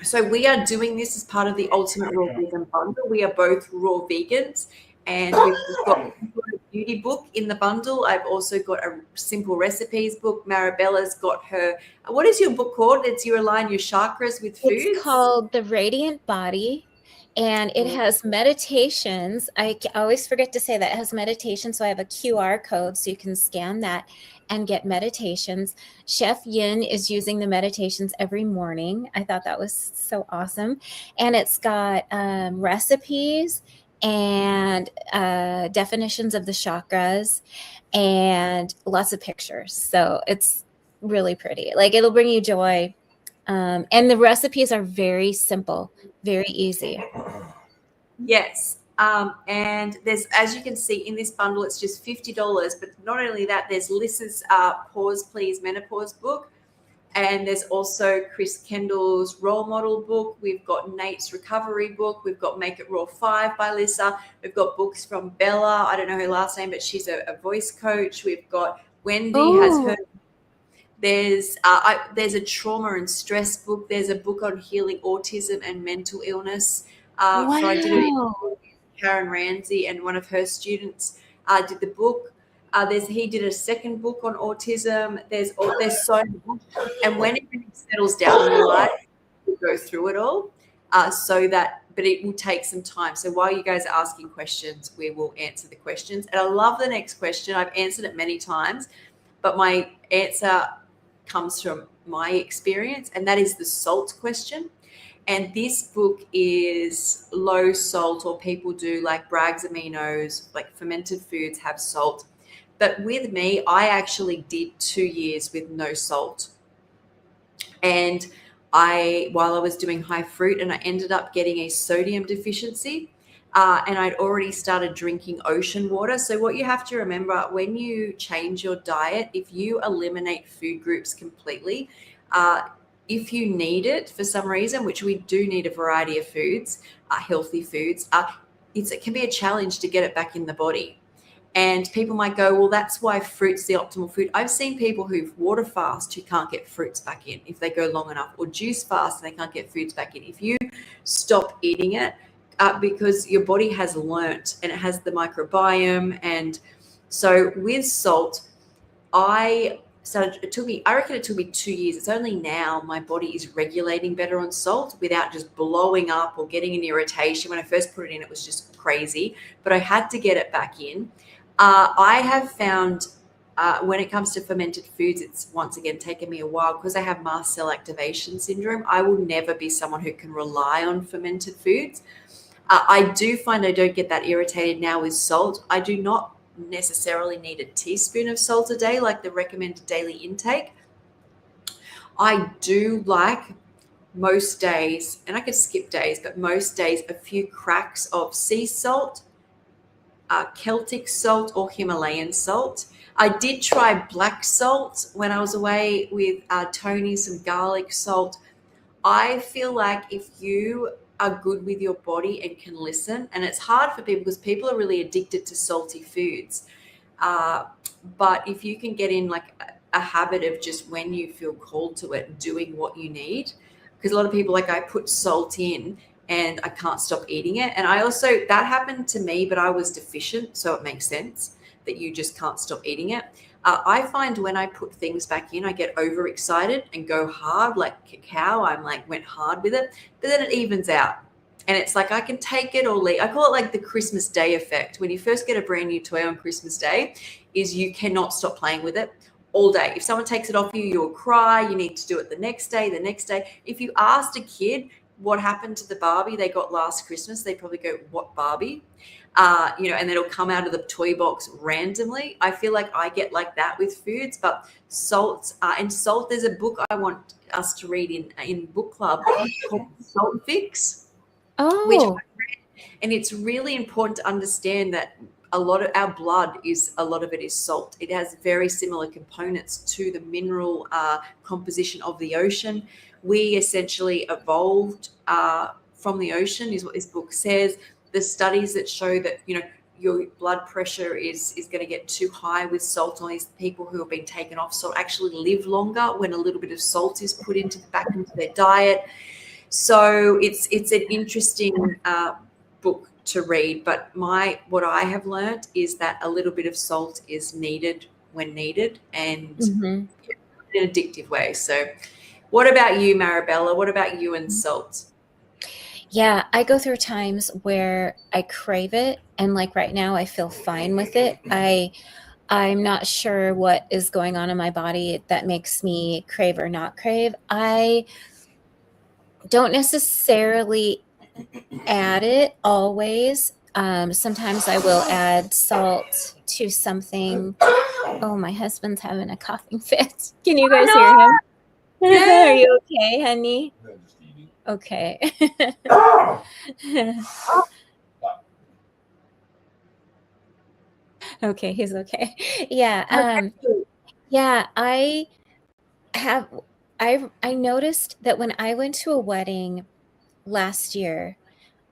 So we are doing this as part of the Ultimate Raw Vegan Bundle. We are both raw vegans, and we've got a beauty book in the bundle. I've also got a simple recipes book. Marabella's got her. What is your book called? It's You Align Your Chakras with Foods. It's called The Radiant Body, and it has meditations. I always forget to say that it has meditations, so I have a QR code so you can scan that and get meditations. Chef Yin is using the meditations every morning. I thought that was so awesome. And it's got recipes and definitions of the chakras and lots of pictures. So it's really pretty. Like, it'll bring you joy. And the recipes are very simple, very easy. Yes. And there's, as you can see in this bundle, it's just $50. But not only that, there's Lys's Pause Please Menopause book. And there's also Chris Kendall's Role Model book. We've got Nate's Recovery book. We've got Make It Raw 5 by Lyssa. We've got books from Bella. I don't know her last name, but she's a voice coach. We've got Wendy has her. There's a trauma and stress book. There's a book on healing autism and mental illness. Wow. So I did it. Karen Ramsey and one of her students did the book. He did a second book on autism. There's so much, and when everything settles down in your life, we'll go through it all. But it will take some time. So while you guys are asking questions, we will answer the questions. And I love the next question. I've answered it many times, but my answer comes from my experience, and that is the salt question. And this book is low salt, or people do like Bragg's aminos, like fermented foods have salt. But with me, I actually did 2 years with no salt. And while I was doing high fruit, and I ended up getting a sodium deficiency, and I'd already started drinking ocean water. So what you have to remember when you change your diet, if you eliminate food groups completely, if you need it for some reason, which we do need a variety of foods, healthy foods, it can be a challenge to get it back in the body. And people might go, well, that's why fruit's the optimal food. I've seen people who've water fast who can't get fruits back in if they go long enough, or juice fast and they can't get foods back in. If you stop eating it, because your body has learnt and it has the microbiome. And so with salt, I reckon it took me 2 years. It's only now my body is regulating better on salt without just blowing up or getting an irritation. When I first put it in, it was just crazy, but I had to get it back in. I have found when it comes to fermented foods, it's once again taken me a while because I have mast cell activation syndrome. I will never be someone who can rely on fermented foods. I do find I don't get that irritated now with salt. I do not necessarily need a teaspoon of salt a day like the recommended daily intake. I do like most days, and I could skip days, but most days a few cracks of sea salt, Celtic salt, or Himalayan salt. I did try black salt when I was away with Tony, some garlic salt. I feel like if you are good with your body and can listen, and it's hard for people because people are really addicted to salty foods, but if you can get in like a habit of just when you feel called to it, doing what you need, because a lot of people, like, I put salt in and I can't stop eating it. And I also, that happened to me, but I was deficient, so it makes sense that you just can't stop eating it. I find when I put things back in, I get overexcited and go hard, like cacao. I'm like, went hard with it, but then it evens out. And it's like, I can take it or leave. I call it like the Christmas Day effect. When you first get a brand new toy on Christmas Day, is you cannot stop playing with it all day. If someone takes it off you, you'll cry. You need to do it the next day, the next day. If you asked a kid what happened to the Barbie they got last Christmas, they'd probably go, what Barbie? And it'll come out of the toy box randomly. I feel like I get like that with foods, but salt, there's a book I want us to read in book club called Salt Fix. Which I read, and it's really important to understand that a lot of our blood a lot of it is salt. It has very similar components to the mineral composition of the ocean. We essentially evolved from the ocean, is what this book says. The studies that show that, your blood pressure is going to get too high with salt. All these people who have been taken off salt actually live longer when a little bit of salt is put back into their diet. So it's an interesting book to read. But what I have learned is that a little bit of salt is needed when needed, and in an addictive way. So what about you, Marabella? What about you and salt? Yeah, I go through times where I crave it, and like right now I feel fine with it. I'm not sure what is going on in my body that makes me crave or not crave. I don't necessarily add it always. Sometimes I will add salt to something. Oh, my husband's having a coughing fit. Can you guys hear him? Are you okay, honey? Okay. Okay, he's okay. Yeah. Yeah, I noticed that when I went to a wedding last year,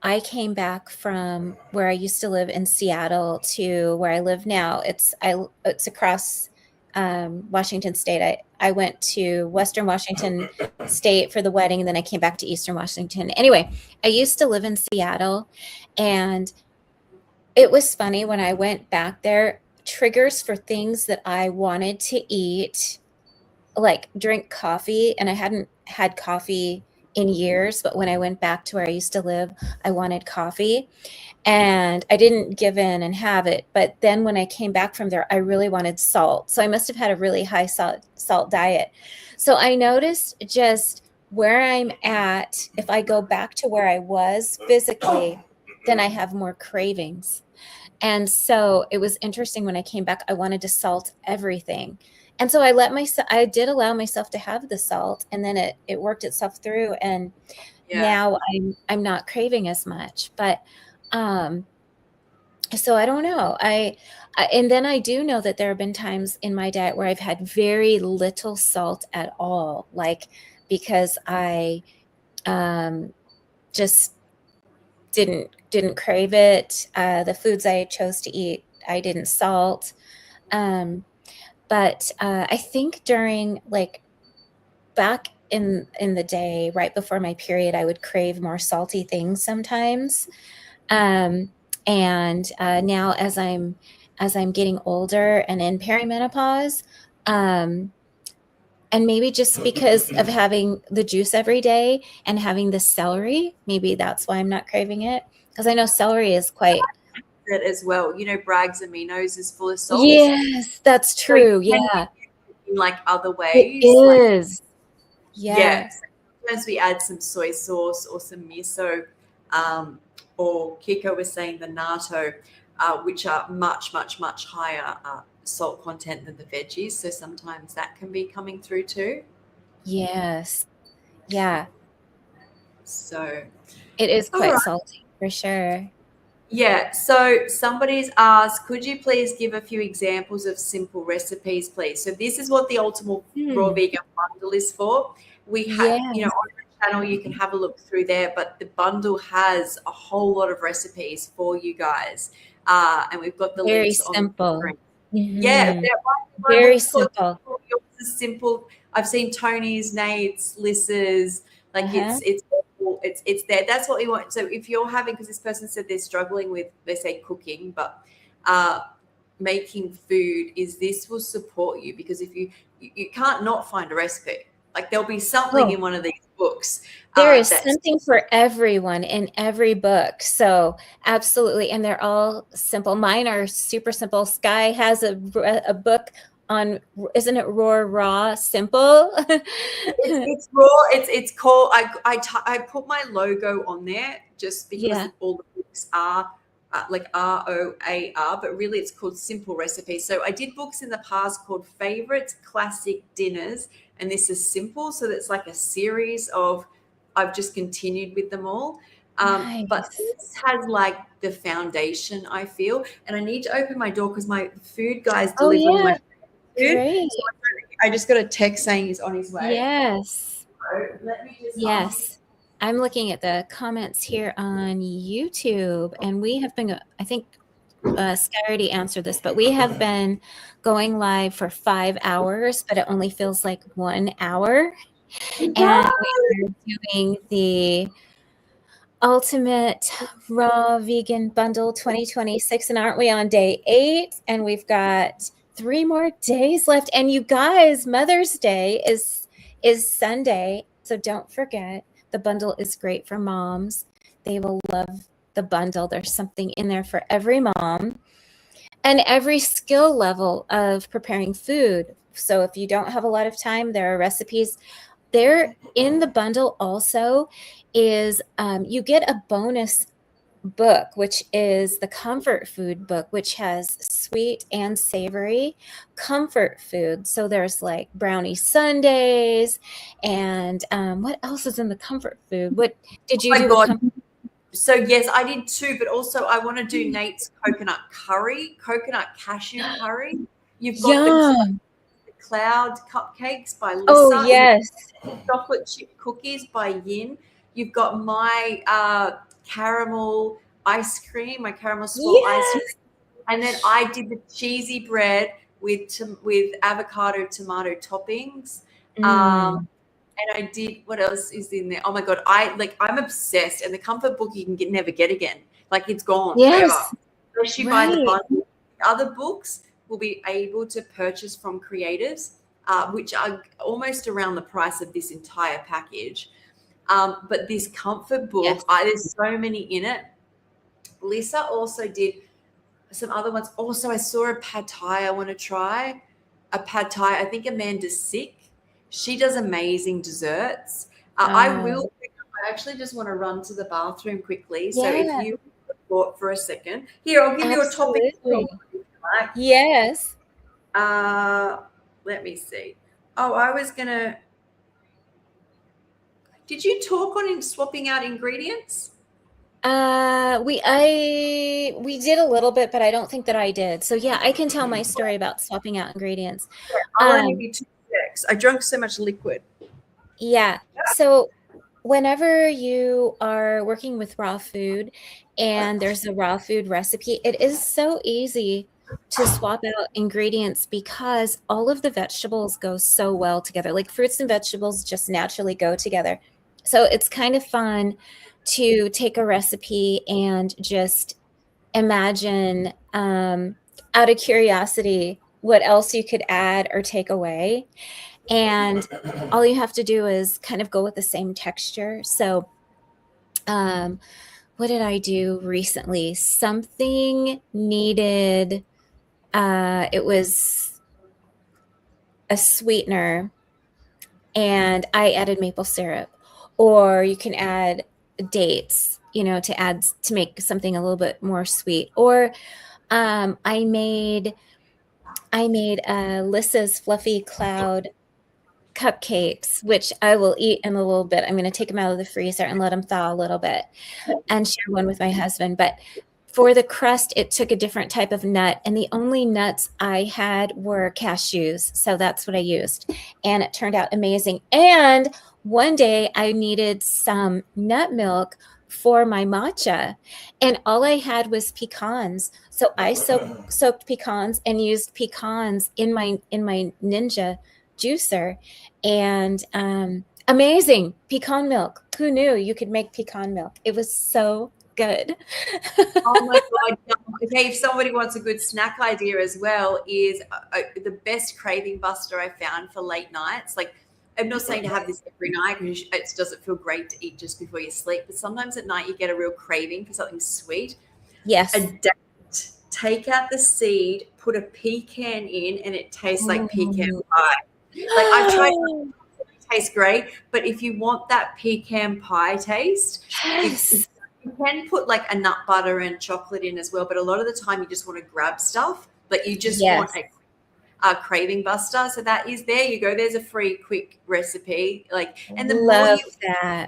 I came back from where I used to live in Seattle to where I live now. It's across Washington State. I went to Western Washington State for the wedding, and then I came back to Eastern Washington. Anyway, I used to live in Seattle, and it was funny when I went back there. triggers for things that I wanted to eat, like drink coffee, and I hadn't had coffee in years, but when I went back to where I used to live, I wanted coffee. And I didn't give in and have it. But then when I came back from there, I really wanted salt. So I must have had a really high salt diet. So I noticed just where I'm at, if I go back to where I was physically, then I have more cravings. And so it was interesting when I came back, I wanted to salt everything. And so I did allow myself to have the salt, and then it worked itself through. And now I'm not craving as much. But so I don't know. And then I do know that there have been times in my diet where I've had very little salt at all, like because I just didn't crave it. The foods I chose to eat, I didn't salt. But I think during like back in the day, right before my period, I would crave more salty things sometimes. And now as I'm getting older and in perimenopause, and maybe just because of having the juice every day and having the celery, maybe that's why I'm not craving it. Because I know celery is quite That as well. You know, Bragg's Aminos is full of salt. Yes, that's true. Yeah. In like other ways. It is. Yeah. Sometimes we add some soy sauce or some miso, or Kiko was saying the natto, which are much, much, much higher salt content than the veggies. So sometimes that can be coming through too. Yes. Yeah. So it is quite salty for sure. Yeah. So somebody's asked, could you please give a few examples of simple recipes, please? So this is what the Ultimate Raw Vegan Bundle is for. We have, you know, on the channel, you can have a look through there, but the bundle has a whole lot of recipes for you guys. And we've got the very links simple. On the screen. Yeah. Very simple. Yours is simple. I've seen Tony's, Nate's, Lys's, like it's there. That's what we want. So if you're having, because this person said they're struggling with, they say cooking, but making food, this will support you, because if you can't not find a recipe. Like there'll be something in one of these books. There is something for everyone in every book. So absolutely. And they're all simple. Mine are super simple. Sky has a book on, isn't it raw simple? It's raw. It's called, I put my logo on there just because all the books are like ROAR, but really it's called Simple Recipes. So I did books in the past called Favorites, Classic Dinners, and this is simple. So that's like a series of, I've just continued with them all. But this has like the foundation, I feel. And I need to open my door because my food guy's delivering my food. Great. So I just got a text saying he's on his way. Yes. So let me just I'm looking at the comments here on YouTube, and we have been, I think Sky already answered this, but we have been going live for 5 hours, but it only feels like 1 hour. And we're doing the Ultimate Raw Vegan Bundle 2026, and aren't we on day 8? And we've got 3 more days left. And you guys, Mother's Day is Sunday, so don't forget. The bundle is great for moms. They will love the bundle. There's something in there for every mom and every skill level of preparing food. So if you don't have a lot of time, there are recipes. There in the bundle also is you get a bonus book, which is the comfort food book, which has sweet and savory comfort food. So there's like brownie sundaes, and what else is in the comfort food? What did you do? So yes, I did too, but also I want to do Nate's coconut cashew curry. You've got the cloud cupcakes by Lisa. Oh yes, chocolate chip cookies by Yin. You've got my caramel ice cream, my caramel swirl ice cream, and then I did the cheesy bread with avocado tomato toppings. And I did, what else is in there? Oh my god, I'm obsessed. And the comfort book you can never get again. Like it's gone forever. Unless you buy the bundle. The other books, will be able to purchase from creators, which are almost around the price of this entire package. But this comfort book, there's so many in it. Lisa also did some other ones. Also, I saw a pad thai I want to try. A pad thai. I think Amanda's sick. She does amazing desserts. I actually just want to run to the bathroom quickly. So if you thought for a second. Here, I'll give you a topic. Yes. Let me see. Oh, I was going to. Did you talk on swapping out ingredients? We did a little bit, but I don't think that I did. So yeah, I can tell my story about swapping out ingredients. I'll only give you 2 seconds. I drank so much liquid. Yeah. So whenever you are working with raw food and there's a raw food recipe, it is so easy to swap out ingredients because all of the vegetables go so well together. Like fruits and vegetables just naturally go together. So it's kind of fun to take a recipe and just imagine, out of curiosity, what else you could add or take away. And all you have to do is kind of go with the same texture. So what did I do recently? Something needed, it was a sweetener, and I added maple syrup. Or you can add dates, to make something a little bit more sweet. Or I made Lissa's Fluffy Cloud cupcakes, which I will eat in a little bit. I'm going to take them out of the freezer and let them thaw a little bit and share one with my husband. But for the crust, it took a different type of nut, and the only nuts I had were cashews. So that's what I used, and it turned out amazing. And one day I needed some nut milk for my matcha, and all I had was pecans. So I soaked pecans and used pecans in my Ninja juicer, and amazing pecan milk. Who knew you could make pecan milk? It was so good. Oh my God. Okay, if somebody wants a good snack idea as well, is the best craving buster I found for late nights. Like, I'm not saying to have this every night because it doesn't feel great to eat just before you sleep, but sometimes at night you get a real craving for something sweet. Yes. Take out the seed, put a pecan in, and it tastes like pecan pie. Like, I've tried it tastes great, but if you want that pecan pie taste, you can put like a nut butter and chocolate in as well, but a lot of the time you just want to grab stuff, like you just want a craving buster. So that is, there you go. There's a free quick recipe. Like, and the love more that.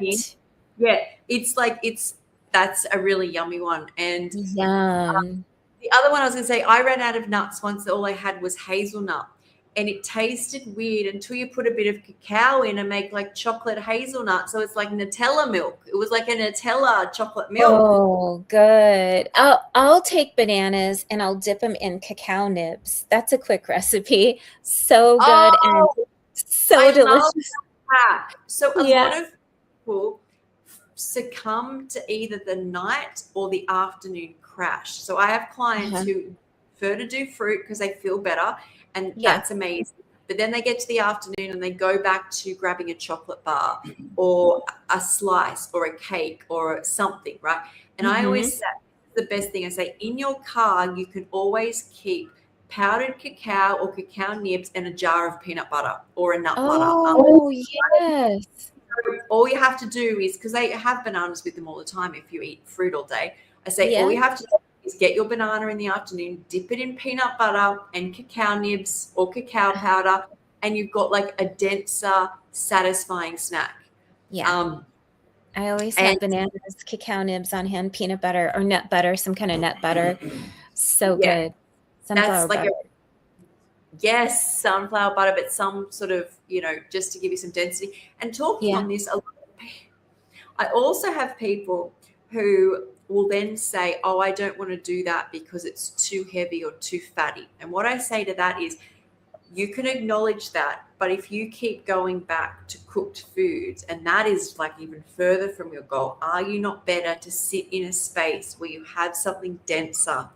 That's a really yummy one. And Yum. the other one I was going to say, I ran out of nuts once. All I had was hazelnut, and it tasted weird until you put a bit of cacao in and make like chocolate hazelnut. So it's like Nutella milk. It was like a Nutella chocolate milk. Oh, good. I'll take bananas and I'll dip them in cacao nibs. That's a quick recipe. So good and so delicious. So a lot of people succumb to either the night or the afternoon crash. So I have clients who prefer to do fruit because they feel better, and that's amazing. But then they get to the afternoon and they go back to grabbing a chocolate bar or a slice or a cake or something, right? And I always say the best thing, I say, in your car you can always keep powdered cacao or cacao nibs and a jar of peanut butter or a nut butter. Oh, yes. All you have to do is, because they have bananas with them all the time if you eat fruit all day, I say all you have to do is get your banana in the afternoon, dip it in peanut butter and cacao nibs or cacao powder, and you've got like a denser, satisfying snack. Yeah. I always have bananas, cacao nibs on hand, peanut butter or nut butter, some kind of nut butter. So good. Sunflower butter. Sunflower butter, but some sort of, just to give you some density. And talking on this, I also have people who will then say, oh, I don't want to do that because it's too heavy or too fatty. And what I say to that is, you can acknowledge that, but if you keep going back to cooked foods, and that is like even further from your goal, are you not better to sit in a space where you have something denser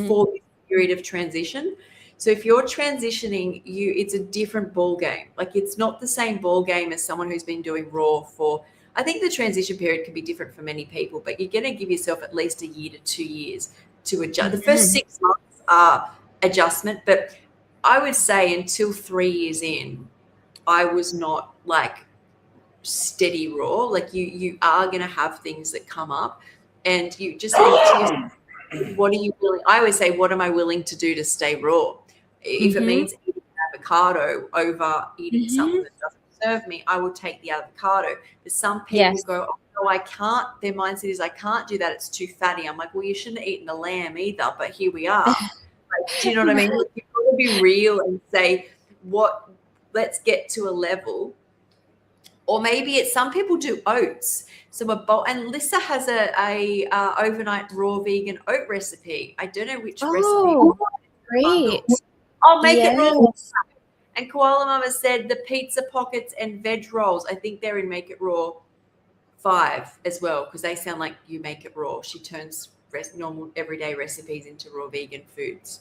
for this period of transition? So if you're transitioning, it's a different ball game. Like it's not the same ball game as someone who's been doing raw for, I think the transition period can be different for many people, but you're going to give yourself at least a year to 2 years to adjust. The first 6 months are adjustment, but I would say until 3 years in, I was not like steady raw. Like you are going to have things that come up, and you just think to yourself, what are you willing? I always say, what am I willing to do to stay raw? If it means eating avocado over eating something that doesn't serve me, I will take the avocado. But some people go, oh no, I can't. Their mindset is, I can't do that. It's too fatty. I'm like, well, you shouldn't have eaten the lamb either, but here we are. Like, do you know what I mean? Like, you've got to be real and say, let's get to a level. Or maybe it's, some people do oats. So and Lissa has a overnight raw vegan oat recipe. I don't know which recipe. Oh, great. I'll make it raw. And Koala Mama said the pizza pockets and veg rolls. I think they're in Make It Raw 5 as well, because they sound like you make it raw. She turns normal everyday recipes into raw vegan foods.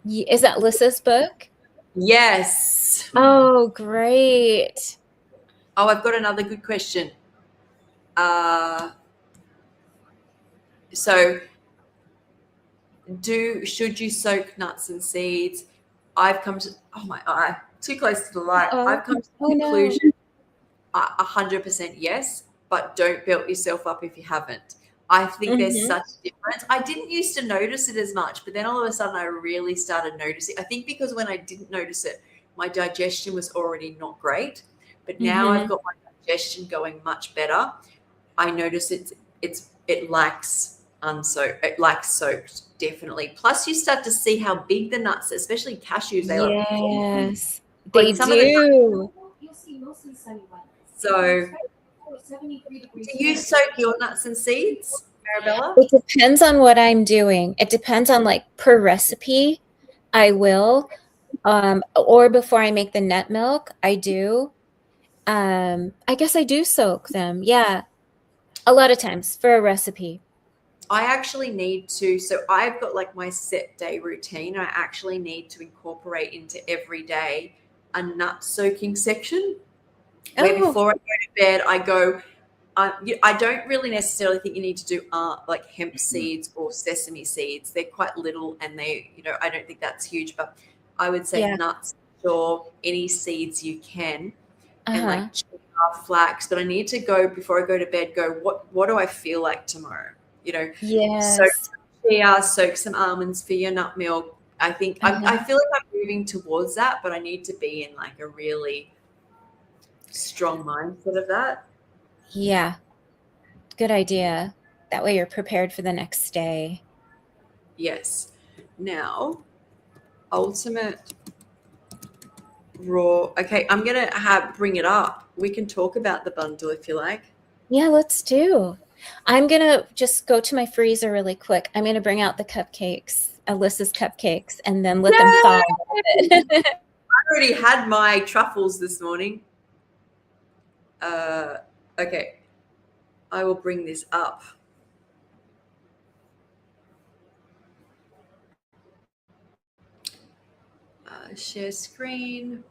Is that Lissa's book? Yes. Oh, great. Oh, I've got another good question. So should you soak nuts and seeds? I've come to, oh my eye, too close to the light. I've come to the conclusion, 100% yes, but don't build yourself up if you haven't. I think there's such a difference. I didn't used to notice it as much, but then all of a sudden I really started noticing. I think because when I didn't notice it, my digestion was already not great. But now I've got my digestion going much better. I notice it lacks unsoaked. It lacks soaked, definitely. Plus, you start to see how big the nuts, especially cashews, they are. Yes, Like they some do. So, do you soak your nuts and seeds, Marabella? It depends on what I'm doing. It depends on, like, per recipe, I will. Or before I make the nut milk, I do. I guess I do soak them. Yeah. A lot of times for a recipe. I actually need to, so I've got like my set day routine. I actually need to incorporate into every day a nut soaking section. Where before I go to bed, I go, I don't really necessarily think you need to do like hemp seeds or sesame seeds. They're quite little and they, I don't think that's huge, but I would say nuts or any seeds you can. And like chia, flax, but I need to go before I go to bed, what do I feel like tomorrow? Soak some chia, soak some almonds for your nut milk. I think I feel like I'm moving towards that, but I need to be in like a really strong mindset of that. Yeah. Good idea. That way you're prepared for the next day. Yes. Now, ultimate raw. Okay, I'm gonna bring it up. We can talk about the bundle if you like. Yeah, let's do. I'm gonna just go to my freezer really quick. I'm gonna bring out the cupcakes, Alyssa's cupcakes, and then let them thaw a little bit. I already had my truffles this morning. Okay, I will bring this up. Share screen.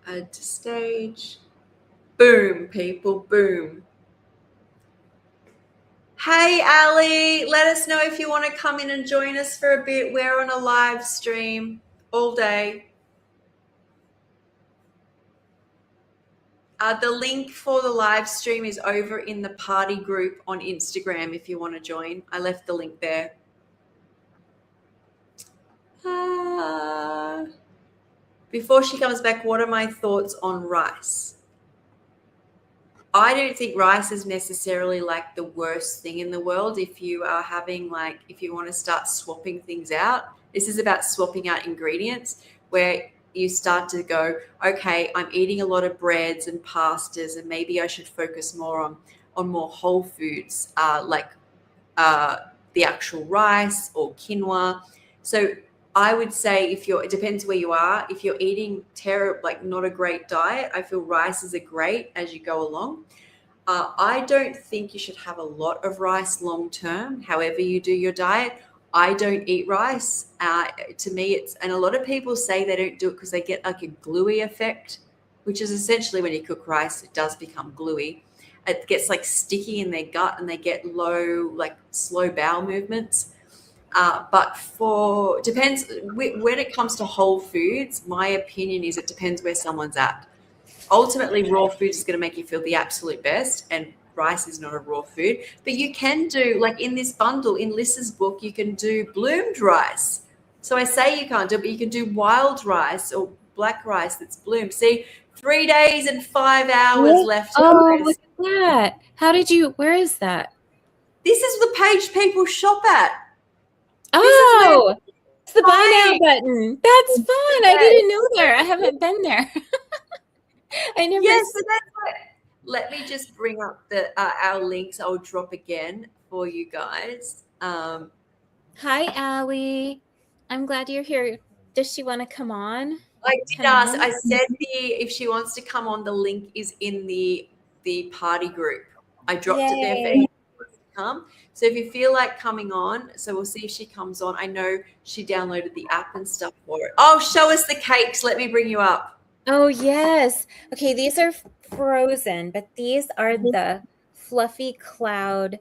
Add to stage. Boom, people, boom. Hey, Ali, let us know if you want to come in and join us for a bit. We're on a live stream all day. The link for the live stream is over in the party group on Instagram if you want to join. I left the link there. Before she comes back, what are my thoughts on rice? I don't think rice is necessarily like the worst thing in the world if you are having if you want to start swapping things out. This is about swapping out ingredients where you start to go, okay, I'm eating a lot of breads and pastas and maybe I should focus more on more whole foods like the actual rice or quinoa. So I would say it depends where you are. If you're eating not a great diet, I feel rice is a great as you go along. I don't think you should have a lot of rice long term, however you do your diet. I don't eat rice. To me, and a lot of people say they don't do it because they get like a gluey effect, which is essentially when you cook rice, it does become gluey. It gets like sticky in their gut and they get slow bowel movements. But depends when it comes to whole foods, my opinion is it depends where someone's at. Ultimately, raw food is going to make you feel the absolute best, and rice is not a raw food. But you can do, like in this bundle, in Lyssa's book, you can do bloomed rice. So I say you can't do it, but you can do wild rice or black rice that's bloomed. See, 3 days and 5 hours left. Oh, look at that. Where is that? This is the page people shop at. Oh, it's the buy now button. That's fun. I didn't know there. I haven't been there. I never. Yes, so that's what. Let me just bring up our links. I'll drop again for you guys. Hi, Allie. I'm glad you're here. Does she want to come on? I did ask. I said if she wants to come on, the link is in the party group. I dropped it there for anyone who wants to come. So if you feel like coming on, so we'll see if she comes on. I know she downloaded the app and stuff for it. Oh, show us the cakes. Let me bring you up. Oh, yes. Okay, these are frozen, but these are the fluffy cloud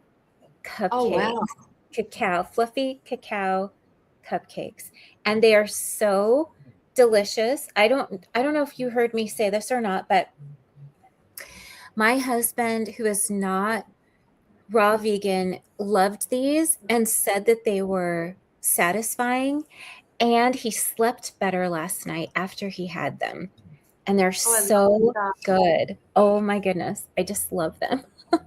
cupcakes. Oh, wow. Fluffy cacao cupcakes. And they are so delicious. I don't know if you heard me say this or not, but my husband, who is not raw vegan, loved these and said that they were satisfying, and he slept better last night after he had them. And they're so good. Oh my goodness. I just love them. I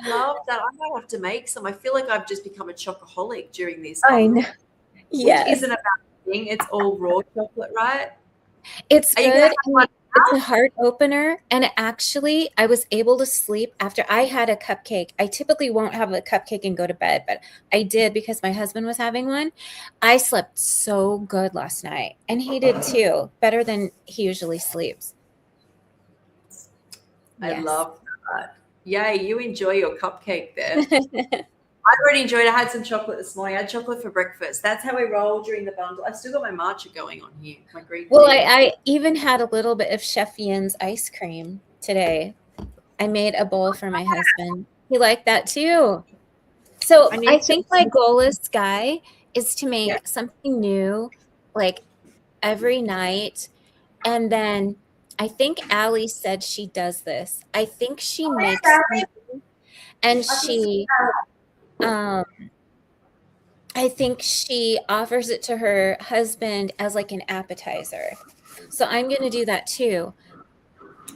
love that. I might have to make some. I feel like I've just become a chocoholic during this. I know. Yes. Which isn't about thing. It's all raw chocolate, right? It's good. It's a heart opener. And actually, I was able to sleep after I had a cupcake. I typically won't have a cupcake and go to bed, but I did because my husband was having one. I slept so good last night, and he did too, better than he usually sleeps. I love that. Yay, you enjoy your cupcake there. I already enjoyed it. I had some chocolate this morning. I had chocolate for breakfast. That's how we roll during the bundle. I've still got my matcha going on here, my green tea. Well, I even had a little bit of Chef Ian's ice cream today. I made a bowl for my husband. He liked that too. So I think my goal is, Sky, is to make something new like every night. And then I think Allie said she does this. I think she makes something and I think she offers it to her husband as like an appetizer. So I'm going to do that too.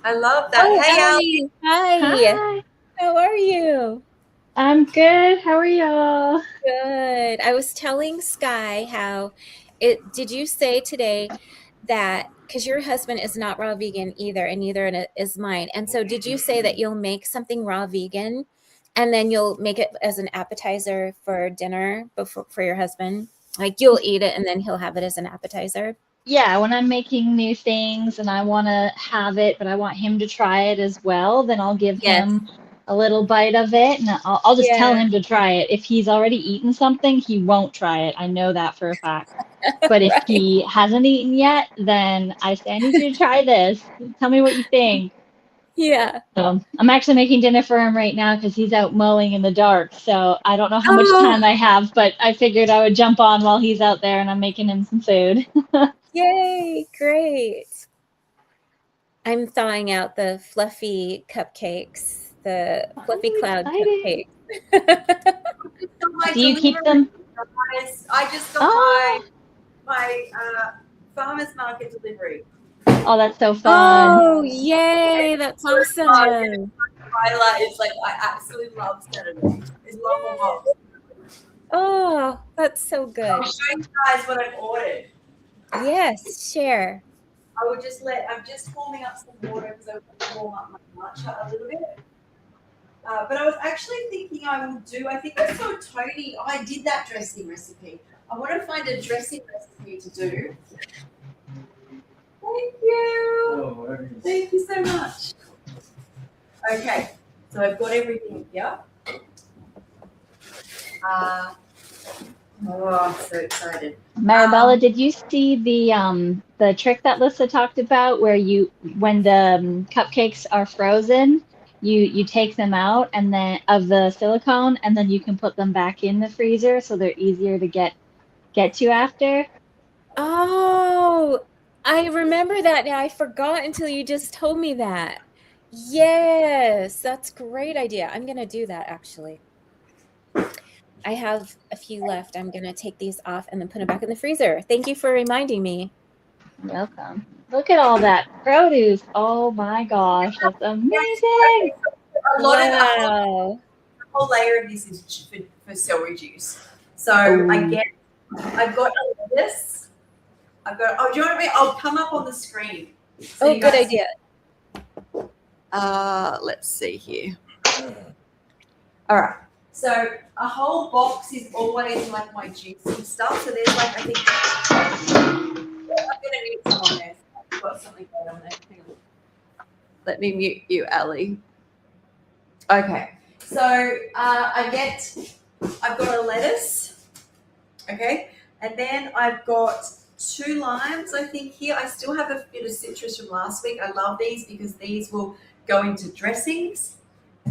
I love that. Hey, Allie. Hi. How are you? I'm good. How are y'all? Good. I was telling Sky how did you say today that, because your husband is not raw vegan either, and neither is mine. And so did you say that you'll make something raw vegan and then you'll make it as an appetizer for dinner for your husband? Like you'll eat it and then he'll have it as an appetizer? Yeah, when I'm making new things and I want to have it, but I want him to try it as well, then I'll give him a little bite of it, and I'll just tell him to try it. If he's already eaten something, he won't try it. I know that for a fact. But if he hasn't eaten yet, then I say, I need you to try this. Tell me what you think. Yeah. So I'm actually making dinner for him right now because he's out mowing in the dark. So I don't know how much time I have, but I figured I would jump on while he's out there and I'm making him some food. Yay, great. I'm thawing out the fluffy cupcakes, the fluffy cloud cupcakes. Do you keep them? I just got my farmer's market delivery. Oh, that's so fun. Oh, yay. That's awesome. Highlight is like, I absolutely love Saturday. It's long. Oh, that's so good. I'll show you guys what I've ordered. Yes, share. I'm just warming up some water because I want to warm up my matcha a little bit. But I was actually thinking I think I saw Tony. I did that dressing recipe. I want to find a dressing recipe to do. Thank you. Thank you so much. Okay, So I've got everything here. Oh, I'm so excited. Marabella, did you see the trick that Lissa talked about where when the cupcakes are frozen, you take them out and then of the silicone and then you can put them back in the freezer so they're easier to get to after? Oh, I remember that now. I forgot until you just told me that. Yes, that's a great idea. I'm gonna do that actually. I have a few left. I'm gonna take these off and then put them back in the freezer. Thank you for reminding me. Welcome. Look at all that produce. Oh my gosh, that's amazing. A lot of Wow. the whole layer of this is for celery juice. So I've got a lettuce. Do you want me? I'll come up on the screen. So Good idea. Let's see here. All right. So a whole box is always like my juicy stuff. So there's like, I think, I'm gonna mute someone there. I've got something going on there. Hang on. Let me mute you, Ali. Okay. So I've got a lettuce. Okay. And then I've got 2 limes, I think, here. I still have a bit of citrus from last week. I love these because these will go into dressings.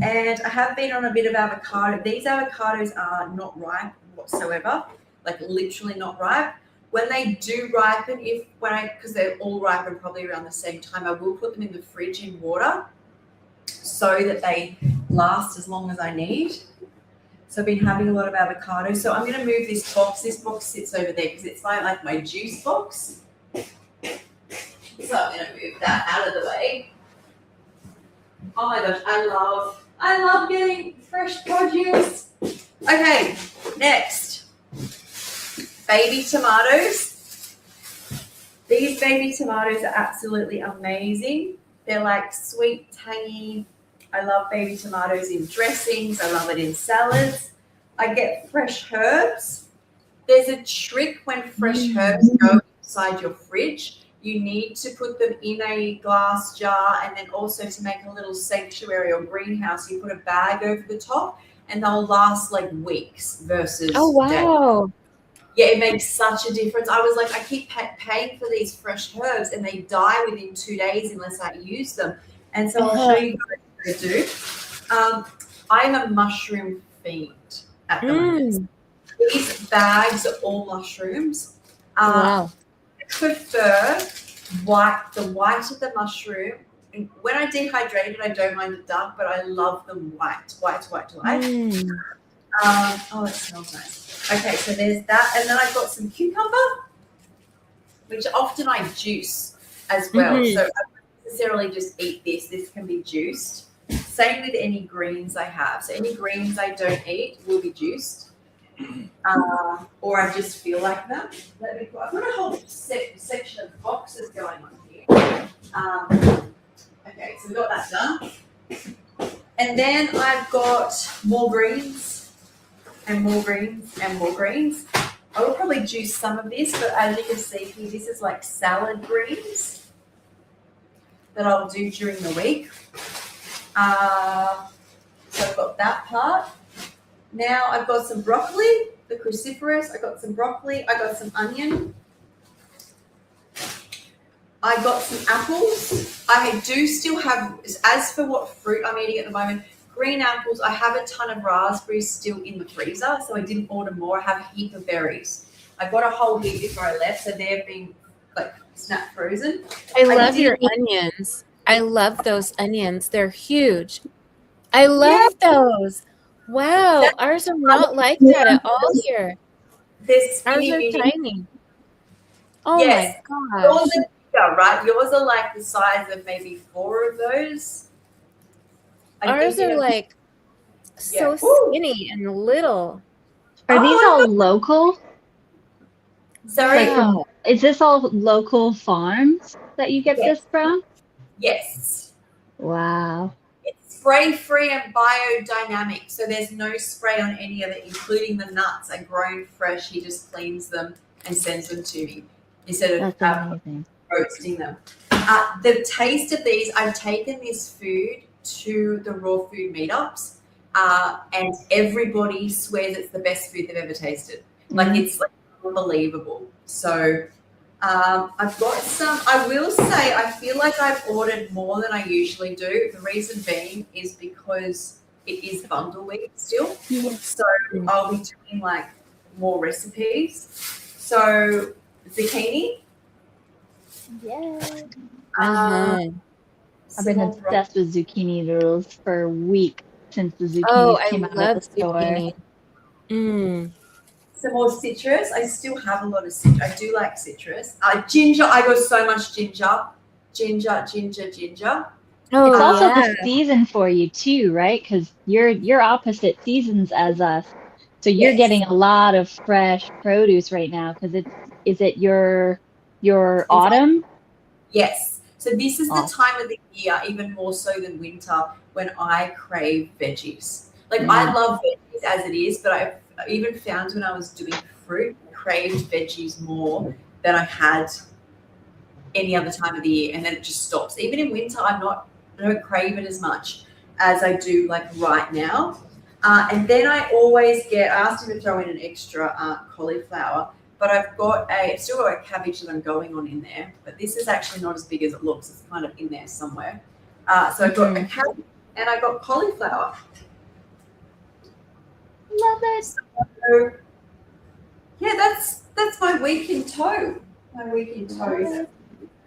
And I have been on a bit of avocado. These avocados are not ripe whatsoever, like literally not ripe. When they do ripen, because they're all ripen probably around the same time, I will put them in the fridge in water so that they last as long as I need. So I've been having a lot of avocado. So I'm going to move this box. This box sits over there because it's like my juice box. So I'm going to move that out of the way. Oh my gosh, I love getting fresh produce. Okay, next. Baby tomatoes. These baby tomatoes are absolutely amazing. They're like sweet, tangy. I love baby tomatoes in dressings. I love it in salads. I get fresh herbs. There's a trick when fresh herbs go inside your fridge. You need to put them in a glass jar, and then also to make a little sanctuary or greenhouse, you put a bag over the top and they'll last like weeks versus days. Yeah, it makes such a difference. I was like, I keep paying for these fresh herbs and they die within 2 days unless I use them. And so I'll show you what to do. I am a mushroom fiend at the moment. These bags are all mushrooms. Wow. I prefer the white of the mushroom. And when I dehydrate it, I don't mind the dark, but I love them white. Oh, that smells nice. Okay, so there's that. And then I've got some cucumber, which often I juice as well. So I don't necessarily just eat this. This can be juiced. Same with any greens I have. So any greens I don't eat will be juiced. Or I just feel like them. I've got a whole section of boxes going on here. Okay, so we've got that done. And then I've got more greens and more greens and more greens. I will probably juice some of this, but as you can see here, this is like salad greens that I'll do during the week. So I've got that part. Now I've got some broccoli, the cruciferous. I got some broccoli. I got some onion. I got some apples. I do still have, as for what fruit I'm eating at the moment, green apples. I have a ton of raspberries still in the freezer, so I didn't order more. I have a heap of berries. I got a whole heap before I left, so they've been like snap frozen. I love your onions. I love those onions. They're huge. I love those. Wow, ours are not like that at all here. Ours are tiny. Oh my gosh. Yours are bigger, right? Yours are like the size of maybe 4 of those. Ours are like so skinny and little. Are these all local? Sorry? Like, is this all local farms that you get this from? Yes. Wow. It's spray-free and biodynamic, so there's no spray on any of it, including the nuts are grown fresh. He just cleans them and sends them to me instead of roasting them. The taste of these, I've taken this food to the raw food meetups, and everybody swears it's the best food they've ever tasted. Like it's like unbelievable. So I've got some. I will say I feel like I've ordered more than I usually do. The reason being is because it is bundle week still. So I'll be doing like more recipes. So zucchini. Yeah. I've some been more obsessed with zucchini noodles for weeks since the zucchini Oh, I came out love of the store. zucchini. Some more citrus. I still have a lot of citrus. I do like citrus. Ginger. I got so much ginger. Ginger. Oh, It's also yeah. the season for you too, right? Because you're opposite seasons as us, so you're Yes. getting a lot of fresh produce right now. Because is it your autumn? Yes. So this is the Awesome. time of the year, even more so than winter, when I crave veggies. Like I love veggies as it is, but I've even found when I was doing fruit, I craved veggies more than I had any other time of the year, and then it just stops. Even in winter, I don't crave it as much as I do like right now. And then I asked him to throw in an extra cauliflower, but I've still got a cabbage that I'm going on in there, but this is actually not as big as it looks. It's kind of in there somewhere. So I've got a cabbage and I got cauliflower. Love it. So, yeah, that's my week in tow. My week in tow.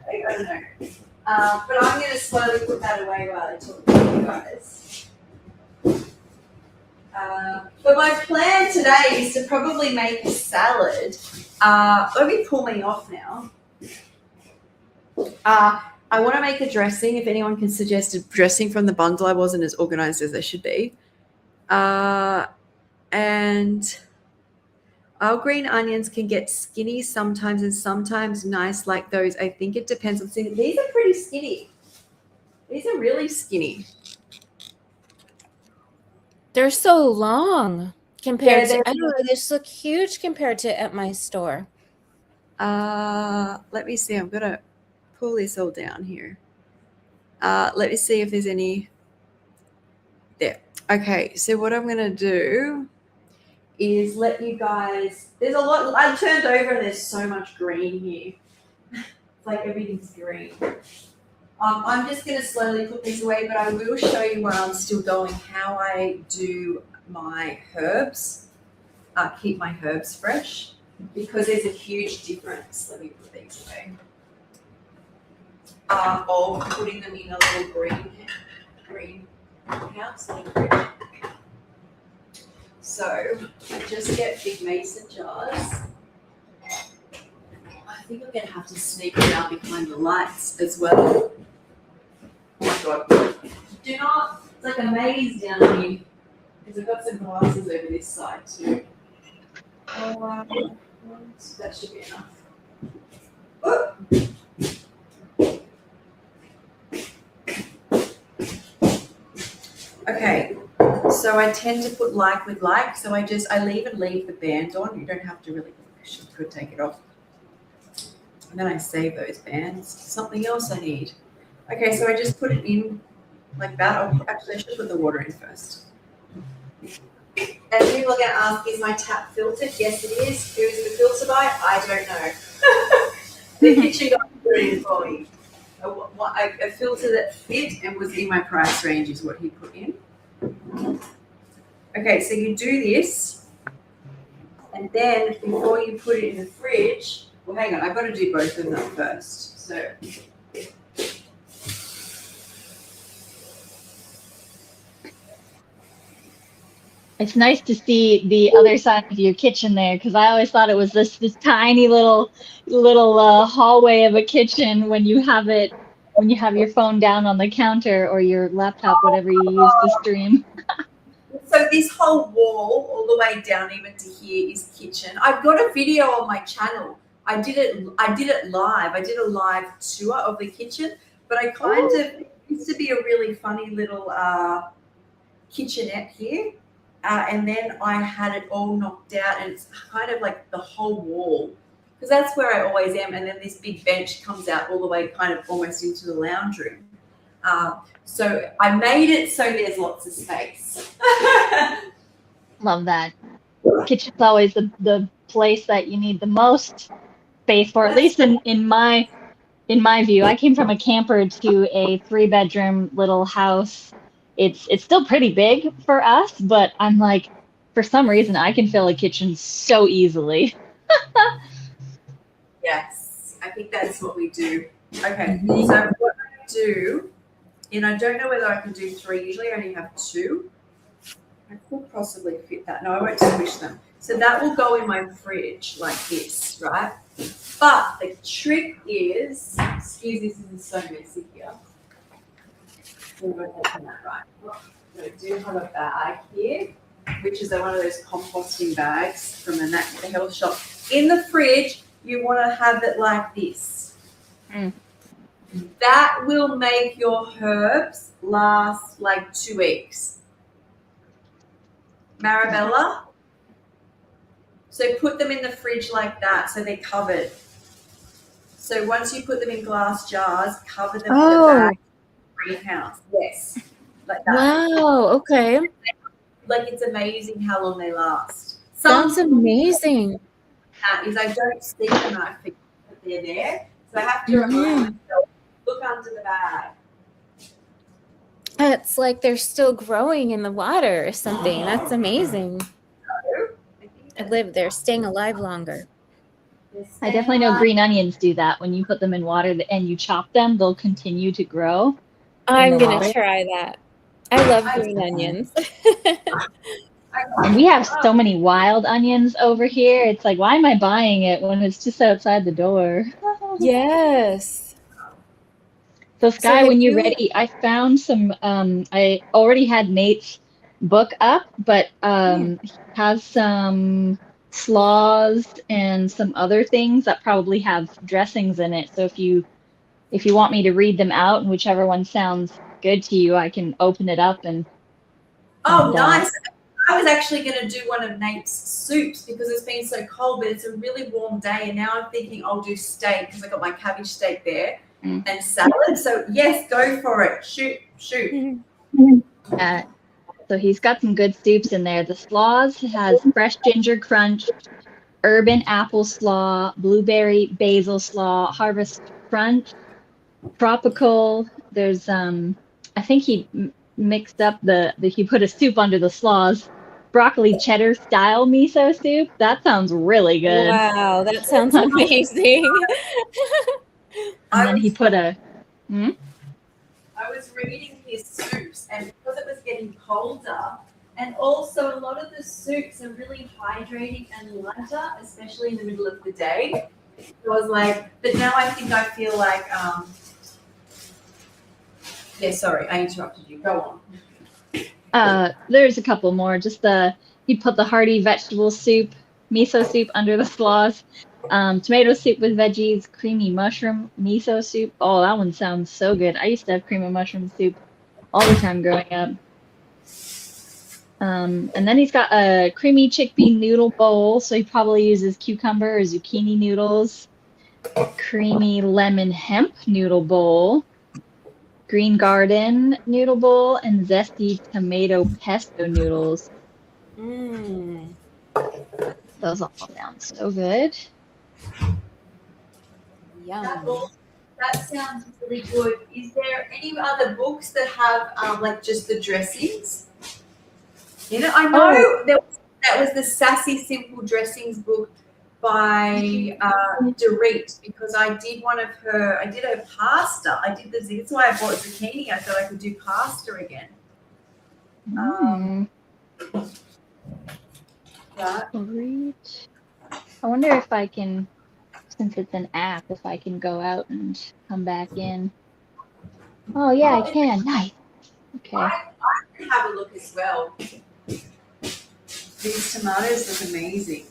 I don't know. But I'm going to slowly put that away while I talk to you guys. But my plan today is to probably make a salad. Let me pull me off now. I want to make a dressing. If anyone can suggest a dressing from the bundle, I wasn't as organized as I should be. And our green onions can get skinny sometimes and sometimes nice like those. I think it depends on seeing. These are pretty skinny. These are really skinny. They're so long compared to, Yeah, I don't know, they just look huge compared to at my store. Let me see. I'm going to pull this all down here. Let me see if there's any. There. Okay, so what I'm going to do is let you guys, there's a lot, I turned over and there's so much green here. It's like everything's green. I'm just going to slowly put these away, but I will show you while I'm still going how I do my herbs, keep my herbs fresh, because there's a huge difference. Let me put these away. Of putting them in a little green house. So I just get big mason jars. I think I'm going to have to sneak around behind the lights as well. Oh my God. Do not, it's like a maze down here. Because I've got some glasses over this side too. That should be enough. Oh. Okay. So I tend to put like with like. So I leave the band on. You don't have to really, you could take it off. And then I save those bands. Something else I need. Okay, so I just put it in like that. Actually, I should put the water in first. And people are going to ask, is my tap filtered? Yes, it is. Who is the filter by? I don't know. The kitchen guy put it in for me. A filter that fit and was in my price range is what he put in. Okay, so you do this, and then before you put it in the fridge, well, hang on, I've got to do both of them first. So It's nice to see the other side of your kitchen there, because I always thought it was this tiny little hallway of a kitchen when you have your phone down on the counter or your laptop, whatever you use to stream. So this whole wall, all the way down even to here, is kitchen. I've got a video on my channel. I did it live. I did a live tour of the kitchen, but it used to be a really funny little kitchenette here. And then I had it all knocked out, and it's kind of like the whole wall, because that's where I always am. And then this big bench comes out all the way kind of almost into the lounge room. So I made it so there's lots of space. Love that. Kitchen's always the place that you need the most space for, at least in my view. I came from a camper to a 3-bedroom little house. It's still pretty big for us, but I'm like, for some reason, I can fill a kitchen so easily. Yes, I think that's what we do. Okay, so what I do, and I don't know whether I can do 3. Usually I only have 2. I could possibly fit that. No, I won't squish them. So that will go in my fridge like this, right? But the trick is, excuse me, this is so messy here. We won't open that right. So I do have a bag here, which is one of those composting bags from the health shop. In the fridge, you want to have it like this. That will make your herbs last like 2 weeks. Marabella? So put them in the fridge like that so they're covered. So once you put them in glass jars, cover them with a bag, greenhouse. Yes, like that. Wow. Okay. Like it's amazing how long they last. Sounds amazing. Is I don't see them, I forget that they're there. So I have to remind myself, look under the bag. It's like they're still growing in the water or something. That's amazing. They're staying alive longer. I definitely know green onions do that. When you put them in water and you chop them, they'll continue to grow. I'm going to try that. I love green onions. And we have so many wild onions over here. It's like, why am I buying it when it's just outside the door? Yes. So Sky, when you're ready, I found some, I already had Nate's book up, but he has some slaws and some other things that probably have dressings in it. So if you want me to read them out, and whichever one sounds good to you, I can open it up and nice. I was actually going to do one of Nate's soups because it's been so cold, but it's a really warm day. And now I'm thinking I'll do steak because I got my cabbage steak there and salad. So yes, go for it. Shoot. So he's got some good soups in there. The slaws has fresh ginger crunch, urban apple slaw, blueberry basil slaw, harvest crunch, tropical. There's I think he mixed up he put a soup under the slaws. Broccoli cheddar style miso soup. That sounds really good. Wow, that sounds amazing. And then he put a I was reading his soups, and because it was getting colder, and also a lot of the soups are really hydrating and lighter, especially in the middle of the day. So I was like, but now I think I feel like, sorry, I interrupted you. Go on. There's a couple more. Just he put the hearty vegetable soup, miso soup under the slaws. Tomato soup with veggies, creamy mushroom miso soup. Oh, that one sounds so good. I used to have cream of mushroom soup all the time growing up. And then he's got a creamy chickpea noodle bowl. So he probably uses cucumber or zucchini noodles. Creamy lemon hemp noodle bowl. Green garden noodle bowl and zesty tomato pesto noodles. Those all sound so good. Yum. That sounds really good. Is there any other books that have like just the dressings? You know, I know that was the Sassy Simple Dressings book by Dorit, because I did her pasta. That's why I bought zucchini. I thought I could do pasta again. Great. I wonder if I can, since it's an app, if I can go out and come back in. Oh yeah, I can. Nice. Okay. I can have a look as well. These tomatoes look amazing.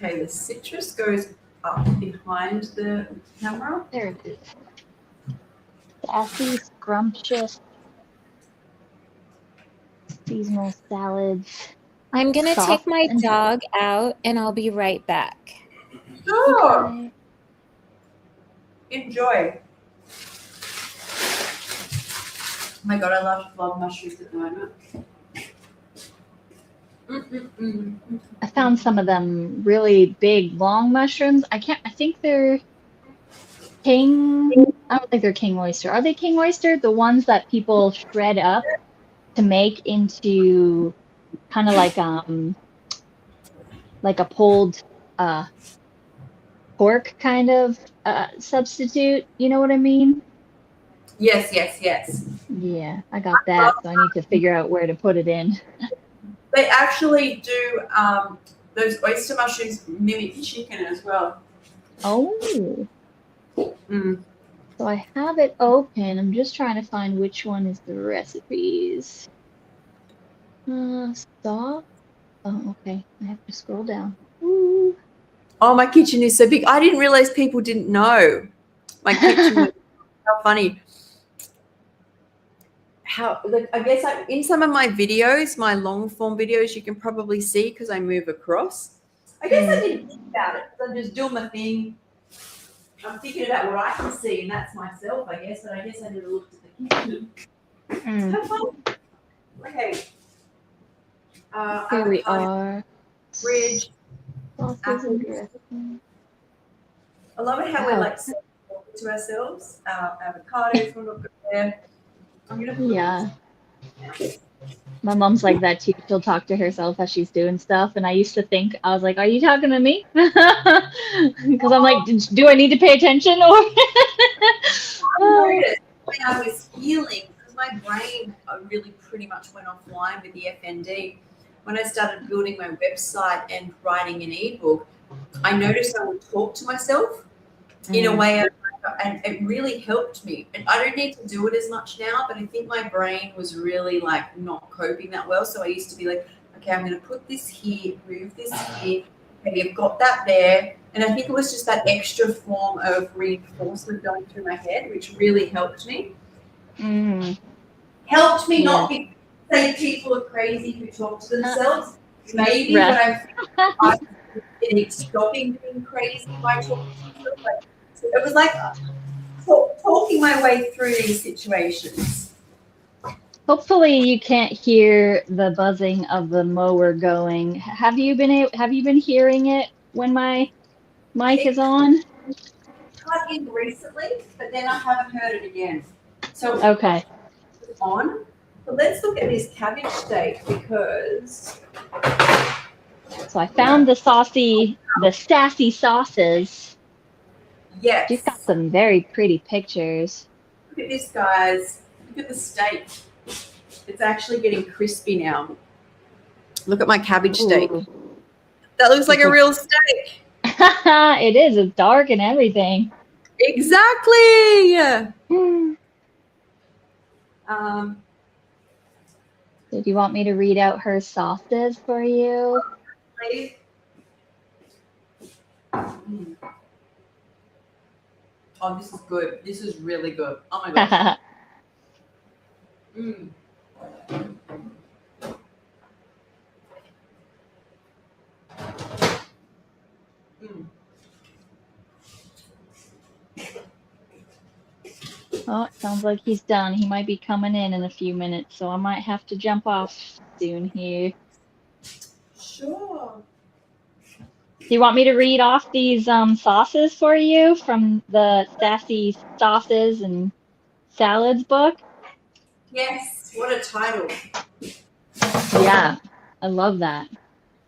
Okay, the citrus goes up behind the camera. There it is. Sassy, scrumptious, seasonal salads. I'm gonna Soft take my and- dog out, and I'll be right back. Sure. Okay. Enjoy. Oh my god, I love mushrooms at the moment. I found some of them really big, long mushrooms. I think they're king. I don't think they're king oyster. Are they king oyster? The ones that people shred up to make into kind of like a pulled pork kind of substitute. You know what I mean? Yes. Yeah, I got that. So I need to figure out where to put it in. They actually do, those oyster mushrooms mimic chicken as well. Oh. Mm. So I have it open. I'm just trying to find which one is the recipes. Stop. Oh, okay. I have to scroll down. Ooh. Oh, my kitchen is so big. I didn't realize people didn't know. My kitchen was how funny. I guess in some of my videos, my long form videos, you can probably see because I move across. I guess I didn't think about it because I'm just doing my thing. I'm thinking about what I can see, and that's myself, I guess. But I guess I never looked at the kitchen. Have fun. Okay. Here we avocado, are. Bridge. Sauces and dressing. I love it how we're like talking to ourselves. Avocados will look good there. I'm gonna put Yeah. My mom's like that too. She'll talk to herself as she's doing stuff. And I used to think, I was like, are you talking to me? Because I'm like, do I need to pay attention? Or noticed when I was healing, because my brain really pretty much went offline with the FND. When I started building my website and writing an ebook, I noticed I would talk to myself in a way, and it really helped me. And I don't need to do it as much now, but I think my brain was really like not coping that well. So I used to be like, okay, I'm going to put this here, move this here. Okay, you've got that there. And I think it was just that extra form of reinforcement going through my head, which really helped me. Helped me not be say people are crazy who talk to themselves. Maybe Right. but I'm stopping being crazy by talking to myself. Like, so it was like talking my way through these situations. Hopefully you can't hear the buzzing of the mower going. Have you been hearing it when my mic is on? Cut in recently, but then I haven't heard it again. So Okay. it's on. But let's look at this cabbage steak because So I found the sassy sauces. yes. She's got some very pretty pictures. Look at this, guys. Look at the steak. It's actually getting crispy now. Look at my cabbage steak. Ooh. That looks like a real steak. It is. It's dark and everything. Exactly. So do you want me to read out her sauces for you? Please. Oh, this is good. This is really good. Oh my gosh. Mm. Mm. Oh, it sounds like he's done. He might be coming in a few minutes, so I might have to jump off soon here. Sure. Do you want me to read off these sauces for you from the Sassy Sauces and Salads book? Yes. What a title. Yeah, I love that.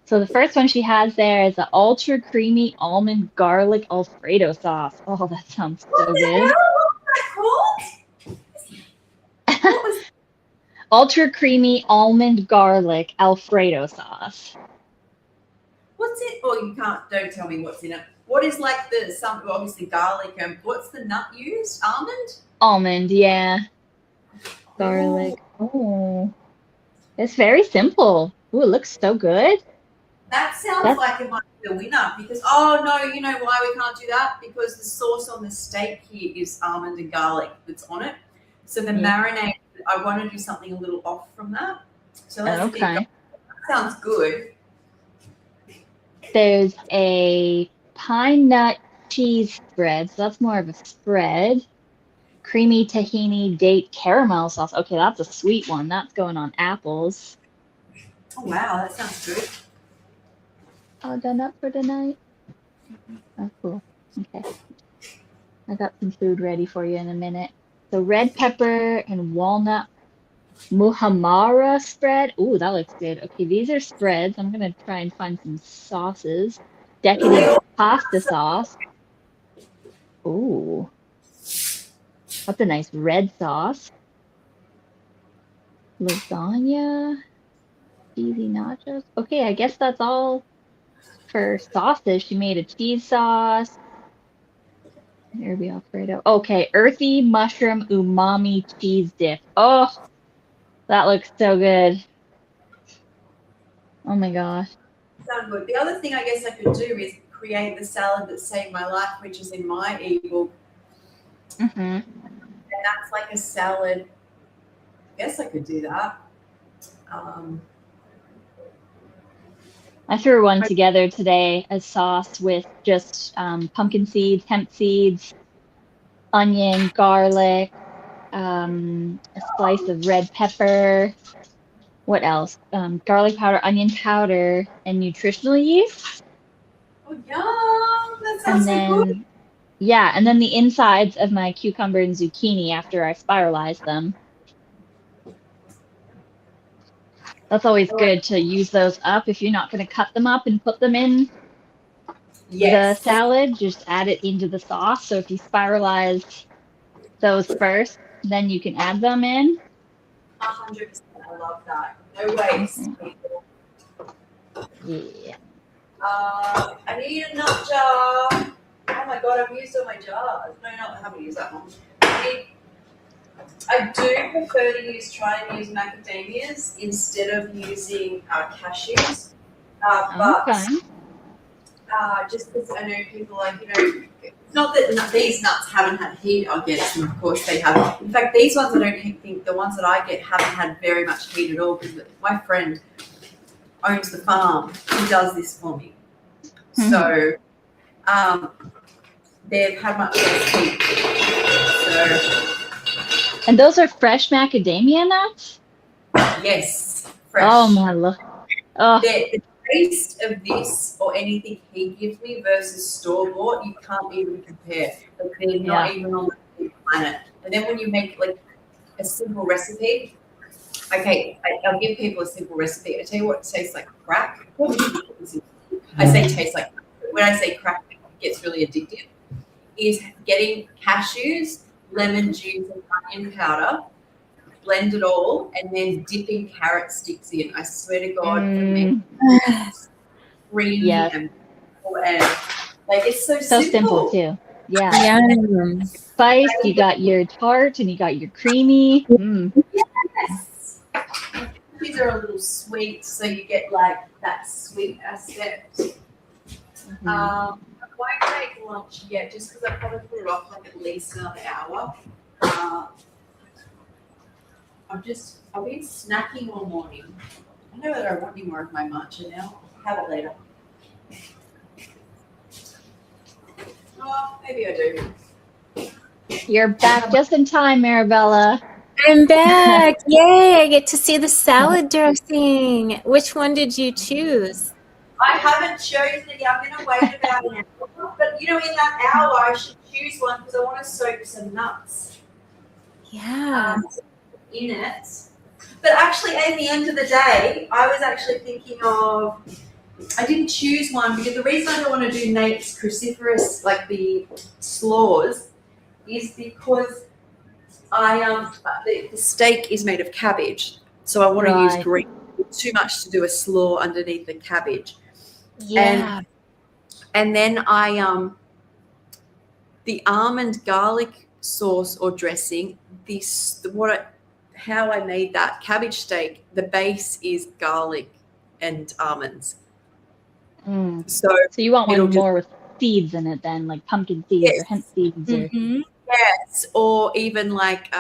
So the first one she has there is the ultra creamy almond garlic Alfredo sauce. Oh, that sounds so What the good. hell? What's that called? What was Ultra creamy almond garlic Alfredo sauce. What's it? Oh, you can't. Don't tell me what's in it. What is like obviously garlic and what's the nut used? Almond? Almond, yeah. Garlic. Oh, it's very simple. Ooh, it looks so good. That sounds That's- like it might be the winner because, oh no, you know why we can't do that? Because the sauce on the steak here is almond and garlic that's on it. So the marinade, I want to do something a little off from that. So let's keep going. That sounds good. There's a pine nut cheese spread. So that's more of a spread. Creamy tahini date caramel sauce. Okay, that's a sweet one. That's going on apples. Oh, wow, that sounds good. All done up for tonight? Oh, cool. Okay. I got some food ready for you in a minute. So red pepper and walnut muhammara spread. Ooh, that looks good. Okay, these are spreads. I'm going to try and find some sauces. Decadent pasta sauce. Ooh. That's a nice red sauce. Lasagna. Cheesy nachos. Okay, I guess that's all for sauces. She made a cheese sauce. Herby Alfredo. Okay, earthy mushroom umami cheese dip. Oh, that looks so good. Oh my gosh. Sound good. The other thing I guess I could do is create the salad that saved my life, which is in my ebook. Mm-hmm. And that's like a salad. I guess I could do that. I threw one together today, a sauce with just pumpkin seeds, hemp seeds, onion, garlic, a slice of red pepper. What else? Garlic powder, onion powder, and nutritional yeast. Oh, yum! That sounds so good. Yeah, and then the insides of my cucumber and zucchini after I spiralize them. That's always good to use those up. If you're not going to cut them up and put them in the salad, just add it into the sauce. So if you spiralize those first, then you can add them in. 100%. I love that. No waste. Yeah. I need a nut jar. Oh my god, I've used all my jars. No, I haven't used that one. I do prefer to try and use macadamias instead of using cashews. But just because I know people like, not that these nuts haven't had heat, I guess, and of course they have. In fact, these ones I don't think, the ones that I get haven't had very much heat at all because my friend owns the farm. He does this for me. So they've had much less heat. So. And those are fresh macadamia nuts? Yes, fresh. Oh my lord. Oh. The taste of this or anything he gives me versus store-bought, you can't even compare. Like, they're not even on the same planet. And then when you make like a simple recipe, okay, I'll give people a simple recipe. I tell you what it tastes like crack. I say tastes like crack. When I say crack, it gets really addictive. Is getting cashews, lemon juice, and onion powder, blend it all, and then dipping carrot sticks in. I swear to God, for me, creamy and like it's so simple too. Yeah. Spice. You got your tart and you got your creamy. Yes. These are a little sweet, so you get like that sweet aspect. I won't make lunch yet, just because I probably put it off like at least another hour. I've been snacking all morning. I don't know whether I want any more of my matcha now. I'll have it later. Oh, maybe I do. You're back just in time, Marabella. I'm back. Yay, I get to see the salad dressing. Which one did you choose? I haven't chosen it yet. I'm going to wait about an hour. But, in that hour, I should choose one because I want to soak some nuts. Yeah. In it. But actually, at the end of the day, I was actually thinking of, I didn't choose one because the reason I don't want to do Nate's cruciferous, like the slaws, is because the steak is made of cabbage. So I want to use green. Too much to do a slaw underneath the cabbage. Yeah. And then the almond garlic sauce or dressing, how I made that cabbage steak, the base is garlic and almonds. So you want it'll one just- more with seeds in it then, like pumpkin seeds or hemp seeds or yes, or even like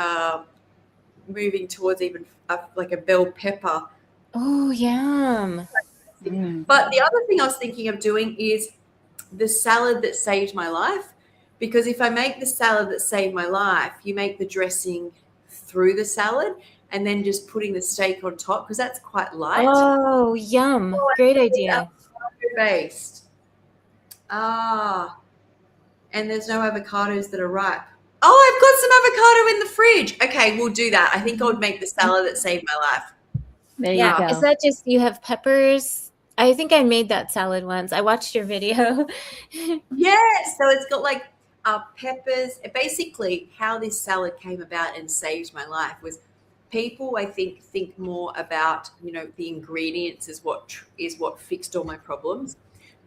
moving towards even like a bell pepper. Oh, yum. But the other thing I was thinking of doing is the salad that saved my life, because if I make the salad that saved my life, you make the dressing through the salad and then just putting the steak on top, because that's quite light. Oh, yum. Great idea. Based. And there's no avocados that are ripe. Oh, I've got some avocado in the fridge. Okay, we'll do that. I think I would make the salad that saved my life. There you go. Is that just you have peppers? I think I made that salad once. I watched your video. Yeah, so it's got like peppers. Basically, how this salad came about and saved my life was people, I think more about, the ingredients is what fixed all my problems.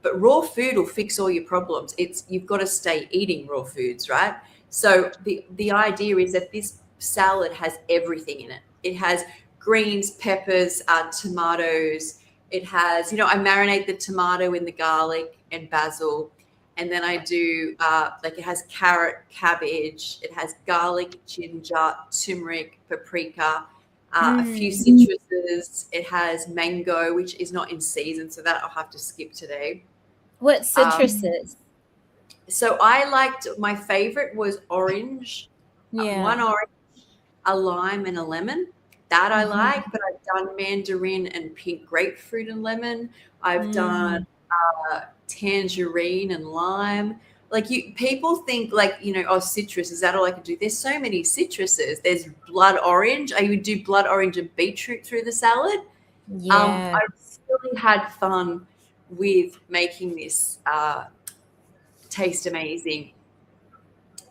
But raw food will fix all your problems. You've got to stay eating raw foods, right? So the idea is that this salad has everything in it. It has greens, peppers, tomatoes. It has, I marinate the tomato in the garlic and basil. And then I do, it has carrot, cabbage. It has garlic, ginger, turmeric, paprika, a few citruses. It has mango, which is not in season, so that I'll have to skip today. What citruses? So my favorite was orange. Yeah. One orange, a lime, and a lemon. That I like, but I've done mandarin and pink grapefruit and lemon. I've done tangerine and lime. Like people think citrus, is that all I can do? There's so many citruses. There's blood orange. I would do blood orange and beetroot through the salad. I really had fun with making this taste amazing.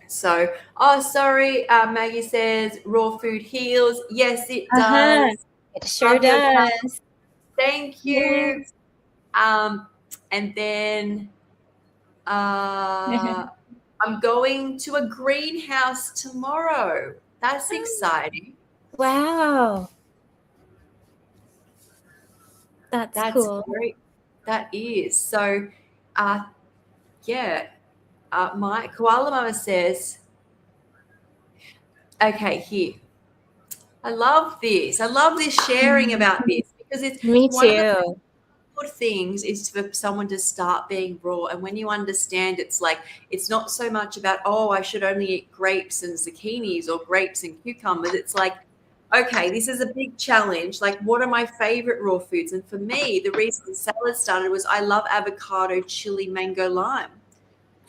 So, sorry, Maggie says raw food heals. Yes, it does. It sure does. Thank you. And then I'm going to a greenhouse tomorrow. That's exciting. Wow. That's cool. Great. That is. So, my koala mama says, okay, here. I love this. I love this sharing about this, because it's me one too. Of the good things is for someone to start being raw. And when you understand, it's not so much about, I should only eat grapes and zucchinis or grapes and cucumbers. It's like, okay, this is a big challenge. Like, what are my favorite raw foods? And for me, the reason the salad started was I love avocado, chili, mango, lime.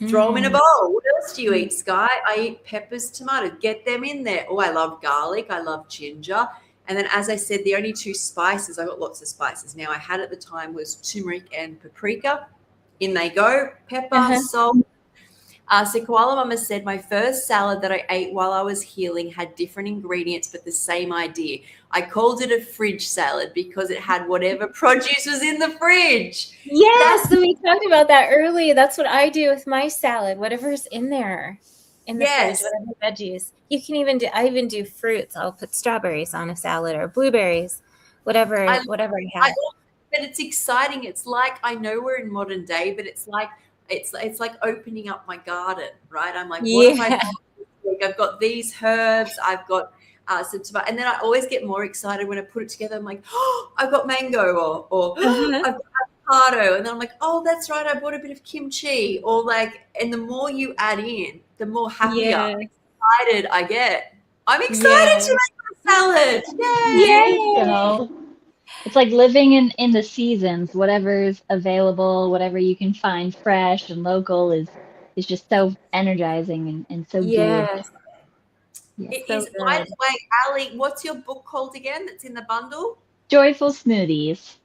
Throw them in a bowl. What else do you eat, Sky? I eat peppers, tomatoes. Get them in there. Oh, I love garlic. I love ginger. And then, as I said, the only two spices, I got lots of spices now, I had at the time was turmeric and paprika. In they go. Pepper, salt. So Koala Mama said, my first salad that I ate while I was healing had different ingredients, but the same idea. I called it a fridge salad because it had whatever produce was in the fridge. Yes, and we talked about that earlier. That's what I do with my salad, whatever's in there in the fridge, whatever veggies. You can even do, I even do fruits. I'll put strawberries on a salad or blueberries, whatever I have. But it's exciting. It's like, I know we're in modern day, but it's like opening up my garden, right? I'm like, what have I got this week? I've got these herbs. I've got some tomato. And then I always get more excited when I put it together. I'm like, I've got mango or I've got avocado. And then I'm like, oh, that's right. I bought a bit of kimchi. And the more you add in, the more happier, excited I get. I'm excited to make my salad. Yay! It's like living in the seasons. Whatever's available, whatever you can find fresh and local is just so energizing and so good. It is. By the way, Ali, what's your book called again that's in the bundle? Joyful Smoothies.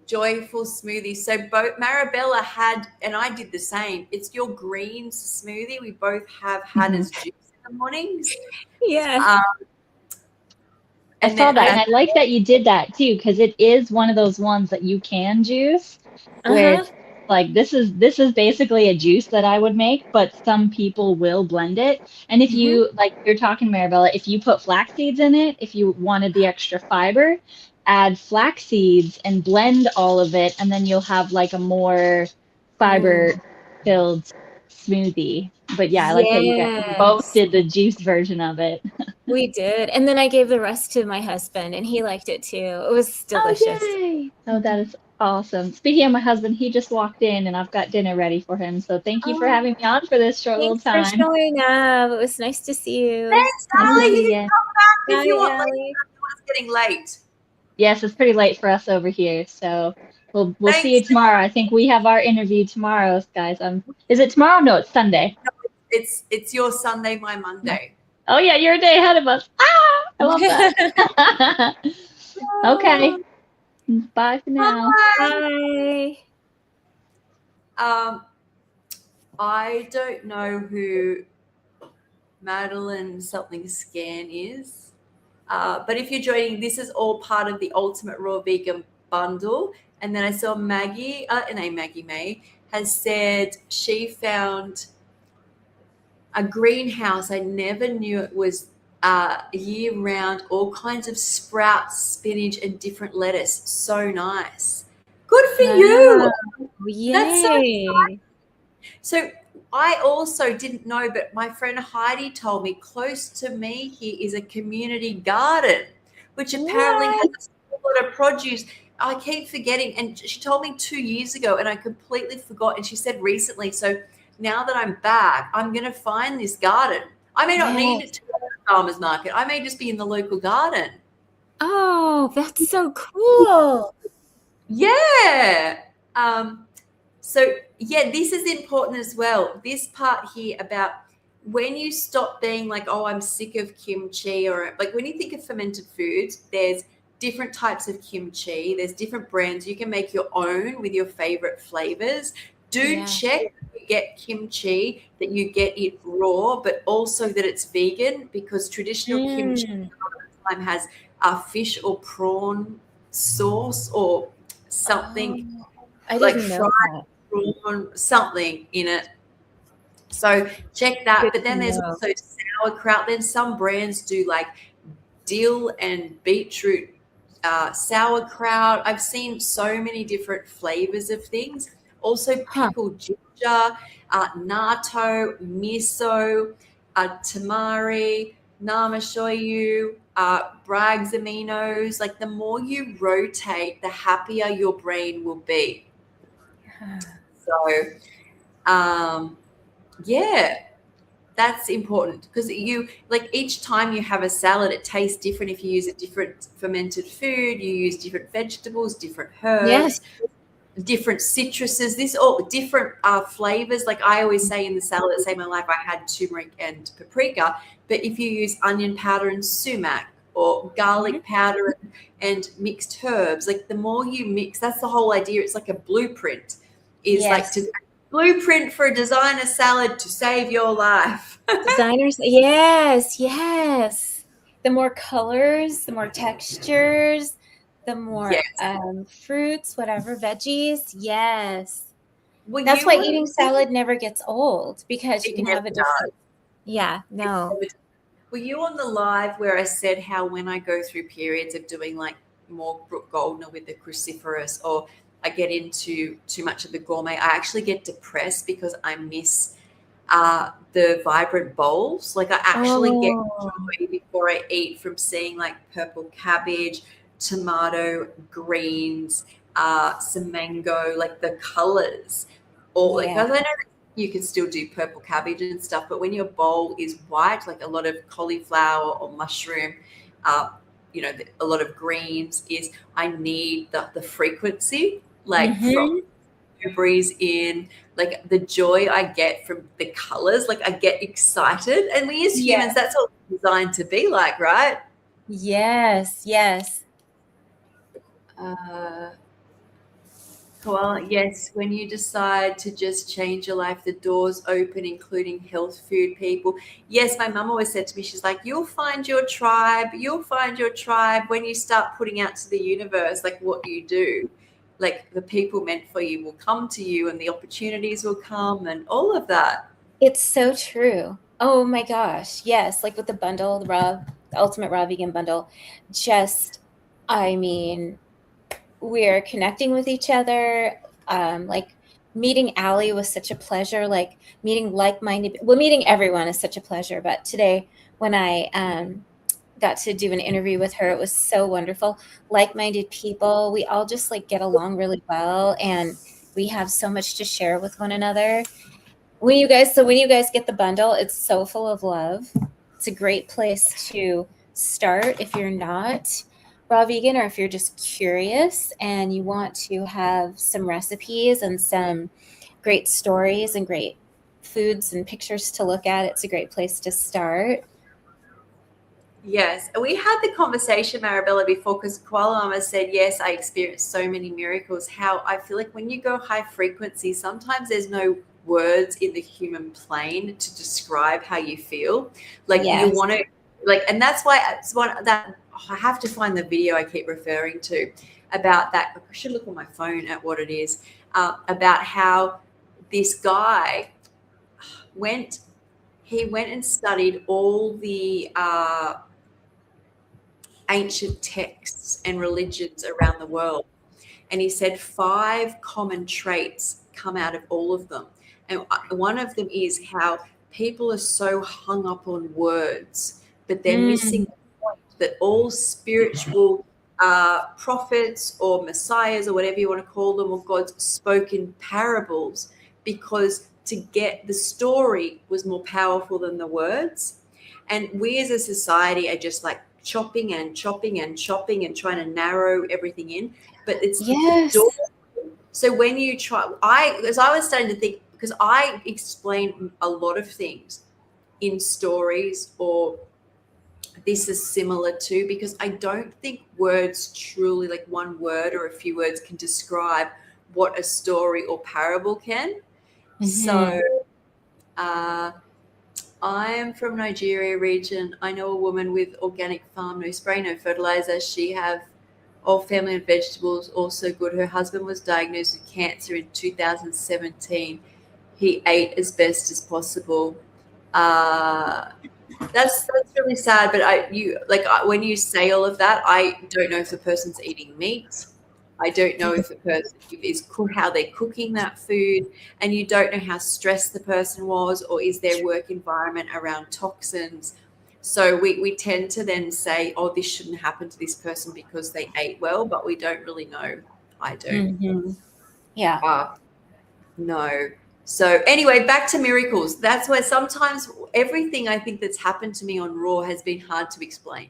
Joyful Smoothies. So both Marabella had, and I did the same. It's your greens smoothie. We both have had as juice in the mornings. I saw that, and I like that you did that too, because it is one of those ones that you can juice, where it's like this is basically a juice that I would make, but some people will blend it. And if you, like you're talking, Marabella, if you put flax seeds in it, if you wanted the extra fiber, add flax seeds and blend all of it, and then you'll have like a more fiber filled smoothie. But yeah, I like that you both Yes. did the juice version of it. We did. And then I gave the rest to my husband and he liked it too. It was delicious. Oh, yay. Oh, that is awesome. Speaking of my husband, he just walked in and I've got dinner ready for him. So thank you for having me on for this short little Thanks time. for showing up. It was nice to see you. Thanks, Nice to Ali. see You ya. can come back if you Bye, want. Allie. It's getting late. Yes, it's pretty late for us over here. So we'll see you Thanks. tomorrow. I think we have our interview tomorrow, guys. Is it tomorrow? No, it's Sunday. It's your Sunday, my Monday. Oh yeah, you're a day ahead of us. Ah, I love that. Okay. Bye for now. Bye. I don't know who Madeline something Scan is, but if you're joining, this is all part of the Ultimate Raw Vegan Bundle. And then I saw Maggie May has said she found a greenhouse. I never knew it was year round, all kinds of sprouts, spinach, and different lettuce. So nice. Good for you. Yay. That's so exciting. So I also didn't know, but my friend Heidi told me close to me here is a community garden, which apparently has a lot of produce. I keep forgetting, and she told me 2 years ago, and I completely forgot. And she said recently, so now that I'm back, I'm going to find this garden. I may not need it to go to the farmer's market. I may just be in the local garden. Oh, that's so cool. Yeah. So, yeah, this is important as well. This part here about when you stop being like, oh, I'm sick of kimchi, or like when you think of fermented foods, there's different types of kimchi. There's different brands. You can make your own with your favorite flavors. Do check you get kimchi that you get it raw, but also that it's vegan, because traditional kimchi a lot of the time has a fish or prawn sauce or something like fried prawn, something in it. So check that. But then there's also sauerkraut. Then some brands do like dill and beetroot sauerkraut. I've seen so many different flavors of things. Also pickled ginger, natto, miso, tamari, namashoyu, Bragg's aminos. Like the more you rotate, the happier your brain will be. So, yeah, that's important, because you like each time you have a salad, it tastes different. If you use a different fermented food, you use different vegetables, different herbs, different citruses, this all different flavors. Like I always say in the salad that saved my life, I had turmeric and paprika, but if you use onion powder and sumac, or garlic powder and mixed herbs, like the more you mix, that's the whole idea. It's like a blueprint, is like to blueprint for a designer salad to save your life. Designers, yes. The more colors, the more textures, the more fruits, whatever, veggies. Yes. Well, that's why eating salad never gets old, because you can have a different. Yeah, no. Were you on the live where I said how when I go through periods of doing like more Brooke Goldner with the cruciferous, or I get into too much of the gourmet, I actually get depressed because I miss the vibrant bowls. Like I actually get joy before I eat from seeing like purple cabbage, tomato, greens, some mango, like the colors. Or like, because I know you can still do purple cabbage and stuff, but when your bowl is white, like a lot of cauliflower or mushroom, you know, a lot of greens, is I need the frequency, like from blueberries in, like the joy I get from the colors, like I get excited. And we as humans, that's all designed to be like, right? Yes. Well, yes, when you decide to just change your life, the doors open, including health food people. Yes, my mum always said to me, she's like, you'll find your tribe when you start putting out to the universe, like what you do. Like the people meant for you will come to you, and the opportunities will come, and all of that. It's so true. Oh my gosh. Yes. Like with the bundle, the Ultimate Raw Vegan Bundle, just I mean, we're connecting with each other. Like meeting Allie was such a pleasure. Like meeting meeting everyone is such a pleasure. But today, when I got to do an interview with her, it was so wonderful. Like-minded people, we all just like get along really well, and we have so much to share with one another. When you guys get the bundle, it's so full of love. It's a great place to start if you're not raw vegan, or if you're just curious and you want to have some recipes and some great stories and great foods and pictures to look at. It's a great place to start. Yes, we had the conversation, Marabella, before, because Koala Mama said, yes, I experienced so many miracles. How I feel like when you go high frequency, sometimes there's no words in the human plane to describe how you feel. Like you want to, like, and that's why it's one that I have to find the video I keep referring to about that. I should look on my phone at what it is, about how this guy went and studied all the ancient texts and religions around the world. And he said 5 common traits come out of all of them. And one of them is how people are so hung up on words, but they're missing the point that all spiritual prophets or messiahs or whatever you want to call them, or gods, spoke in parables, because to get the story was more powerful than the words. And we as a society are just like chopping and chopping and chopping and trying to narrow everything in. But it's so when you try, as I was starting to think, because I explain a lot of things in stories, or this is similar to, because I don't think words truly, like one word or a few words, can describe what a story or parable can. So I am from Nigeria region. I know a woman with organic farm, no spray, no fertilizer. She have all family and vegetables, also good. Her husband was diagnosed with cancer in 2017. He ate as best as possible. That's really sad. But when you say all of that, I don't know if the person's eating meat. I don't know if the person is how they're cooking that food, and you don't know how stressed the person was, or is their work environment around toxins. So we tend to then say, oh, this shouldn't happen to this person because they ate well, but we don't really know. I don't. No. So anyway, back to miracles. That's where sometimes everything I think that's happened to me on Raw has been hard to explain.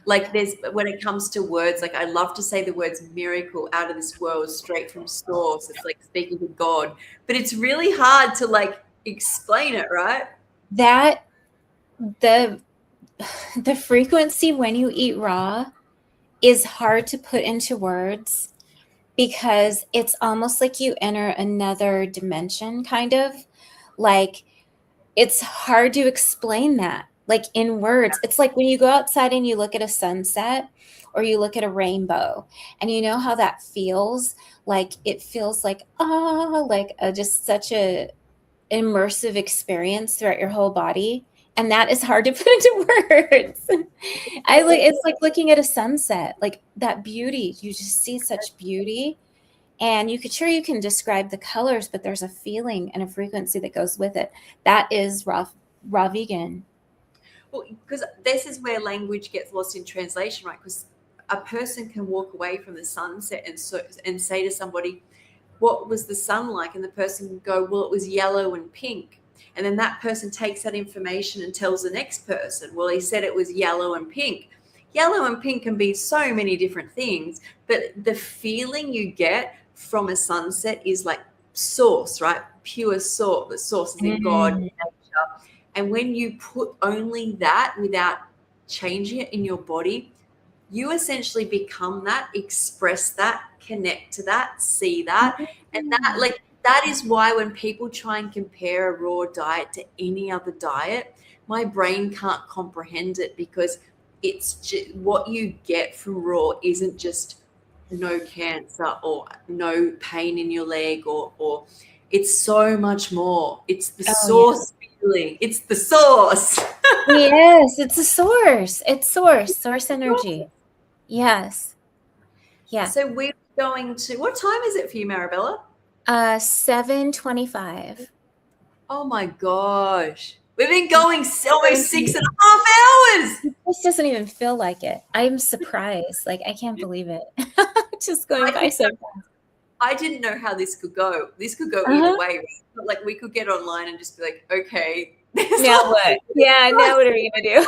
Like when it comes to words, like I love to say the words miracle, out of this world, straight from source. It's like speaking to God, but it's really hard to like explain it, right? That the frequency when you eat raw is hard to put into words, because it's almost like you enter another dimension, kind of. Like it's hard to explain that, like in words. It's like when you go outside and you look at a sunset, or you look at a rainbow, and you know how that feels. Like it feels like just such a immersive experience throughout your whole body, and that is hard to put into words. It's like looking at a sunset, like that beauty. You just see such beauty, and you can describe the colors, but there's a feeling and a frequency that goes with it. That is raw vegan. Well, because this is where language gets lost in translation, right? Because a person can walk away from the sunset and say to somebody, what was the sun like? And the person can go, well, it was yellow and pink. And then that person takes that information and tells the next person, well, he said it was yellow and pink. Yellow and pink can be so many different things, but the feeling you get from a sunset is like source, right? Pure source. The source is in God, nature. And when you put only that without changing it in your body, you essentially become that, express that, connect to that, see that. And that is why when people try and compare a raw diet to any other diet, my brain can't comprehend it, because it's just, what you get from raw isn't just no cancer or no pain in your leg, or it's so much more. It's the source feeling. It's the source. Yes, it's a source. It's source energy. Yes. Yeah. So we're going to, what time is it for you, Marabella? 7:25. Oh my gosh. We've been going almost 6.5 hours. This doesn't even feel like it. I'm surprised. Like, I can't believe it. Just going by so fast. I didn't know how this could go. This could go either way. Right? But like, we could get online and just be like, okay. Now what? Yeah, now what are we going to do?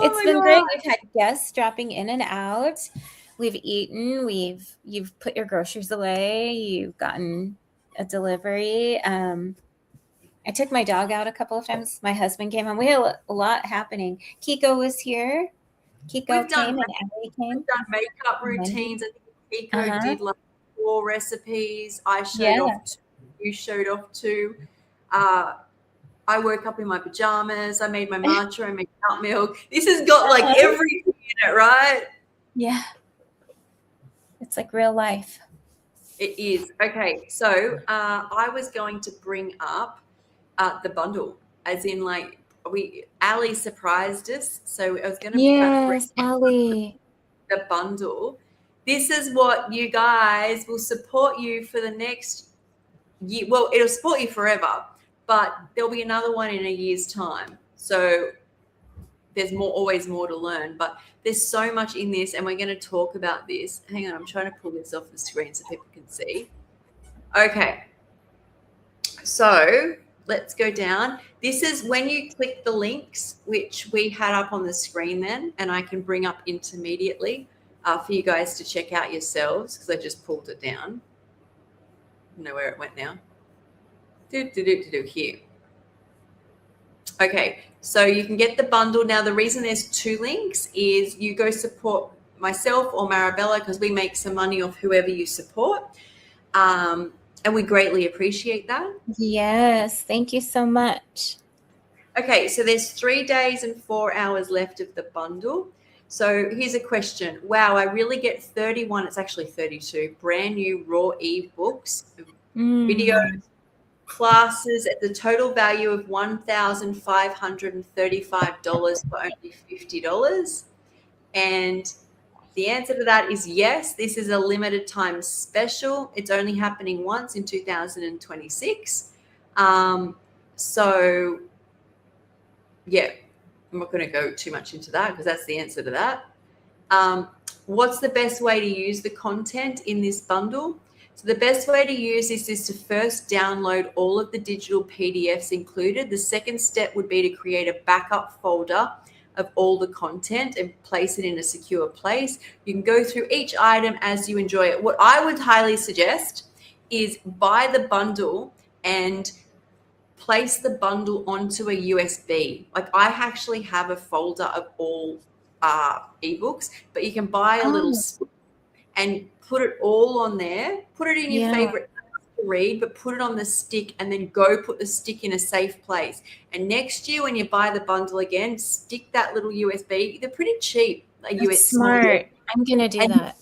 It's been great. We've had guests dropping in and out. We've eaten. You've put your groceries away. You've gotten a delivery. I took my dog out a couple of times. My husband came home. We had a lot happening. Kiko was here. Kiko came and Allie came. We've done makeup routines. I think Kiko did like 4 recipes. I showed off 2. You showed off 2. I woke up in my pajamas. I made my matcha. I made nut milk. This has got like everything in it, right? Yeah. It's like real life. It is. Okay, so I was going to bring up the bundle, as in like Ali surprised us, so I was going to bring Ali, the bundle. This is what you guys will support you for the next year. Well, it'll support you forever, but there'll be another one in a year's time. So there's always more to learn, but there's so much in this, and we're going to talk about this. Hang on, I'm trying to pull this off the screen so people can see. Okay, so let's go down. This is when you click the links, which we had up on the screen then, and I can bring up intermediately for you guys to check out yourselves, because I just pulled it down. I don't know where it went now. Here. Okay, so you can get the bundle. Now, the reason there's 2 links is you go support myself or Marabella, because we make some money off whoever you support. And we greatly appreciate that. Yes, thank you so much. Okay, so there's 3 days and 4 hours left of the bundle. So here's a question. Wow, I really get 31, it's actually 32, brand new raw ebooks, videos, classes at the total value of $1,535 for only $50. And the answer to that is yes. This is a limited time special. It's only happening once in 2026. So, yeah, I'm not going to go too much into that because that's the answer to that. What's the best way to use the content in this bundle? So the best way to use this is to first download all of the digital PDFs included. The second step would be to create a backup folder of all the content and place it in a secure place. You can go through each item as you enjoy it. What I would highly suggest is buy the bundle and place the bundle onto a USB. Like, I actually have a folder of all ebooks, but you can buy a little and put it all on there. Put it in your favorite to read, but put it on the stick and then go put the stick in a safe place. And next year when you buy the bundle again, stick that little USB. They're pretty cheap. That's smart. I'm going to do that.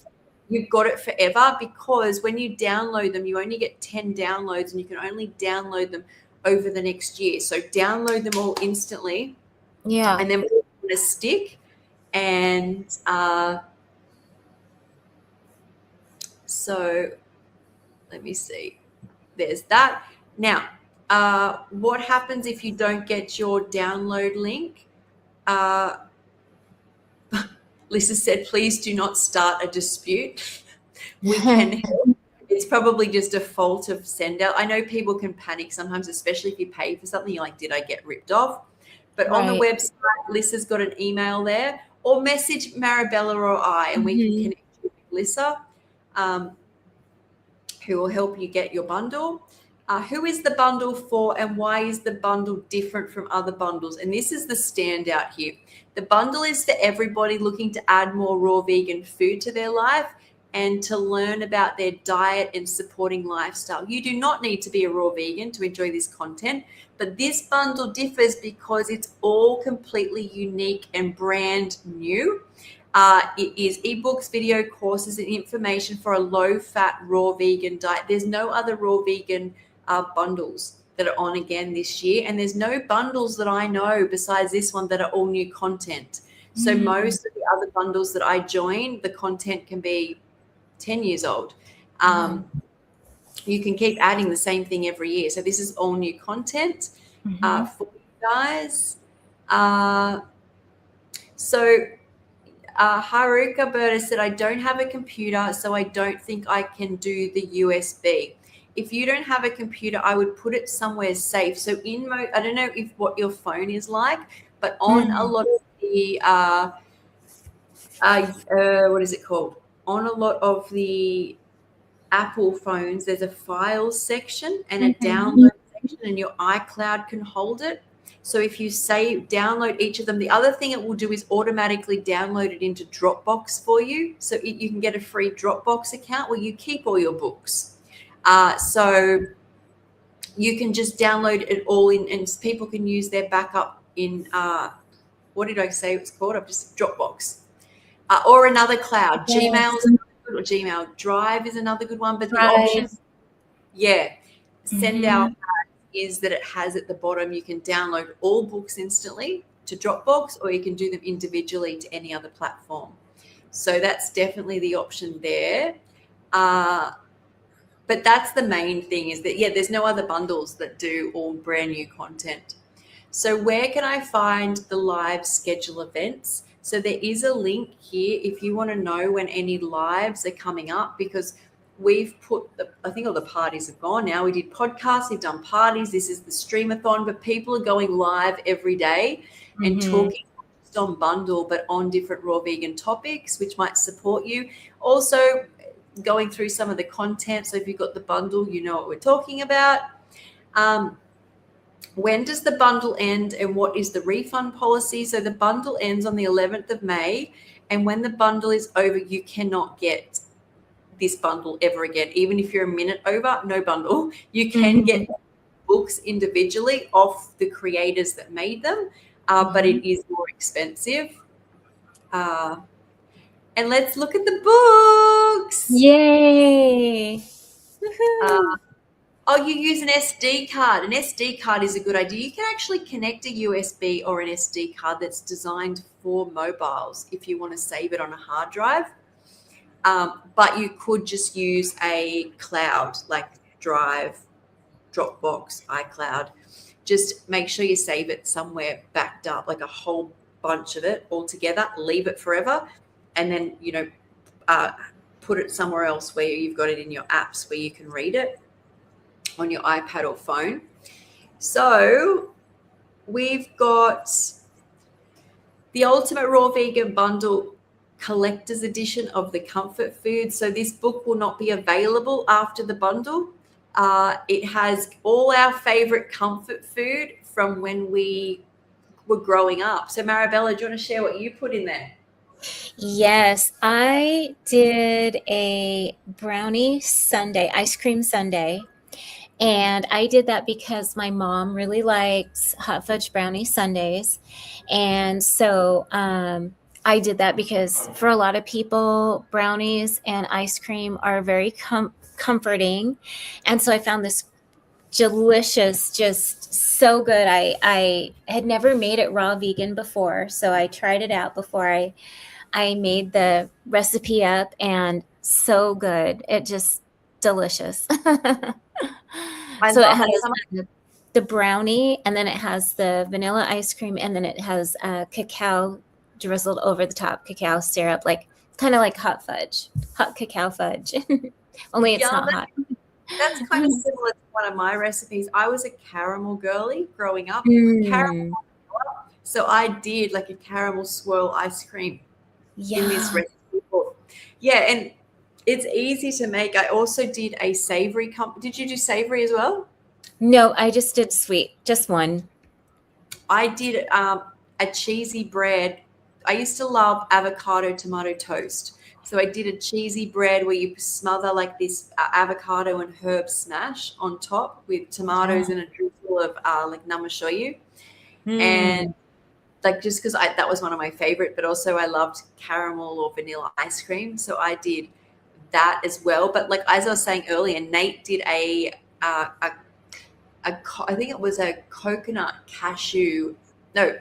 You've got it forever, because when you download them, you only get 10 downloads and you can only download them over the next year. So download them all instantly. Yeah. And then put it on a stick. And so let me see. There's that. Now, what happens if you don't get your download link? Lisa said, please do not start a dispute. We can help. It's probably just a fault of send out. I know people can panic sometimes, especially if you pay for something. You're like, did I get ripped off? But on the website, Lisa's got an email there, or message Marabella or I, and we can connect you with Lisa, who will help you get your bundle. Who is the bundle for, and why is the bundle different from other bundles? And this is the standout here. The bundle is for everybody looking to add more raw vegan food to their life and to learn about their diet and supporting lifestyle. You do not need to be a raw vegan to enjoy this content, but this bundle differs because it's all completely unique and brand new. It is ebooks, video courses, and information for a low-fat raw vegan diet. There's no other raw vegan bundles that are on again this year, and there's no bundles that I know besides this one that are all new content. So most of the other bundles that I join, the content can be 10 years old. You can keep adding the same thing every year. So this is all new content for you guys. Haruka Berta said, I don't have a computer, so I don't think I can do the USB. If you don't have a computer, I would put it somewhere safe. So I don't know what your phone is like, but on a lot of the what is it called? On a lot of the Apple phones, there's a files section and a download section, and your iCloud can hold it. So if you download each of them, the other thing it will do is automatically download it into Dropbox for you. So you can get a free Dropbox account where you keep all your books. So you can just download it all in, and people can use their backup in, what did I say it's called? I've just Dropbox. Or another cloud. Yes. Gmail's another good, or Gmail Drive is another good one. But the option, Send Out is that it has at the bottom, you can download all books instantly to Dropbox, or you can do them individually to any other platform. So that's definitely the option there. But that's the main thing, is that, there's no other bundles that do all brand new content. So where can I find the live schedule events? So there is a link here if you want to know when any lives are coming up, because we've put, I think all the parties have gone now. We did podcasts, we've done parties. This is the Streamathon, but people are going live every day and talking not just on bundle, but on different raw vegan topics, which might support you. Also going through some of the content. So if you've got the bundle, you know what we're talking about. When does the bundle end and what is the refund policy? So the bundle ends on the 11th of May. And when the bundle is over, you cannot get this bundle ever again. Even if you're a minute over, no bundle. You can get books individually off the creators that made them, but it is more expensive. And let's look at the books. Yay. You use an SD card. An SD card is a good idea. You can actually connect a USB or an SD card that's designed for mobiles if you want to save it on a hard drive. But you could just use a cloud like Drive, Dropbox, iCloud. Just make sure you save it somewhere backed up, like a whole bunch of it all together, leave it forever, and then, put it somewhere else where you've got it in your apps where you can read it on your iPad or phone. So we've got the Ultimate Raw Vegan Bundle Collector's Edition of the Comfort Food. So this book will not be available after the bundle. It has all our favorite comfort food from when we were growing up. So Marabella, do you want to share what you put in there? Yes, I did a brownie sundae, ice cream sundae. And I did that because my mom really likes hot fudge brownie sundaes. And so I did that because for a lot of people, brownies and ice cream are very comforting. And so I found this delicious, just so good. I had never made it raw vegan before, so I tried it out before I made the recipe up, and so good. It just delicious. So it has the brownie, and then it has the vanilla ice cream, and then it has cacao drizzled over the top, cacao syrup, like kind of like hot cacao fudge. Only it's not hot. That's kind of similar to one of my recipes. I was a caramel girly growing up. Caramel. So I did like a caramel swirl ice cream in this recipe book. Yeah, and it's easy to make. I also did a savory. Did you do savory as well? No, I just did sweet, just one. I did a cheesy bread. I used to love avocado tomato toast. So I did a cheesy bread where you smother like this avocado and herb smash on top with tomatoes and a drizzle of like namashoyu. And like, just because that was one of my favorite, but also I loved caramel or vanilla ice cream. So I did that as well. But like, as I was saying earlier, Nate did I think it was a coconut cashew. No,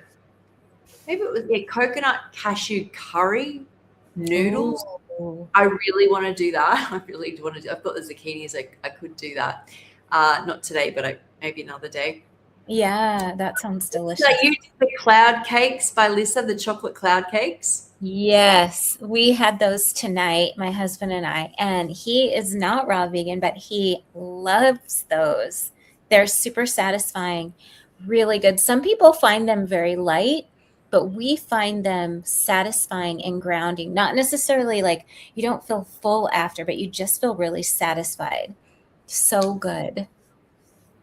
maybe it was coconut cashew curry noodles. Ooh. I really want to do that. I really do want to do. I've got the zucchinis. I could do that. Not today, but maybe another day. Yeah, that sounds delicious. So you did the cloud cakes by Lisa, the chocolate cloud cakes. Yes, we had those tonight, my husband and I, and he is not raw vegan, but he loves those. They're super satisfying, really good. Some people find them very light, but we find them satisfying and grounding. Not necessarily like you don't feel full after, but you just feel really satisfied. So good.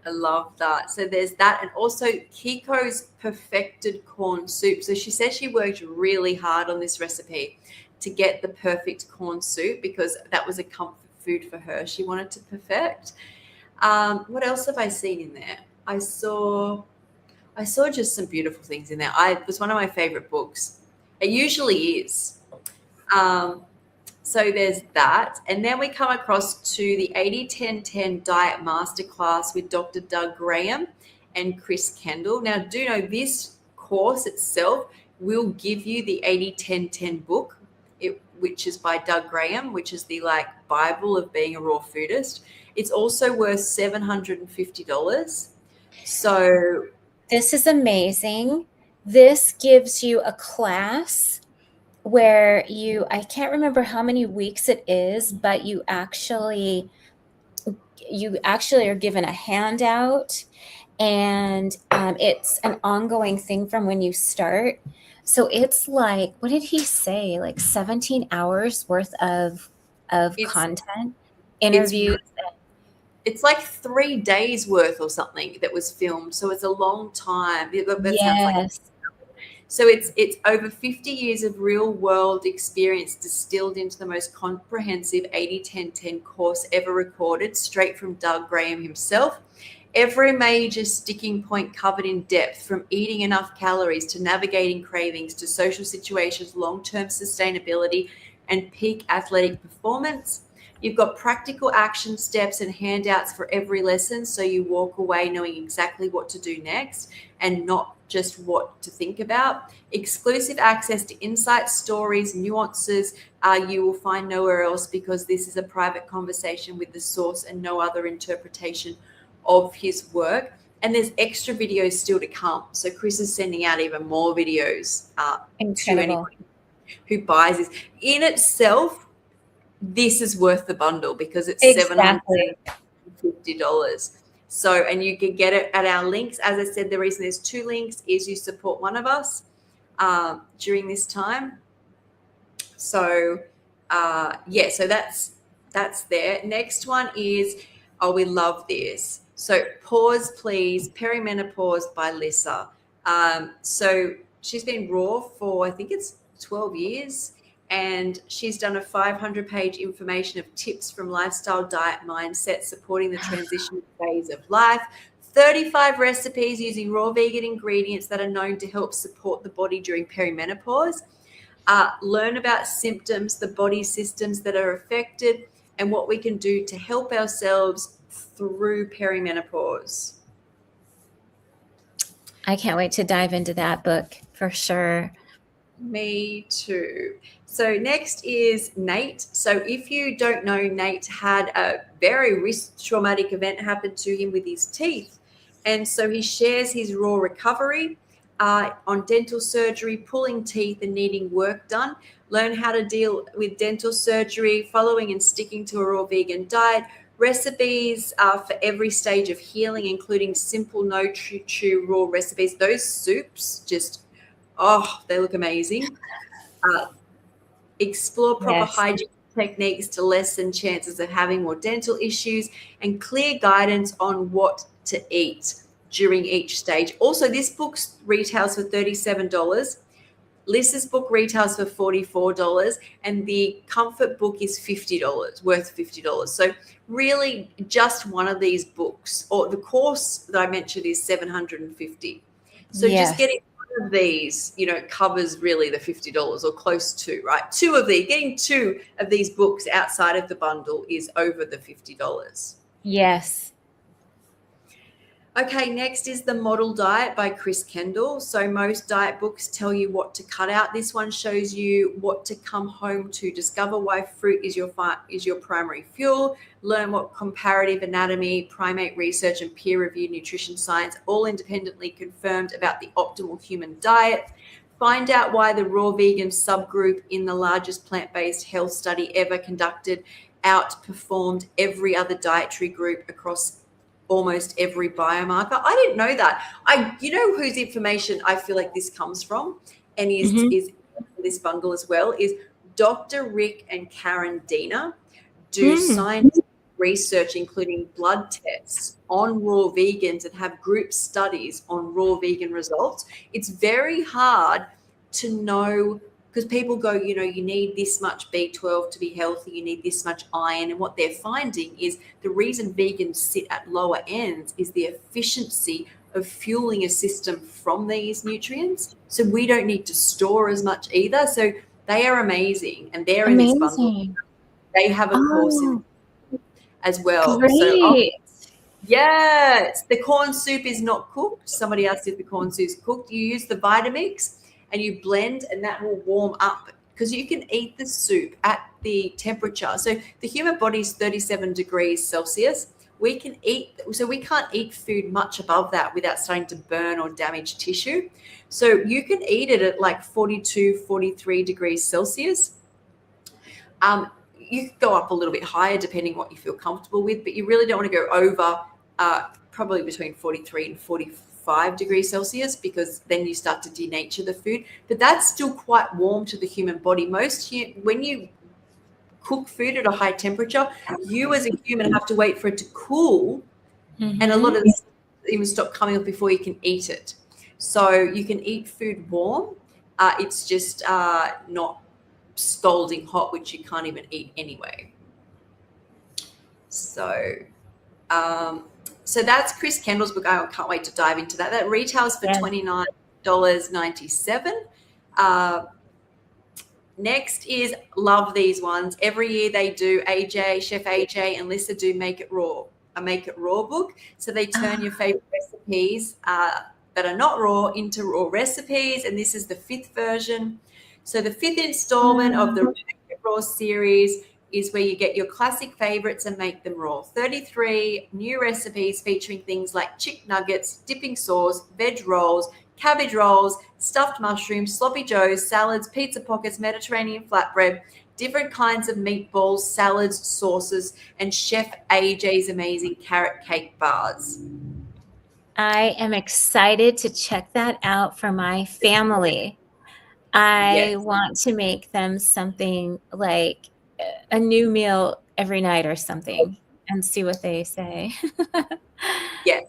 I love that. So there's that. And also Kiko's perfected corn soup. So she says she worked really hard on this recipe to get the perfect corn soup because that was a comfort food for her. She wanted to perfect. What else have I seen in there? I saw just some beautiful things in there. It was one of my favorite books. It usually is. So there's that. And then we come across to the 80-10-10 Diet Masterclass with Dr. Doug Graham and Chris Kendall. Now, do know this course itself will give you the 80-10-10 book, which is by Doug Graham, which is the Bible of being a raw foodist. It's also worth $750. So this is amazing. This gives you a class where I can't remember how many weeks it is, but you actually are given a handout, and it's an ongoing thing from when you start. So it's what did he say? 17 hours worth of content, interviews. It's 3 days worth or something that was filmed. So it's a long time. That yes. So it's over 50 years of real world experience distilled into the most comprehensive 80-10-10 course ever recorded, straight from Doug Graham himself. Every major sticking point covered in depth, from eating enough calories to navigating cravings to social situations, long-term sustainability, and peak athletic performance. You've got practical action steps and handouts for every lesson, so you walk away knowing exactly what to do next and not just what to think about. Exclusive access to insights, stories, nuances you will find nowhere else, because this is a private conversation with the source and no other interpretation of his work. And there's extra videos still to come. So Chris is sending out even more videos to anyone who buys this. In itself, this is worth the bundle because it's $750. So, and you can get it at our links. As I said, the reason there's 2 links is you support one of us during this time. So, so that's there. Next one is, we love this. So, Pause Please, Perimenopause by Lisa. So she's been raw for, I think it's 12 years. And she's done a 500-page information of tips from lifestyle, diet, mindset, supporting the transition phase of life, 35 recipes using raw vegan ingredients that are known to help support the body during perimenopause, learn about symptoms, the body systems that are affected, and what we can do to help ourselves through perimenopause. I can't wait to dive into that book for sure. Me too. So next is Nate. So if you don't know, Nate had a very traumatic event happen to him with his teeth. And so he shares his raw recovery on dental surgery, pulling teeth and needing work done. Learn how to deal with dental surgery, following and sticking to a raw vegan diet, recipes for every stage of healing, including simple no-chew raw recipes. Those soups just, they look amazing. Explore proper hygiene techniques to lessen chances of having more dental issues, and clear guidance on what to eat during each stage. Also, this book retails for $37. Lisa's book retails for $44, and the Comfort book is $50, worth $50. So really just one of these books, or the course that I mentioned is $750. So just getting one of these, covers really the $50 or close to, right? Getting 2 of these books outside of the bundle is over the $50. Yes. Okay, next is the Model Diet by Chris Kendall. So most diet books tell you what to cut out. This one shows you what to come home to. Discover why fruit is your primary fuel. Learn what comparative anatomy, primate research, and peer-reviewed nutrition science all independently confirmed about the optimal human diet. Find out why the raw vegan subgroup in the largest plant-based health study ever conducted outperformed every other dietary group across almost every biomarker. I didn't know that. You know whose information I feel like this comes from, and is this bundle as well, is Dr. Rick and Karen Diener do scientific research, including blood tests on raw vegans, and have group studies on raw vegan results. It's very hard to know, because people go, you know, you need this much B12 to be healthy, you need this much iron. And what they're finding is the reason vegans sit at lower ends is the efficiency of fueling a system from these nutrients. So we don't need to store as much either. So they are amazing, and they're in this bundle. They have a course in as well. Great. So, yes, the corn soup is not cooked. Somebody asked if the corn soup is cooked. You use the Vitamix and you blend, and that will warm up, because you can eat the soup at the temperature. So the human body is 37 degrees Celsius. We can't eat food much above that without starting to burn or damage tissue. So you can eat it at like 42, 43 degrees Celsius. You could go up a little bit higher depending what you feel comfortable with, but you really don't want to go over probably between 43 and 45 degrees Celsius, because then you start to denature the food. But that's still quite warm to the human body. When you cook food at a high temperature, you as a human have to wait for it to cool, and a lot of this even stop coming up before you can eat it. So you can eat food warm. It's just not scalding hot, which you can't even eat anyway. So that's Chris Kendall's book. I can't wait to dive into that. That retails for $29.97. Next is, love these ones. Every year they do, Chef AJ and Lisa do Make It Raw book. So they turn your favorite recipes that are not raw into raw recipes, and this is the 5th version. So the 5th installment of the Make It Raw series is where you get your classic favorites and make them raw. 33 new recipes featuring things like chick nuggets, dipping sauce, veg rolls, cabbage rolls, stuffed mushrooms, sloppy joes, salads, pizza pockets, Mediterranean flatbread, different kinds of meatballs, salads, sauces, and Chef AJ's amazing carrot cake bars. I am excited to check that out for my family. I want to make them something like a new meal every night or something, and see what they say. Yes.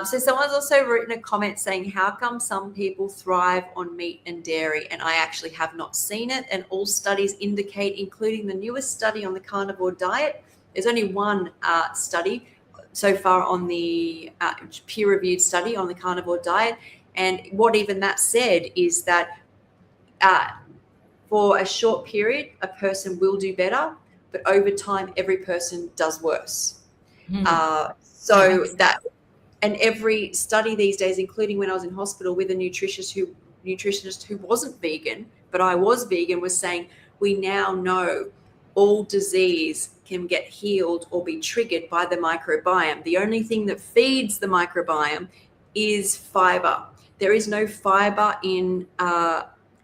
So someone's also written a comment saying, how come some people thrive on meat and dairy? And I actually have not seen it. And all studies indicate, including the newest study on the carnivore diet, there's only one study so far on the peer-reviewed study on the carnivore diet. And what even that said is that for a short period, a person will do better, but over time, every person does worse. And every study these days, including when I was in hospital with a nutritionist who wasn't vegan, but I was vegan, was saying, we now know all disease can get healed or be triggered by the microbiome. The only thing that feeds the microbiome is fiber. There is no fiber in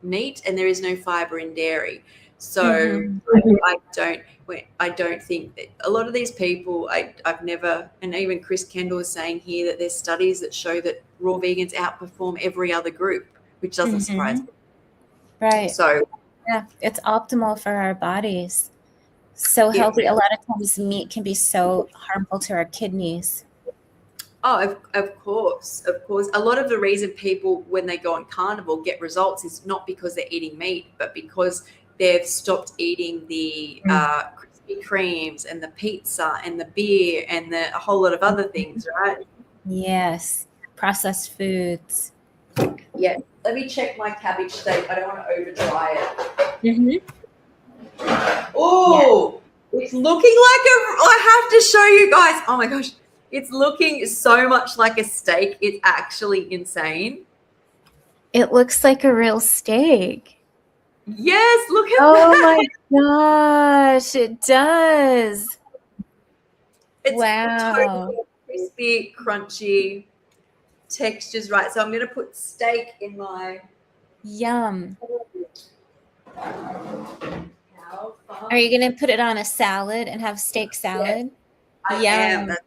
meat, and there is no fiber in dairy. So I don't think that a lot of these people, I've never, and even Chris Kendall is saying here that there's studies that show that raw vegans outperform every other group, which doesn't surprise me. Right. So yeah, it's optimal for our bodies. So healthy. A lot of times meat can be so harmful to our kidneys. Oh, of course. A lot of the reason people, when they go on carnivore, get results is not because they're eating meat, but because they've stopped eating the Krispy Kremes and the pizza and the beer and a whole lot of other things, right? Yes. Processed foods. Yeah. Let me check my cabbage state. I don't want to over dry it. Oh, it's looking like I have to show you guys. Oh my gosh. It's looking so much like a steak. It's actually insane. It looks like a real steak. Yes, look at Oh that. my gosh, it does. It's Wow. totally crispy, crunchy, textures right. So I'm going to put steak in my... Yum. How far? Are you going to put it on a salad and have steak salad? I am. Yum. That's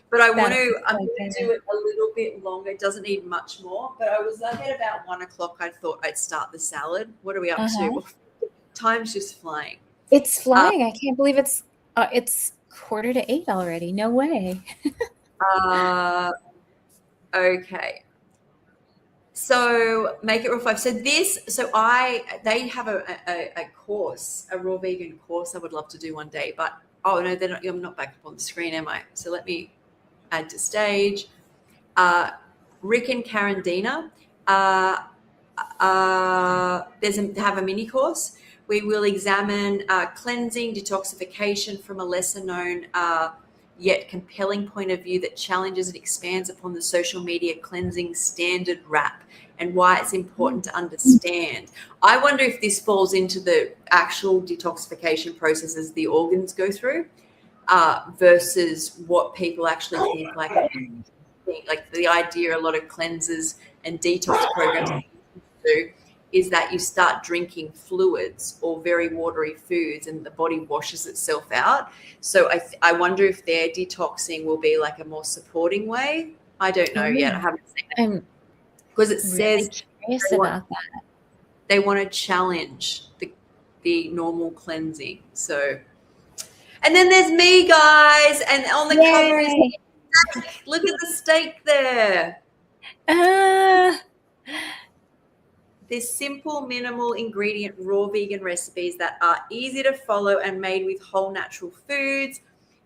what I want to do. But I'm That's going so to do it a little bit longer. It doesn't need much more. But I was like at about 1 o'clock, I thought I'd start the salad. What are we up to? Time's just flying. It's flying. I can't believe it's 7:45 already. No way. Okay. So make it raw 5. So they have a course, a raw vegan course I would love to do one day, but oh no, I'm not back up on the screen, am I? So let me add to stage. Rick and Karen Dina, have a mini course. We will examine cleansing, detoxification from a lesser known yet compelling point of view that challenges and expands upon the social media cleansing standard wrap and why it's important to understand. I wonder if this falls into the actual detoxification processes the organs go through versus what people actually think. Like the idea a lot of cleansers and detox programs do is that you start drinking fluids or very watery foods and the body washes itself out. So I wonder if their detoxing will be like a more supporting way. I don't know yet. I haven't seen it. Because it says Curious about that. they want to challenge the normal cleansing. So, and then there's me, guys, and on the cover is steak. Look at the steak there. There's simple, minimal ingredient, raw vegan recipes that are easy to follow and made with whole natural foods,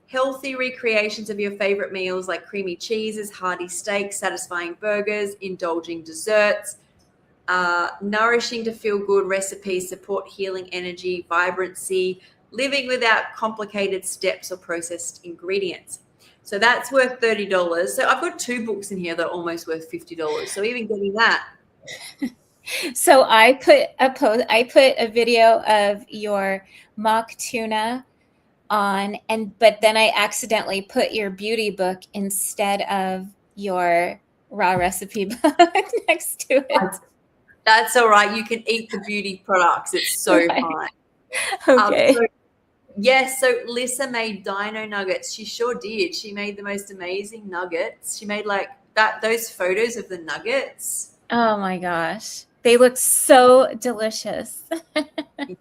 healthy recreations of your favorite meals like creamy cheeses, hearty steaks, satisfying burgers, indulging desserts, nourishing to feel good recipes, support healing energy, vibrancy, living without complicated steps or processed ingredients. So that's worth $30. So I've got 2 books in here that are almost worth $50. So even getting that. So I put a video of your mock tuna on, but then I accidentally put your beauty book instead of your raw recipe book next to it. That's all right. You can eat the beauty products. It's so fine. Okay. So Lissa made dino nuggets. She sure did. She made the most amazing nuggets. She made like those photos of the nuggets. Oh my gosh. They look so delicious.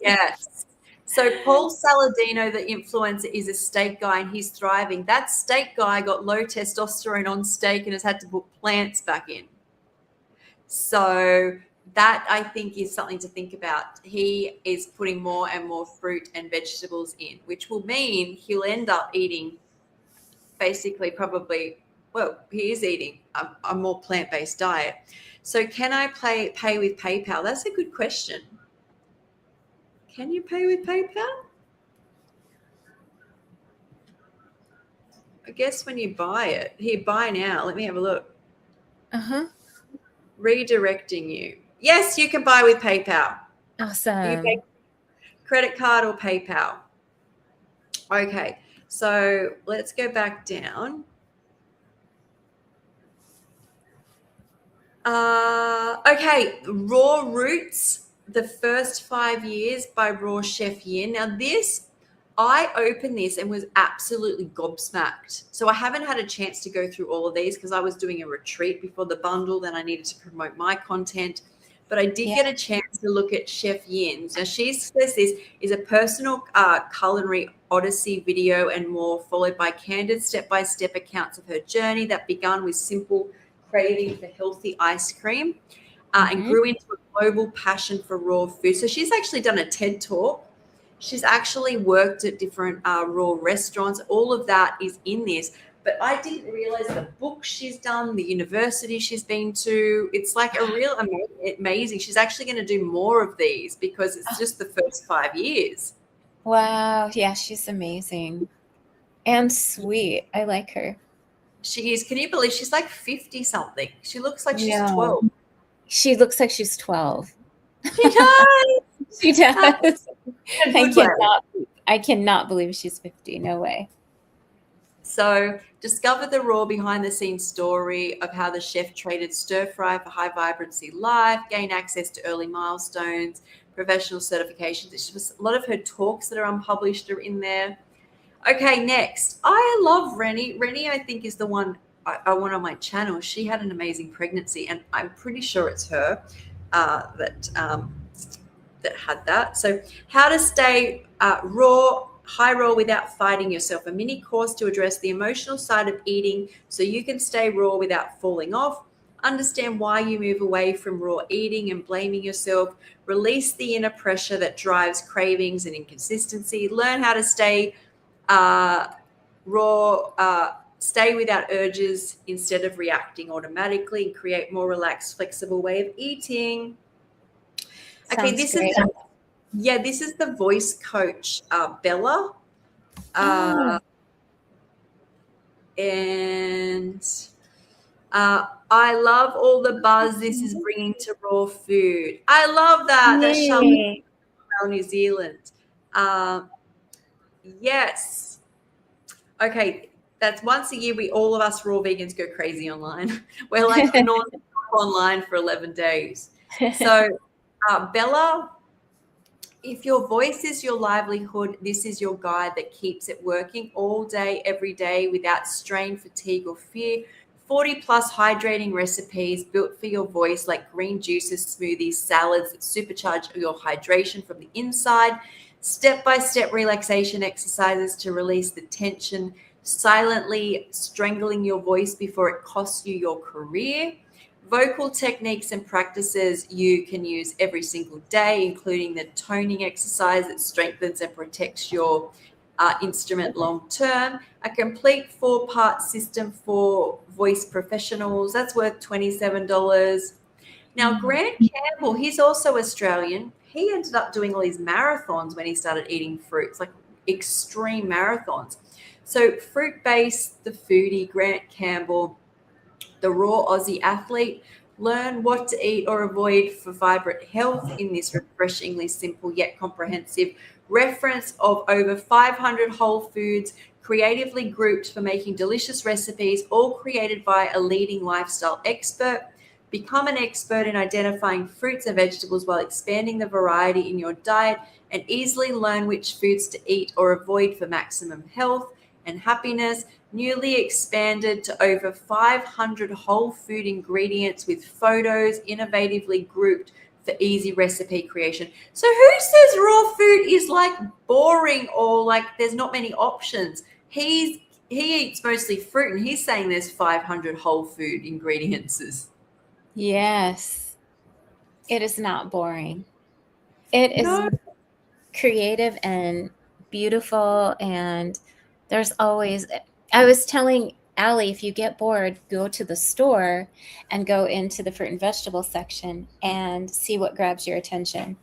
Yes. So Paul Saladino, the influencer, is a steak guy and he's thriving. That steak guy got low testosterone on steak and has had to put plants back in. So that, I think, is something to think about. He is putting more and more fruit and vegetables in, which will mean he'll end up eating basically he is eating a more plant-based diet. So can I pay with PayPal? That's a good question. Can you pay with PayPal? I guess when you buy it. Here, buy now. Let me have a look. Redirecting you. Yes, you can buy with PayPal. Awesome. You pay credit card or PayPal. Okay, so let's go back down. Okay, Raw Roots, The First 5 Years by Raw Chef Yin. Now this, I opened this and was absolutely gobsmacked. So I haven't had a chance to go through all of these because I was doing a retreat before the bundle. Then I needed to promote my content. But I did get a chance to look at Chef Yin's. Now she says this is a personal culinary odyssey video and more, followed by candid step-by-step accounts of her journey that began with simple craving for healthy ice cream and grew into a global passion for raw food. So she's actually done a TED Talk. She's actually worked at different raw restaurants. All of that is in this. But I didn't realize the books she's done, the university she's been to. It's like a real amazing. She's actually going to do more of these because it's just the first 5 years. Wow. Yeah, she's amazing and sweet. I like her. She is. Can you believe she's like 50 something? She looks like she's No. 12. She looks like she's 12. She does. She does. In a good way. I cannot believe she's 50. No way. So discover the raw behind the scenes story of how the chef traded stir fry for high vibrancy life, gain access to early milestones, professional certifications. It's just a lot of her talks that are unpublished are in there. Okay, next. I love Rennie. Rennie, I think, is the one I want on my channel. She had an amazing pregnancy, and I'm pretty sure it's her that had that. So how to stay high raw without fighting yourself. A mini course to address the emotional side of eating so you can stay raw without falling off. Understand why you move away from raw eating and blaming yourself. Release the inner pressure that drives cravings and inconsistency. Learn how to stay raw, stay without urges instead of reacting automatically, and create more relaxed, flexible way of eating. Okay, this is the voice coach, Bella. And I love all the buzz this is bringing to raw food. I love that. That's Charlotte from New Zealand. Yes. Okay, that's once a year all of us raw vegans go crazy online. We're like online for 11 days. So Bella, if your voice is your livelihood, this is your guide that keeps it working all day, every day without strain, fatigue, or fear. 40 plus hydrating recipes built for your voice, like green juices, smoothies, salads that supercharge your hydration from the inside. Step-by-step relaxation exercises to release the tension, silently strangling your voice before it costs you your career. Vocal techniques and practices you can use every single day, including the toning exercise that strengthens and protects your instrument long term. A complete 4-part system for voice professionals. That's worth $27. Now, Grant Campbell, he's also Australian. He ended up doing all these marathons when he started eating fruits, like extreme marathons. So Fruit-Based, the foodie, Grant Campbell, the raw Aussie athlete. Learn what to eat or avoid for vibrant health in this refreshingly simple yet comprehensive reference of over 500 whole foods creatively grouped for making delicious recipes, all created by a leading lifestyle expert. Become an expert in identifying fruits and vegetables while expanding the variety in your diet, and easily learn which foods to eat or avoid for maximum health and happiness. Newly expanded to over 500 whole food ingredients with photos innovatively grouped for easy recipe creation. So who says raw food is like boring or like there's not many options? He eats mostly fruit, and he's saying there's 500 whole food ingredients. Yes. It is not boring. It is creative and beautiful, and there's always, I was telling Allie, if you get bored, go to the store and go into the fruit and vegetable section and see what grabs your attention.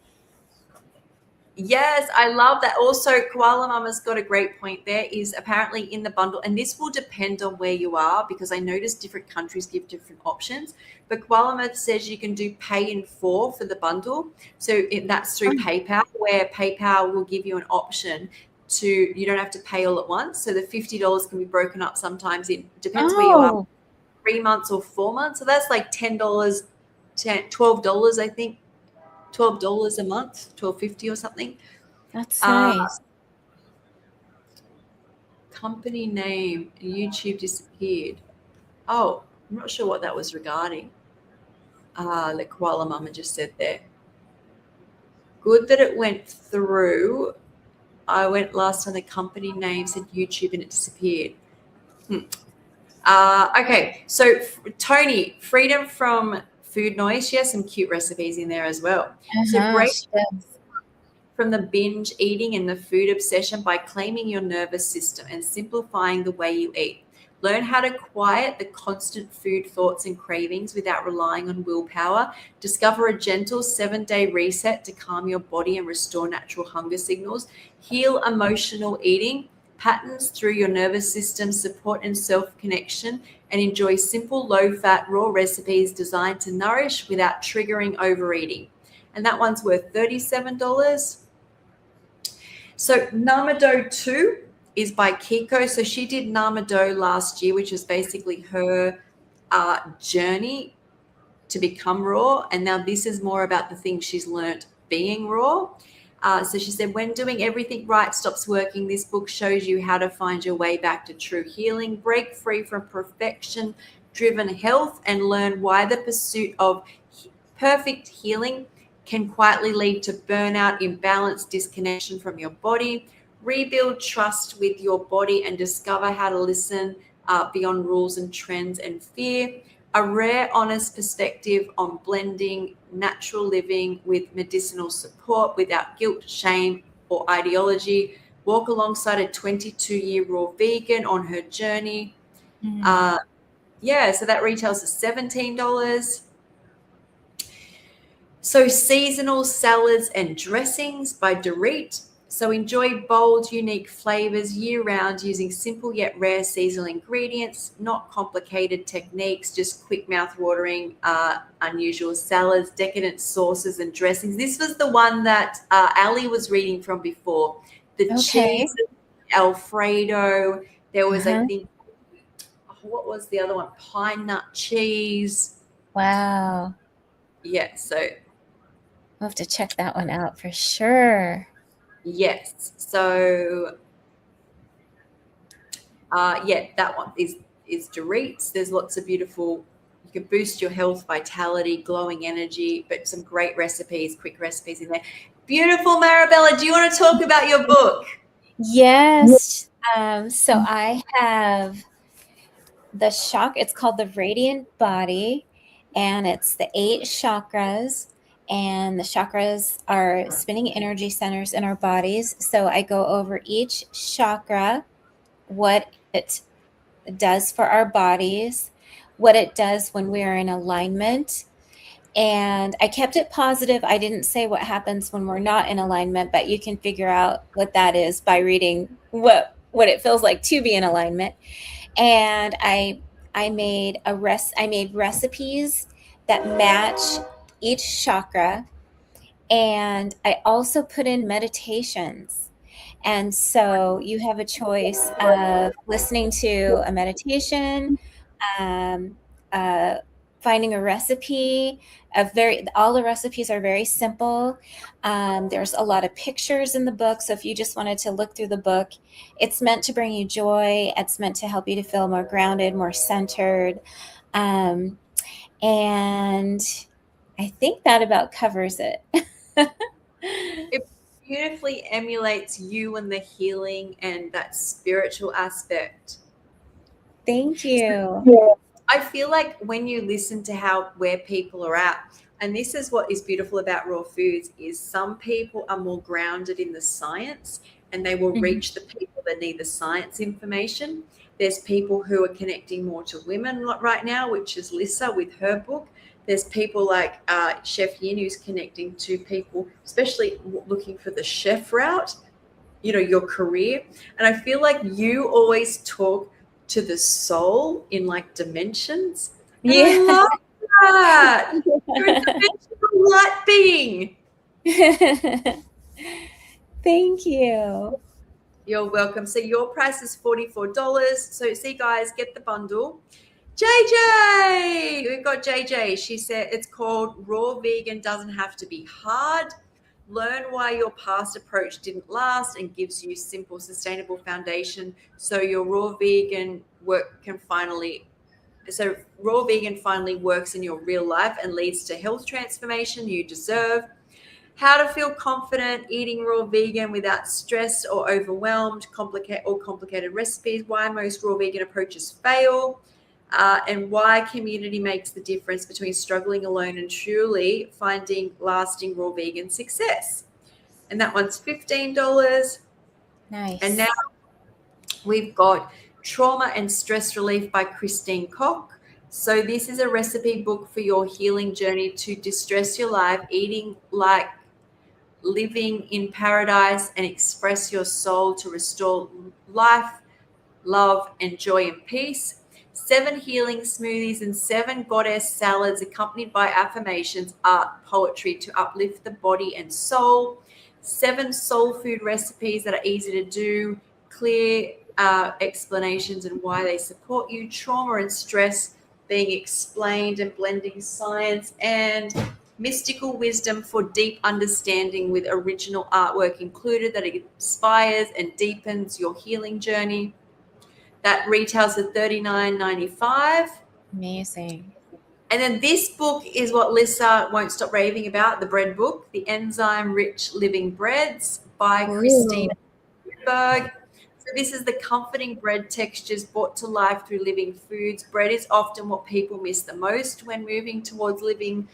Yes, I love that. Also, Koala Mama's got a great point there, is apparently in the bundle, and this will depend on where you are because I noticed different countries give different options. But Koala Mama says you can do pay in 4 for the bundle. So that's through PayPal, where PayPal will give you an option to, you don't have to pay all at once. So the $50 can be broken up sometimes. It depends where you are, 3 months or 4 months. So that's like $10, $12, I think. $12 a month, $12.50 or something. That's nice. Company name, YouTube disappeared. Oh, I'm not sure what that was regarding. The Koala Mama just said there. Good that it went through. I went last time, the company name said YouTube and it disappeared. Okay, so Tony, freedom from food noise. She has some cute recipes in there as well. So break from the binge eating and the food obsession by claiming your nervous system and simplifying the way you eat. Learn how to quiet the constant food thoughts and cravings without relying on willpower. Discover a gentle 7-day reset to calm your body and restore natural hunger signals. Heal emotional eating. patterns through your nervous system, support and self-connection, and enjoy simple, low-fat, raw recipes designed to nourish without triggering overeating. And that one's worth $37. So Namado 2 is by Kiko. So she did Namado last year, which is basically her journey to become raw. And now this is more about the things she's learnt being raw. So she said, when doing everything right stops working, this book shows you how to find your way back to true healing, break free from perfection-driven health, and learn why the pursuit of perfect healing can quietly lead to burnout, imbalance, disconnection from your body. Rebuild trust with your body and discover how to listen beyond rules and trends and fear. A rare, honest perspective on blending natural living with medicinal support without guilt, shame, or ideology. Walk alongside a 22-year raw vegan on her journey. So that retails for $17. So Seasonal Salads and Dressings by Dorit. So enjoy bold, unique flavors year-round using simple yet rare seasonal ingredients, not complicated techniques, just quick mouth-watering, unusual salads, decadent sauces and dressings. This was the one that Ali was reading from before. The cheese, Alfredo. There was, I think, what was the other one? Pine nut cheese. Wow. Yeah, so We'll have to check that one out for sure. yes. So, that one is Dorit's. There's lots of beautiful, you can boost your health, vitality, glowing energy, but some great recipes, quick recipes in there. Beautiful, Marabella. Do you want to talk about your book? Yes. So I have it's called The Radiant Body, and it's the 8 chakras. And the chakras are spinning energy centers in our bodies. So I go over each chakra, what it does for our bodies, what it does when we are in alignment. And I kept it positive. I didn't say what happens when we're not in alignment, but you can figure out what that is by reading what it feels like to be in alignment. And I made recipes that match each chakra, and I also put in meditations. And so you have a choice of listening to a meditation, finding a recipe. All the recipes are very simple. There's a lot of pictures in the book. So if you just wanted to look through the book, it's meant to bring you joy. It's meant to help you to feel more grounded, more centered. And I think that about covers it. It beautifully emulates you and the healing and that spiritual aspect. Thank you. I feel like when you listen to where people are at, and this is what is beautiful about raw foods, is some people are more grounded in the science and they will reach the people that need the science information. There's people who are connecting more to women right now, which is Lissa with her book. There's people like Chef Yin who's connecting to people, especially looking for the chef route, your career. And I feel like you always talk to the soul in like dimensions. And I love that. You're a dimensional light being. Thank you. You're welcome. So your price is $44. So see, guys, get the bundle. JJ, we've got JJ. She said it's called Raw Vegan Doesn't Have to Be Hard. Learn why your past approach didn't last and gives you simple, sustainable foundation so your raw vegan finally works in your real life and leads to health transformation you deserve. How to feel confident eating raw vegan without stress or overwhelmed, complicated recipes, why most raw vegan approaches fail, and why community makes the difference between struggling alone and truly finding lasting raw vegan success. And that one's $15. Nice. And now we've got Trauma and Stress Relief by Christine Koch. So this is a recipe book for your healing journey to distress your life, eating like living in paradise and express your soul to restore life, love, and joy and peace. 7 healing smoothies and 7 goddess salads accompanied by affirmations, art, poetry to uplift the body and soul. 7 soul food recipes that are easy to do, clear explanations and why they support you. Trauma and stress being explained and blending science, and mystical wisdom for deep understanding with original artwork included that inspires and deepens your healing journey. That retails at $39.95. Amazing. And then this book is what Lisa won't stop raving about, the bread book, The Enzyme Rich Living Breads by Christina Berg. So this is the comforting bread textures brought to life through living foods. Bread is often what people miss the most when moving towards living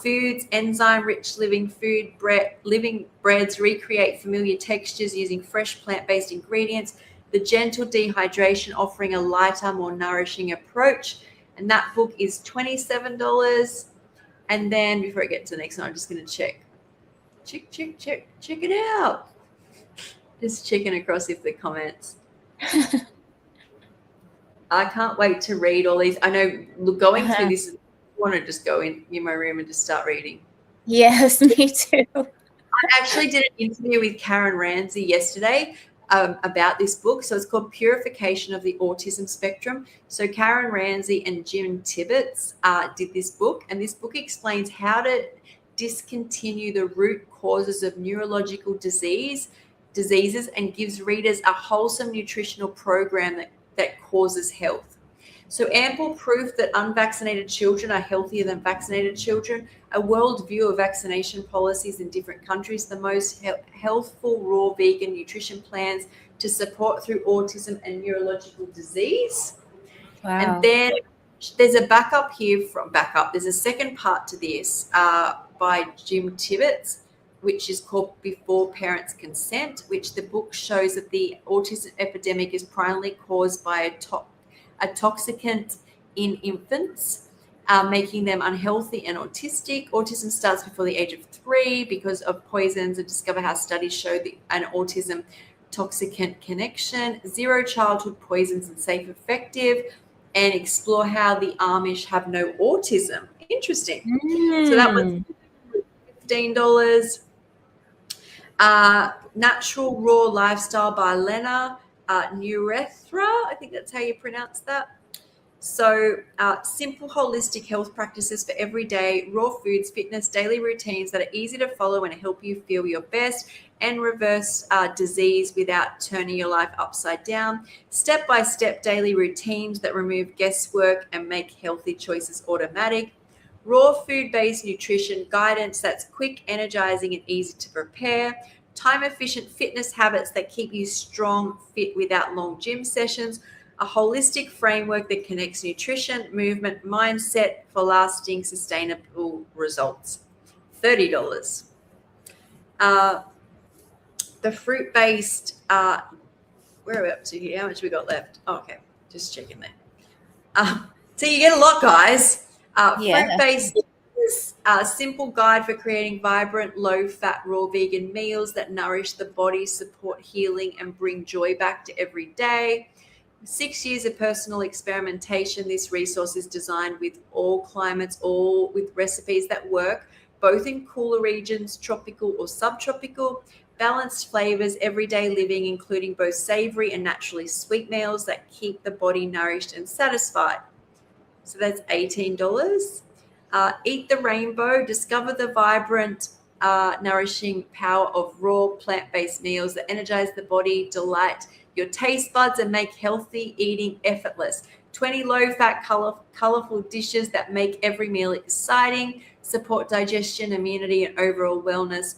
foods. Enzyme-rich living breads recreate familiar textures using fresh plant-based ingredients. The gentle dehydration offering a lighter, more nourishing approach. And that book is $27. And then before I get to the next one, I'm just going to check it out. Just checking across if the comments. I can't wait to read all these. I know going through this, I want to just go in my room and just start reading. Yes, me too. I actually did an interview with Karen Ramsey yesterday about this book. So it's called Purification of the Autism Spectrum. So Karen Ramsey and Jim Tibbetts did this book, and this book explains how to discontinue the root causes of neurological diseases and gives readers a wholesome nutritional program that causes health. So ample proof that unvaccinated children are healthier than vaccinated children, a world view of vaccination policies in different countries, the most healthful raw vegan nutrition plans to support through autism and neurological disease. Wow. And then there's a there's a second part to this by Jim Tibbetts, which is called Before Parents Consent, which the book shows that the autism epidemic is primarily caused by a toxicant in infants, making them unhealthy and autistic. Autism starts before the age of 3 because of poisons, and discover how studies show an autism toxicant connection. 0 childhood poisons and safe, effective, and explore how the Amish have no autism. Interesting. So that was $15. Natural Raw Lifestyle by Lena Nurethra. I think that's how you pronounce that. So simple holistic health practices for everyday raw foods, fitness, daily routines that are easy to follow and help you feel your best and reverse disease without turning your life upside down. Step-by-step daily routines that remove guesswork and make healthy choices automatic. Raw food-based nutrition guidance that's quick, energizing, and easy to prepare. Time-efficient fitness habits that keep you strong, fit without long gym sessions. A holistic framework that connects nutrition, movement, mindset for lasting, sustainable results. $30. The fruit-based, where are we up to here? How much we got left? Oh, okay, just checking there. So you get a lot, guys. Fruit-based simple guide for creating vibrant, low-fat, raw vegan meals that nourish the body, support healing, and bring joy back to every day. 6 years of personal experimentation. This resource is designed with all climates, all with recipes that work, both in cooler regions, tropical or subtropical. Balanced flavors, everyday living, including both savory and naturally sweet meals that keep the body nourished and satisfied. So that's $18. Eat the Rainbow. Discover the vibrant, nourishing power of raw plant-based meals that energize the body, delight your taste buds, and make healthy eating effortless. 20 low-fat, colorful dishes that make every meal exciting, support digestion, immunity, and overall wellness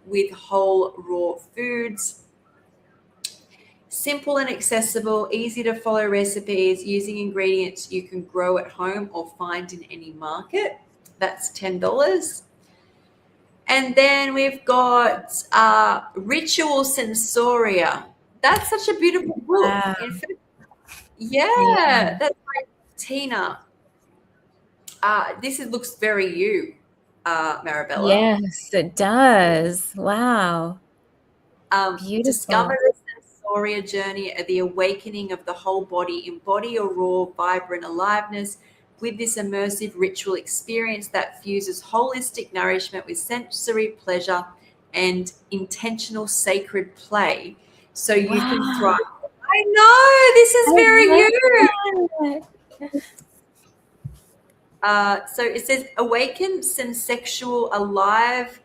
with whole raw foods. Simple and accessible, easy to follow recipes using ingredients you can grow at home or find in any market. That's $10. And then we've got Ritual Sensoria. That's such a beautiful book. Wow. Yeah, that's by Tina. Looks very you. Marabella. Yes, it does. Wow. Beautiful. Discover the sensoria journey, the awakening of the whole body. Embody a raw, vibrant aliveness with this immersive ritual experience that fuses holistic nourishment with sensory pleasure and intentional sacred play, so you can thrive. I know, this is very you. So it says awaken, sensexual, alive.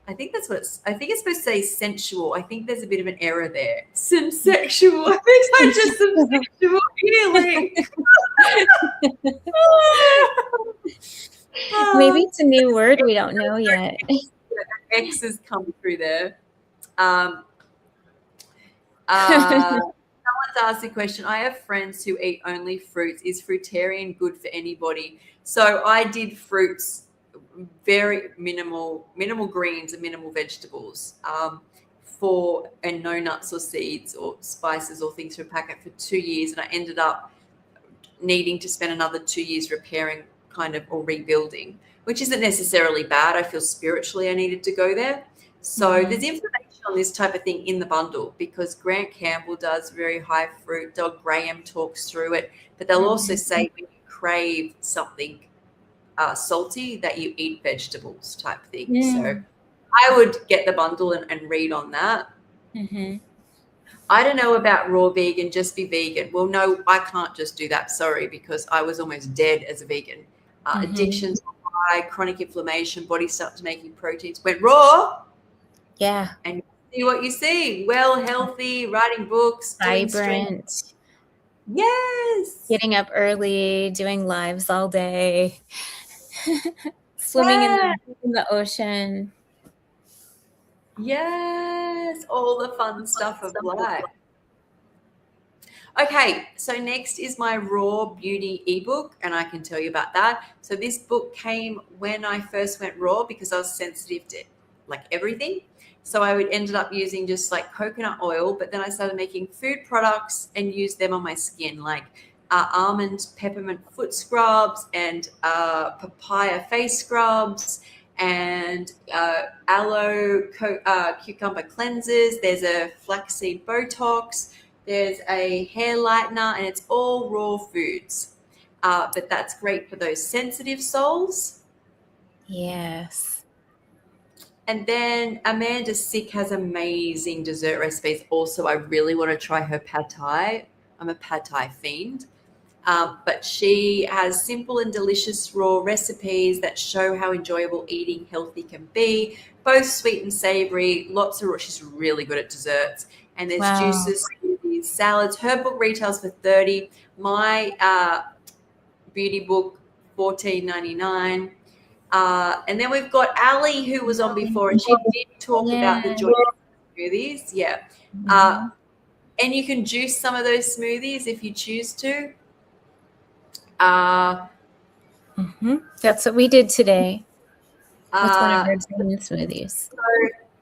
I think that's what I think it's supposed to say sensual. I think there's a bit of an error there. Sensexual. I think I just sensexual healing. Maybe it's a new word we don't know yet. X has come through there. Someone's asked a question. I have friends who eat only fruits. Is fruitarian good for anybody? So I did fruits, very minimal greens and minimal vegetables, and no nuts or seeds or spices or things from a packet for 2 years, and I ended up needing to spend another 2 years repairing or rebuilding, which isn't necessarily bad. I feel spiritually I needed to go there. So there's information on this type of thing in the bundle, because Grant Campbell does very high fruit. Doug Graham talks through it, but they'll also say when you crave something salty that you eat vegetables type thing. So I would get the bundle and read on that. I don't know about raw vegan, just be vegan. Well, no, I can't just do that. Sorry, because I was almost dead as a vegan. Addictions were high, chronic inflammation, body started making proteins. Went raw. Yeah. And see what you see. Well, healthy, writing books. Vibrant. Yes. Getting up early, doing lives all day. Swimming in the ocean. Yes. All the fun stuff of life. Okay, so next is my Raw Beauty ebook, and I can tell you about that. So this book came when I first went raw, because I was sensitive to everything. So I ended up using just coconut oil, but then I started making food products and used them on my skin, almond peppermint foot scrubs and papaya face scrubs and aloe cucumber cleansers. There's a flaxseed Botox. There's a hair lightener, and it's all raw foods. But that's great for those sensitive souls. Yes. And then Amanda Sick has amazing dessert recipes. Also, I really want to try her pad thai. I'm a pad thai fiend. But she has simple and delicious raw recipes that show how enjoyable eating healthy can be, both sweet and savory. Lots of raw. She's really good at desserts. And there's juices, smoothies, salads. Her book retails for $30. My beauty book, $14.99. And then we've got Ali, who was on before, and she did talk about the joy smoothies. Yeah. And you can juice some of those smoothies if you choose to. That's what we did today with one of our green smoothies. So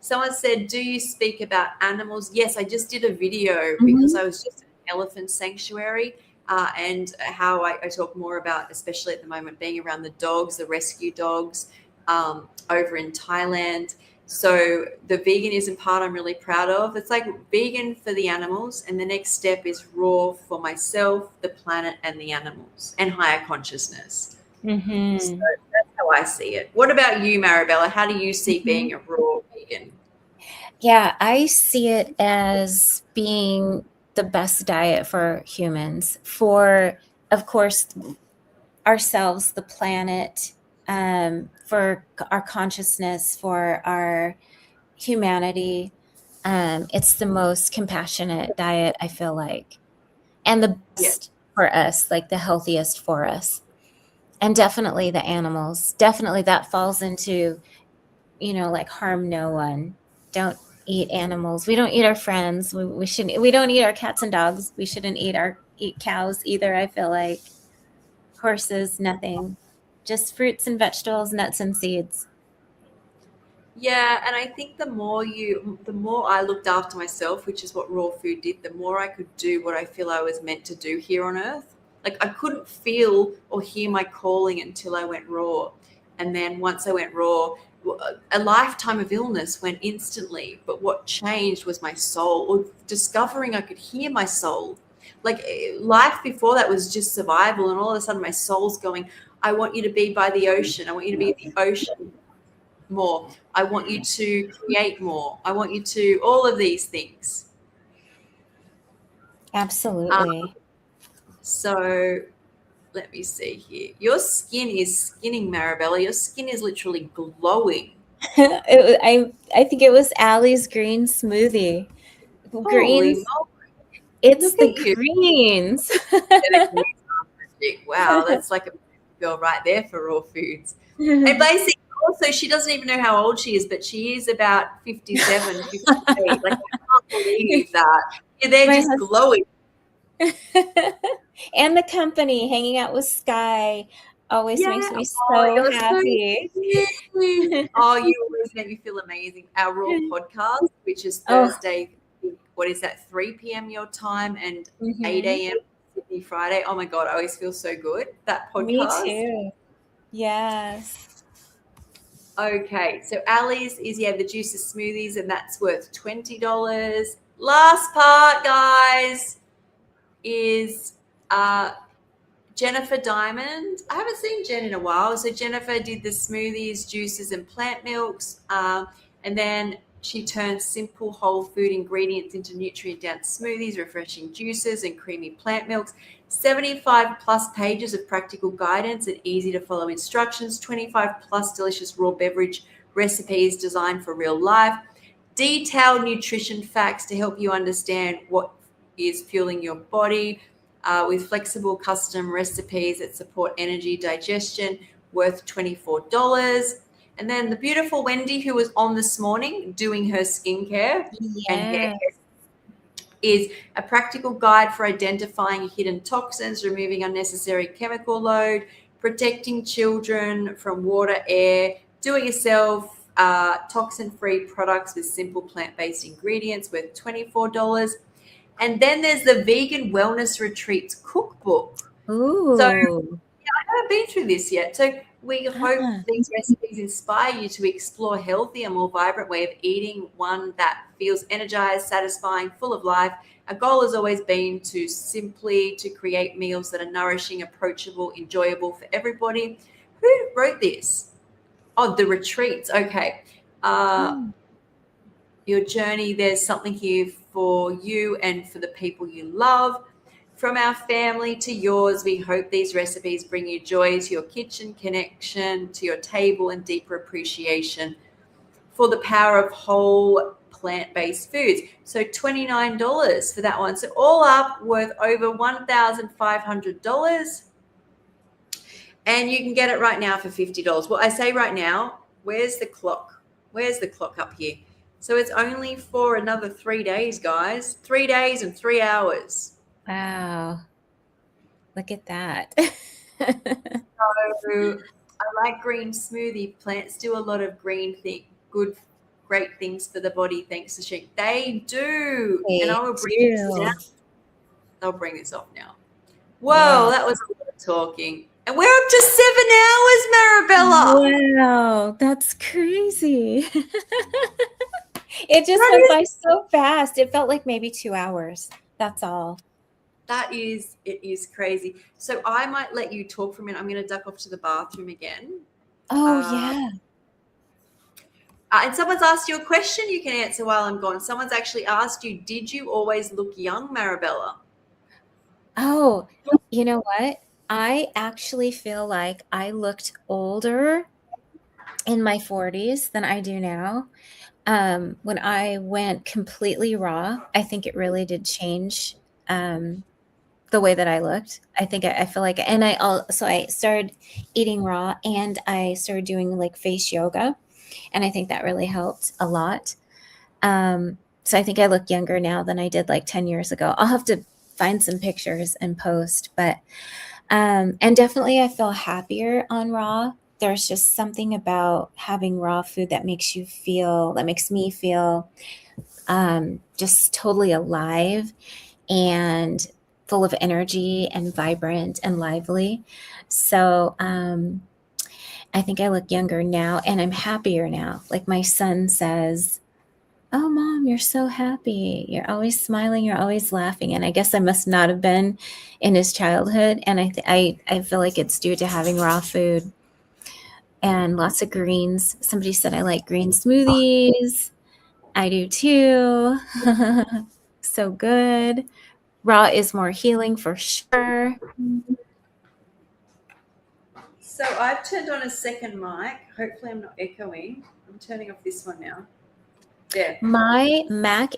someone said, do you speak about animals? Yes, I just did a video because I was just in an elephant sanctuary, and how I talk more about, especially at the moment, being around the dogs, the rescue dogs over in Thailand. So the veganism part I'm really proud of. It's vegan for the animals, and the next step is raw for myself, the planet, and the animals, and higher consciousness. So that's how I see it. What about you, Marabella? How do you see being a raw vegan? Yeah, I see it as being the best diet for humans, for, of course, ourselves, the planet, for our consciousness, for our humanity. It's the most compassionate diet, I feel like, and the best for us, the healthiest for us. And definitely the animals. Definitely that falls into, harm no one. Don't eat animals. We don't eat our friends. We shouldn't. We don't eat our cats and dogs. We shouldn't eat cows either, I feel like. Horses, nothing. Just fruits and vegetables, nuts and seeds. Yeah, and I think the more I looked after myself, which is what raw food did, the more I could do what I feel I was meant to do here on earth. I couldn't feel or hear my calling until I went raw. And then once I went raw, a lifetime of illness went instantly. But what changed was my soul, or discovering I could hear my soul. Like life before that was just survival. And all of a sudden my soul's going, I want you to be by the ocean. I want you to be in the ocean more. I want you to create more. I want you to all of these things. Absolutely. So let me see here. Your skin is skinning, Marabella. Your skin is literally glowing. I think it was Allie's green smoothie. Greens. It's the greens. Wow, that's like a girl right there for raw foods. And basically, also, she doesn't even know how old she is, but she is about 57, 58. Like, I can't believe that. Yeah, they're just glowing. And the company, hanging out with Sky, always makes me so happy. Oh, you always make me feel amazing. Our Raw podcast, which is Thursday, what is that, 3 p.m. your time and 8 a.m. Sydney Friday. Oh, my God, I always feel so good, that podcast. Me too. Yes. Okay, so Ali's is, the juices smoothies, and that's worth $20. Last part, guys, is Jennifer Diamond. I haven't seen Jen in a while. So Jennifer did the smoothies, juices, and plant milks. And then she turned simple whole food ingredients into nutrient-dense smoothies, refreshing juices, and creamy plant milks. 75 plus pages of practical guidance and easy to follow instructions. 25 plus delicious raw beverage recipes designed for real life. Detailed nutrition facts to help you understand what is fueling your body, with flexible custom recipes that support energy digestion, worth $24. And then the beautiful Wendy, who was on this morning doing her skincare and hair care, is a practical guide for identifying hidden toxins, removing unnecessary chemical load, protecting children from water, air, do-it-yourself, toxin-free products with simple plant-based ingredients, worth $24. And then there's the Vegan Wellness Retreats cookbook. Ooh. So, I haven't been through this yet. So we hope these recipes inspire you to explore a healthier, more vibrant way of eating, one that feels energized, satisfying, full of life. Our goal has always been to create meals that are nourishing, approachable, enjoyable for everybody. Who wrote this? Oh, the retreats. Okay. Your journey, there's something here for you and for the people you love. From our family to yours, we hope these recipes bring you joy to your kitchen, connection to your table, and deeper appreciation for the power of whole plant-based foods. So $29 for that one. So all up, worth over $1,500. And you can get it right now for $50. Well, I say right now, where's the clock? Where's the clock up here? So it's only for another 3 days, guys. 3 days and 3 hours. Wow. Look at that. So I like green smoothie. Plants do a lot of great things for the body, thanks to sheep. They do. And I will bring this down. I'll bring this off now. Whoa, that was a lot of talking. And we're up to 7 hours, Marabella. Wow, that's crazy. It just went by so fast. It felt like maybe 2 hours. That's all. It is crazy. So I might let you talk for a minute. I'm going to duck off to the bathroom again. Oh, yeah. And someone's asked you a question you can answer while I'm gone. Someone's actually asked you, did you always look young, Marabella? Oh, you know what? I actually feel like I looked older in my 40s than I do now. When I went completely raw, I think it really did change the way that I looked. I feel like, and I started eating raw, and I started doing like face yoga, and I think that really helped a lot. So I think I look younger now than I did like 10 years ago. I'll have to find some pictures and post, but and definitely I feel happier on raw. There's just something about having raw food that makes me feel just totally alive and full of energy and vibrant and lively. So, and I think I look younger now, and I'm happier now. Like my son says, "Oh, Mom, you're so happy. You're always smiling. You're always laughing." And I guess I must not have been in his childhood. And I feel like it's due to having raw food and lots of greens. Somebody said I like green smoothies. I do too. So good. Raw is more healing for sure. So I've turned on a second mic. Hopefully I'm not echoing. I'm turning off this one now. Yeah. My Mac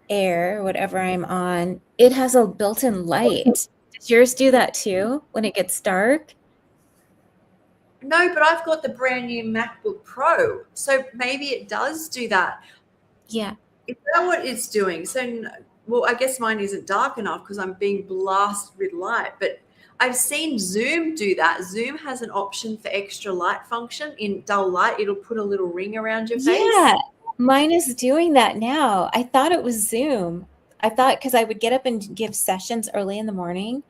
Air, whatever I'm on, it has a built-in light. Does yours do that too when it gets dark? No, but I've got the brand new MacBook Pro. So maybe it does do that. Yeah. Is that what it's doing? So, well, I guess mine isn't dark enough because I'm being blasted with light. But I've seen Zoom do that. Zoom has an option for extra light function. In dull light, it'll put a little ring around your face. Yeah, mine is doing that now. I thought it was Zoom. I thought because I would get up and give sessions early in the morning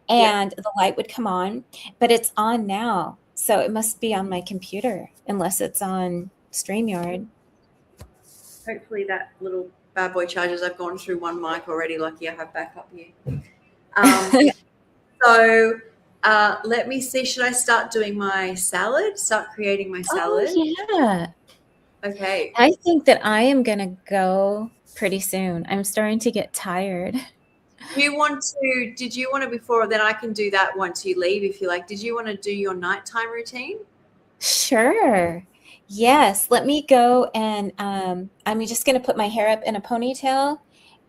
and the light would come on, but it's on now. So it must be on my computer unless it's on StreamYard. Hopefully that little bad boy charges. I've gone through one mic already. Lucky I have backup here. So let me see. Should I start doing my salad? Start creating my salad? Oh, yeah. Okay. I think that I am going to go pretty soon. I'm starting to get tired. Did you want to before, then I can do that once you leave if you like. Did you want to do your nighttime routine? Sure. Yes. Let me go and I'm just going to put my hair up in a ponytail,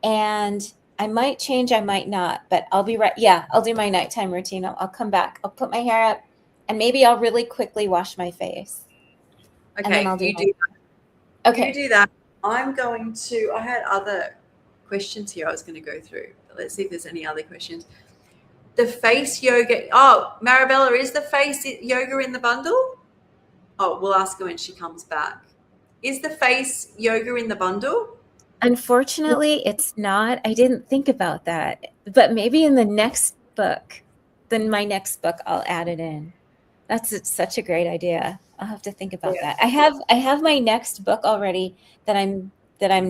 and I might change, I might not, but I'll be right. Yeah, I'll do my nighttime routine. I'll come back. I'll put my hair up, and maybe I'll really quickly wash my face. Okay, And then I'll do you that. do that. Okay. You do that. I'm going to, I had other questions here I was going to go through. But let's see if there's any other questions. The face yoga. Oh, Marabella, is the face yoga in the bundle? Oh, we'll ask her when she comes back. Is the face yoga in the bundle? Unfortunately, it's not. I didn't think about that, but maybe in the next book, my next book, I'll add it in. That's such a great idea. I'll have to think about that. I have my next book already that I'm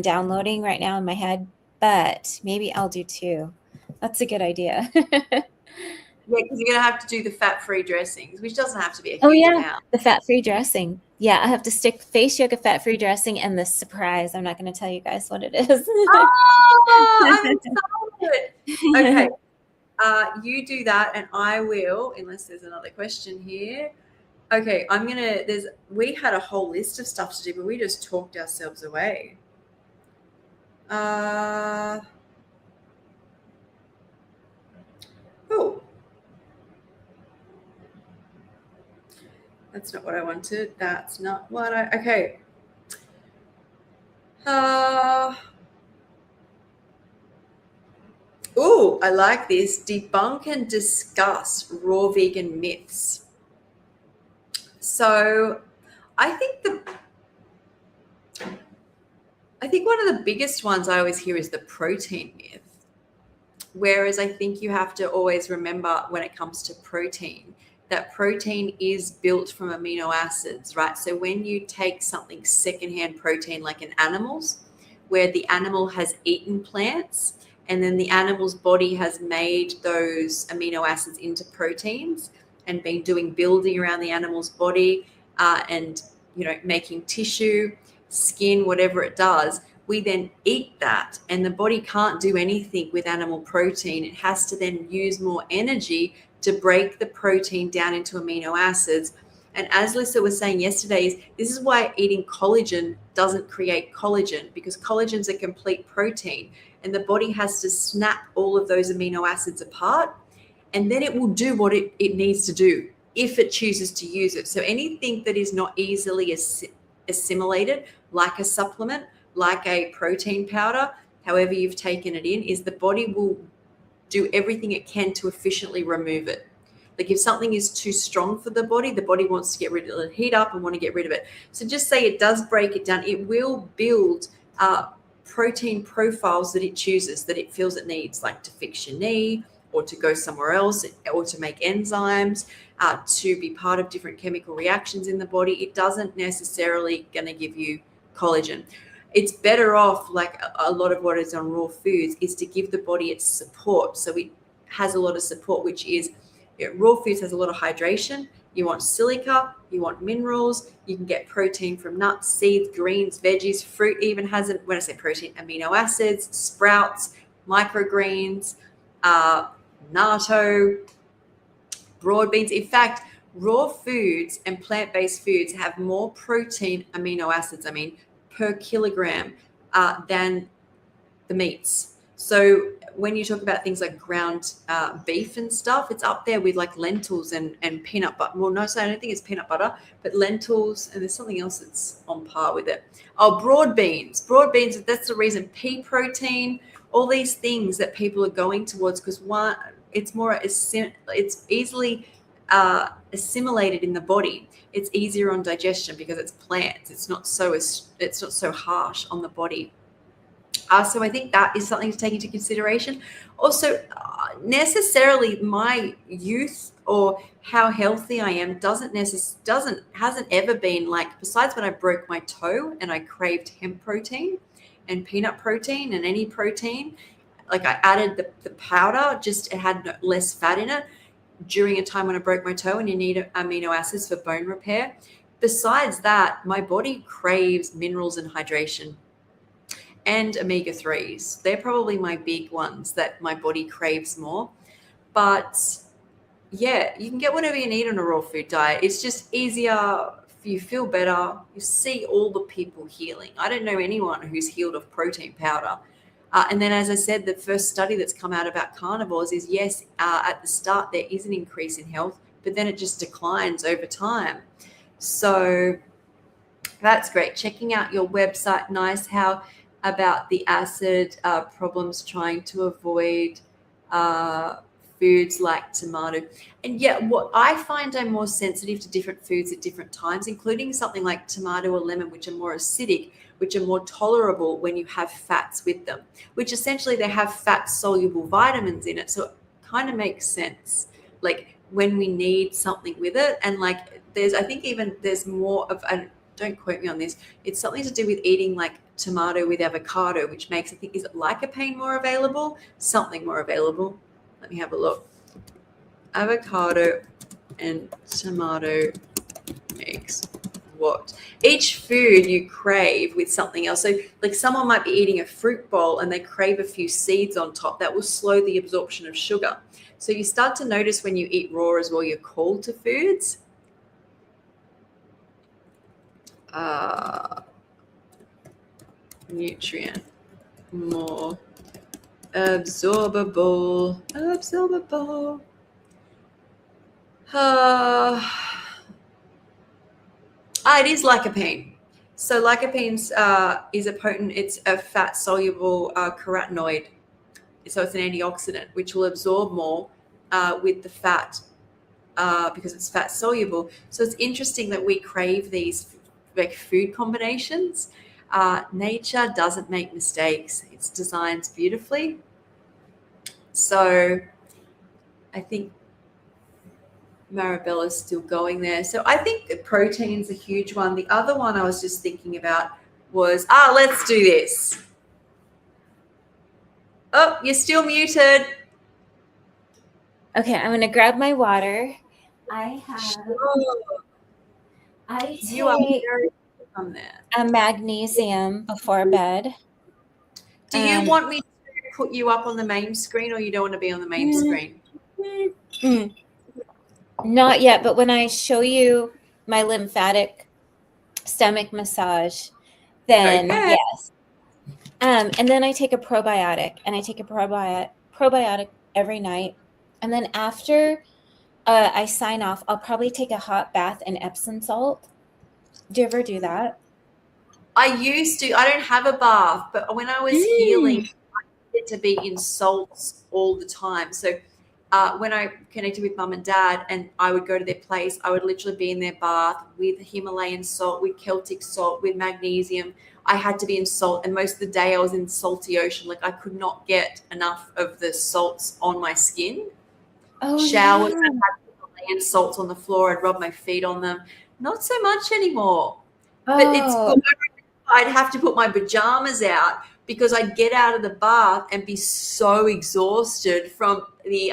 downloading right now in my head, but maybe I'll do two. That's a good idea. Yeah, because you're going to have to do the fat-free dressings, which doesn't have to be a huge amount. The fat-free dressing. Yeah, I have to stick face yoga fat-free dressing and the surprise. I'm not going to tell you guys what it is. Oh, I'm excited. Okay. You do that and I will, unless there's another question here. Okay, we had a whole list of stuff to do, but we just talked ourselves away. Oh. That's not what I wanted. That's not what okay. Oh, I like this. Debunk and discuss raw vegan myths. So I think one of the biggest ones I always hear is the protein myth. Whereas I think you have to always remember when it comes to protein, that protein is built from amino acids, right? So when you take something secondhand protein like in animals, where the animal has eaten plants and then the animal's body has made those amino acids into proteins and been doing building around the animal's body and, making tissue, skin, whatever it does, we then eat that and the body can't do anything with animal protein. It has to then use more energy to break the protein down into amino acids. And as Lisa was saying yesterday, this is why eating collagen doesn't create collagen, because collagen is a complete protein and the body has to snap all of those amino acids apart and then it will do what it needs to do if it chooses to use it. So anything that is not easily assimilated, like a supplement, like a protein powder, however you've taken it in, is the body will do everything it can to efficiently remove it. Like if something is too strong for the body wants to get rid of it, heat up and want to get rid of it. So just say it does break it down. It will build protein profiles that it chooses, that it feels it needs, like to fix your knee or to go somewhere else, or to make enzymes, to be part of different chemical reactions in the body. It doesn't necessarily going to give you collagen. It's better off, like a lot of what is on raw foods, is to give the body its support. So it has a lot of support, which is, raw foods has a lot of hydration. You want silica, you want minerals, you can get protein from nuts, seeds, greens, veggies, fruit even has, when I say protein, amino acids, sprouts, microgreens, natto, broad beans. In fact, raw foods and plant-based foods have more protein, amino acids, per kilogram than the meats. So when you talk about things like ground beef and stuff, it's up there with like lentils and peanut butter. Well, no, so I don't think it's peanut butter, but lentils, and there's something else that's on par with it. Oh, broad beans. Broad beans, that's the reason. Pea protein, all these things that people are going towards, because one, it's easily assimilated in the body. It's easier on digestion because it's plants. It's not so harsh on the body. So I think that is something to take into consideration. Also, necessarily my youth or how healthy I am hasn't ever been like, besides when I broke my toe and I craved hemp protein and peanut protein and any protein, like I added the powder, just it had less fat in it during a time when I broke my toe, and you need amino acids for bone repair. Besides that, my body craves minerals and hydration. And omega-3s. They're probably my big ones that my body craves more. But yeah, you can get whatever you need on a raw food diet. It's just easier. You feel better. You see all the people healing. I don't know anyone who's healed off protein powder. And then, as I said, the first study that's come out about carnivores is, yes, at the start there is an increase in health, but then it just declines over time. So that's great. Checking out your website. Nice. How about the acid problems, trying to avoid foods like tomato. And yeah, what I find I'm more sensitive to different foods at different times, including something like tomato or lemon, which are more acidic, which are more tolerable when you have fats with them, which essentially they have fat-soluble vitamins in it. So it kind of makes sense, like when we need something with it. And like I think even there's more of an, don't quote me on this, it's something to do with eating like tomato with avocado, which makes, I think, is it lycopene more available? Something more available. Let me have a look. Avocado and tomato makes what? Each food you crave with something else. So like someone might be eating a fruit bowl and they crave a few seeds on top. That will slow the absorption of sugar. So you start to notice when you eat raw as well, you're called to foods. Nutrient more absorbable. It is lycopene. So lycopene is a potent, it's a fat soluble carotenoid. So it's an antioxidant, which will absorb more with the fat because it's fat soluble. So it's interesting that we crave these like food combinations. Nature doesn't make mistakes. It's designed beautifully. So I think Marabella's still going there. So I think protein's a huge one. The other one I was just thinking about was, let's do this. Oh, you're still muted. Okay, I'm going to grab my water. I take on there. a magnesium before bed. Do you want me to put you up on the main screen, or you don't want to be on the main screen? Not yet, but when I show you my lymphatic stomach massage, then okay. Yes. And then I take a probiotic, and I take a probiotic every night. And then after I sign off, I'll probably take a hot bath in Epsom salt. Do you ever do that? I used to. I don't have a bath, but when I was healing, I needed to be in salts all the time. So when I connected with mum and dad and I would go to their place, I would literally be in their bath with Himalayan salt, with Celtic salt, with magnesium. I had to be in salt, and most of the day I was in salty ocean. Like I could not get enough of the salts on my skin. Showers, yeah. I had Himalayan salts on the floor. I'd rub my feet on them. Not so much anymore. But it's Oh, good. I'd have to put my pajamas out because I'd get out of the bath and be so exhausted from the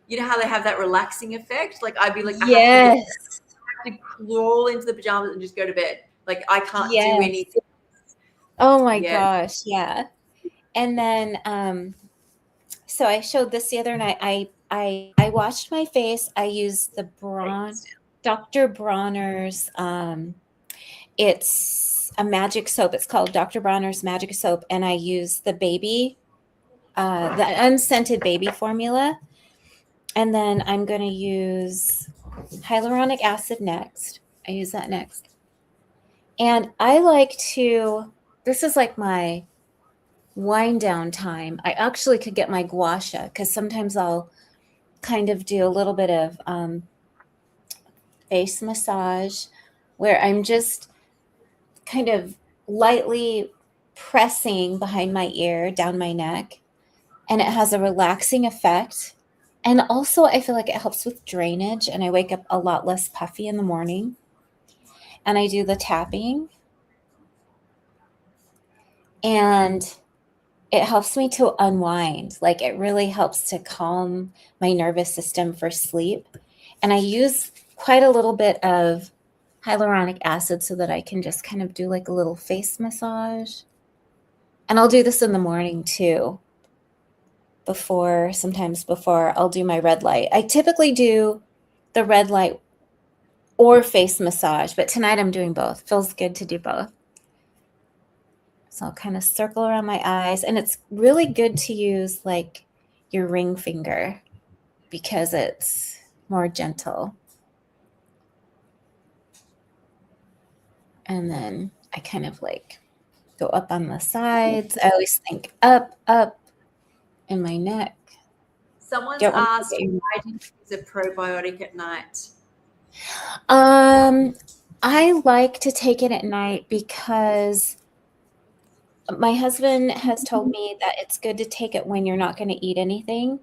you know how they have that relaxing effect? Like I'd be like, yes. I have to crawl into the pajamas and just go to bed. Like I can't do Yes. anything. Oh my Yeah. gosh, yeah. And then so I showed this the other night. I washed my face. I used the Dr. Bronner's it's a magic soap. It's called Dr. Bronner's Magic Soap, and I use the unscented baby formula. And then I'm going to use hyaluronic acid next. I use that next. And I like to, this is like my wind down time. I actually could get my gua sha because sometimes I'll kind of do a little bit of face massage where I'm just kind of lightly pressing behind my ear, down my neck, and it has a relaxing effect. And also I feel like it helps with drainage, and I wake up a lot less puffy in the morning. And I do the tapping, and it helps me to unwind. Like it really helps to calm my nervous system for sleep. And I use quite a little bit of hyaluronic acid so that I can just kind of do like a little face massage. And I'll do this in the morning too. Sometimes before I'll do my red light. I typically do the red light or face massage, but tonight I'm doing both. Feels good to do both. So I'll kind of circle around my eyes, and it's really good to use like your ring finger because it's more gentle. And then I kind of like go up on the sides. I always think up in my neck. Someone's Don't want to asked, get- why do you use a probiotic at night? I like to take it at night because my husband has told me that it's good to take it when you're not going to eat anything.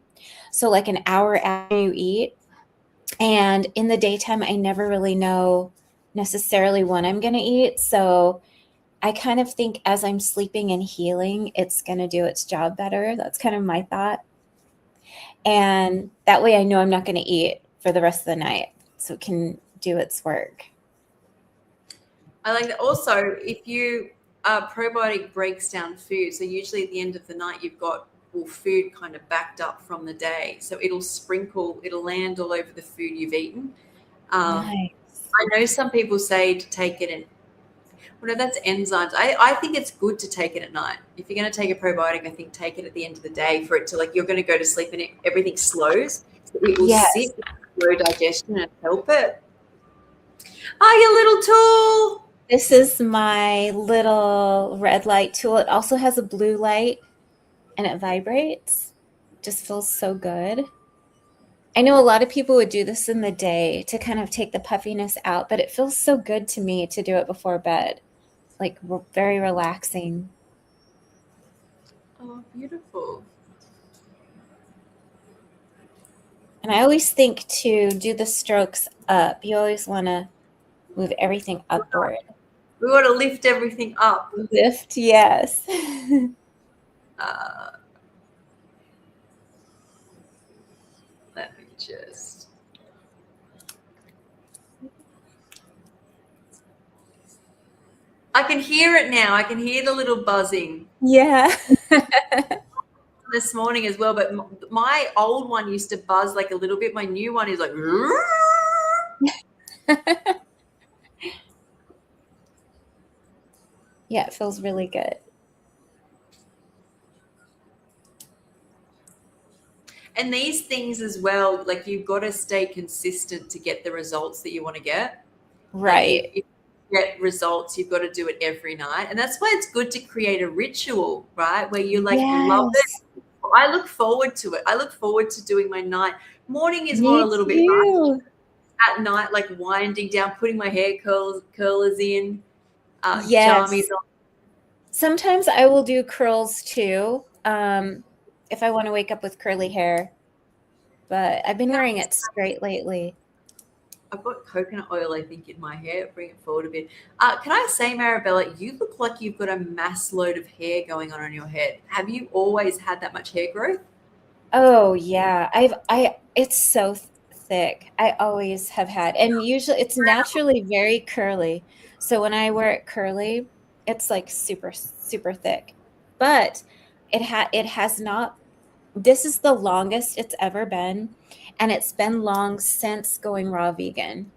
So like an hour after you eat. And in the daytime, I never really know necessarily when I'm going to eat. So I kind of think as I'm sleeping and healing, it's going to do its job better. That's kind of my thought. And that way I know I'm not going to eat for the rest of the night. So it can do its work. I like that. Also, if you probiotic breaks down food, so usually at the end of the night you've got food kind of backed up from the day, so it'll land all over the food you've eaten. Nice. I know some people say to take it in, well, no, that's enzymes. I think it's good to take it at night. If you're going to take a probiotic, I think take it at the end of the day for it to, like, you're going to go to sleep and everything slows. So it will sit, slow digestion and help it. Your little tool. This is my little red light tool. It also has a blue light and it vibrates. Just feels so good. I know a lot of people would do this in the day to kind of take the puffiness out, but it feels so good to me to do it before bed. Like very relaxing. Oh, beautiful. And I always think to do the strokes up, you always want to move everything upward. We want to lift everything up. Lift, yes. Let me just. I can hear it now. I can hear the little buzzing. Yeah. This morning as well, but my old one used to buzz like a little bit. My new one is like. Yeah, it feels really good. And these things as well, like you've got to stay consistent to get the results that you want to get. Right. Like if you get results, you've got to do it every night. And that's why it's good to create a ritual, right? Where you like love it, I look forward to it. I look forward to doing my night. Morning is more Me a little bit too. at night, like winding down, putting my hair curlers in, Yes. jammies on. Sometimes I will do curls too, if I want to wake up with curly hair. But I've been wearing it straight lately. I've got coconut oil, I think, in my hair. Bring it forward a bit. Can I say, Marabella, you look like you've got a mass load of hair going on your head. Have you always had that much hair growth? Oh yeah, it's so thick. I always have had, and usually it's naturally very curly. So when I wear it curly, it's like super super thick. But it has not. This is the longest it's ever been, and it's been long since going raw vegan.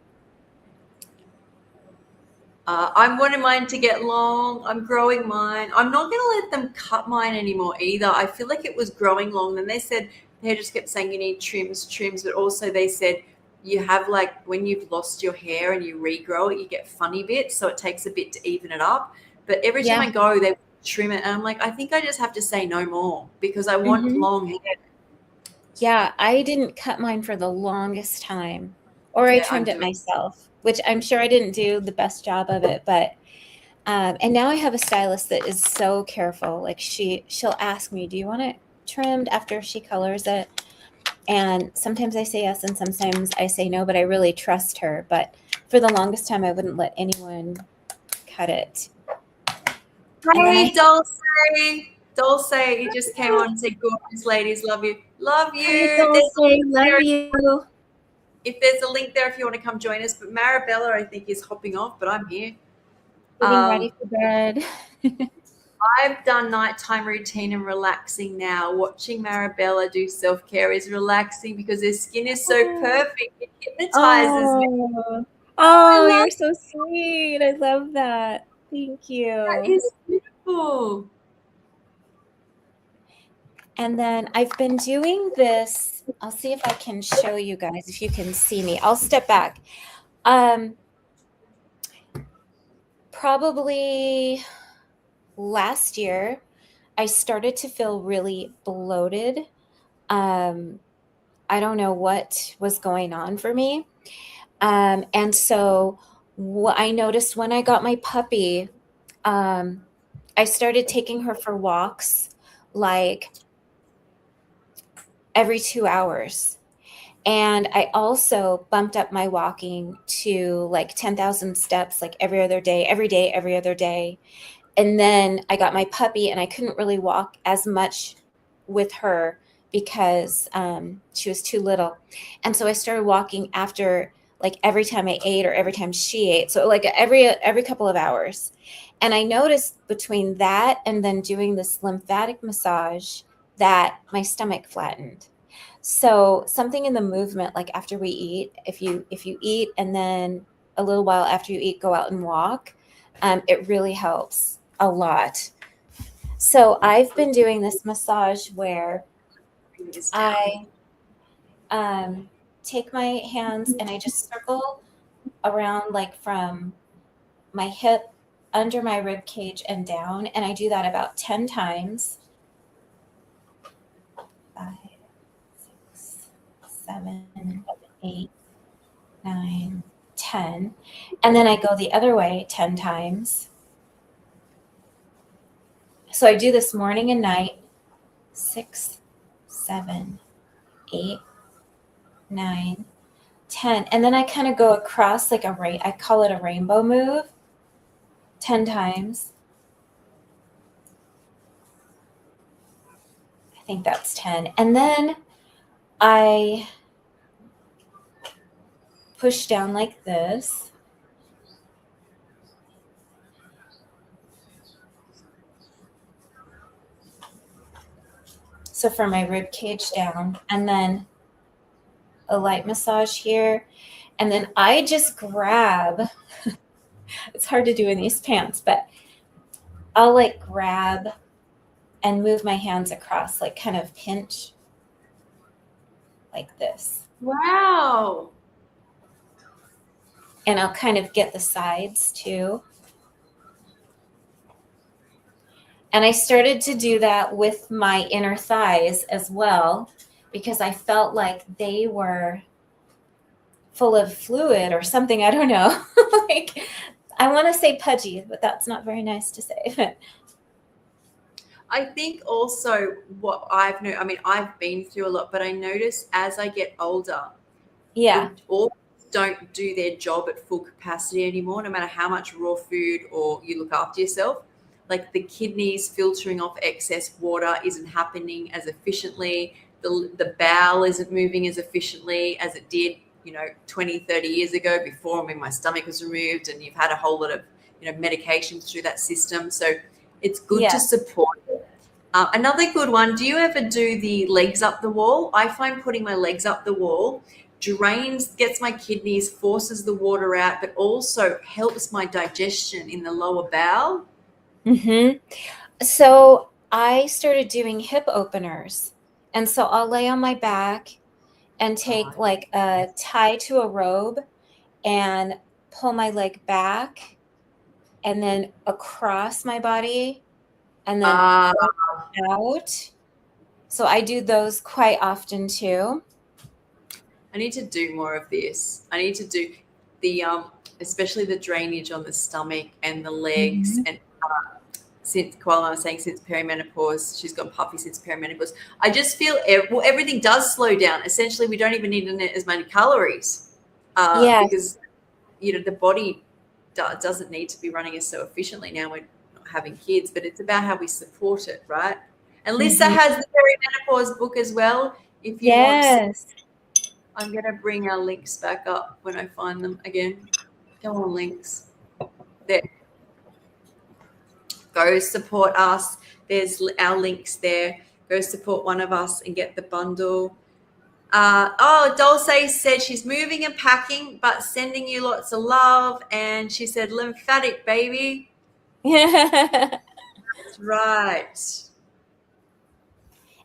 I'm wanting mine to get long. I'm growing mine. I'm not going to let them cut mine anymore either. I feel like it was growing long. Then they just kept saying you need trims, but also they said you have like when you've lost your hair and you regrow it, you get funny bits. So it takes a bit to even it up. But every time I go, they trim it. And I'm like, I think I just have to say no more because I want long hair. Yeah, I didn't cut mine for the longest time, or I trimmed it myself, which I'm sure I didn't do the best job of it. But and now I have a stylist that is so careful. Like she'll ask me, "Do you want it trimmed?" after she colors it, and sometimes I say yes, and sometimes I say no. But I really trust her. But for the longest time, I wouldn't let anyone cut it. Hey, Dulce, you just came on and said, gorgeous ladies, love you. Love you. Hey, Dulce, love you. If there's a link there if you want to come join us. But Marabella, I think, is hopping off, but I'm here. Getting ready for bed. I've done nighttime routine and relaxing now. Watching Marabella do self-care is relaxing because her skin is so perfect. It hypnotizes me. Oh, you're so sweet. I love that. Thank you. That is beautiful. And then I've been doing this. I'll see if I can show you guys, if you can see me. I'll step back. Probably last year, I started to feel really bloated. I don't know what was going on for me. And so I noticed when I got my puppy, I started taking her for walks like every 2 hours. And I also bumped up my walking to like 10,000 steps, like every other day, every other day. And then I got my puppy and I couldn't really walk as much with her because she was too little. And so I started walking after like every time I ate or every time she ate. So like every couple of hours. And I noticed between that and then doing this lymphatic massage that my stomach flattened. So something in the movement, like after we eat, if you eat and then a little while after you eat, go out and walk, it really helps a lot. So I've been doing this massage where I take my hands and I just circle around like from my hip under my rib cage and down, and I do that about 10 times. 5, 6, 7, 8, 9, 10. And then I go the other way 10 times. So I do this morning and night. 6, 7, 8, 9, 10. And then I kind of go across like I call it a rainbow move 10 times. I think that's 10. And then I push down like this. So from my rib cage down, and then a light massage here. And then I just grab, it's hard to do in these pants, but I'll like grab and move my hands across, like kind of pinch like this. Wow. And I'll kind of get the sides too. And I started to do that with my inner thighs as well, because I felt like they were full of fluid or something. I don't know. Like, I want to say pudgy, but that's not very nice to say. I think also what I've known, I mean, I've been through a lot, but I notice as I get older, Yeah. the organs don't do their job at full capacity anymore, no matter how much raw food or you look after yourself. Like the kidneys filtering off excess water isn't happening as efficiently. The bowel isn't moving as efficiently as it did, 20, 30 years ago before. I mean, my stomach was removed and you've had a whole lot of, medications through that system. So it's good to support it. Another good one, do you ever do the legs up the wall? I find putting my legs up the wall gets my kidneys, forces the water out, but also helps my digestion in the lower bowel. So I started doing hip openers. And so I'll lay on my back and take like a tie to a robe and pull my leg back and then across my body and then out. So I do those quite often too. I need to do more of this. I need to do the especially the drainage on the stomach and the legs. And since Koala was saying since perimenopause, she's gone puffy since perimenopause. I just feel everything does slow down. Essentially, we don't even need as many calories because the body doesn't need to be running us so efficiently now we're not having kids. But it's about how we support it, right? And Lisa has the perimenopause book as well. If you want. I'm going to bring our links back up when I find them again. Go on, links. There. Go support us. There's our links there. Go support one of us and get the bundle. Dulce said she's moving and packing, but sending you lots of love. And she said, lymphatic, baby. That's right.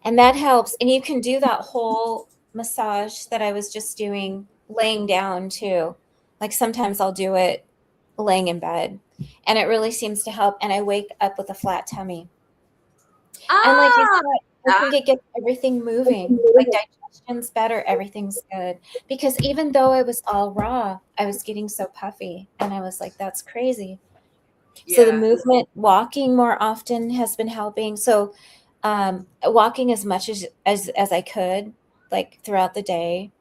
And that helps. And you can do that whole massage that I was just doing laying down too. Like sometimes I'll do it laying in bed and it really seems to help. And I wake up with a flat tummy. And like you said, I think it gets everything moving. Like digestion's better, everything's good. Because even though I was all raw, I was getting so puffy. And I was like, that's crazy. Yeah. So the movement, walking more often has been helping. So walking as much as I could, like throughout the day.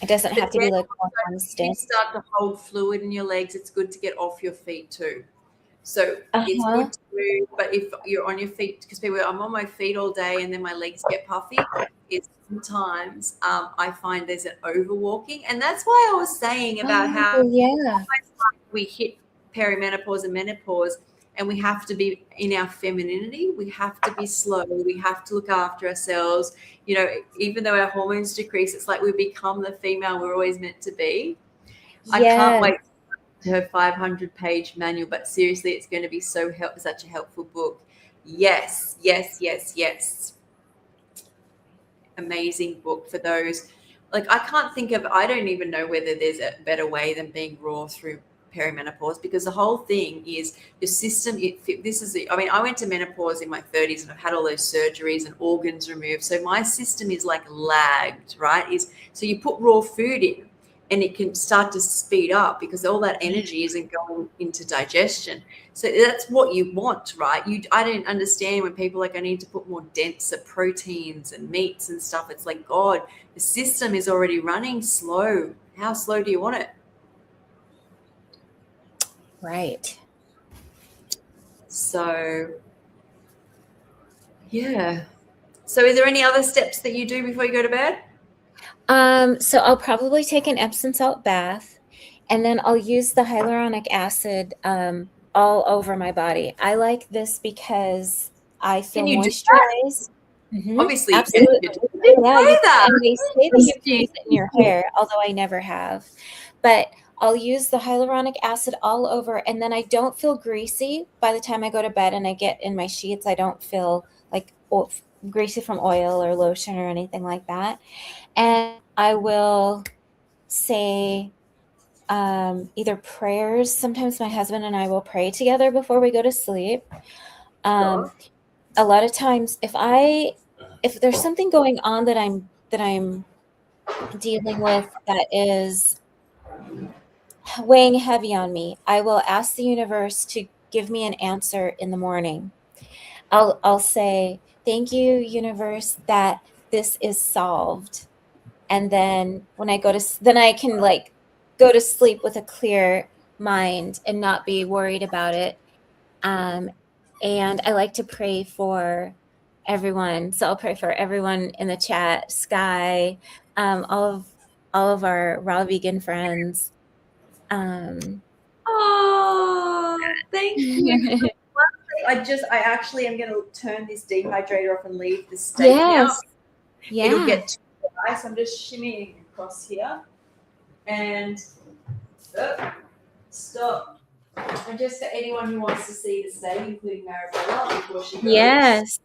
It doesn't have to be like constant. If you start to hold fluid in your legs, it's good to get off your feet too. So it's good to move, but if you're on your feet, because I'm on my feet all day and then my legs get puffy, it's sometimes I find there's an overwalking. And that's why I was saying about how we hit perimenopause and menopause and we have to be in our femininity. We have to be slow. We have to look after ourselves. Even though our hormones decrease, it's like we become the female we're always meant to be. I can't wait to her 500-page manual, but seriously, it's going to be such a helpful book. Yes. Amazing book for those. Like I don't even know whether there's a better way than being raw through perimenopause, because the whole thing is your system. I went to menopause in my 30s and I've had all those surgeries and organs removed. So my system is like lagged, right? So you put raw food in and it can start to speed up because all that energy isn't going into digestion. So that's what you want, right? I didn't understand when people are like, I need to put more denser proteins and meats and stuff. It's like, God, the system is already running slow. How slow do you want it? Right. So, yeah. So is there any other steps that you do before you go to bed? So I'll probably take an Epsom salt bath and then I'll use the hyaluronic acid all over my body. I like this because I feel moisturized. Obviously, absolutely. And they say that you can use it in your hair, although I never have. But I'll use the hyaluronic acid all over, and then I don't feel greasy by the time I go to bed and I get in my sheets. I don't feel like greasy from oil or lotion or anything like that. And I will say either prayers. Sometimes my husband and I will pray together before we go to sleep. A lot of times, if there's something going on that I'm dealing with that is weighing heavy on me, I will ask the universe to give me an answer in the morning. I'll say, thank you, universe, that this is solved. And then when I then I can like go to sleep with a clear mind and not be worried about it. And I like to pray for everyone. So I'll pray for everyone in the chat, Sky, all of our raw vegan friends. Oh, thank you. I actually am going to turn this dehydrator off and leave the steak now. Yeah. It'll get too dry, so I'm just shimmying across here. And stop. And just for anyone who wants to see the steak, including Marabella, before she goes. Yes.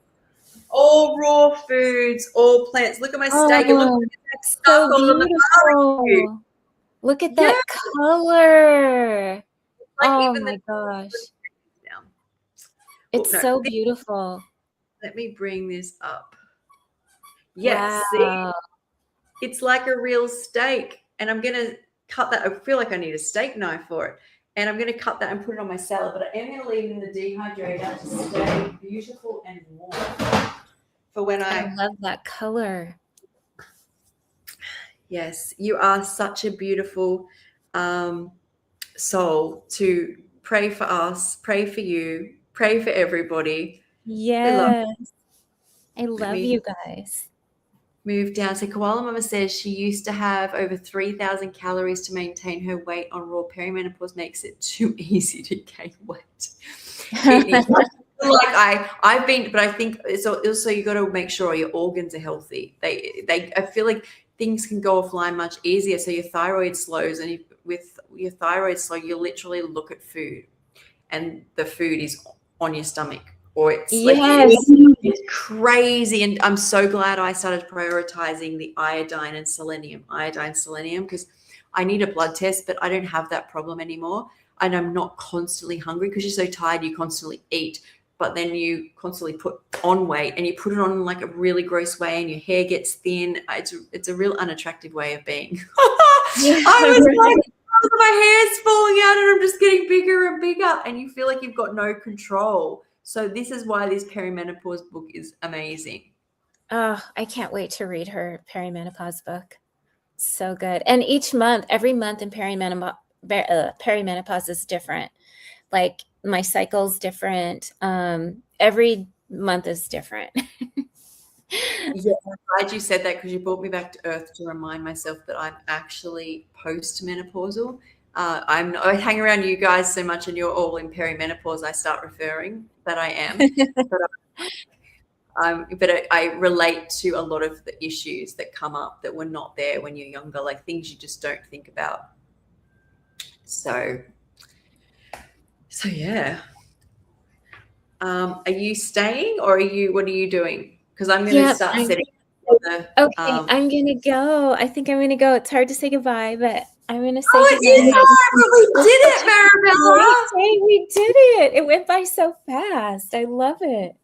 All raw foods, all plants. Look at my steak. It looks like it's so beautiful. Look at that color. Like oh even my gosh. Now. It's so beautiful. Let me bring this up. Yes, wow. See? It's like a real steak. And I'm going to cut that. I feel like I need a steak knife for it. And I'm going to cut that and put it on my salad. But I am going to leave it in the dehydrator to stay beautiful and warm. For when I love that color. Yes, you are such a beautiful soul to pray for us, pray for you, pray for everybody. Yes. I love you guys. Move down. So Koala Mama says she used to have over 3,000 calories to maintain her weight on raw. Perimenopause makes it too easy to gain weight. I've been, but I think it's also you got to make sure your organs are healthy. I feel like things can go offline much easier. So your thyroid slows, and with your thyroid slow, you literally look at food, and the food is on your stomach, or it's it's crazy. And I'm so glad I started prioritizing the iodine and selenium, because I need a blood test, but I don't have that problem anymore. And I'm not constantly hungry because you're so tired, you constantly eat, but then you constantly put on weight, and you put it on in like a really gross way, and your hair gets thin. It's a real unattractive way of being. I was like, my hair's falling out and I'm just getting bigger and bigger, and you feel like you've got no control. So this is why this perimenopause book is amazing. Oh, I can't wait to read her perimenopause book. So good. And every month in perimenopause is different. Like my cycle's different. Every month is different. Yeah, I'm glad you said that, because you brought me back to earth to remind myself that I'm actually post-menopausal. I hang around you guys so much, and you're all in perimenopause. I start referring that I am. But I relate to a lot of the issues that come up that were not there when you're younger, like things you just don't think about. So yeah. Are you staying, or what are you doing? Because I'm going to start setting. Okay, I'm going to go. I think I'm going to go. It's hard to say goodbye, but I'm going to say goodbye. We did it, Marabella. We did it. It went by so fast. I love it.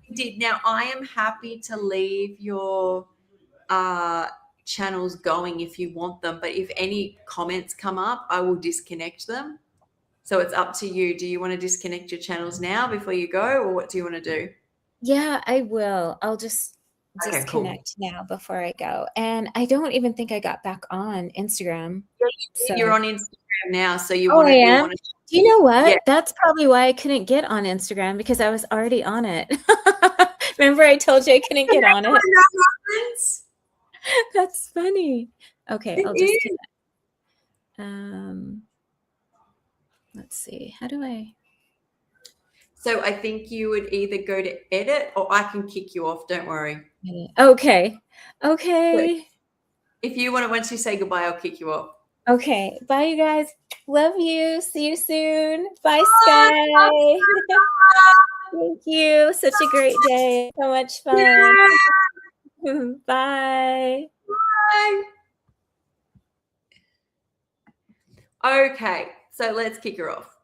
We did. Now, I am happy to leave your channels going if you want them, but if any comments come up, I will disconnect them. So it's up to you. Do you want to disconnect your channels now before you go, or what do you want to do? Yeah, I will. I'll just disconnect now before I go. And I don't even think I got back on Instagram. Yeah, you're on Instagram now, so you want to. Do you know what? Yeah. That's probably why I couldn't get on Instagram, because I was already on it. Remember I told you I couldn't get on it? That's funny. Okay, I'll just connect. Let's see. How do I? So I think you would either go to edit, or I can kick you off. Don't worry. Okay. If you want to, once you say goodbye, I'll kick you off. Okay. Bye, you guys. Love you. See you soon. Bye, Sky. Thank you. Such a great day. So much fun. Yeah. Bye. Bye. Okay, so let's kick her off.